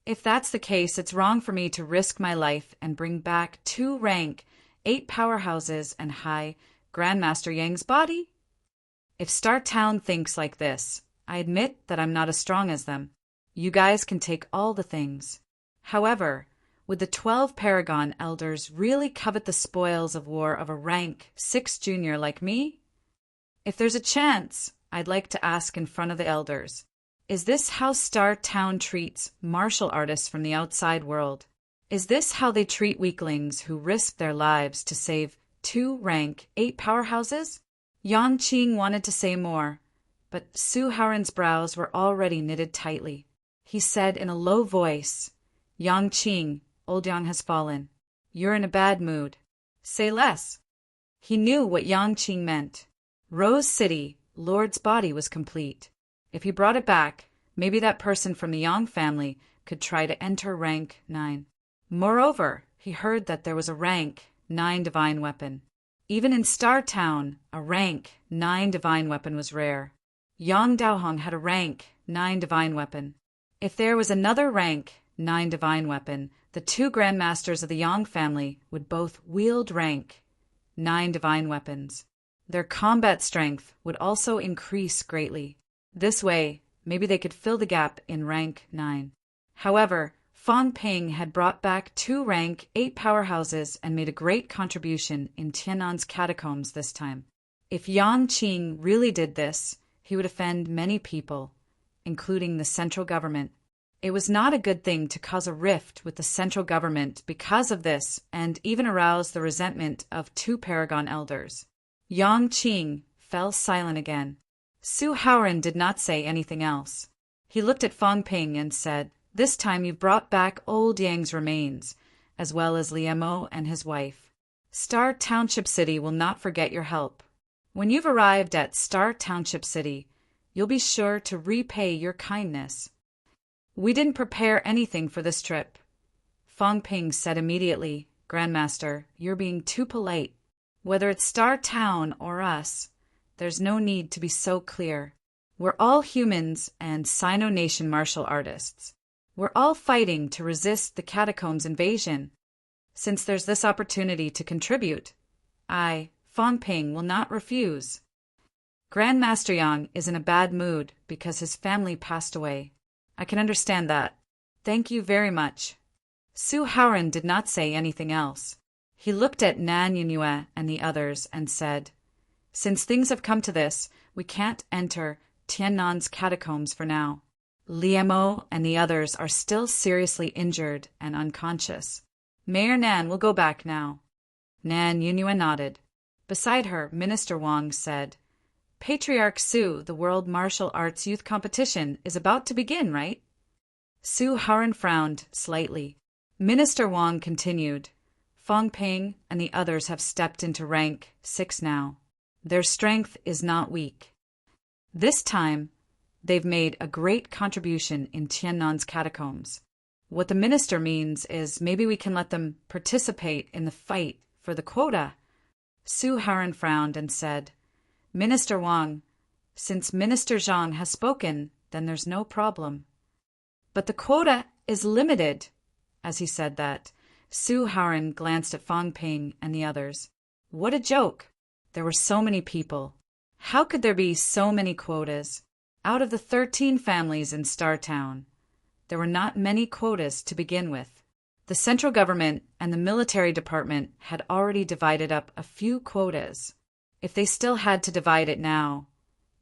If that's the case, it's wrong for me to risk my life and bring back 2 rank, 8 powerhouses and High Grandmaster Yang's body? If Star Town thinks like this, I admit that I'm not as strong as them. You guys can take all the things. However, would the 12 Paragon elders really covet the spoils of war of a rank 6 junior like me? If there's a chance, I'd like to ask in front of the elders, is this how Star Town treats martial artists from the outside world? Is this how they treat weaklings who risk their lives to save 2 rank 8 powerhouses? Yang Qing wanted to say more, but Su Haoran's brows were already knitted tightly. He said in a low voice, Yang Qing, old Yang has fallen. You're in a bad mood. Say less. He knew what Yang Qing meant. Rose City, Lord's body was complete. If he brought it back, maybe that person from the Yang family could try to enter rank 9. Moreover, he heard that there was a rank 9 divine weapon. Even in Star Town, a rank 9 divine weapon was rare. Yang Daohong had a rank 9 divine weapon. If there was another rank 9 divine weapon, the 2 grandmasters of the Yang family would both wield rank 9 divine weapons. Their combat strength would also increase greatly. This way, maybe they could fill the gap in rank 9. However, Fang Ping had brought back 2 rank 8 powerhouses and made a great contribution in Tiannan's catacombs this time. If Yang Qing really did this, he would offend many people, including the central government. It was not a good thing to cause a rift with the central government because of this and even arouse the resentment of 2 Paragon elders. Yang Qing fell silent again. Su Haoran did not say anything else. He looked at Fang Ping and said, This time you've brought back old Yang's remains, as well as Liemo and his wife. Star Township City will not forget your help. When you've arrived at Star Township City, you'll be sure to repay your kindness. We didn't prepare anything for this trip. Fang Ping said immediately, Grandmaster, you're being too polite. Whether it's Star Town or us, there's no need to be so clear. We're all humans and Sino-Nation martial artists. We're all fighting to resist the catacombs invasion. Since there's this opportunity to contribute, I, Fang Ping, will not refuse. Grandmaster Yang is in a bad mood because his family passed away. I can understand that. Thank you very much. Su Haoran did not say anything else. He looked at Nan Yunue and the others and said, Since things have come to this, we can't enter Tiannan's catacombs for now. Liemo and the others are still seriously injured and unconscious. Mayor Nan will go back now. Nan Yunue nodded. Beside her, Minister Wang said, Patriarch Su, the World Martial Arts Youth Competition is about to begin, right? Su Haoran frowned slightly. Minister Wang continued, Fang Ping and the others have stepped into rank 6 now. Their strength is not weak. This time, they've made a great contribution in Tiannan's catacombs. What the minister means is maybe we can let them participate in the fight for the quota. Su Haoran frowned and said, Minister Wang, since Minister Zhang has spoken, then there's no problem. But the quota is limited. As he said that, Su Haoran glanced at Fang Ping and the others. What a joke! There were so many people. How could there be so many quotas? Out of the 13 families in Star Town, there were not many quotas to begin with. The central government and the military department had already divided up a few quotas. If they still had to divide it now,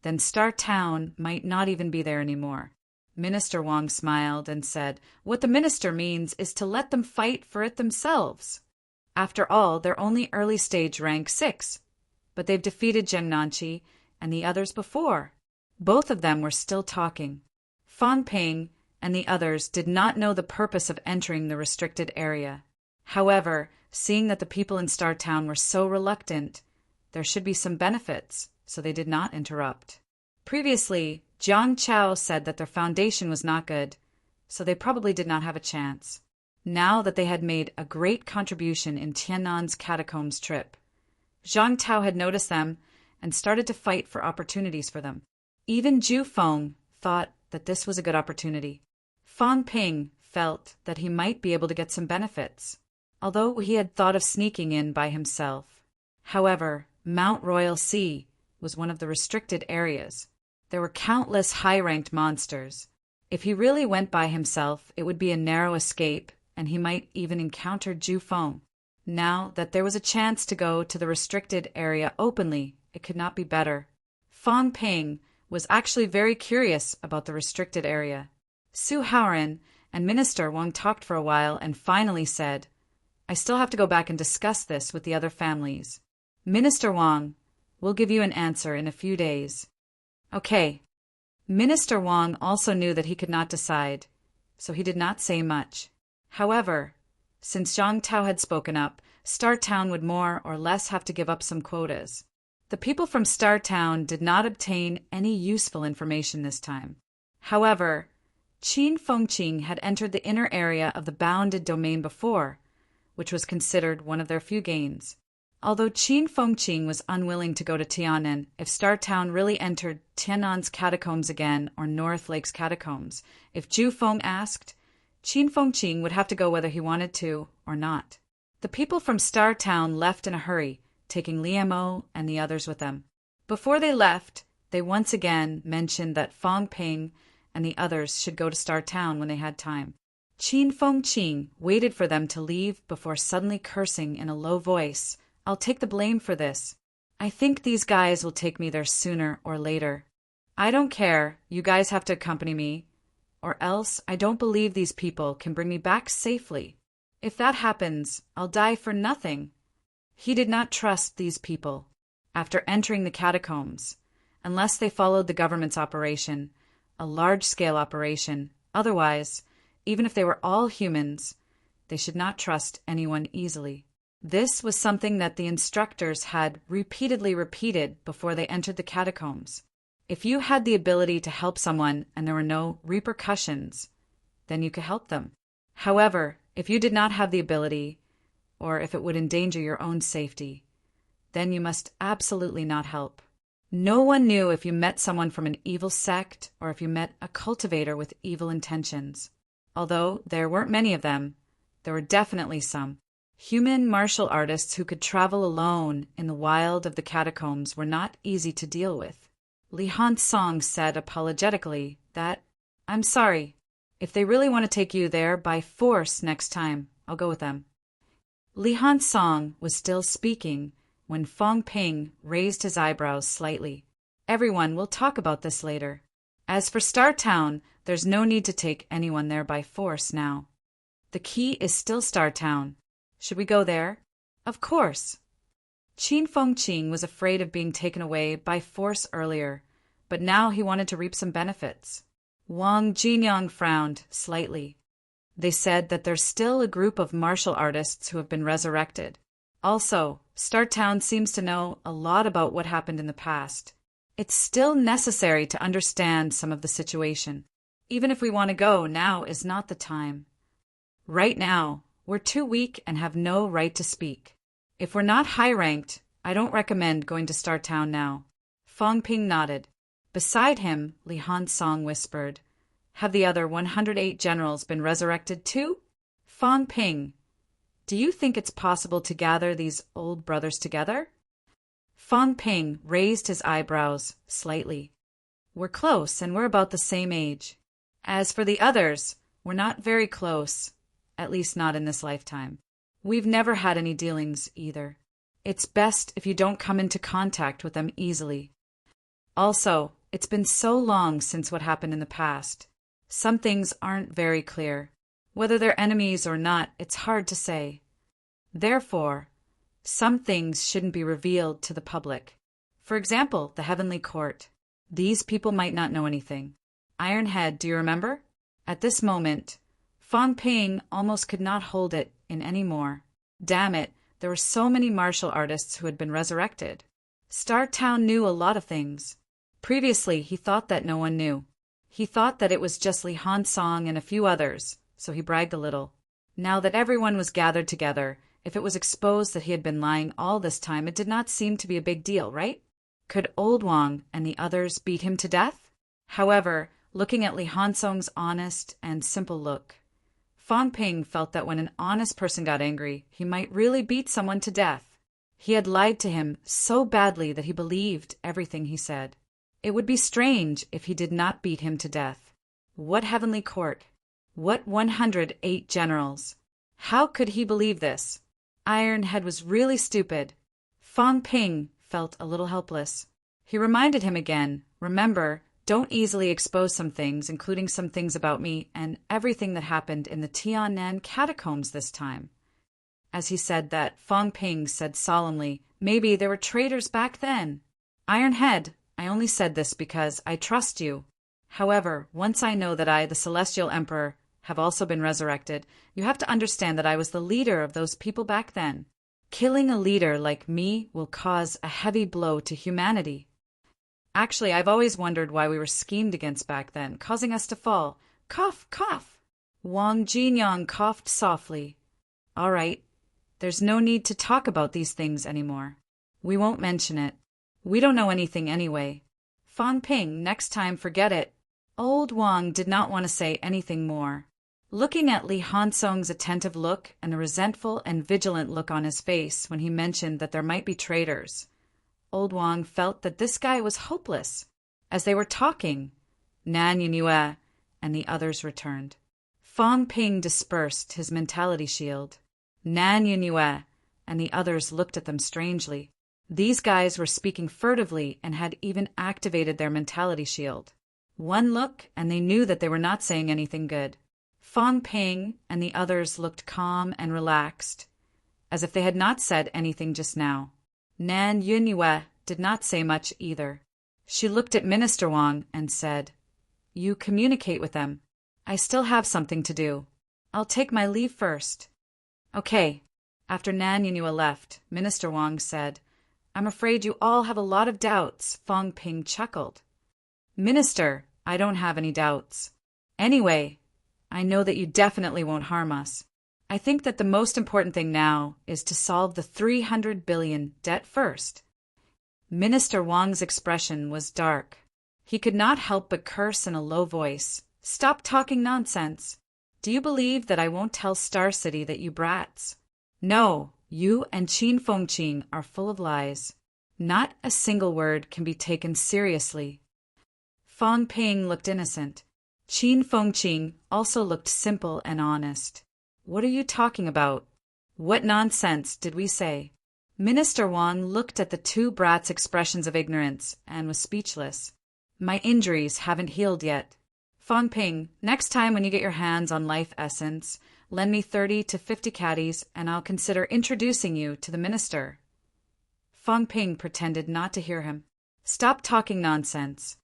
then Star Town might not even be there anymore. Minister Wang smiled and said, What the minister means is to let them fight for it themselves. After all, they're only early stage rank 6, but they've defeated Zheng Nanqi and the others before. Both of them were still talking. Fang Ping and the others did not know the purpose of entering the restricted area. However, seeing that the people in Star Town were so reluctant, there should be some benefits, so they did not interrupt. Previously, Jiang Chao said that their foundation was not good, so they probably did not have a chance. Now that they had made a great contribution in Tiannan's catacombs trip, Zhang Tao had noticed them and started to fight for opportunities for them. Even Zhu Feng thought that this was a good opportunity. Fang Ping felt that he might be able to get some benefits, although he had thought of sneaking in by himself. However, Mount Royal Sea was one of the restricted areas. There were countless high-ranked monsters. If he really went by himself, it would be a narrow escape, and he might even encounter Zhu Feng. Now that there was a chance to go to the restricted area openly, it could not be better. Fang Ping was actually very curious about the restricted area. Su Haoran and Minister Wang talked for a while and finally said, I still have to go back and discuss this with the other families. Minister Wang, We'll give you an answer in a few days. Okay. Minister Wang also knew that he could not decide, so he did not say much. However, since Zhang Tao had spoken up, Star Town would more or less have to give up some quotas. The people from Star Town did not obtain any useful information this time. However, Qin Fengqing had entered the inner area of the bounded domain before, which was considered one of their few gains. Although Qin Fengqing was unwilling to go to Tiannan if Star Town really entered Tiannan's catacombs again or North Lake's catacombs, if Zhu Feng asked, Qin Fengqing would have to go whether he wanted to or not. The people from Star Town left in a hurry, taking Liemo and the others with them. Before they left, they once again mentioned that Fang Ping and the others should go to Star Town when they had time. Qin Fengqing waited for them to leave before suddenly cursing in a low voice, "I'll take the blame for this. I think these guys will take me there sooner or later. I don't care, you guys have to accompany me, or else I don't believe these people can bring me back safely. If that happens, I'll die for nothing." He did not trust these people, after entering the catacombs, unless they followed the government's operation, a large-scale operation. Otherwise, even if they were all humans, they should not trust anyone easily. This was something that the instructors had repeatedly repeated before they entered the catacombs. If you had the ability to help someone and there were no repercussions, then you could help them. However, if you did not have the ability, or if it would endanger your own safety, then you must absolutely not help. No one knew if you met someone from an evil sect or if you met a cultivator with evil intentions. Although there weren't many of them, there were definitely some. Human martial artists who could travel alone in the wild of the catacombs were not easy to deal with. Li Hansong said apologetically that, "I'm sorry. If they really want to take you there by force next time, I'll go with them." Li Hansong was still speaking when Fang Ping raised his eyebrows slightly. "Everyone will talk about this later. As for Star Town, there's no need to take anyone there by force now. The key is still Star Town. Should we go there?" "Of course." Qin Fengqing was afraid of being taken away by force earlier, but now he wanted to reap some benefits. Wang Jinyang frowned slightly. They said that there's still a group of martial artists who have been resurrected. Also, Star Town seems to know a lot about what happened in the past. It's still necessary to understand some of the situation. Even if we want to go, now is not the time. Right now, we're too weak and have no right to speak. If we're not high-ranked, I don't recommend going to Star Town now. Fang Ping nodded. Beside him, Li Hansong whispered, "Have the other 108 generals been resurrected too?" "Fang Ping, do you think it's possible to gather these old brothers together?" Fang Ping raised his eyebrows slightly. "We're close, and we're about the same age. As for the others, we're not very close, at least not in this lifetime. We've never had any dealings either. It's best if you don't come into contact with them easily. Also, it's been so long since what happened in the past. Some things aren't very clear. Whether they're enemies or not, it's hard to say. Therefore, some things shouldn't be revealed to the public. For example, the Heavenly Court. These people might not know anything. Iron Head, do you remember?" At this moment, Fang Ping almost could not hold it in any more. Damn it, there were so many martial artists who had been resurrected. Star Town knew a lot of things. Previously, he thought that no one knew. He thought that it was just Li Hansong and a few others, so he bragged a little. Now that everyone was gathered together, if it was exposed that he had been lying all this time, it did not seem to be a big deal, right? Could Old Wang and the others beat him to death? However, looking at Li Hansong's honest and simple look, Fang Ping felt that when an honest person got angry, he might really beat someone to death. He had lied to him so badly that he believed everything he said. It would be strange if he did not beat him to death. What Heavenly Court? What 108 generals? How could he believe this? Iron Head was really stupid. Fang Ping felt a little helpless. He reminded him again, "Remember, don't easily expose some things, including some things about me and everything that happened in the Tiannan catacombs this time." As he said that, Fang Ping said solemnly, "Maybe there were traitors back then." Ironhead, I only said this because I trust you. However, once I know that I, the Celestial Emperor, have also been resurrected, you have to understand that I was the leader of those people back then. Killing a leader like me will cause a heavy blow to humanity. Actually, I've always wondered why we were schemed against back then, causing us to fall. Cough, cough. Wang Jinyang coughed softly. All right, there's no need to talk about these things anymore. We won't mention it. We don't know anything anyway. Fang Ping, next time forget it. Old Wang did not want to say anything more. Looking at Li Hansong's attentive look and the resentful and vigilant look on his face when he mentioned that there might be traitors, Old Wang felt that this guy was hopeless. As they were talking, Nan Yunue and the others returned. Fang Ping dispersed his mentality shield. Nan Yunue and the others looked at them strangely. These guys were speaking furtively and had even activated their mentality shield. One look and they knew that they were not saying anything good. Fang Ping and the others looked calm and relaxed, as if they had not said anything just now. Nan Yunue did not say much either. She looked at Minister Wang and said, You communicate with them. I still have something to do. I'll take my leave first. Okay. After Nan Yunue left, Minister Wang said, I'm afraid you all have a lot of doubts. Fang Ping chuckled. Minister, I don't have any doubts. Anyway, I know that you definitely won't harm us. I think that the most important thing now is to solve the 300 billion debt first. Minister Wang's expression was dark. He could not help but curse in a low voice. Stop talking nonsense. Do you believe that I won't tell Star City that you brats? No, you and Qin Fengqing are full of lies. Not a single word can be taken seriously. Fang Ping looked innocent. Qin Fengqing also looked simple and honest. What are you talking about? What nonsense did we say? Minister Wang looked at the two brats' expressions of ignorance and was speechless. My injuries haven't healed yet. Fang Ping, next time when you get your hands on life essence, lend me 30 to 50 caddies and I'll consider introducing you to the minister. Fang Ping pretended not to hear him. Stop talking nonsense.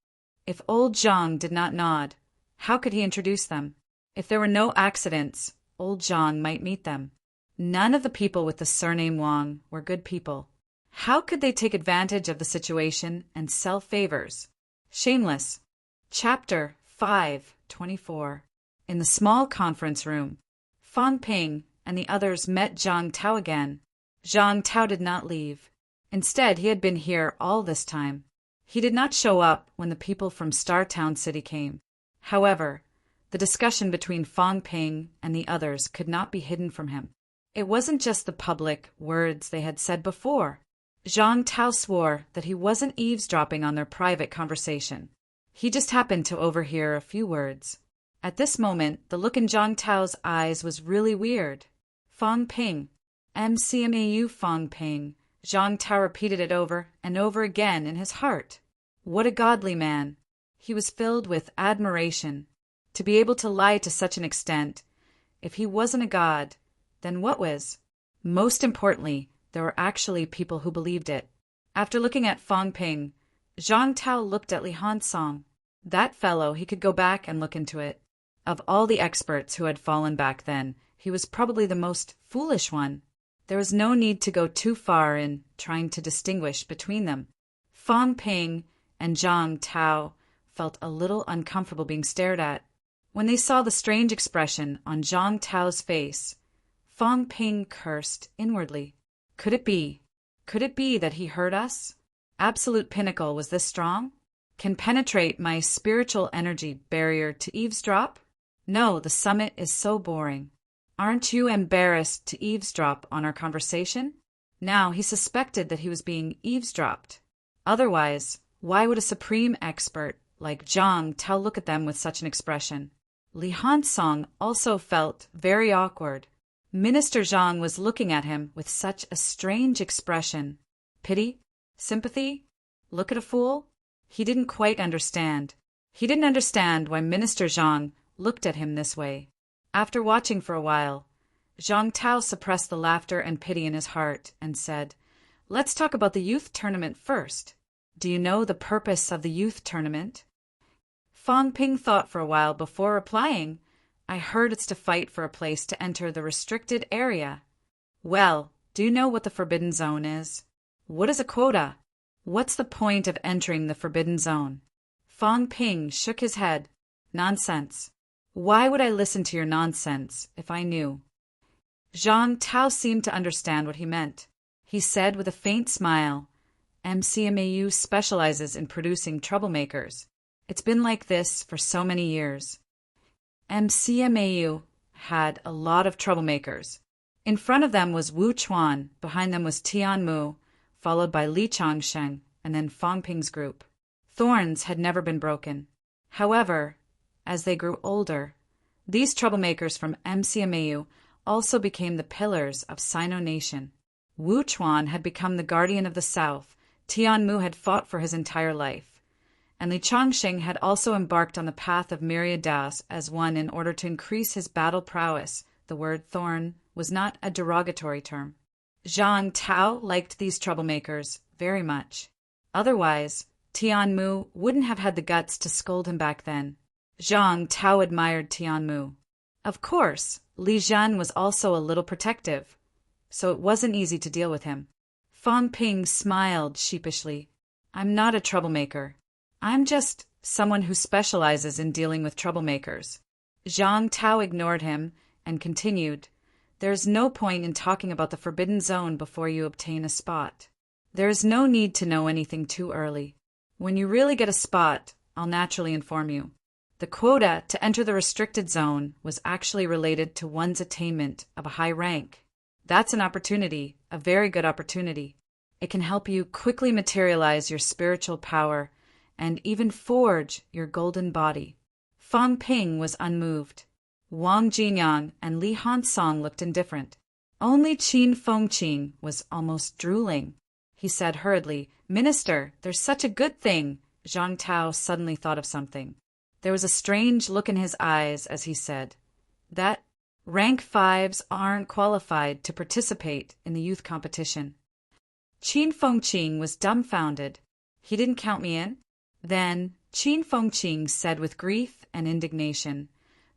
If old Zhang did not nod, how could he introduce them? If there were no accidents, old Zhang might meet them. None of the people with the surname Wang were good people. How could they take advantage of the situation and sell favors? Shameless. Chapter 5:24. In the small conference room, Fang Ping and the others met Zhang Tao again. Zhang Tao did not leave. Instead, he had been here all this time. He did not show up when the people from Star Town City came. However, the discussion between Fang Ping and the others could not be hidden from him. It wasn't just the public words they had said before. Zhang Tao swore that he wasn't eavesdropping on their private conversation. He just happened to overhear a few words. At this moment, the look in Zhang Tao's eyes was really weird. Fang Ping. MCMAU Fang Ping. Zhang Tao repeated it over and over again in his heart. What a godly man. He was filled with admiration. To be able to lie to such an extent, if he wasn't a god, then what was? Most importantly, there were actually people who believed it. After looking at Fang Ping, Zhang Tao looked at Li Hansong. That fellow, he could go back and look into it. Of all the experts who had fallen back then, he was probably the most foolish one. There was no need to go too far in trying to distinguish between them. Fang Ping and Zhang Tao felt a little uncomfortable being stared at. When they saw the strange expression on Zhang Tao's face, Fang Ping cursed inwardly. Could it be? Could it be that he heard us? Absolute Pinnacle was this strong? Can penetrate my spiritual energy barrier to eavesdrop? No, the summit is so boring. Aren't you embarrassed to eavesdrop on our conversation? Now he suspected that he was being eavesdropped. Otherwise, why would a supreme expert like Zhang Tao look at them with such an expression? Li Hansong also felt very awkward. Minister Zhang was looking at him with such a strange expression. Pity? Sympathy? Look at a fool? He didn't quite understand. He didn't understand why Minister Zhang looked at him this way. After watching for a while, Zhang Tao suppressed the laughter and pity in his heart and said, Let's talk about the youth tournament first. Do you know the purpose of the youth tournament? Fong Ping thought for a while before replying. I heard it's to fight for a place to enter the restricted area. Well, do you know what the Forbidden Zone is? What is a quota? What's the point of entering the Forbidden Zone? Fong Ping shook his head. Nonsense. Why would I listen to your nonsense if I knew? Zhang Tao seemed to understand what he meant. He said with a faint smile, MCMAU specializes in producing troublemakers. It's been like this for so many years. MCMAU had a lot of troublemakers. In front of them was Wu Chuan, behind them was Tian Mu, followed by Li Changsheng, and then Fong Ping's group. Thorns had never been broken. However, as they grew older, these troublemakers from MCMAU also became the pillars of Sino Nation. Wu Chuan had become the guardian of the South, Tian Mu had fought for his entire life, and Li Changsheng had also embarked on the path of myriad Daos as one in order to increase his battle prowess. The word thorn was not a derogatory term. Zhang Tao liked these troublemakers very much. Otherwise, Tian Mu wouldn't have had the guts to scold him back then. Zhang Tao admired Tian Mu. Of course, Li Zhan was also a little protective, so it wasn't easy to deal with him. Fong Ping smiled sheepishly. I'm not a troublemaker. I'm just someone who specializes in dealing with troublemakers. Zhang Tao ignored him and continued, There's no point in talking about the Forbidden Zone before you obtain a spot. There is no need to know anything too early. When you really get a spot, I'll naturally inform you. The quota to enter the restricted zone was actually related to one's attainment of a high rank. That's an opportunity, a very good opportunity. It can help you quickly materialize your spiritual power and even forge your golden body. Fong Ping was unmoved. Wang Jinyang and Li Hansong looked indifferent. Only Qin Fengqing was almost drooling. He said hurriedly, Minister, there's such a good thing. Zhang Tao suddenly thought of something. There was a strange look in his eyes as he said, That rank 5s aren't qualified to participate in the youth competition. Qin Fengqing was dumbfounded. He didn't count me in? Then Qin Fengqing said with grief and indignation,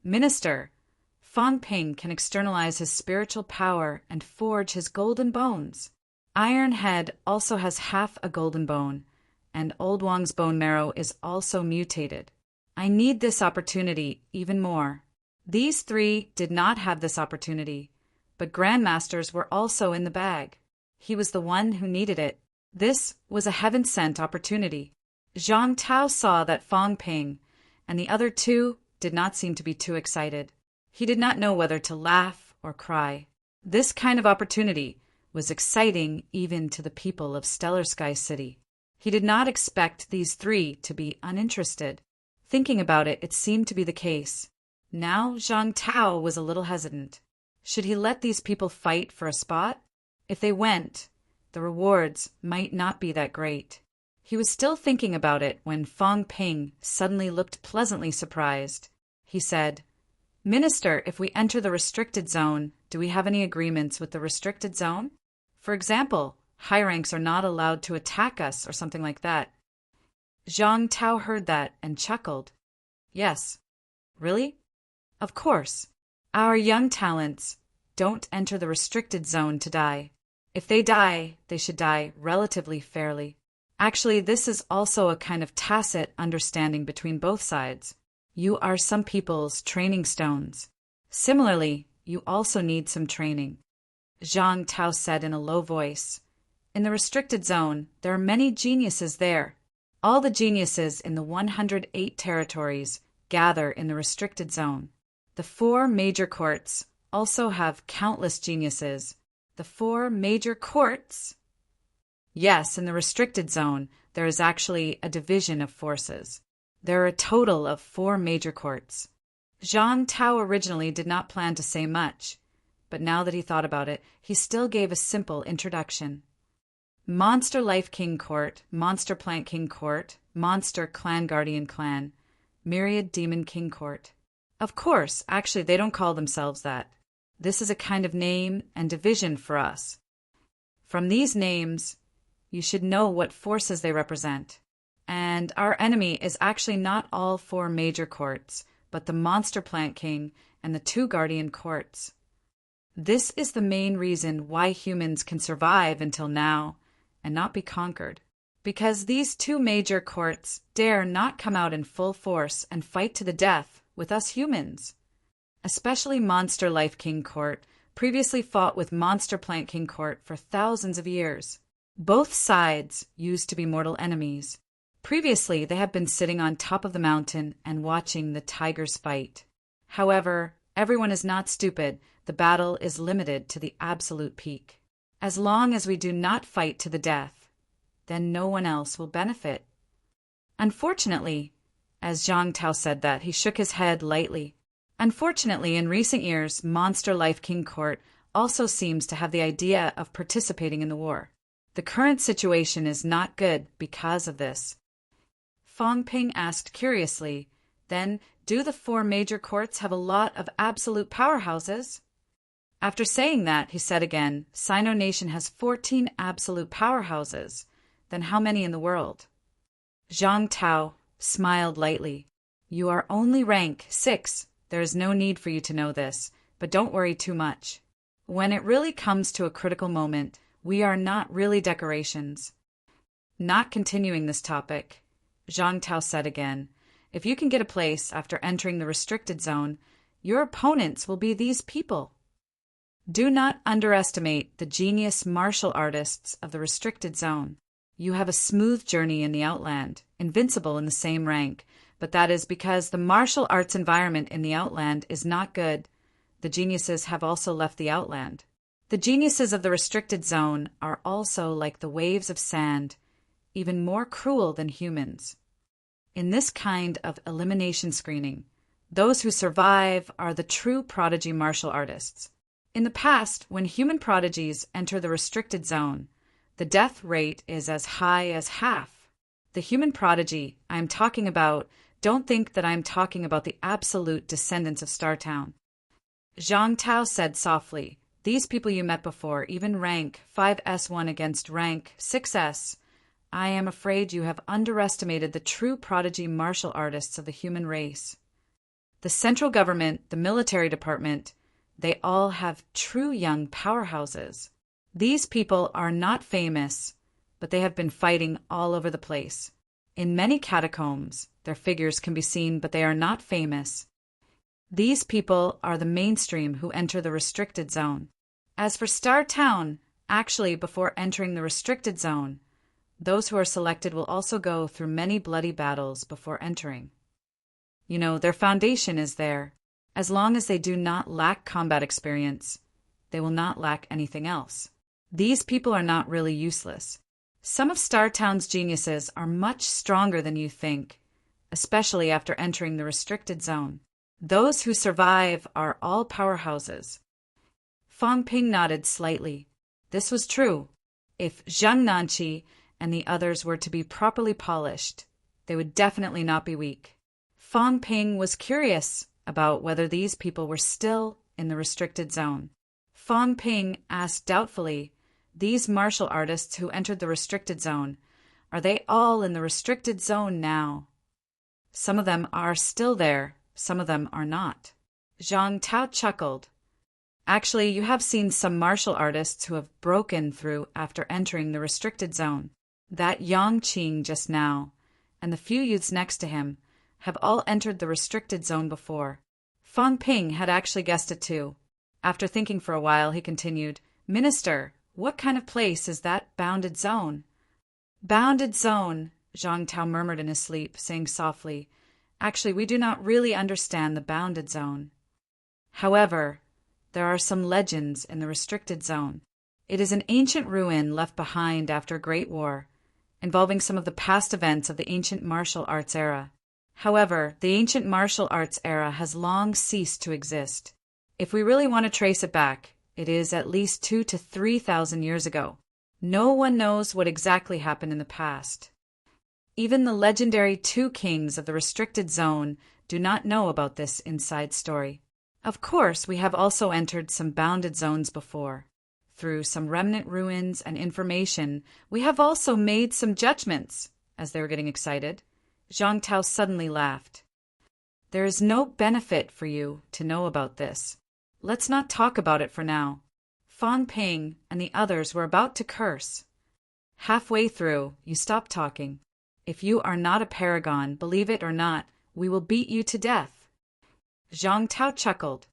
Minister, Fong Ping can externalize his spiritual power and forge his golden bones. Iron Head also has half a golden bone, and Old Wang's bone marrow is also mutated. I need this opportunity even more. These three did not have this opportunity, but Grandmasters were also in the bag. He was the one who needed it. This was a heaven-sent opportunity. Zhang Tao saw that Fong Ping and the other two did not seem to be too excited. He did not know whether to laugh or cry. This kind of opportunity was exciting even to the people of Stellar Sky City. He did not expect these three to be uninterested. Thinking about it, it seemed to be the case. Now Zhang Tao was a little hesitant. Should he let these people fight for a spot? If they went, the rewards might not be that great. He was still thinking about it when Fong Ping suddenly looked pleasantly surprised. He said, Minister, if we enter the restricted zone, do we have any agreements with the restricted zone? For example, high ranks are not allowed to attack us or something like that. Zhang Tao heard that and chuckled. Yes. Really? Of course. Our young talents don't enter the restricted zone to die. If they die, they should die relatively fairly. Actually, this is also a kind of tacit understanding between both sides. You are some people's training stones. Similarly, you also need some training. Zhang Tao said in a low voice. In the restricted zone, there are many geniuses there. All the geniuses in the 108 territories gather in the restricted zone. The 4 major courts also have countless geniuses. The 4 major courts? Yes, in the restricted zone, there is actually a division of forces. There are a total of 4 major courts. Zhang Tao originally did not plan to say much, but now that he thought about it, he still gave a simple introduction. Monster Life King Court, Monster Plant King Court, Monster Clan Guardian Clan, Myriad Demon King Court. Of course, actually they don't call themselves that. This is a kind of name and division for us. From these names, You should know what forces they represent. And our enemy is actually not all four major courts, but the Monster Plant King and the two Guardian Courts. This is the main reason why humans can survive until now and not be conquered. Because these two major courts dare not come out in full force and fight to the death with us humans. Especially Monster Life King Court previously fought with Monster Plant King Court for thousands of years. Both sides used to be mortal enemies. Previously, they have been sitting on top of the mountain and watching the tigers fight. However, everyone is not stupid. The battle is limited to the absolute peak. As long as we do not fight to the death, then no one else will benefit. Unfortunately, as Zhang Tao said that, he shook his head lightly. Unfortunately, in recent years, Monster Life King Court also seems to have the idea of participating in the war. The current situation is not good because of this. Fang Ping asked curiously, then, do the four major courts have a lot of absolute powerhouses? After saying that, he said again, Sino Nation has 14 absolute powerhouses. Then how many in the world? Zhang Tao smiled lightly. You are only rank 6. There is no need for you to know this, but don't worry too much. When it really comes to a critical moment, we are not really decorations. Not continuing this topic, Zhang Tao said again, if you can get a place after entering the restricted zone, your opponents will be these people. Do not underestimate the genius martial artists of the restricted zone. You have a smooth journey in the Outland, invincible in the same rank, but that is because the martial arts environment in the Outland is not good. The geniuses have also left the Outland. The geniuses of the restricted zone are also like the waves of sand, even more cruel than humans. In this kind of elimination screening, those who survive are the true prodigy martial artists. In the past, when human prodigies enter the restricted zone, the death rate is as high as half. The human prodigy I am talking about, don't think that I am talking about the absolute descendants of Startown. Zhang Tao said softly, these people you met before, even rank 5S1 against rank 6S, I am afraid you have underestimated the true prodigy martial artists of the human race. The central government, the military department, they all have true young powerhouses. These people are not famous, but they have been fighting all over the place. In many catacombs, their figures can be seen, but they are not famous. These people are the mainstream who enter the restricted zone. As for Star Town, actually before entering the restricted zone, those who are selected will also go through many bloody battles before entering. You know, their foundation is there. As long as they do not lack combat experience, they will not lack anything else. These people are not really useless. Some of Startown's geniuses are much stronger than you think, especially after entering the restricted zone. Those who survive are all powerhouses. Fang Ping nodded slightly. This was true. If Zhang Nanqi and the others were to be properly polished, they would definitely not be weak. Fang Ping was curious about whether these people were still in the restricted zone. Fang Ping asked doubtfully, these martial artists who entered the restricted zone, are they all in the restricted zone now? Some of them are still there, some of them are not. Zhang Tao chuckled. Actually, you have seen some martial artists who have broken through after entering the restricted zone. That Yang Qing just now, and the few youths next to him, have all entered the restricted zone before. Fang Ping had actually guessed it too. After thinking for a while, he continued, Minister, what kind of place is that bounded zone? Bounded zone, Zhang Tao murmured in his sleep, saying softly, actually, we do not really understand the bounded zone. However, there are some legends in the restricted zone. It is an ancient ruin left behind after a great war, involving some of the past events of the ancient martial arts era. However, the ancient martial arts era has long ceased to exist. If we really want to trace it back, it is at least 2,000 to 3,000 years ago. No one knows what exactly happened in the past. Even the legendary two kings of the restricted zone do not know about this inside story. Of course, we have also entered some bounded zones before. through some remnant ruins and information, we have also made some judgments." As they were getting excited, Zhang Tao suddenly laughed. "There is no benefit for you to know about this. Let's not talk about it for now." Fan Ping and the others were about to curse. Halfway through, you stopped talking. "If you are not a paragon, believe it or not, we will beat you to death." Zhang Tao chuckled.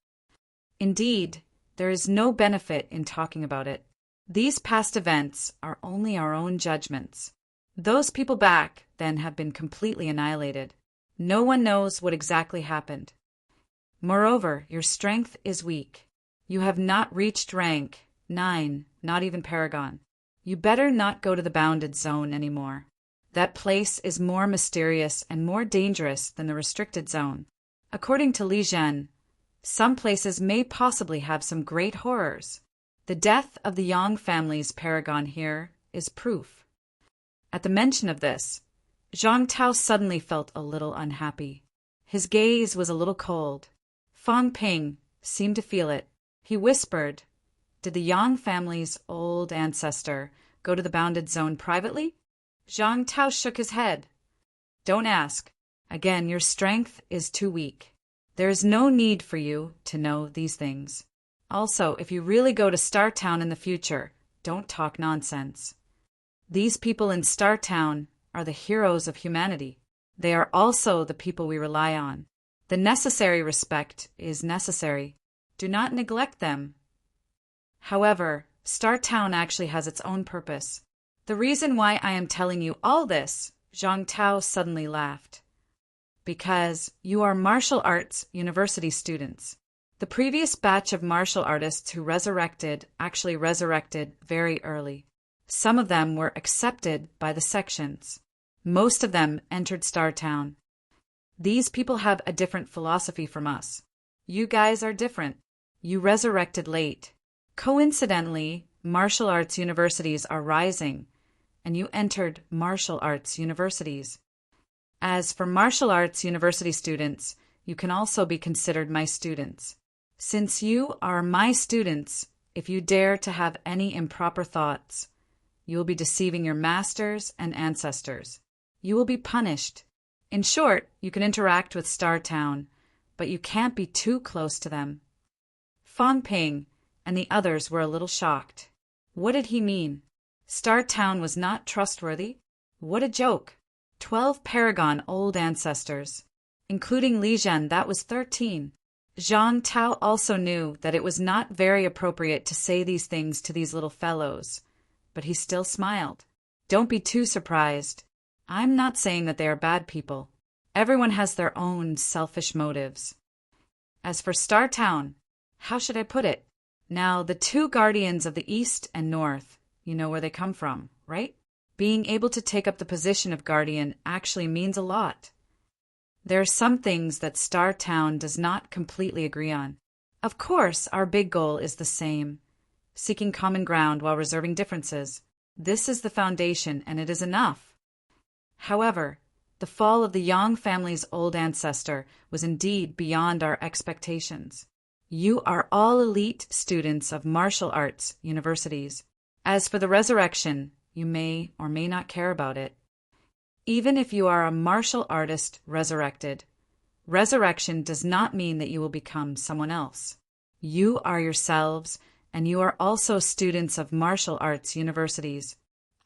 "Indeed, there is no benefit in talking about it. These past events are only our own judgments. Those people back then have been completely annihilated. No one knows what exactly happened. Moreover, your strength is weak. You have not reached rank 9, not even paragon. You better not go to the bounded zone anymore. That place is more mysterious and more dangerous than the restricted zone. According to Li Zhen, some places may possibly have some great horrors. The death of the Yang family's paragon here is proof." At the mention of this, Zhang Tao suddenly felt a little unhappy. His gaze was a little cold. Fan Ping seemed to feel it. He whispered, "Did the Yang family's old ancestor go to the bounded zone privately?" Zhang Tao shook his head. "Don't ask. Again, your strength is too weak. There is no need for you to know these things. Also, if you really go to Star Town in the future, don't talk nonsense. These people in Star Town are the heroes of humanity. They are also the people we rely on. The necessary respect is necessary. Do not neglect them. However, Star Town actually has its own purpose. The reason why I am telling you all this," Zhang Tao suddenly laughed, "because you are martial arts university students. The previous batch of martial artists who actually resurrected very early. Some of them were accepted by the sections. Most of them entered Star Town. These people have a different philosophy from us. You guys are different. You resurrected late. Coincidentally, martial arts universities are rising, and you entered martial arts universities. As for martial arts university students, you can also be considered my students. Since you are my students, if you dare to have any improper thoughts, you will be deceiving your masters and ancestors. You will be punished. In short, you can interact with Star Town, but you can't be too close to them." Fan Ping and the others were a little shocked. What did he mean? Star Town was not trustworthy? What a joke! 12 paragon old ancestors. Including Li Zhen, that was 13. Zhang Tao also knew that it was not very appropriate to say these things to these little fellows, but he still smiled. "Don't be too surprised. I'm not saying that they are bad people. Everyone has their own selfish motives. As for Star Town, how should I put it? Now, the 2 guardians of the East and North, you know where they come from, right? Being able to take up the position of guardian actually means a lot. There are some things that Star Town does not completely agree on. Of course, our big goal is the same, seeking common ground while reserving differences. This is the foundation, and it is enough. However, the fall of the Yang family's old ancestor was indeed beyond our expectations. You are all elite students of martial arts universities. As for the resurrection, you may or may not care about it. Even if you are a martial artist resurrected, resurrection does not mean that you will become someone else. You are yourselves, and you are also students of martial arts universities.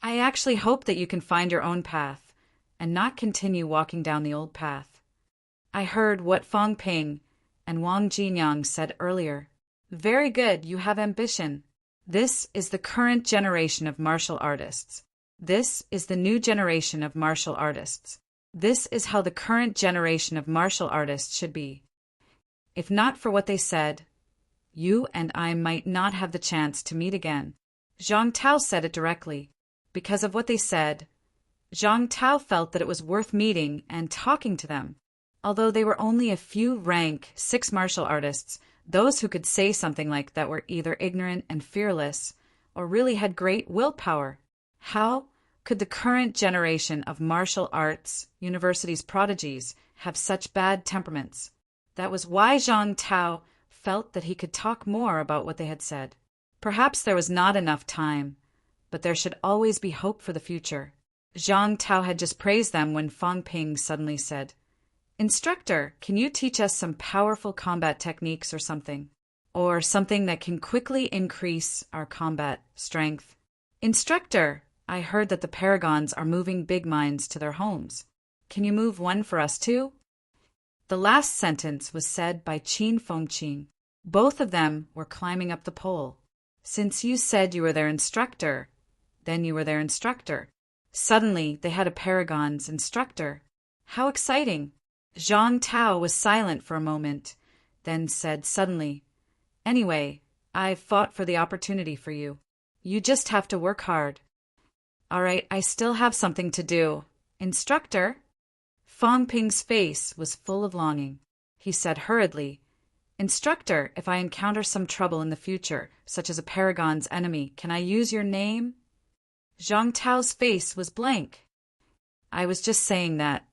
I actually hope that you can find your own path and not continue walking down the old path. I heard what Fan Ping and Wang Jinyang said earlier. Very good, you have ambition. This is the current generation of martial artists. This is the new generation of martial artists. This is how the current generation of martial artists should be. If not for what they said, you and I might not have the chance to meet again. Zhang Tao said it directly. Because of what they said, Zhang Tao felt that it was worth meeting and talking to them. Although they were only a few rank 6 martial artists, those who could say something like that were either ignorant and fearless or really had great willpower. How could the current generation of martial arts universities prodigies have such bad temperaments? That was why Zhang Tao felt that he could talk more about what they had said. Perhaps there was not enough time, but there should always be hope for the future. Zhang Tao had just praised them when Fang Ping suddenly said, "Instructor, can you teach us some powerful combat techniques or something? Or something that can quickly increase our combat strength?" "Instructor, I heard that the paragons are moving big mines to their homes. Can you move one for us too?" The last sentence was said by Qin Fengqing. Both of them were climbing up the pole. "Since you said you were their instructor, then you were their instructor." Suddenly, they had a paragon's instructor. How exciting! Zhang Tao was silent for a moment, then said suddenly, "Anyway, I've fought for the opportunity for you. You just have to work hard." "All right, I still have something to do. Instructor?" Fang Ping's face was full of longing. He said hurriedly, "Instructor, if I encounter some trouble in the future, such as a paragon's enemy, can I use your name?" Zhang Tao's face was blank. "I was just saying that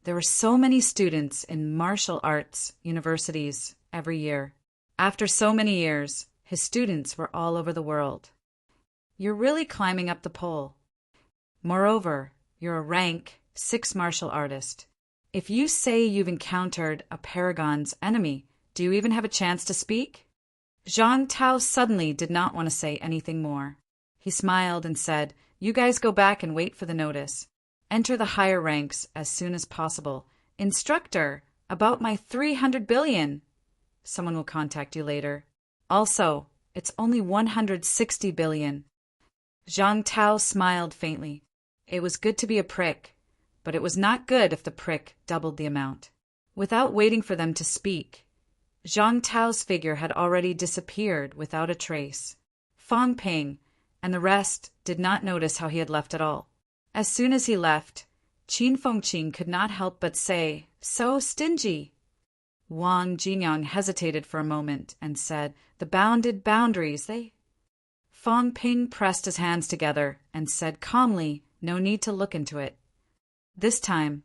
there were so many students in martial arts universities every year. After so many years, his students were all over the world. You're really climbing up the pole. Moreover, you're a rank 6 martial artist. If you say you've encountered a paragon's enemy, do you even have a chance to speak?" Zhang Tao suddenly did not want to say anything more. He smiled and said, "You guys go back and wait for the notice. Enter the higher ranks as soon as possible. Instructor, about my 300 billion. Someone will contact you later. Also, it's only 160 billion. Zhang Tao smiled faintly. It was good to be a prick, but it was not good if the prick doubled the amount. Without waiting for them to speak, Zhang Tao's figure had already disappeared without a trace. Fang Ping and the rest did not notice how he had left at all. As soon as he left, Qin Fengqing could not help but say, "So stingy." Wang Jinyang hesitated for a moment and said, "The bounded boundaries, they—" Fang Ping pressed his hands together and said calmly, "No need to look into it." This time,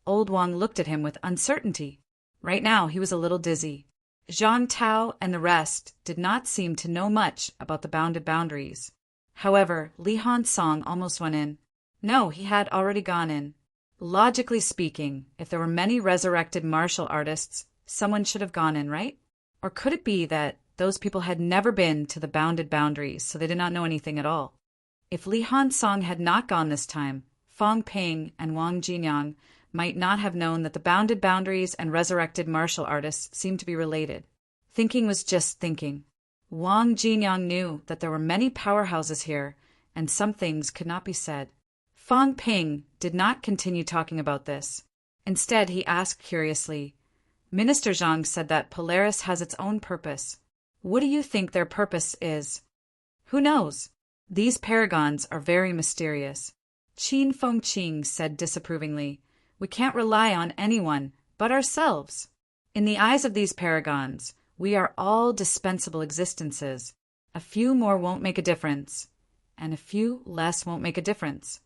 old Wang looked at him with uncertainty. Right now he was a little dizzy. Zhang Tao and the rest did not seem to know much about the bounded boundaries. However, Li Hansong almost went in. No, he had already gone in. Logically speaking, if there were many resurrected martial artists, someone should have gone in, right? Or could it be that those people had never been to the bounded boundaries, so they did not know anything at all? If Li Hansong had not gone this time, Fang Ping and Wang Jinyang might not have known that the bounded boundaries and resurrected martial artists seemed to be related. Thinking was just thinking. Wang Jinyang knew that there were many powerhouses here, and some things could not be said. Fang Ping did not continue talking about this. Instead, he asked curiously, "Minister Zhang said that Polaris has its own purpose. What do you think their purpose is?" "Who knows? These paragons are very mysterious." Qin Fengqing said disapprovingly, "We can't rely on anyone but ourselves. In the eyes of these paragons, we are all dispensable existences. A few more won't make a difference, and a few less won't make a difference."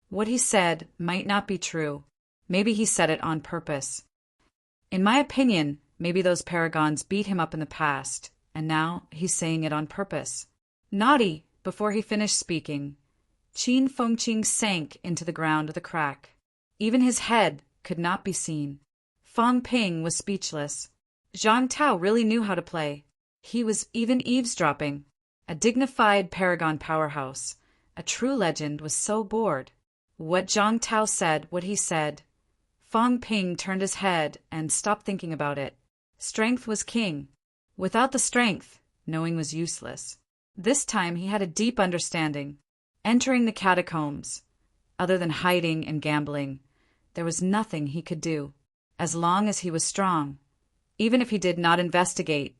What he said might not be true. Maybe he said it on purpose. In my opinion, maybe those paragons beat him up in the past, and now he's saying it on purpose. Naughty! Before he finished speaking, Qin Fengqing sank into the ground with a crack. Even his head could not be seen. Fang Ping was speechless. Zhang Tao really knew how to play. He was even eavesdropping. A dignified paragon powerhouse, a true legend, was so bored. What Zhang Tao said, what he said. Fang Ping turned his head and stopped thinking about it. Strength was king. Without the strength, knowing was useless. This time he had a deep understanding. Entering the catacombs, other than hiding and gambling, there was nothing he could do. As long as he was strong, even if he did not investigate,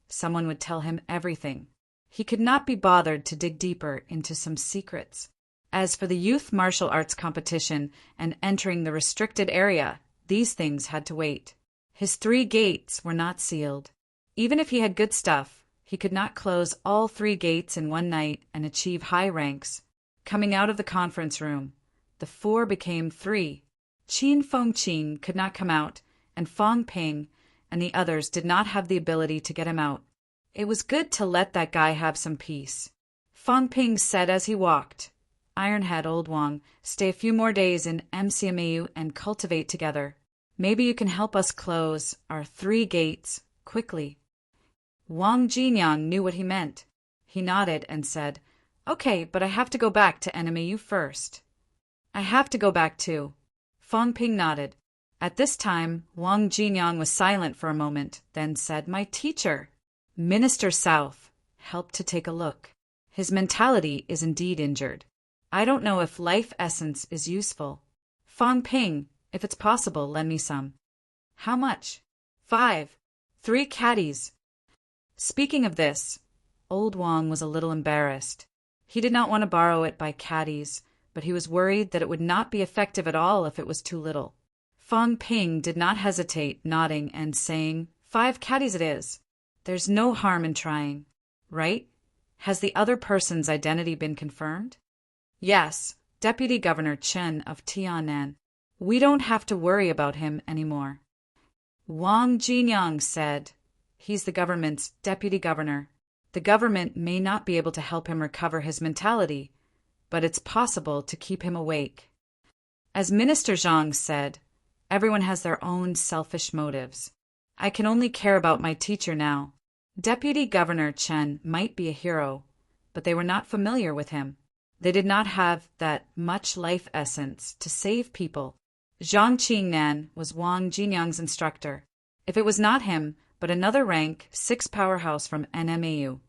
someone would tell him everything. He could not be bothered to dig deeper into some secrets. As for the youth martial arts competition and entering the restricted area, these things had to wait. His 3 gates were not sealed. Even if he had good stuff, he could not close all 3 gates in one night and achieve high ranks. Coming out of the conference room, the 4 became 3. Qin Fengqing could not come out, and Fang Ping and the others did not have the ability to get him out. It was good to let that guy have some peace. Fang Ping said as he walked. Ironhead, Old Wang, stay a few more days in MCMAU and cultivate together. Maybe you can help us close our 3 gates quickly. Wang Jinyang knew what he meant. He nodded and said, Okay, but I have to go back to NMAU first. I have to go back too. Fang Ping nodded. At this time, Wang Jinyang was silent for a moment, then said, My teacher, Minister South, helped to take a look. His mentality is indeed injured. I don't know if life essence is useful. Fang Ping, if it's possible, lend me some. How much? 5. 3 caddies. Speaking of this, Old Wang was a little embarrassed. He did not want to borrow it by caddies, but he was worried that it would not be effective at all if it was too little. Fang Ping did not hesitate, nodding and saying, 5 caddies it is. There's no harm in trying, right? Has the other person's identity been confirmed? Yes, Deputy Governor Chen of Tianan. We don't have to worry about him anymore. Wang Jinyang said, He's the government's deputy governor. The government may not be able to help him recover his mentality, but it's possible to keep him awake. As Minister Zhang said, everyone has their own selfish motives. I can only care about my teacher now. Deputy Governor Chen might be a hero, but they were not familiar with him. They did not have that much life essence to save people. Zhang Qingnan was Wang Jinyang's instructor. If it was not him, but another rank 6 powerhouse from NMAU,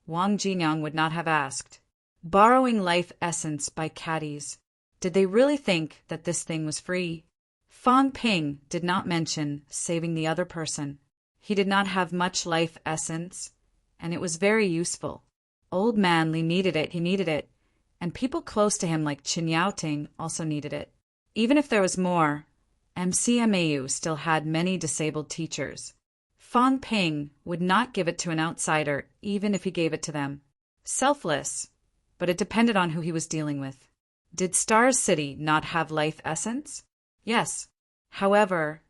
Wang Jinyang would not have asked. Borrowing life essence by caddies. Did they really think that this thing was free? Fang Ping did not mention saving the other person. He did not have much life essence, and it was very useful. Old Man Li needed it, he needed it, and people close to him like Qin Yaoting also needed it. Even if there was more, MCMAU still had many disabled teachers. Fang Ping would not give it to an outsider even if he gave it to them. Selfless, but it depended on who he was dealing with. Did Star City not have life essence? Yes. However,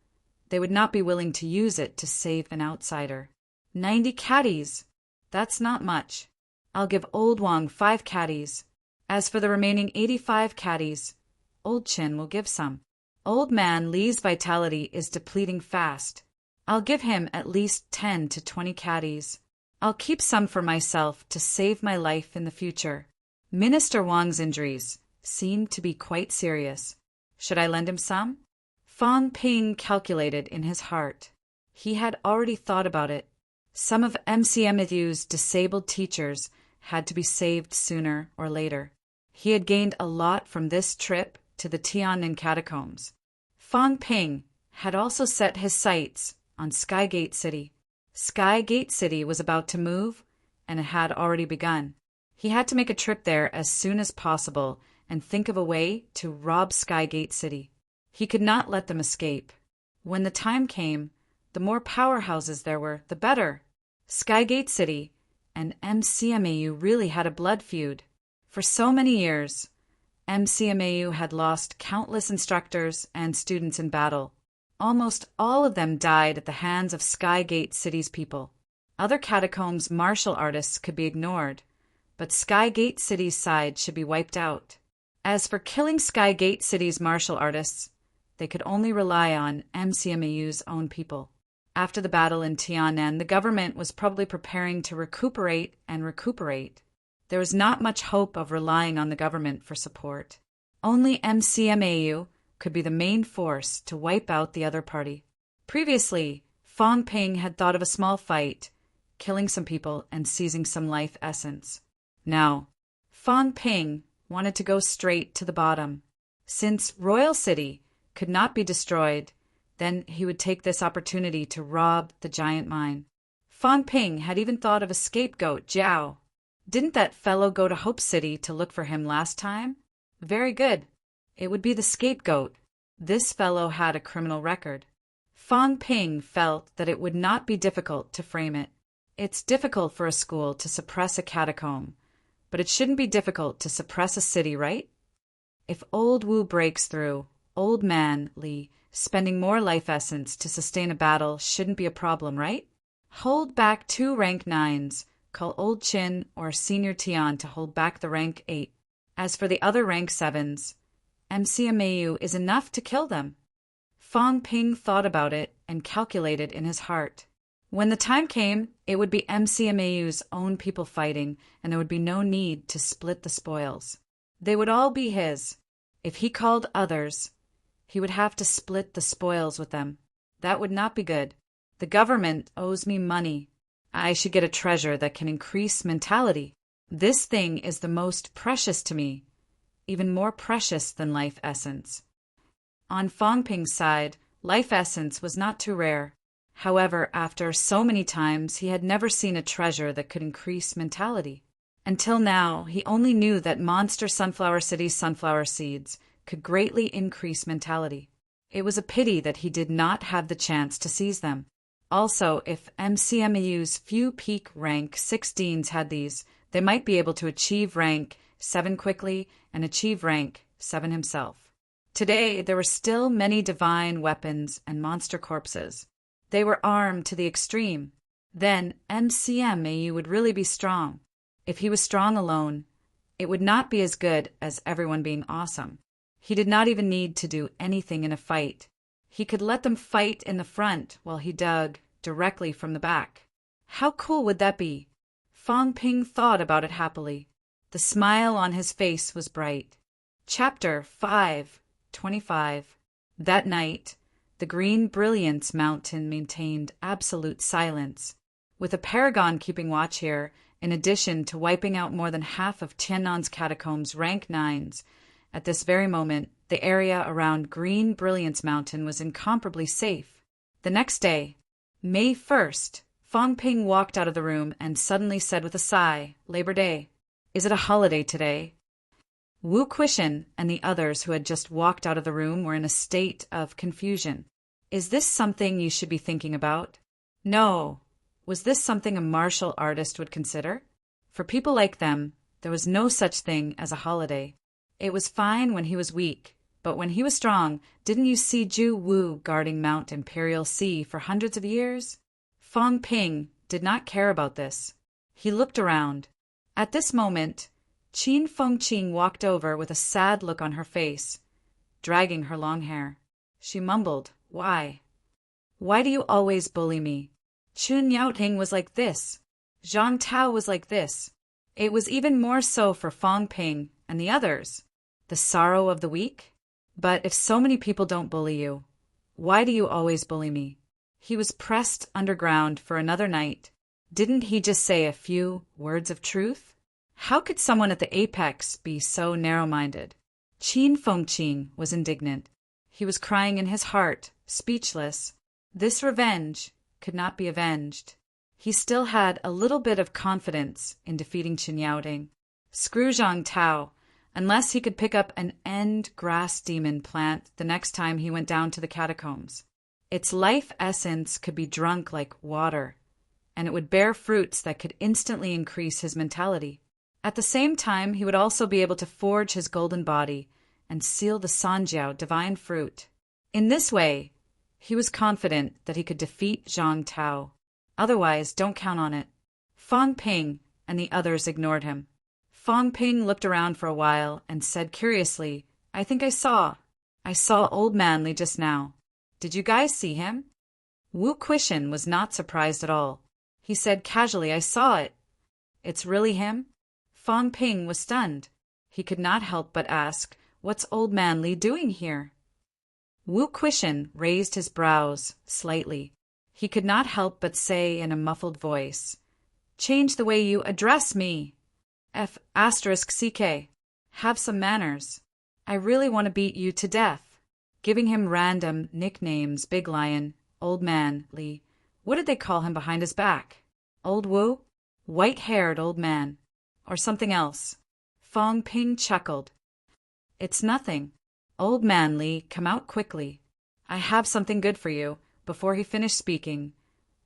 they would not be willing to use it to save an outsider. 90 caddies. That's not much. I'll give Old Wang 5 caddies. As for the remaining 85 caddies, Old Chin will give some. Old Man Li's vitality is depleting fast. I'll give him at least 10 to 20 caddies. I'll keep some for myself to save my life in the future. Minister Wang's injuries seem to be quite serious. Should I lend him some? Fang Ping calculated in his heart. He had already thought about it. Some of MCMU's disabled teachers had to be saved sooner or later. He had gained a lot from this trip to the Tiananmen catacombs. Fang Ping had also set his sights on Skygate City. Skygate City was about to move, and it had already begun. He had to make a trip there as soon as possible and think of a way to rob Skygate City. He could not let them escape. When the time came, the more powerhouses there were, the better. Skygate City and MCMAU really had a blood feud. For so many years, MCMAU had lost countless instructors and students in battle. Almost all of them died at the hands of Skygate City's people. Other catacombs' martial artists could be ignored, but Skygate City's side should be wiped out. As for killing Skygate City's martial artists, they could only rely on MCMAU's own people. After the battle in Tianan, the government was probably preparing to recuperate and recuperate. There was not much hope of relying on the government for support. Only MCMAU could be the main force to wipe out the other party. Previously, Fang Ping had thought of a small fight, killing some people and seizing some life essence. Now, Fang Ping wanted to go straight to the bottom. Since Royal City could not be destroyed, then he would take this opportunity to rob the giant mine. Fang Ping had even thought of a scapegoat, Jiao. Didn't that fellow go to Hope City to look for him last time? Very good. It would be the scapegoat. This fellow had a criminal record. Fang Ping felt that it would not be difficult to frame it. It's difficult for a school to suppress a catacomb, but it shouldn't be difficult to suppress a city, right? If Old Wu breaks through, Old Man Li spending more life essence to sustain a battle shouldn't be a problem, right? Hold back 2 rank 9s. Call Old Chin or Senior Tian to hold back the rank 8. As for the other rank 7s, MCMAU is enough to kill them. Fong Ping thought about it and calculated in his heart. When the time came, it would be MCMAU's own people fighting, and there would be no need to split the spoils. They would all be his. If he called others, he would have to split the spoils with them. That would not be good. The government owes me money. I should get a treasure that can increase mentality. This thing is the most precious to me, even more precious than life essence. On Fong Ping's side, life essence was not too rare. However, after so many times, he had never seen a treasure that could increase mentality. Until now, he only knew that Monster Sunflower City sunflower seeds could greatly increase mentality. It was a pity that he did not have the chance to seize them. Also, if MCMAU's few peak rank 16s had these, they might be able to achieve rank 7 quickly and achieve rank 7 himself. Today, there were still many divine weapons and monster corpses. They were armed to the extreme. Then MCMAU would really be strong. If he was strong alone, it would not be as good as everyone being awesome. He did not even need to do anything in a fight. He could let them fight in the front while he dug directly from the back. How cool would that be? Fong Ping thought about it happily. The smile on his face was bright. Chapter 5:25. That night, the Green Brilliance Mountain maintained absolute silence, with a paragon keeping watch here, in addition to wiping out more than half of Tiannan's catacombs rank 9s. At this very moment, the area around Green Brilliance Mountain was incomparably safe. The next day, May 1st, Fong Ping walked out of the room and suddenly said with a sigh, Labor Day. Is it a holiday today? Wu Quishan and the others who had just walked out of the room were in a state of confusion. Is this something you should be thinking about? No. Was this something a martial artist would consider? For people like them, there was no such thing as a holiday. It was fine when he was weak, but when he was strong, didn't you see Ju Wu guarding Mount Imperial Sea for hundreds of years? Fong Ping did not care about this. He looked around. At this moment, Qin Fengqing walked over with a sad look on her face, dragging her long hair. She mumbled, Why? Why do you always bully me? Chun Yaoting was like this. Zhang Tao was like this. It was even more so for Fong Ping and the others. The sorrow of the weak? But if so many people don't bully you, why do you always bully me? He was pressed underground for another night. Didn't he just say a few words of truth? How could someone at the apex be so narrow-minded? Qin Fengqing was indignant. He was crying in his heart, speechless. This revenge could not be avenged. He still had a little bit of confidence in defeating Qin Yaoting. Screw Zhang Tao, unless he could pick up an end grass demon plant the next time he went down to the catacombs. Its life essence could be drunk like water, and it would bear fruits that could instantly increase his mentality. At the same time, he would also be able to forge his golden body and seal the Sanjiao divine fruit. In this way, he was confident that he could defeat Zhang Tao. Otherwise, don't count on it. Fong Ping and the others ignored him. Fong Ping looked around for a while and said curiously, I think I saw Old Man Li just now. Did you guys see him? Wu Quishan was not surprised at all. He said casually, I saw it. It's really him? Fong Ping was stunned. He could not help but ask, What's Old Man Li doing here? Wu Quishan raised his brows slightly. He could not help but say in a muffled voice, Change the way you address me. F***CK. Have some manners. I really want to beat you to death. Giving him random nicknames, Big Lion, Old Man Li. What did they call him behind his back? Old Wu? White-haired old man. Or something else. Fong Ping chuckled. It's nothing. Old Man Li, come out quickly. I have something good for you. Before he finished speaking,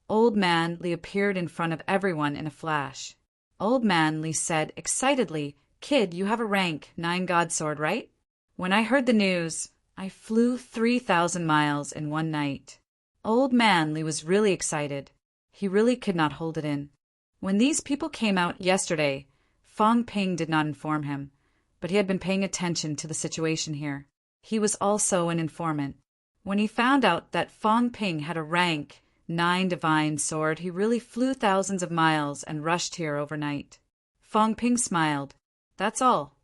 Old Man Li appeared in front of everyone in a flash. Old Man Li said excitedly, Kid, you have a rank 9 God Sword, right? When I heard the news, I flew 3,000 miles in one night. Old Man Li was really excited. He really could not hold it in. When these people came out yesterday, Fong Ping did not inform him, but he had been paying attention to the situation here. He was also an informant. When he found out that Fong Ping had a rank 9 divine sword, he really flew thousands of miles and rushed here overnight. Fong Ping smiled. That's all.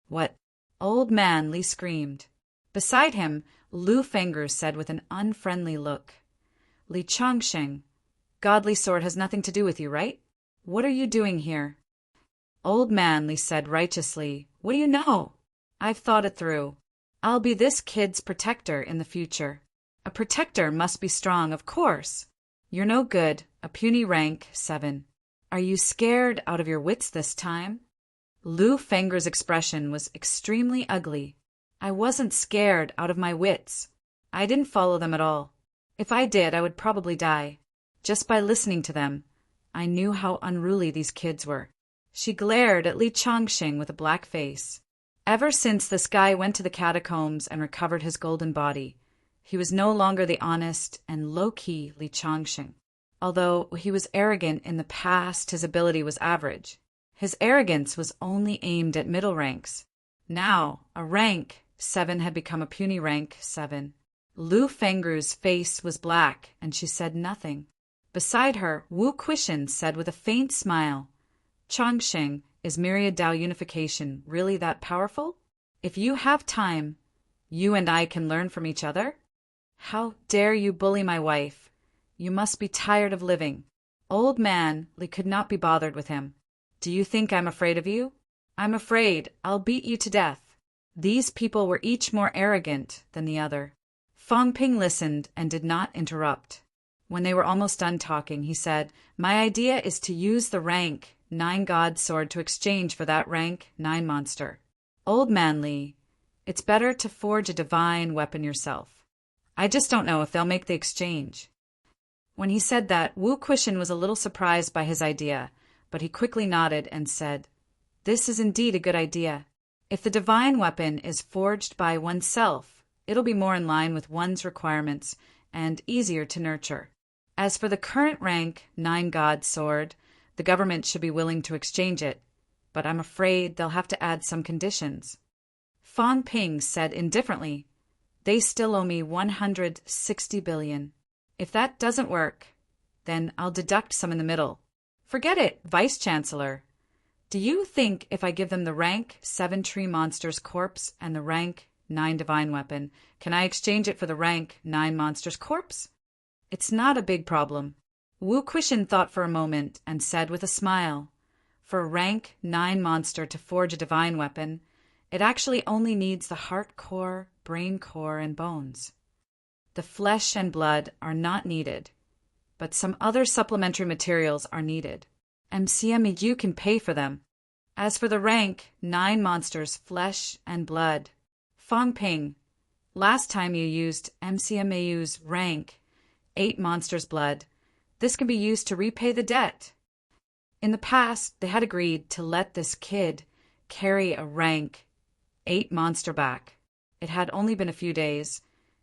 What? Old man, Li screamed. Beside him, Lu Fengru said with an unfriendly look. Li Chongsheng, godly sword has nothing to do with you, right? What are you doing here? Old man, Li said righteously. What do you know? I've thought it through. I'll be this kid's protector in the future. A protector must be strong, of course. You're no good, a puny rank 7. Are you scared out of your wits this time? Lu Fengru's expression was extremely ugly. I wasn't scared out of my wits. I didn't follow them at all. If I did, I would probably die. Just by listening to them, I knew how unruly these kids were. She glared at Li Chongqing with a black face. Ever since this guy went to the catacombs and recovered his golden body, he was no longer the honest and low-key Li Chongqing. Although he was arrogant in the past, his ability was average. His arrogance was only aimed at middle ranks. Now, a rank 7 had become a puny rank 7. Lu Fengru's face was black, and she said nothing. Beside her, Wu Quishan said with a faint smile, Chongqing, is Myriad Dao unification really that powerful? If you have time, you and I can learn from each other? How dare you bully my wife? You must be tired of living. Old man, Li could not be bothered with him. Do you think I'm afraid of you? I'm afraid I'll beat you to death. These people were each more arrogant than the other. Fong Ping listened and did not interrupt. When they were almost done talking, he said, My idea is to use the rank 9 god sword to exchange for that rank 9 monster. Old man Li, it's better to forge a divine weapon yourself. I just don't know if they'll make the exchange. When he said that, Wu Quishan was a little surprised by his idea, but he quickly nodded and said, This is indeed a good idea. If the divine weapon is forged by oneself, it'll be more in line with one's requirements and easier to nurture. As for the current rank 9 god sword, the government should be willing to exchange it, but I'm afraid they'll have to add some conditions. Fong Ping said indifferently, They still owe me 160 billion. If that doesn't work, then I'll deduct some in the middle. Forget it, Vice-Chancellor. Do you think if I give them the rank 7 tree monster's corpse and the rank 9 divine weapon, can I exchange it for the rank 9 monster's corpse? It's not a big problem. Wu Quishan thought for a moment and said with a smile, For a rank 9 monster to forge a divine weapon, it actually only needs the heart core, brain core, and bones. The flesh and blood are not needed, but some other supplementary materials are needed. MCMEU can pay for them. As for the rank 9 monsters' flesh and blood, Fong Ping, last time you used MCMEU's rank 8 monsters' blood, this can be used to repay the debt. In the past, they had agreed to let this kid carry a rank 8 monster back. It had only been a few days,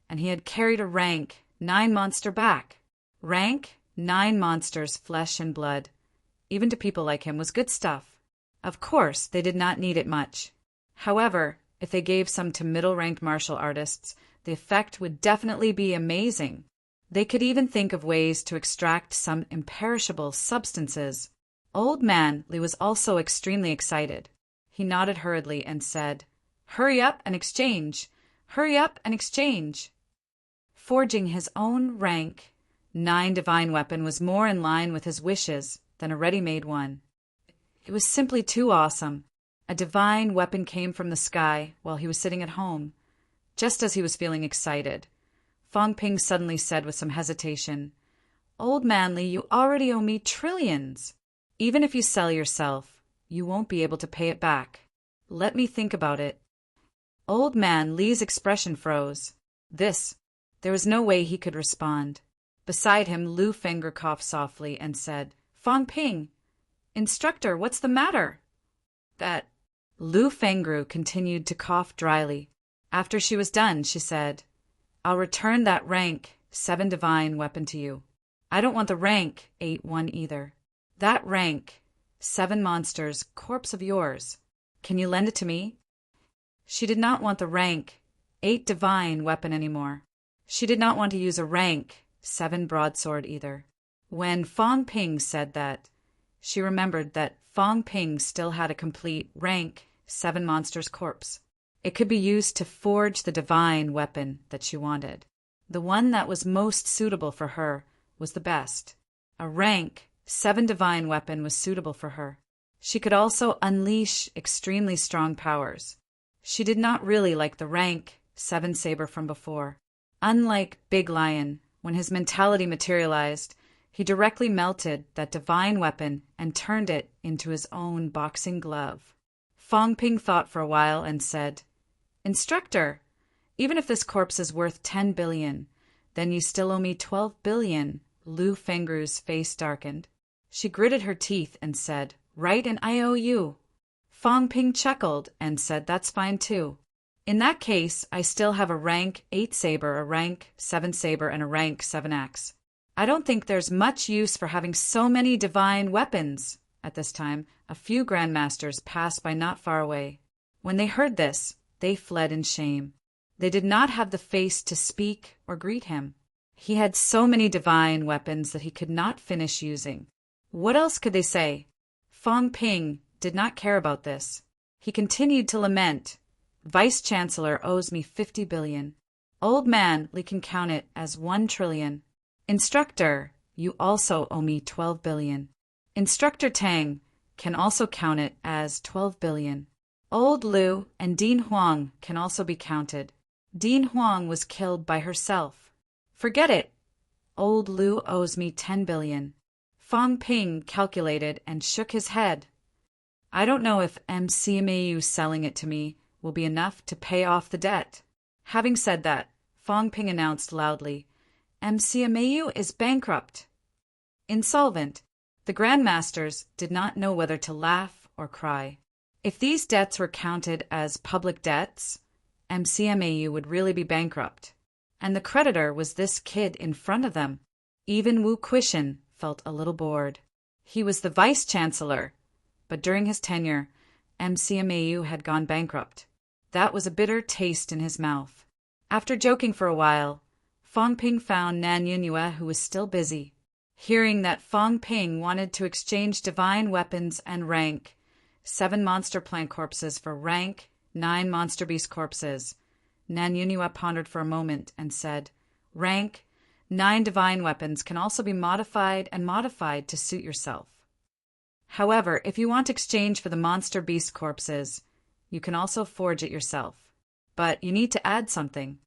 and he had carried a rank 9 monster back. Rank 9 monsters' flesh and blood, even to people like him, was good stuff. Of course, they did not need it much. However, if they gave some to middle-ranked martial artists, the effect would definitely be amazing. They could even think of ways to extract some imperishable substances. Old man Li was also extremely excited. He nodded hurriedly and said, Hurry up and exchange! Hurry up and exchange! Forging his own rank 9 divine weapon was more in line with his wishes than a ready-made one. It was simply too awesome. A divine weapon came from the sky while he was sitting at home. Just as he was feeling excited, Fong Ping suddenly said with some hesitation, Old man Li, you already owe me trillions. Even if you sell yourself, you won't be able to pay it back. Let me think about it. Old man Li's expression froze. There was no way he could respond. Beside him, Lu Fengru coughed softly and said, Fong Ping, Instructor, what's the matter? That Lu Fengru continued to cough dryly. After she was done, she said, I'll return that rank 7 divine weapon to you. I don't want the rank 8-1 either. That rank 7 monsters corpse of yours. Can you lend it to me? She did not want the rank 8 divine weapon anymore. She did not want to use a rank 7 broadsword either. When Fong Ping said that, she remembered that Fong Ping still had a complete rank 7 monster's corpse. It could be used to forge the divine weapon that she wanted. The one that was most suitable for her was the best. A rank 7 divine weapon was suitable for her. She could also unleash extremely strong powers. She did not really like the rank 7 saber from before. Unlike Big Lion, when his mentality materialized, he directly melted that divine weapon and turned it into his own boxing glove. Fong Ping thought for a while and said, "Instructor, even if this corpse is worth 10 billion, then you still owe me 12 billion. Lu Fengru's face darkened. She gritted her teeth and said, "Right, an IOU." Fong Ping chuckled and said, "That's fine too. In that case, I still have a rank 8 saber, a rank 7 saber, and a rank 7 axe. I don't think there's much use for having so many divine weapons." At this time, a few grandmasters passed by not far away. When they heard this, they fled in shame. They did not have the face to speak or greet him. He had so many divine weapons that he could not finish using. What else could they say? Fong Ping did not care about this. He continued to lament, "Vice Chancellor owes me 50 billion. Old man, we can count it as 1 trillion. Instructor, you also owe me 12 billion. Instructor Tang can also count it as 12 billion. Old Lu and Dean Huang can also be counted. Dean Huang was killed by herself. Forget it. Old Lu owes me 10 billion. Fong Ping calculated and shook his head. I don't know if MCMAU selling it to me will be enough to pay off the debt. Having said that, Fong Ping announced loudly, MCMAU is bankrupt. Insolvent. The grandmasters did not know whether to laugh or cry. If these debts were counted as public debts, MCMAU would really be bankrupt. And the creditor was this kid in front of them. Even Wu Quishan felt a little bored. He was the vice chancellor, but during his tenure, MCMAU had gone bankrupt. That was a bitter taste in his mouth. After joking for a while, Fong Ping found Nan Yunyue, who was still busy. Hearing that Fong Ping wanted to exchange divine weapons and rank 7 monster plant corpses for rank 9 monster beast corpses, Nan Yunyue pondered for a moment and said, "Rank 9 divine weapons can also be modified and modified to suit yourself. However, if you want exchange for the monster beast corpses, you can also forge it yourself. But you need to add something."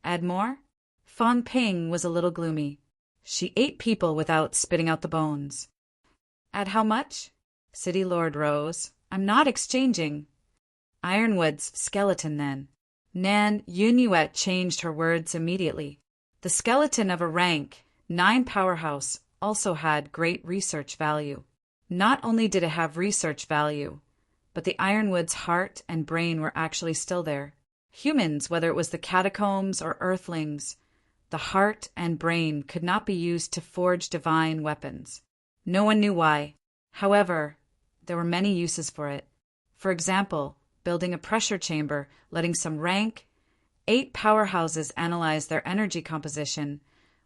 Add more? Fong Ping was a little gloomy. She ate people without spitting out the bones. Add how much? City Lord rose. I'm not exchanging. Ironwood's skeleton, then. Nan Yunyue changed her words immediately. The skeleton of a rank 9 powerhouse also had great research value. Not only did it have research value, but the Ironwood's heart and brain were actually still there. Humans, whether it was the catacombs or earthlings, the heart and brain could not be used to forge divine weapons. No one knew why. However, there were many uses for it. For example, building a pressure chamber, letting some rank 8 powerhouses analyze their energy composition,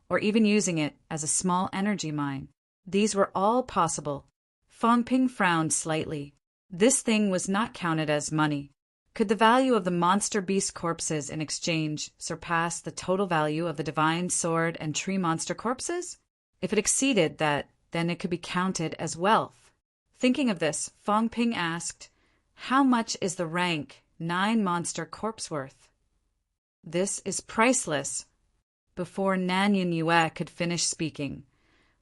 or even using it as a small energy mine. These were all possible. Fong Ping frowned slightly. This thing was not counted as money. Could the value of the monster beast corpses in exchange surpass the total value of the divine sword and tree monster corpses? If it exceeded that, then it could be counted as wealth. Thinking of this, Fong Ping asked, "How much is the rank 9 monster corpse worth?" "This is priceless." Before Nan Yunyue could finish speaking,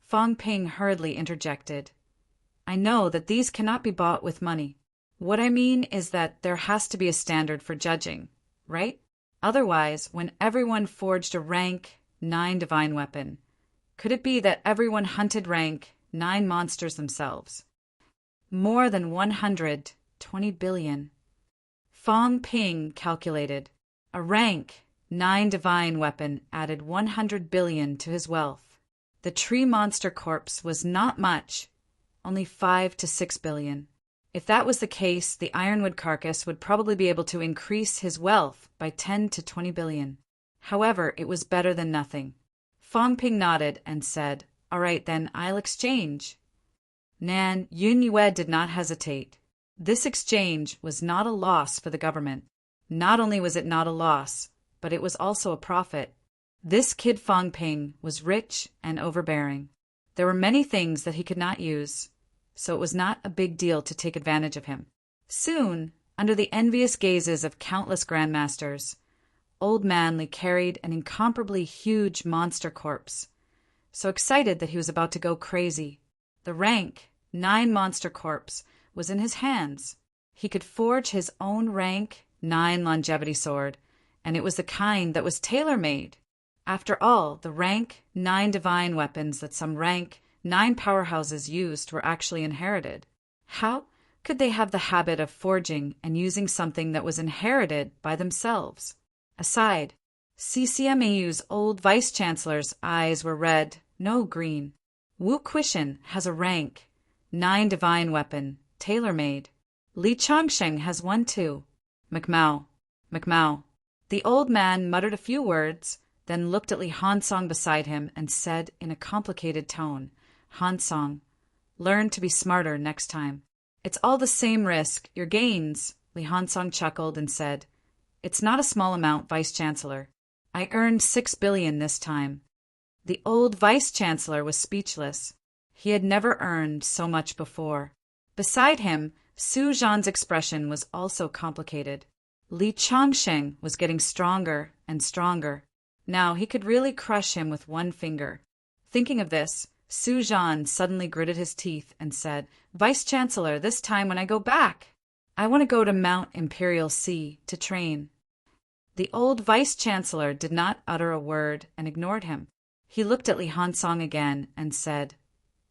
Fong Ping hurriedly interjected, "I know that these cannot be bought with money. What I mean is that there has to be a standard for judging, right? Otherwise, when everyone forged a rank 9 divine weapon, could it be that everyone hunted rank 9 monsters themselves? More than 120 billion. Fong Ping calculated. A rank 9 divine weapon added 100 billion to his wealth. The tree monster corpse was not much, only 5 to 6 billion. If that was the case, the ironwood carcass would probably be able to increase his wealth by 10 to 20 billion. However, it was better than nothing. Fong Ping nodded and said, "All right then, I'll exchange." Nan Yun Yue did not hesitate. This exchange was not a loss for the government. Not only was it not a loss, but it was also a profit. This kid Fong Ping was rich and overbearing. There were many things that he could not use, so it was not a big deal to take advantage of him. Soon, under the envious gazes of countless grandmasters, old man Li carried an incomparably huge monster corpse, so excited that he was about to go crazy. The rank 9 monster corpse was in his hands. He could forge his own rank 9 longevity sword, and it was the kind that was tailor-made. After all, the rank 9 divine weapons that some rank 9 powerhouses used were actually inherited. How could they have the habit of forging and using something that was inherited by themselves? Aside, CCMAU's old vice-chancellor's eyes were red, no green. Wu Quishan has a rank 9 divine weapon, tailor-made. Li Chongsheng has one too. McMao. The old man muttered a few words, then looked at Li Hansong beside him and said in a complicated tone, "Hansong, learn to be smarter next time." "It's all the same risk, your gains," Li Hansong chuckled and said. "It's not a small amount, Vice-Chancellor. I earned 6 billion this time." The old Vice-Chancellor was speechless. He had never earned so much before. Beside him, Su Zhan's expression was also complicated. Li Chongsheng was getting stronger and stronger. Now he could really crush him with one finger. Thinking of this, Su Zhan suddenly gritted his teeth and said, "Vice-Chancellor, this time when I go back, I want to go to Mount Imperial Sea to train." The old Vice-Chancellor did not utter a word and ignored him. He looked at Li Hansong again and said,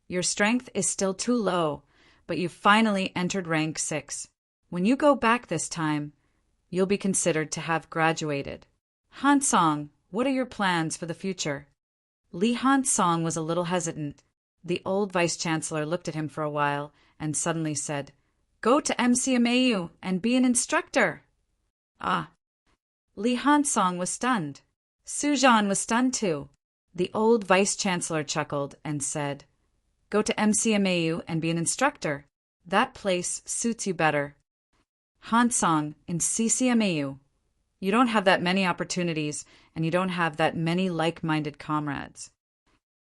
"Your strength is still too low, but you've finally entered rank 6. When you go back this time, you'll be considered to have graduated. Hansong, what are your plans for the future?" Li Hansong was a little hesitant. The old Vice-Chancellor looked at him for a while and suddenly said, "Go to MCMAU and be an instructor." Ah! Li Hansong was stunned. Su Zhan was stunned too. The old Vice-Chancellor chuckled and said, "Go to MCMAU and be an instructor. That place suits you better. Hansong, in CCMAU, you don't have that many opportunities, and you don't have that many like-minded comrades.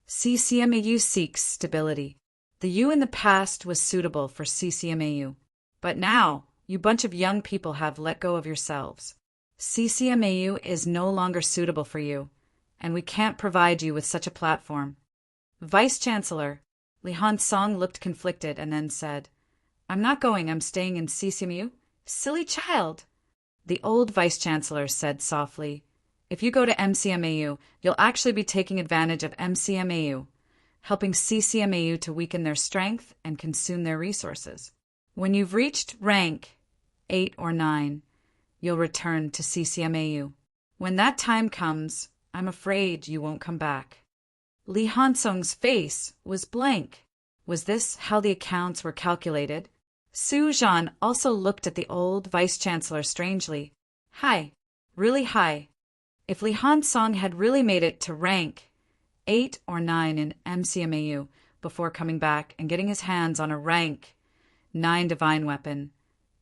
CCMAU seeks stability. The you in the past was suitable for CCMAU, but now you bunch of young people have let go of yourselves. CCMAU is no longer suitable for you, and we can't provide you with such a platform." Vice-Chancellor, Li Hansong looked conflicted and then said, "I'm not going, I'm staying in CCMAU." "Silly child!" The old Vice-Chancellor said softly, "If you go to MCMAU, you'll actually be taking advantage of MCMAU, helping CCMAU to weaken their strength and consume their resources. When you've reached rank 8 or 9, you'll return to CCMAU. When that time comes, I'm afraid you won't come back." Li Hansong's face was blank. Was this how the accounts were calculated? Su Zhan also looked at the old Vice-Chancellor strangely. High, really high. If Li Hansong had really made it to rank 8 or 9 in MCMAU before coming back and getting his hands on a rank 9 divine weapon,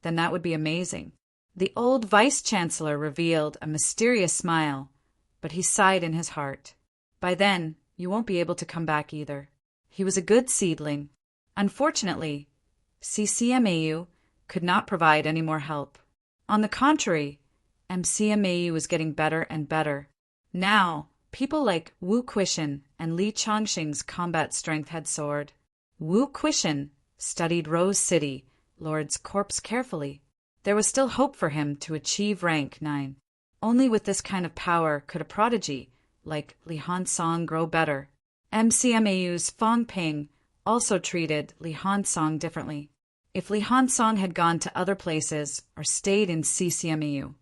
then that would be amazing. The old Vice-Chancellor revealed a mysterious smile, but he sighed in his heart. By then, you won't be able to come back either. He was a good seedling. Unfortunately, CCMAU could not provide any more help. On the contrary, MCMAU was getting better and better. Now, people like Wu Quishan and Li Chongxing's combat strength had soared. Wu Quishan studied Rose City, Lord's corpse carefully. There was still hope for him to achieve rank 9. Only with this kind of power could a prodigy like Li Hansong grow better. MCMAU's Fong Ping also treated Li Hansong differently. If Li Hansong had gone to other places or stayed in CCMAU,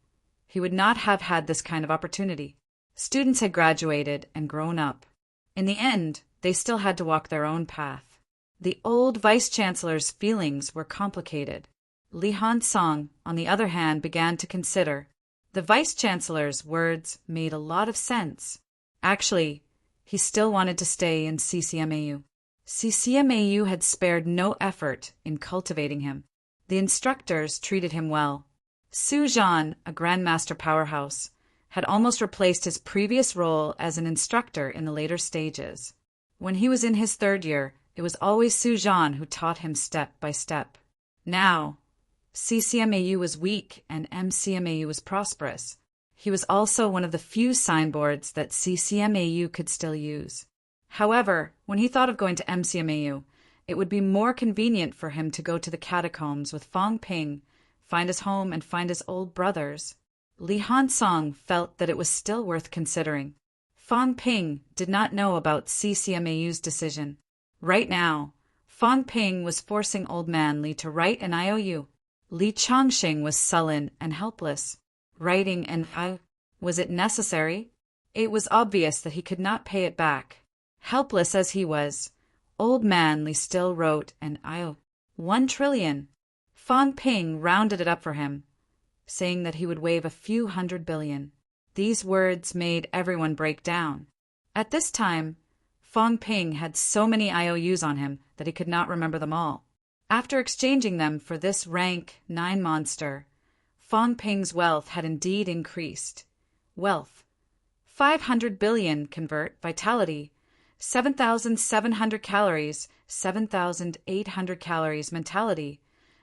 he would not have had this kind of opportunity. Students had graduated and grown up. In the end, they still had to walk their own path. The old vice-chancellor's feelings were complicated. Li Honsong, on the other hand, began to consider. The vice-chancellor's words made a lot of sense. Actually, he still wanted to stay in CCMAU. CCMAU had spared no effort in cultivating him. The instructors treated him well. Su Zhan, a grandmaster powerhouse, had almost replaced his previous role as an instructor in the later stages. When he was in his third year, it was always Su Zhan who taught him step by step. Now, CCMAU was weak and MCMAU was prosperous. He was also one of the few signboards that CCMAU could still use. However, when he thought of going to MCMAU, it would be more convenient for him to go to the catacombs with Fang Ping, find his home and find his old brothers. Li Honsong felt that it was still worth considering. Fang Ping did not know about CCMAU's decision. Right now, Fang Ping was forcing Old Man Li to write an IOU. Li Chongqing was sullen and helpless. Writing an IOU, was it necessary? It was obvious that he could not pay it back. Helpless as he was, Old Man Li still wrote an IOU. 1 trillion. Fang Ping rounded it up for him, saying that he would waive a few $100 billion. These words made everyone break down. At this time, Fang Ping had so many IOUs on him that he could not remember them all. After exchanging them for this rank 9 monster, Fang Ping's wealth had indeed increased. Wealth: 500 billion convert, vitality: 7,700 calories, 7,800 calories, mentality: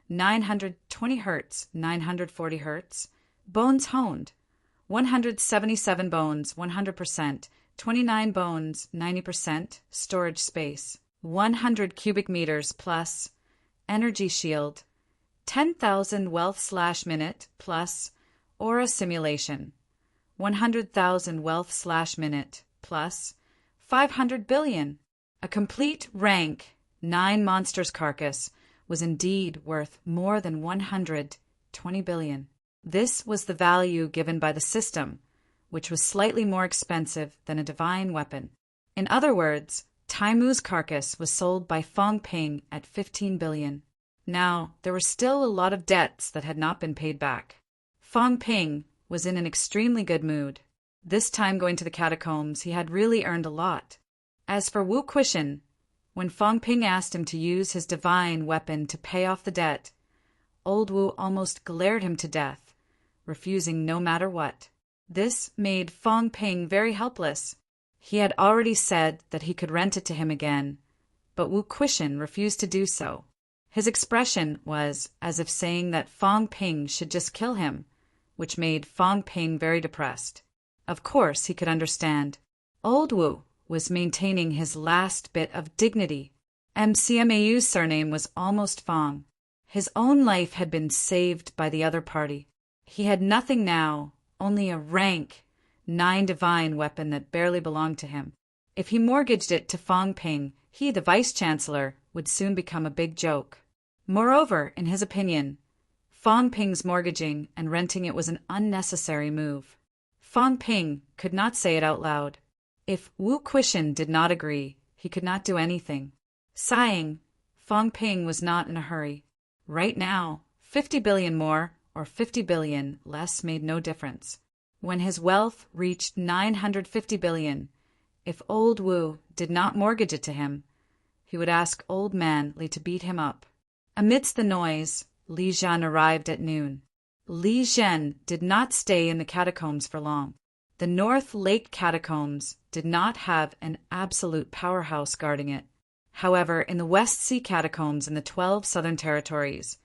920 hertz, 940 hertz, bones honed: 177 bones, 100%, 29 bones, 90%, storage space: 100 cubic meters plus, energy shield: 10,000 wealth/minute plus, aura simulation: 100,000 wealth/minute plus, 500 billion. A complete rank 9 monsters carcass was indeed worth more than 120 billion. This was the value given by the system, which was slightly more expensive than a divine weapon. In other words, Taimu's carcass was sold by Fang Ping at 15 billion. Now, there were still a lot of debts that had not been paid back. Fang Ping was in an extremely good mood. This time going to the catacombs, he had really earned a lot. As for Wu Quishan, when Fang Ping asked him to use his divine weapon to pay off the debt, old Wu almost glared him to death, refusing no matter what. This made Fang Ping very helpless. He had already said that he could rent it to him again, but Wu Quishan refused to do so. His expression was as if saying that Fang Ping should just kill him, which made Fang Ping very depressed. Of course, he could understand. Old Wu was maintaining his last bit of dignity. MCMAU's surname was almost Fang. His own life had been saved by the other party. He had nothing now, only a rank 9 divine weapon that barely belonged to him. If he mortgaged it to Fang Ping, he, the vice-chancellor, would soon become a big joke. Moreover, in his opinion, Fang Ping's mortgaging and renting it was an unnecessary move. Fang Ping could not say it out loud. If Wu Quishan did not agree, he could not do anything. Sighing, Fang Ping was not in a hurry. Right now, 50 billion more or 50 billion less made no difference. When his wealth reached 950 billion, if old Wu did not mortgage it to him, he would ask Old Man Li to beat him up. Amidst the noise, Li Zhen arrived at noon. Li Zhen did not stay in the catacombs for long. The North Lake Catacombs did not have an absolute powerhouse guarding it. However, in the West Sea Catacombs in the 12 Southern Territories,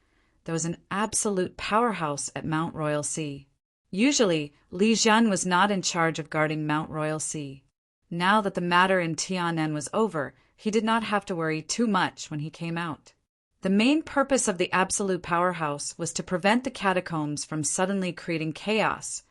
there was an absolute powerhouse at Mount Royal Sea. Usually, Li Zhen was not in charge of guarding Mount Royal Sea. Now that the matter in Tianan was over, he did not have to worry too much when he came out. The main purpose of the absolute powerhouse was to prevent the catacombs from suddenly creating chaos,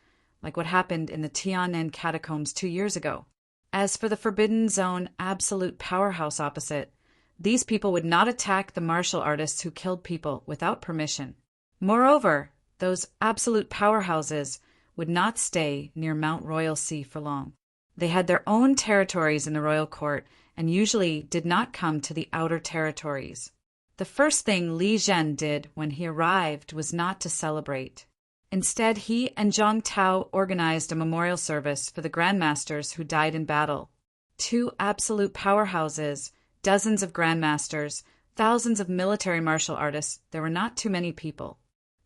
like what happened in the Tianan catacombs 2 years ago. As for the Forbidden Zone absolute powerhouse opposite, these people would not attack the martial artists who killed people without permission. Moreover, those absolute powerhouses would not stay near Mount Royal Sea for long. They had their own territories in the royal court and usually did not come to the outer territories. The first thing Li Zhen did when he arrived was not to celebrate. Instead, he and Zhang Tao organized a memorial service for the grandmasters who died in battle. Two absolute powerhouses, dozens of grandmasters, thousands of military martial artists, there were not too many people.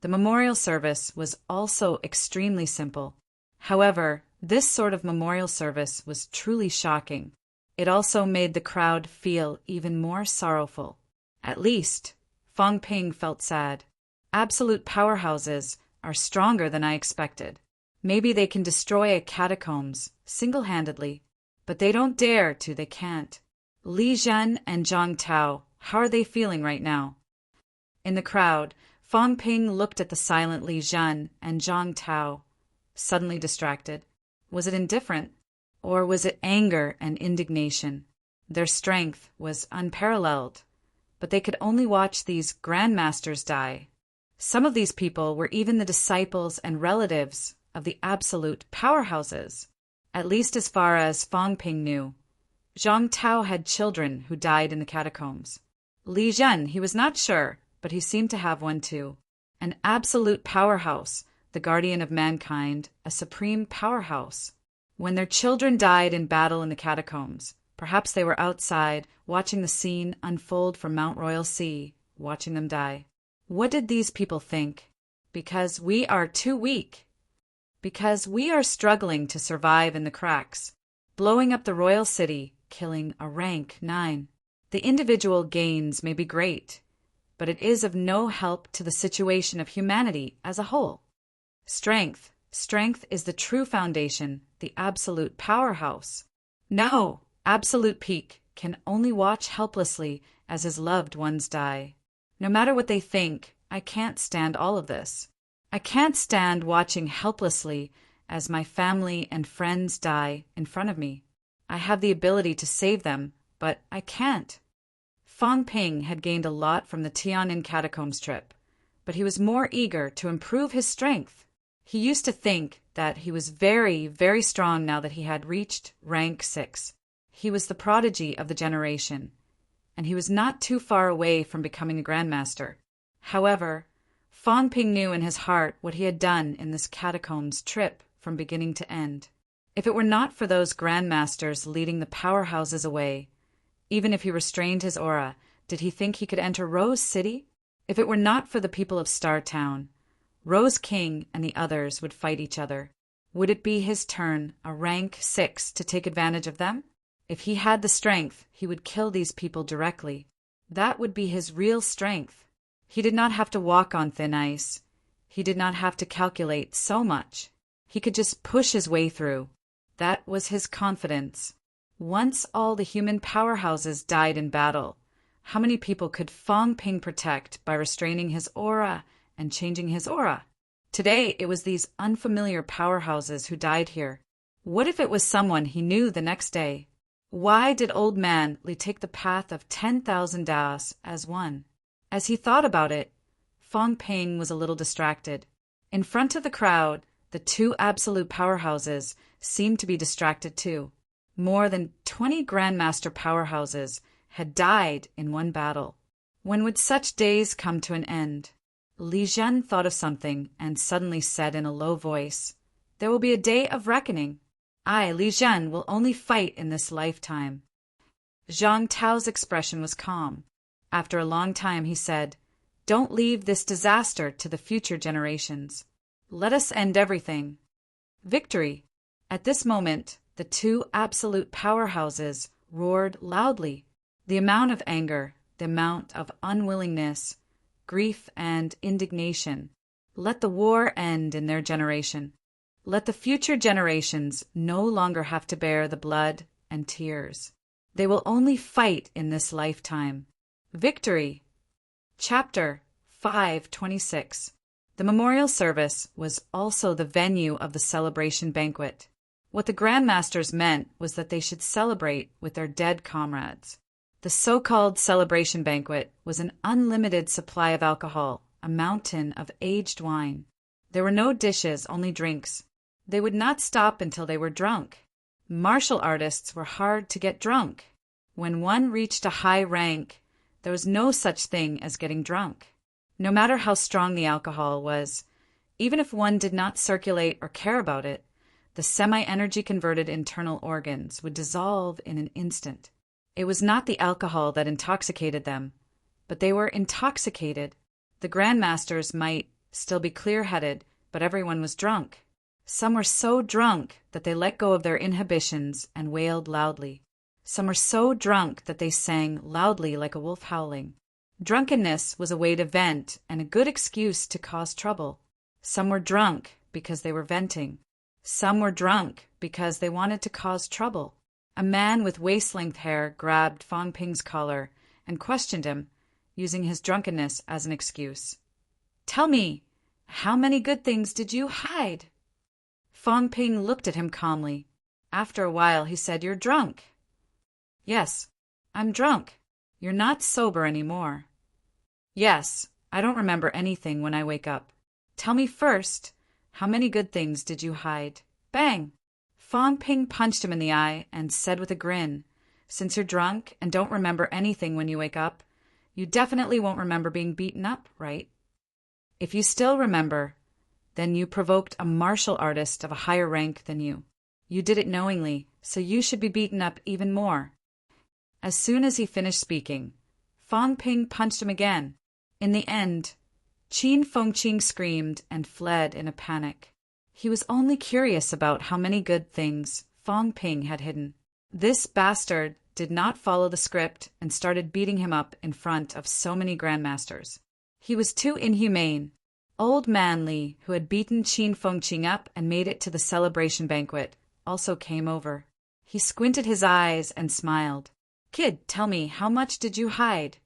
The memorial service was also extremely simple. However, this sort of memorial service was truly shocking. It also made the crowd feel even more sorrowful. At least, Fang Ping felt sad. Absolute powerhouses are stronger than I expected. Maybe they can destroy a catacombs single-handedly, but they don't dare to, they can't. Li Zhen and Zhang Tao, how are they feeling right now? In the crowd, Fang Ping looked at the silent Li Zhen and Zhang Tao, suddenly distracted. Was it indifferent? Or was it anger and indignation? Their strength was unparalleled, but they could only watch these grandmasters die. Some of these people were even the disciples and relatives of the absolute powerhouses, at least as far as Fang Ping knew. Zhang Tao had children who died in the catacombs. Li Zhen, he was not sure, but he seemed to have one too. An absolute powerhouse, the guardian of mankind, a supreme powerhouse. When their children died in battle in the catacombs, perhaps they were outside, watching the scene unfold from Mount Royal Sea, watching them die. What did these people think? Because we are too weak. Because we are struggling to survive in the cracks, blowing up the royal city, killing a rank 9. The individual gains may be great, but it is of no help to the situation of humanity as a whole. Strength is the true foundation, the absolute powerhouse. No, absolute peak can only watch helplessly as his loved ones die. No matter what they think, I can't stand all of this. I can't stand watching helplessly as my family and friends die in front of me. I have the ability to save them, but I can't. Fang Ping had gained a lot from the Tian'an catacombs trip, but he was more eager to improve his strength. He used to think that he was very, very strong now that he had reached rank 6. He was the prodigy of the generation, and he was not too far away from becoming a grandmaster. However, Fang Ping knew in his heart what he had done in this catacombs trip from beginning to end. If it were not for those grandmasters leading the powerhouses away, even if he restrained his aura, did he think he could enter Rose City? If it were not for the people of Star Town, Rose King and the others would fight each other. Would it be his turn, a rank 6, to take advantage of them? If he had the strength, he would kill these people directly. That would be his real strength. He did not have to walk on thin ice. He did not have to calculate so much. He could just push his way through. That was his confidence. Once all the human powerhouses died in battle, how many people could Fang Ping protect by restraining his aura and changing his aura? Today, it was these unfamiliar powerhouses who died here. What if it was someone he knew the next day? Why did Old Man Li take the path of 10,000 daos as one? As he thought about it, Fang Ping was a little distracted. In front of the crowd, the two absolute powerhouses seemed to be distracted too. More than 20 grandmaster powerhouses had died in one battle. When would such days come to an end? Li Zhen thought of something and suddenly said in a low voice, "There will be a day of reckoning. I, Li Zhen, will only fight in this lifetime." Zhang Tao's expression was calm. After a long time he said, "Don't leave this disaster to the future generations. Let us end everything." Victory! At this moment, the two absolute powerhouses roared loudly. The amount of anger, the amount of unwillingness, grief and indignation. Let the war end in their generation. Let the future generations no longer have to bear the blood and tears. They will only fight in this lifetime. Victory! Chapter 526. The memorial service was also the venue of the celebration banquet. What the grandmasters meant was that they should celebrate with their dead comrades. The so-called celebration banquet was an unlimited supply of alcohol, a mountain of aged wine. There were no dishes, only drinks. They would not stop until they were drunk. Martial artists were hard to get drunk. When one reached a high rank, there was no such thing as getting drunk. No matter how strong the alcohol was, even if one did not circulate or care about it, the semi-energy converted internal organs would dissolve in an instant. It was not the alcohol that intoxicated them, but they were intoxicated. The grandmasters might still be clear-headed, but everyone was drunk. Some were so drunk that they let go of their inhibitions and wailed loudly. Some were so drunk that they sang loudly like a wolf howling. Drunkenness was a way to vent and a good excuse to cause trouble. Some were drunk because they were venting. Some were drunk because they wanted to cause trouble. A man with waist-length hair grabbed Fong Ping's collar and questioned him, using his drunkenness as an excuse. "Tell me, how many good things did you hide?" Fong Ping looked at him calmly. After a while, he said, "You're drunk." "Yes, I'm drunk. You're not sober anymore." "Yes, I don't remember anything when I wake up. Tell me first, how many good things did you hide?" Bang! Fong Ping punched him in the eye and said with a grin, "Since you're drunk and don't remember anything when you wake up, you definitely won't remember being beaten up, right? If you still remember, then you provoked a martial artist of a higher rank than you. You did it knowingly, so you should be beaten up even more." As soon as he finished speaking, Fong Ping punched him again. In the end, Qin Fengqing screamed and fled in a panic. He was only curious about how many good things Fong Ping had hidden. This bastard did not follow the script and started beating him up in front of so many grandmasters. He was too inhumane. Old Man Li, who had beaten Qin Fengqing up and made it to the celebration banquet, also came over. He squinted his eyes and smiled. "Kid, tell me, how much did you hide?"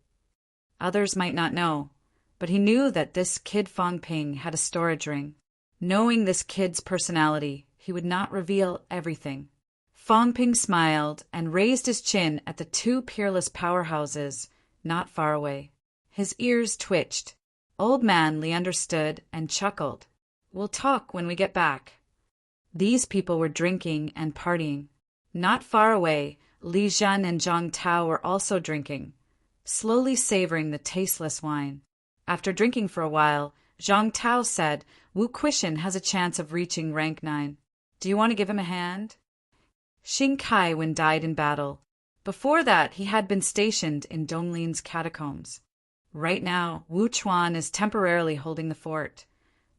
Others might not know, but he knew that this kid Fong Ping had a storage ring. Knowing this kid's personality, he would not reveal everything. Fong Ping smiled and raised his chin at the two peerless powerhouses not far away. His ears twitched. Old Man Li understood and chuckled. "We'll talk when we get back." These people were drinking and partying. Not far away, Li Zhen and Zhang Tao were also drinking, slowly savoring the tasteless wine. After drinking for a while, Zhang Tao said, "Wu Quishan has a chance of reaching rank 9. Do you want to give him a hand?" Xing Kaiwen died in battle. Before that, he had been stationed in Donglin's catacombs. Right now, Wu Chuan is temporarily holding the fort,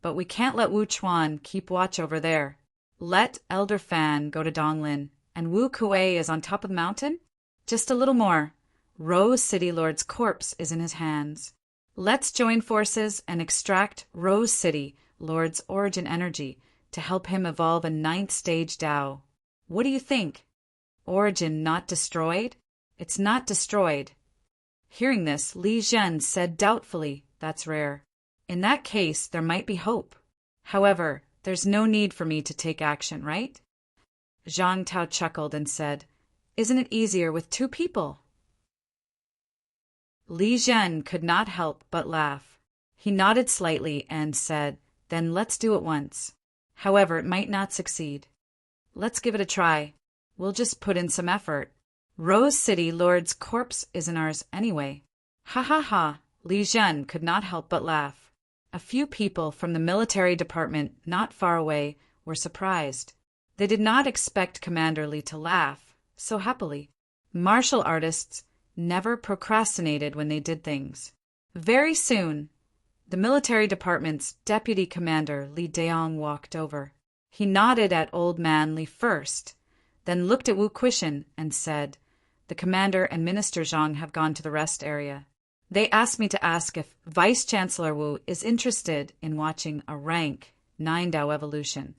but we can't let Wu Chuan keep watch over there. Let Elder Fan go to Donglin, and Wu Kuei is on top of the mountain? Just a little more. Rose City Lord's corpse is in his hands. Let's join forces and extract Rose City Lord's origin energy to help him evolve a 9th stage Dao. What do you think? Origin not destroyed? It's not destroyed. Hearing this, Li Zhen said doubtfully, "That's rare. In that case, there might be hope. However, there's no need for me to take action, right?" Zhang Tao chuckled and said, "Isn't it easier with 2 people?" Li Zhen could not help but laugh. He nodded slightly and said, "Then let's do it once. However, it might not succeed. Let's give it a try. We'll just put in some effort. Rose City Lord's corpse isn't ours anyway." Ha ha ha, Li Zhen could not help but laugh. A few people from the military department not far away were surprised. They did not expect Commander Li to laugh so happily. Martial artists never procrastinated when they did things. Very soon, the military department's deputy commander Li Deong walked over. He nodded at Old Man Li first, then looked at Wu Quishan and said, "The commander and Minister Zhang have gone to the rest area. They asked me to ask if Vice-Chancellor Wu is interested in watching a rank 9 Dao evolution."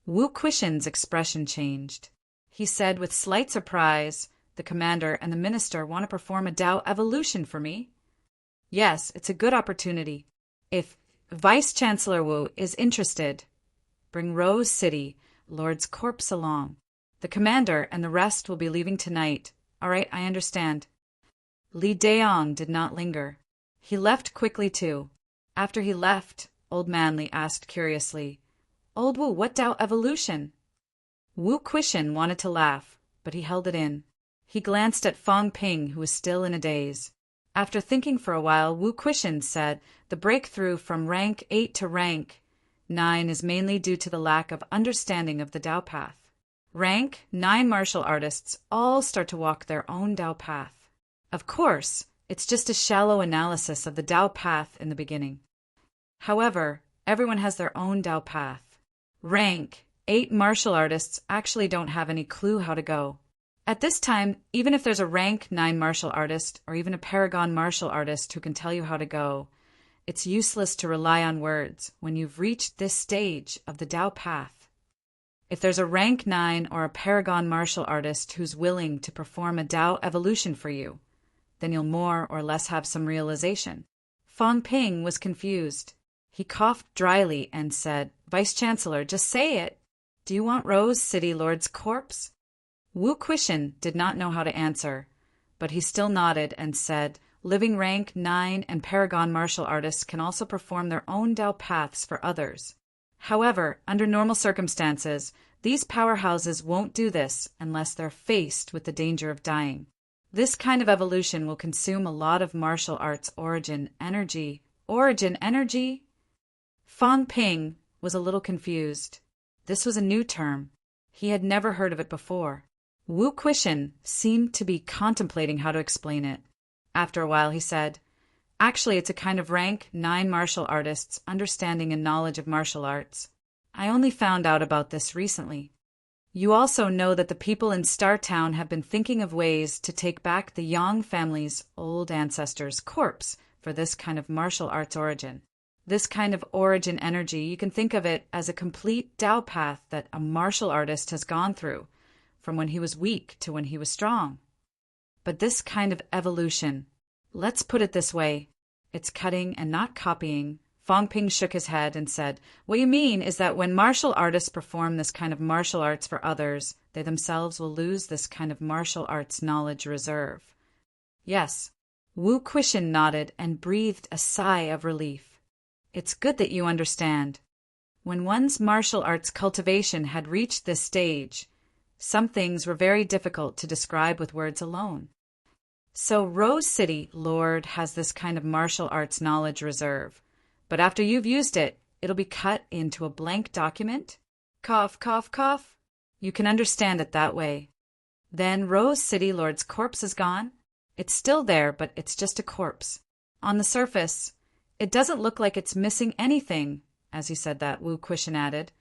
Wu Quishan's expression changed. He said with slight surprise, "The commander and the minister want to perform a Dao evolution for me?" "Yes, it's a good opportunity. If Vice-Chancellor Wu is interested, bring Rose City Lord's corpse along. The commander and the rest will be leaving tonight. All right, I understand." Li Deong did not linger. He left quickly too. After he left, Old Man Li asked curiously, "Old Wu, what Dao evolution?" Wu Quishan wanted to laugh, but he held it in. He glanced at Fong Ping, who was still in a daze. After thinking for a while, Wu Quishan said, "The breakthrough from rank 8 to rank 9 is mainly due to the lack of understanding of the Tao path. Rank 9 martial artists all start to walk their own Tao path. Of course, it's just a shallow analysis of the Tao path in the beginning. However, everyone has their own Tao path. Rank 8 martial artists actually don't have any clue how to go. At this time, even if there's a rank 9 martial artist or even a paragon martial artist who can tell you how to go, it's useless to rely on words when you've reached this stage of the Tao path. If there's a rank 9 or a paragon martial artist who's willing to perform a Tao evolution for you, then you'll more or less have some realization." Fong Ping was confused. He coughed dryly and said, "Vice Chancellor, just say it. Do you want Rose City Lord's corpse?" Wu Quishan did not know how to answer, but he still nodded and said, "Living rank 9 and paragon martial artists can also perform their own Tao paths for others. However, under normal circumstances, these powerhouses won't do this unless they're faced with the danger of dying. This kind of evolution will consume a lot of martial arts origin energy." Origin energy? Fong Ping was a little confused. This was a new term. He had never heard of it before. Wu Quishan seemed to be contemplating how to explain it. After a while, he said, "Actually, it's a kind of rank 9 martial artists' understanding and knowledge of martial arts. I only found out about this recently. You also know that the people in Star Town have been thinking of ways to take back the Yang family's old ancestor's corpse for this kind of martial arts origin. This kind of origin energy, you can think of it as a complete Tao path that a martial artist has gone through, from when he was weak to when he was strong. But this kind of evolution, let's put it this way, it's cutting and not copying." Fong Ping shook his head and said, "What you mean is that when martial artists perform this kind of martial arts for others, they themselves will lose this kind of martial arts knowledge reserve." "Yes." Wu Quishan nodded and breathed a sigh of relief. "It's good that you understand. When one's martial arts cultivation had reached this stage, some things were very difficult to describe with words alone. So Rose City Lord has this kind of martial arts knowledge reserve, but after you've used it, it'll be cut into a blank document? Cough, cough, cough. You can understand it that way. Then Rose City Lord's corpse is gone. It's still there, but it's just a corpse. On the surface, it doesn't look like it's missing anything." As he said that, Wu Quishan added,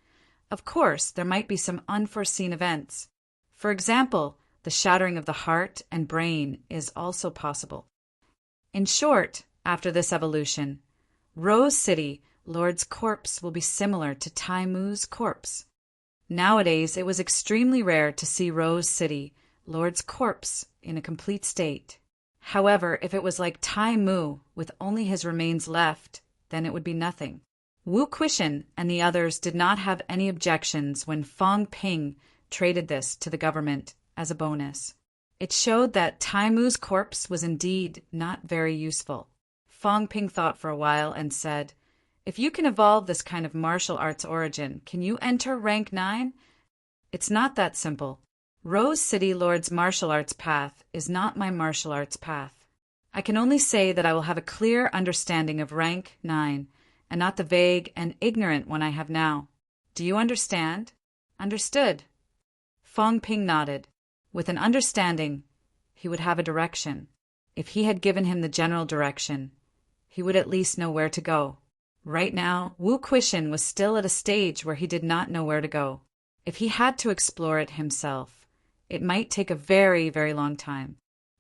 "Of course, there might be some unforeseen events. For example, the shattering of the heart and brain is also possible. In short, after this evolution, Rose City Lord's corpse will be similar to Tai Mu's corpse. Nowadays, it was extremely rare to see Rose City Lord's corpse in a complete state. However, if it was like Tai Mu with only his remains left, then it would be nothing." Wu Quishan and the others did not have any objections when Fong Ping traded this to the government as a bonus. It showed that Tai Mu's corpse was indeed not very useful. Fong Ping thought for a while and said, "If you can evolve this kind of martial arts origin, can you enter rank 9? It's not that simple. Rose City Lord's martial arts path is not my martial arts path. I can only say that I will have a clear understanding of rank 9, and not the vague and ignorant one I have now. Do you understand?" "Understood." Fong Ping nodded. With an understanding, he would have a direction. If he had given him the general direction, he would at least know where to go. Right now, Wu Quishan was still at a stage where he did not know where to go. If he had to explore it himself, it might take a very, very long time.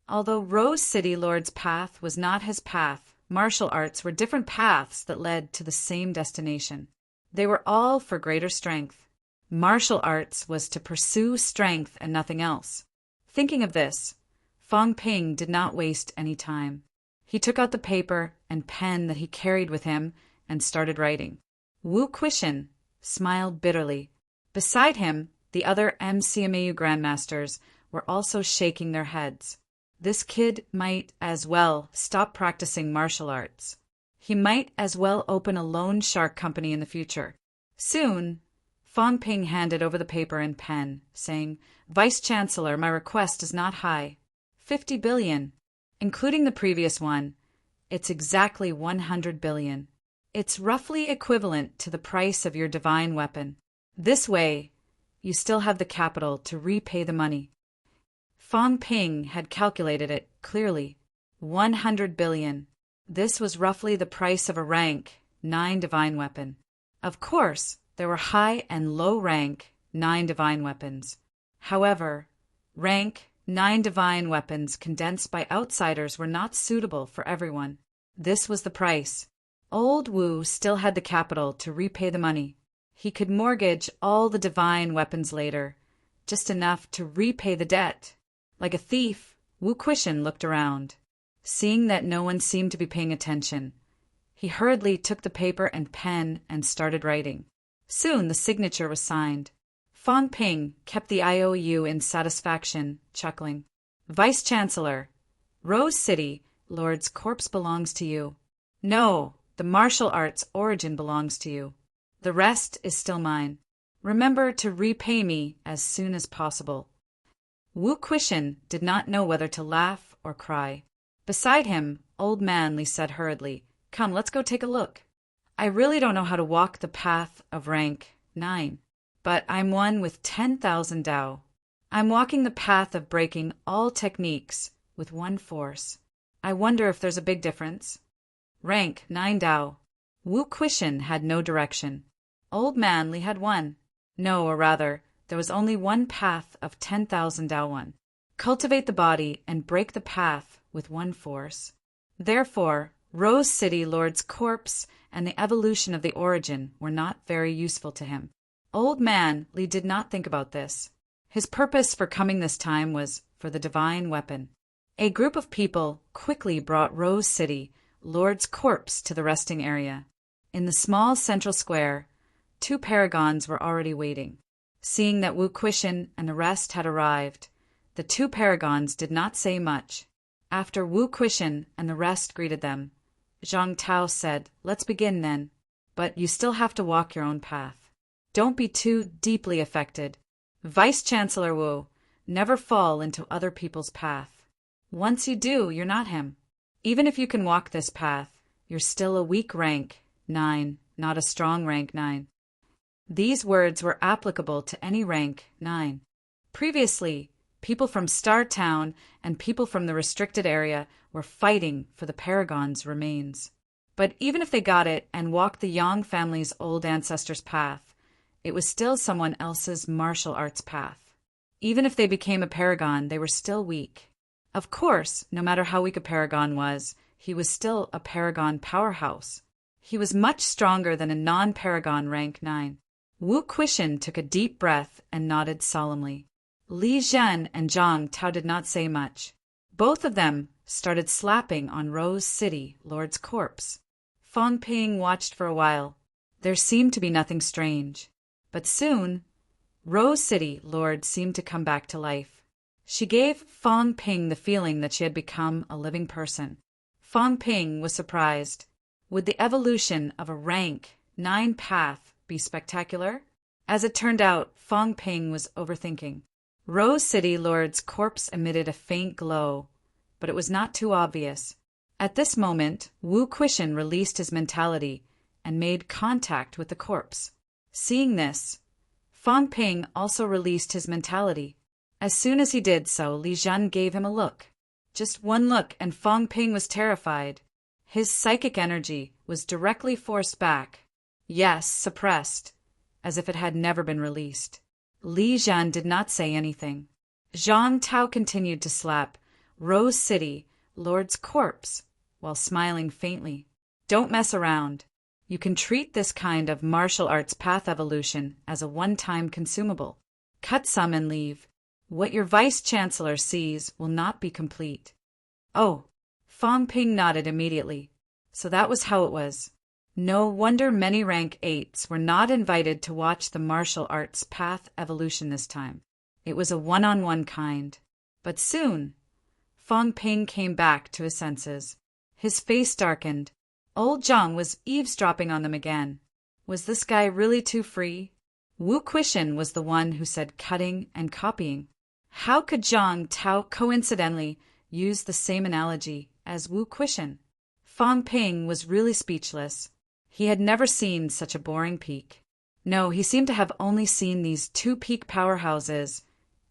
Although Rose City Lord's path was not his path, martial arts were different paths that led to the same destination. They were all for greater strength. Martial arts was to pursue strength and nothing else. Thinking of this, Fong Ping did not waste any time. He took out the paper and pen that he carried with him and started writing. Wu Quishan smiled bitterly. Beside him, the other MCMAU grandmasters were also shaking their heads. This kid might as well stop practicing martial arts. He might as well open a loan shark company in the future. Soon, Fong Ping handed over the paper and pen, saying, "Vice-Chancellor, my request is not high. 50 billion. Including the previous one, it's exactly 100 billion. It's roughly equivalent to the price of your divine weapon. This way, you still have the capital to repay the money." Fong Ping had calculated it clearly. 100 billion. This was roughly the price of a rank 9 divine weapon. Of course, there were high and low rank 9 divine weapons. However, rank 9 divine weapons condensed by outsiders were not suitable for everyone. This was the price. Old Wu still had the capital to repay the money. He could mortgage all the divine weapons later, just enough to repay the debt. Like a thief, Wu Quishan looked around. Seeing that no one seemed to be paying attention, he hurriedly took the paper and pen and started writing. Soon the signature was signed. Fong Ping kept the IOU in satisfaction, chuckling. "Vice-Chancellor, Rose City, Lord's corpse belongs to you. No, the martial arts origin belongs to you. The rest is still mine. Remember to repay me as soon as possible." Wu Quishan did not know whether to laugh or cry. Beside him, Old Manly said hurriedly, "Come, let's go take a look. I really don't know how to walk the path of rank 9, but I'm one with 10,000 Dao. I'm walking the path of breaking all techniques with one force. I wonder if there's a big difference." Rank 9 Dao. Wu Quishan had no direction. Old Manly had one. No, or rather, there was only one path of 10,000 Dao one. Cultivate the body and break the path with one force. Therefore, Rose City Lord's corpse and the evolution of the origin were not very useful to him. Old Man Li did not think about this. His purpose for coming this time was for the divine weapon. A group of people quickly brought Rose City Lord's corpse to the resting area. In the small central square, 2 paragons were already waiting. Seeing that Wu Quishan and the rest had arrived, the 2 paragons did not say much. After Wu Quishan and the rest greeted them, Zhang Tao said, "Let's begin then, but you still have to walk your own path. Don't be too deeply affected. Vice-Chancellor Wu, never fall into other people's path. Once you do, you're not him. Even if you can walk this path, you're still a weak rank 9, not a strong rank 9. These words were applicable to any rank 9. Previously, people from Star Town and people from the restricted area were fighting for the Paragon's remains. But even if they got it and walked the Yang family's old ancestors' path, it was still someone else's martial arts path. Even if they became a Paragon, they were still weak. Of course, no matter how weak a Paragon was, he was still a Paragon powerhouse. He was much stronger than a non-Paragon rank 9. Wu Quishan took a deep breath and nodded solemnly. Li Zhen and Zhang Tao did not say much. Both of them started slapping on Rose City Lord's corpse. Fong Ping watched for a while. There seemed to be nothing strange. But soon, Rose City Lord seemed to come back to life. She gave Fong Ping the feeling that she had become a living person. Fong Ping was surprised. Would the evolution of a rank 9 path be spectacular? As it turned out, Fong Ping was overthinking. Rose City Lord's corpse emitted a faint glow, but it was not too obvious. At this moment, Wu Quishan released his mentality and made contact with the corpse. Seeing this, Fong Ping also released his mentality. As soon as he did so, Li Zhen gave him a look. Just one look, and Fong Ping was terrified. His psychic energy was directly forced back. Yes, suppressed, as if it had never been released. Li Zhen did not say anything. Zhang Tao continued to slap Rose City Lord's corpse while smiling faintly. Don't mess around. You can treat this kind of martial arts path evolution as a one-time consumable. Cut some and leave. What your vice-chancellor sees will not be complete. Oh, Fong Ping nodded immediately. So that was how it was. No wonder many rank 8s were not invited to watch the martial arts path evolution this time. It was a one-on-one kind. But soon, Fong Ping came back to his senses. His face darkened. Old Zhang was eavesdropping on them again. Was this guy really too free? Wu Quishan was the one who said cutting and copying. How could Zhang Tao coincidentally use the same analogy as Wu Quishan? Fang Ping was really speechless. He had never seen such a boring peak. No, he seemed to have only seen these two peak powerhouses,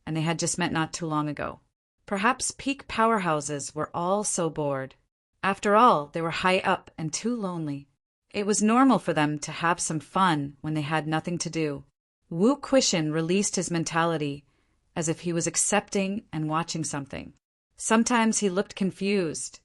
and they had just met not too long ago. Perhaps peak powerhouses were all so bored. After all, they were high up and too lonely. It was normal for them to have some fun when they had nothing to do. Wu Quishan released his mentality as if he was accepting and watching something. Sometimes he looked confused,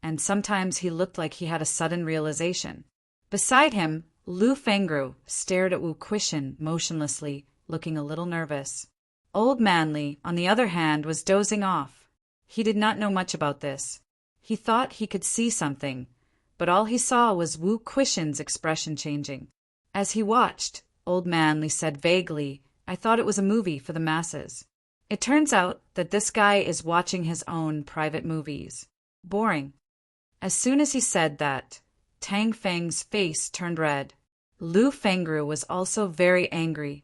and sometimes he looked like he had a sudden realization. Beside him, Lu Fengru stared at Wu Quishan motionlessly, looking a little nervous. Old Manly, on the other hand, was dozing off. He did not know much about this. He thought he could see something, but all he saw was Wu Quishan's expression changing. As he watched, Old Manly said vaguely, "I thought it was a movie for the masses." It turns out that this guy is watching his own private movies. Boring. As soon as he said that, Tang Feng's face turned red. Lu Fengru was also very angry.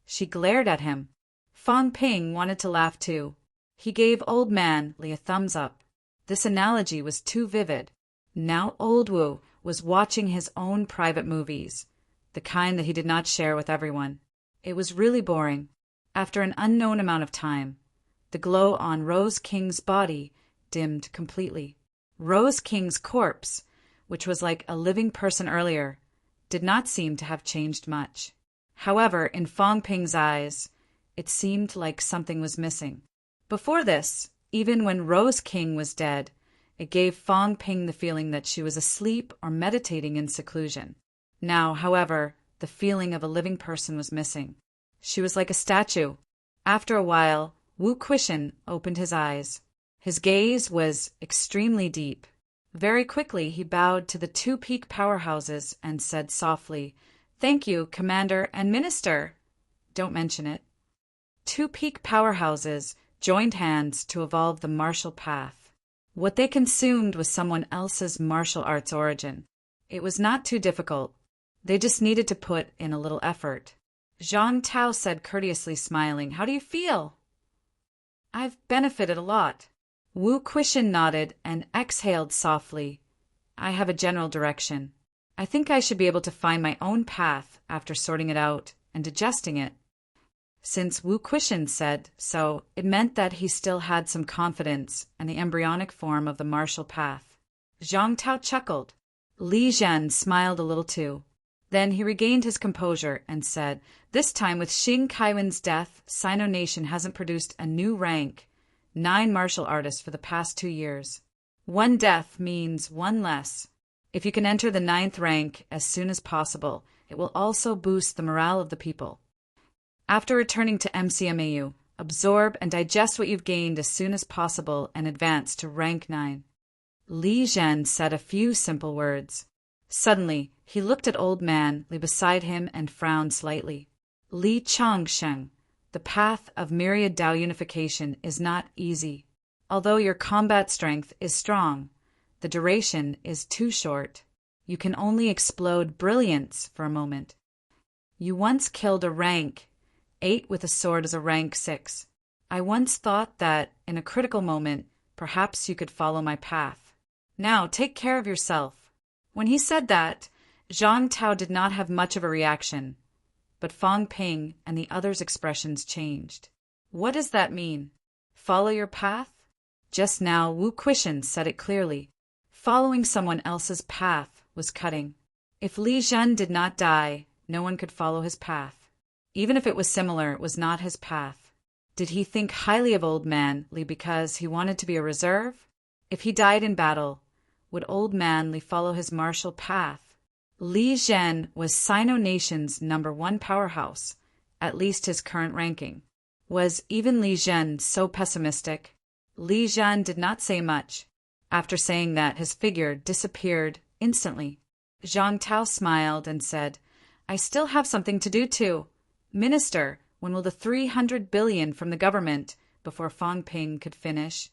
She glared at him. Fang Ping wanted to laugh too. He gave Old Manly a thumbs up. This analogy was too vivid. Now Old Wu was watching his own private movies, the kind that he did not share with everyone. It was really boring. After an unknown amount of time, the glow on Rose King's body dimmed completely. Rose King's corpse, which was like a living person earlier, did not seem to have changed much. However, in Fang Ping's eyes, it seemed like something was missing. Before this, even when Rose King was dead, it gave Fang Ping the feeling that she was asleep or meditating in seclusion. Now, however, the feeling of a living person was missing. She was like a statue. After a while, Wu Quishan opened his eyes. His gaze was extremely deep. Very quickly, he bowed to the two peak powerhouses and said softly, "Thank you, Commander and Minister." Don't mention it. Two peak powerhouses joined hands to evolve the martial path. What they consumed was someone else's martial arts origin. It was not too difficult. They just needed to put in a little effort. Zhang Tao said courteously, smiling, "How do you feel?" "I've benefited a lot." Wu Quishan nodded and exhaled softly. "I have a general direction. I think I should be able to find my own path after sorting it out and digesting it." Since Wu Quishan said so, it meant that he still had some confidence in the embryonic form of the martial path. Zhang Tao chuckled. Li Zhen smiled a little too. Then he regained his composure and said, "This time with Xing Kaiwen's death, Sino Nation hasn't produced a new rank. 9 martial artists for the past 2 years. 1 death means 1 less. If you can enter the 9th rank as soon as possible, it will also boost the morale of the people. After returning to MCMAU, absorb and digest what you've gained as soon as possible and advance to rank 9. Li Zhen said a few simple words. Suddenly, he looked at Old Man Li beside him and frowned slightly. Li Changsheng, the path of myriad Dao unification is not easy. Although your combat strength is strong, the duration is too short. You can only explode brilliance for a moment. You once killed a rank 8 with a sword as a rank 6. I once thought that, in a critical moment, perhaps you could follow my path. Now take care of yourself." When he said that, Zhang Tao did not have much of a reaction, but Fang Ping and the others' expressions changed. What does that mean? Follow your path? Just now Wu Quishan said it clearly. Following someone else's path was cutting. If Li Zhen did not die, no one could follow his path. Even if it was similar, it was not his path. Did he think highly of Old Man Li because he wanted to be a reserve? If he died in battle, would Old Man Li follow his martial path? Li Zhen was Sino Nation's #1 powerhouse, at least his current ranking. Was even Li Zhen so pessimistic? Li Zhen did not say much. After saying that, his figure disappeared instantly. Zhang Tao smiled and said, "I still have something to do too. Minister, when will the 300 billion from the government?" Before Fang Ping could finish,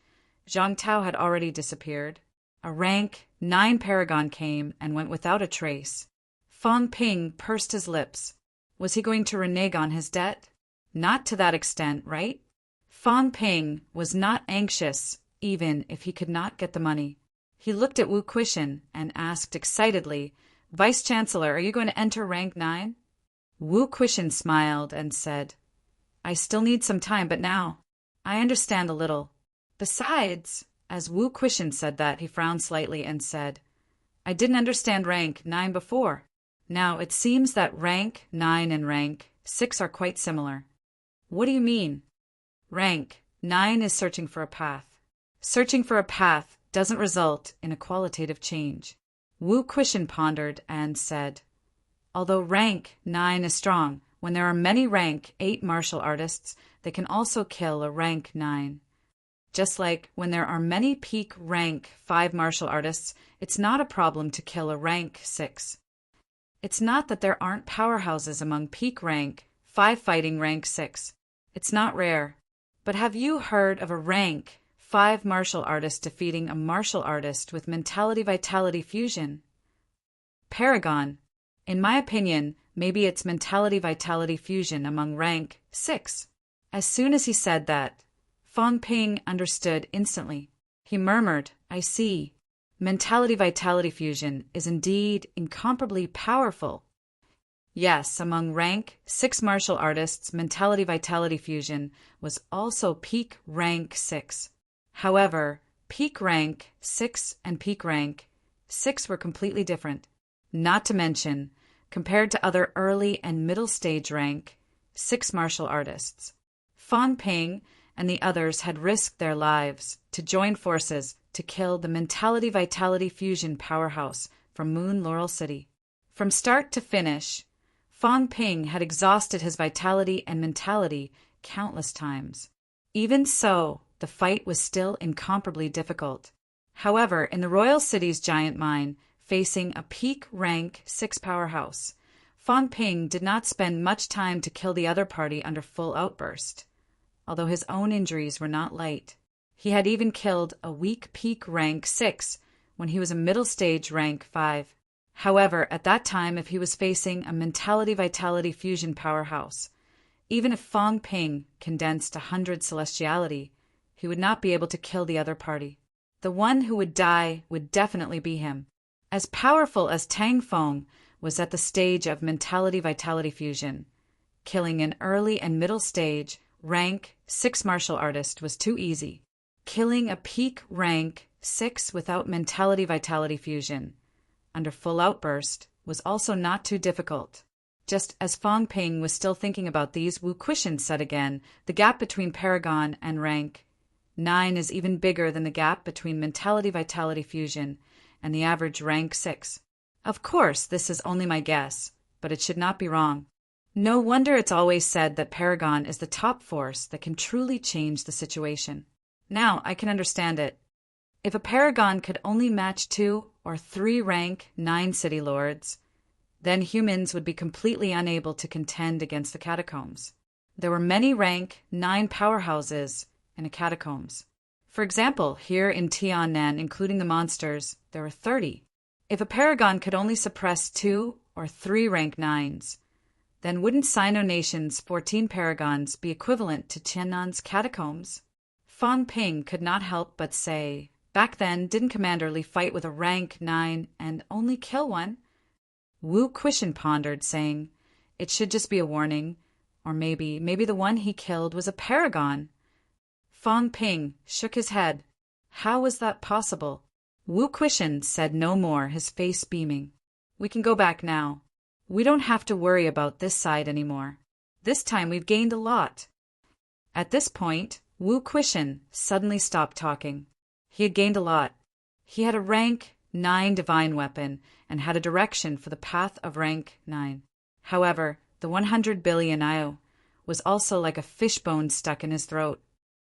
Zhang Tao had already disappeared. A rank 9 paragon came and went without a trace. Fang Ping pursed his lips. Was he going to renege on his debt? Not to that extent, right? Fang Ping was not anxious, even if he could not get the money. He looked at Wu Quishan and asked excitedly, "Vice-Chancellor, are you going to enter rank 9? Wu Quishan smiled and said, "I still need some time, but now I understand a little." Besides, as Wu Quishan said that, he frowned slightly and said, "I didn't understand rank 9 before. Now it seems that rank 9 and rank 6 are quite similar." "What do you mean?" "Rank 9 is searching for a path. Searching for a path doesn't result in a qualitative change." Wu Quishan pondered and said, "Although rank 9 is strong, when there are many rank 8 martial artists, they can also kill a rank 9. Just like when there are many peak rank 5 martial artists, it's not a problem to kill a rank 6. It's not that there aren't powerhouses among peak rank 5 fighting rank 6. It's not rare. But have you heard of a rank 5 martial artist defeating a martial artist with mentality-vitality fusion? Paragon. In my opinion, maybe it's mentality-vitality fusion among rank 6. As soon as he said that, Fang Ping understood instantly. He murmured, "I see. Mentality-vitality fusion is indeed incomparably powerful." Yes, among rank 6 martial artists, mentality-vitality fusion was also peak rank 6. However, peak rank 6 and peak rank 6 were completely different. Not to mention, compared to other early and middle stage rank 6 martial artists, Fang Ping and the others had risked their lives to join forces to kill the mentality-vitality fusion powerhouse from Moon Laurel City. From start to finish, Fang Ping had exhausted his vitality and mentality countless times. Even so, the fight was still incomparably difficult. However, in the Royal City's giant mine, facing a peak rank 6 powerhouse, Fang Ping did not spend much time to kill the other party under full outburst. Although his own injuries were not light, he had even killed a weak peak rank 6 when he was a middle stage rank 5. However, at that time, if he was facing a mentality-vitality fusion powerhouse, even if Fang Ping condensed 100 celestiality, he would not be able to kill the other party. The one who would die would definitely be him. As powerful as Tang Feng was at the stage of mentality-vitality fusion, killing an early and middle stage rank 6 martial artist was too easy. Killing a peak rank 6 without mentality-vitality fusion under full outburst was also not too difficult. Just as Fang Ping was still thinking about these, Wu Quishan said again, "The gap between Paragon and rank 9 is even bigger than the gap between mentality-vitality fusion and the average rank 6. Of course, this is only my guess, but it should not be wrong. No wonder it's always said that Paragon is the top force that can truly change the situation. Now I can understand it. If a Paragon could only match 2 or 3 rank 9 city lords, then humans would be completely unable to contend against the catacombs. There were many rank 9 powerhouses in the catacombs. For example, here in Tiannan, including the monsters, there were 30. If a Paragon could only suppress 2 or 3 rank 9s, then wouldn't Sino Nation's 14 Paragons be equivalent to Tiannan's catacombs? Fang Ping could not help but say, "Back then, didn't Commander Li fight with a rank 9 and only kill one?" Wu Quishan pondered, saying, "It should just be a warning. Or maybe the one he killed was a Paragon." Fang Ping shook his head. How was that possible? Wu Quishan said no more, his face beaming. "We can go back now. We don't have to worry about this side anymore. This time we've gained a lot." At this point, Wu Quishan suddenly stopped talking. He had gained a lot. He had a rank 9 divine weapon and had a direction for the path of rank 9. However, the 100 billion IO was also like a fishbone stuck in his throat.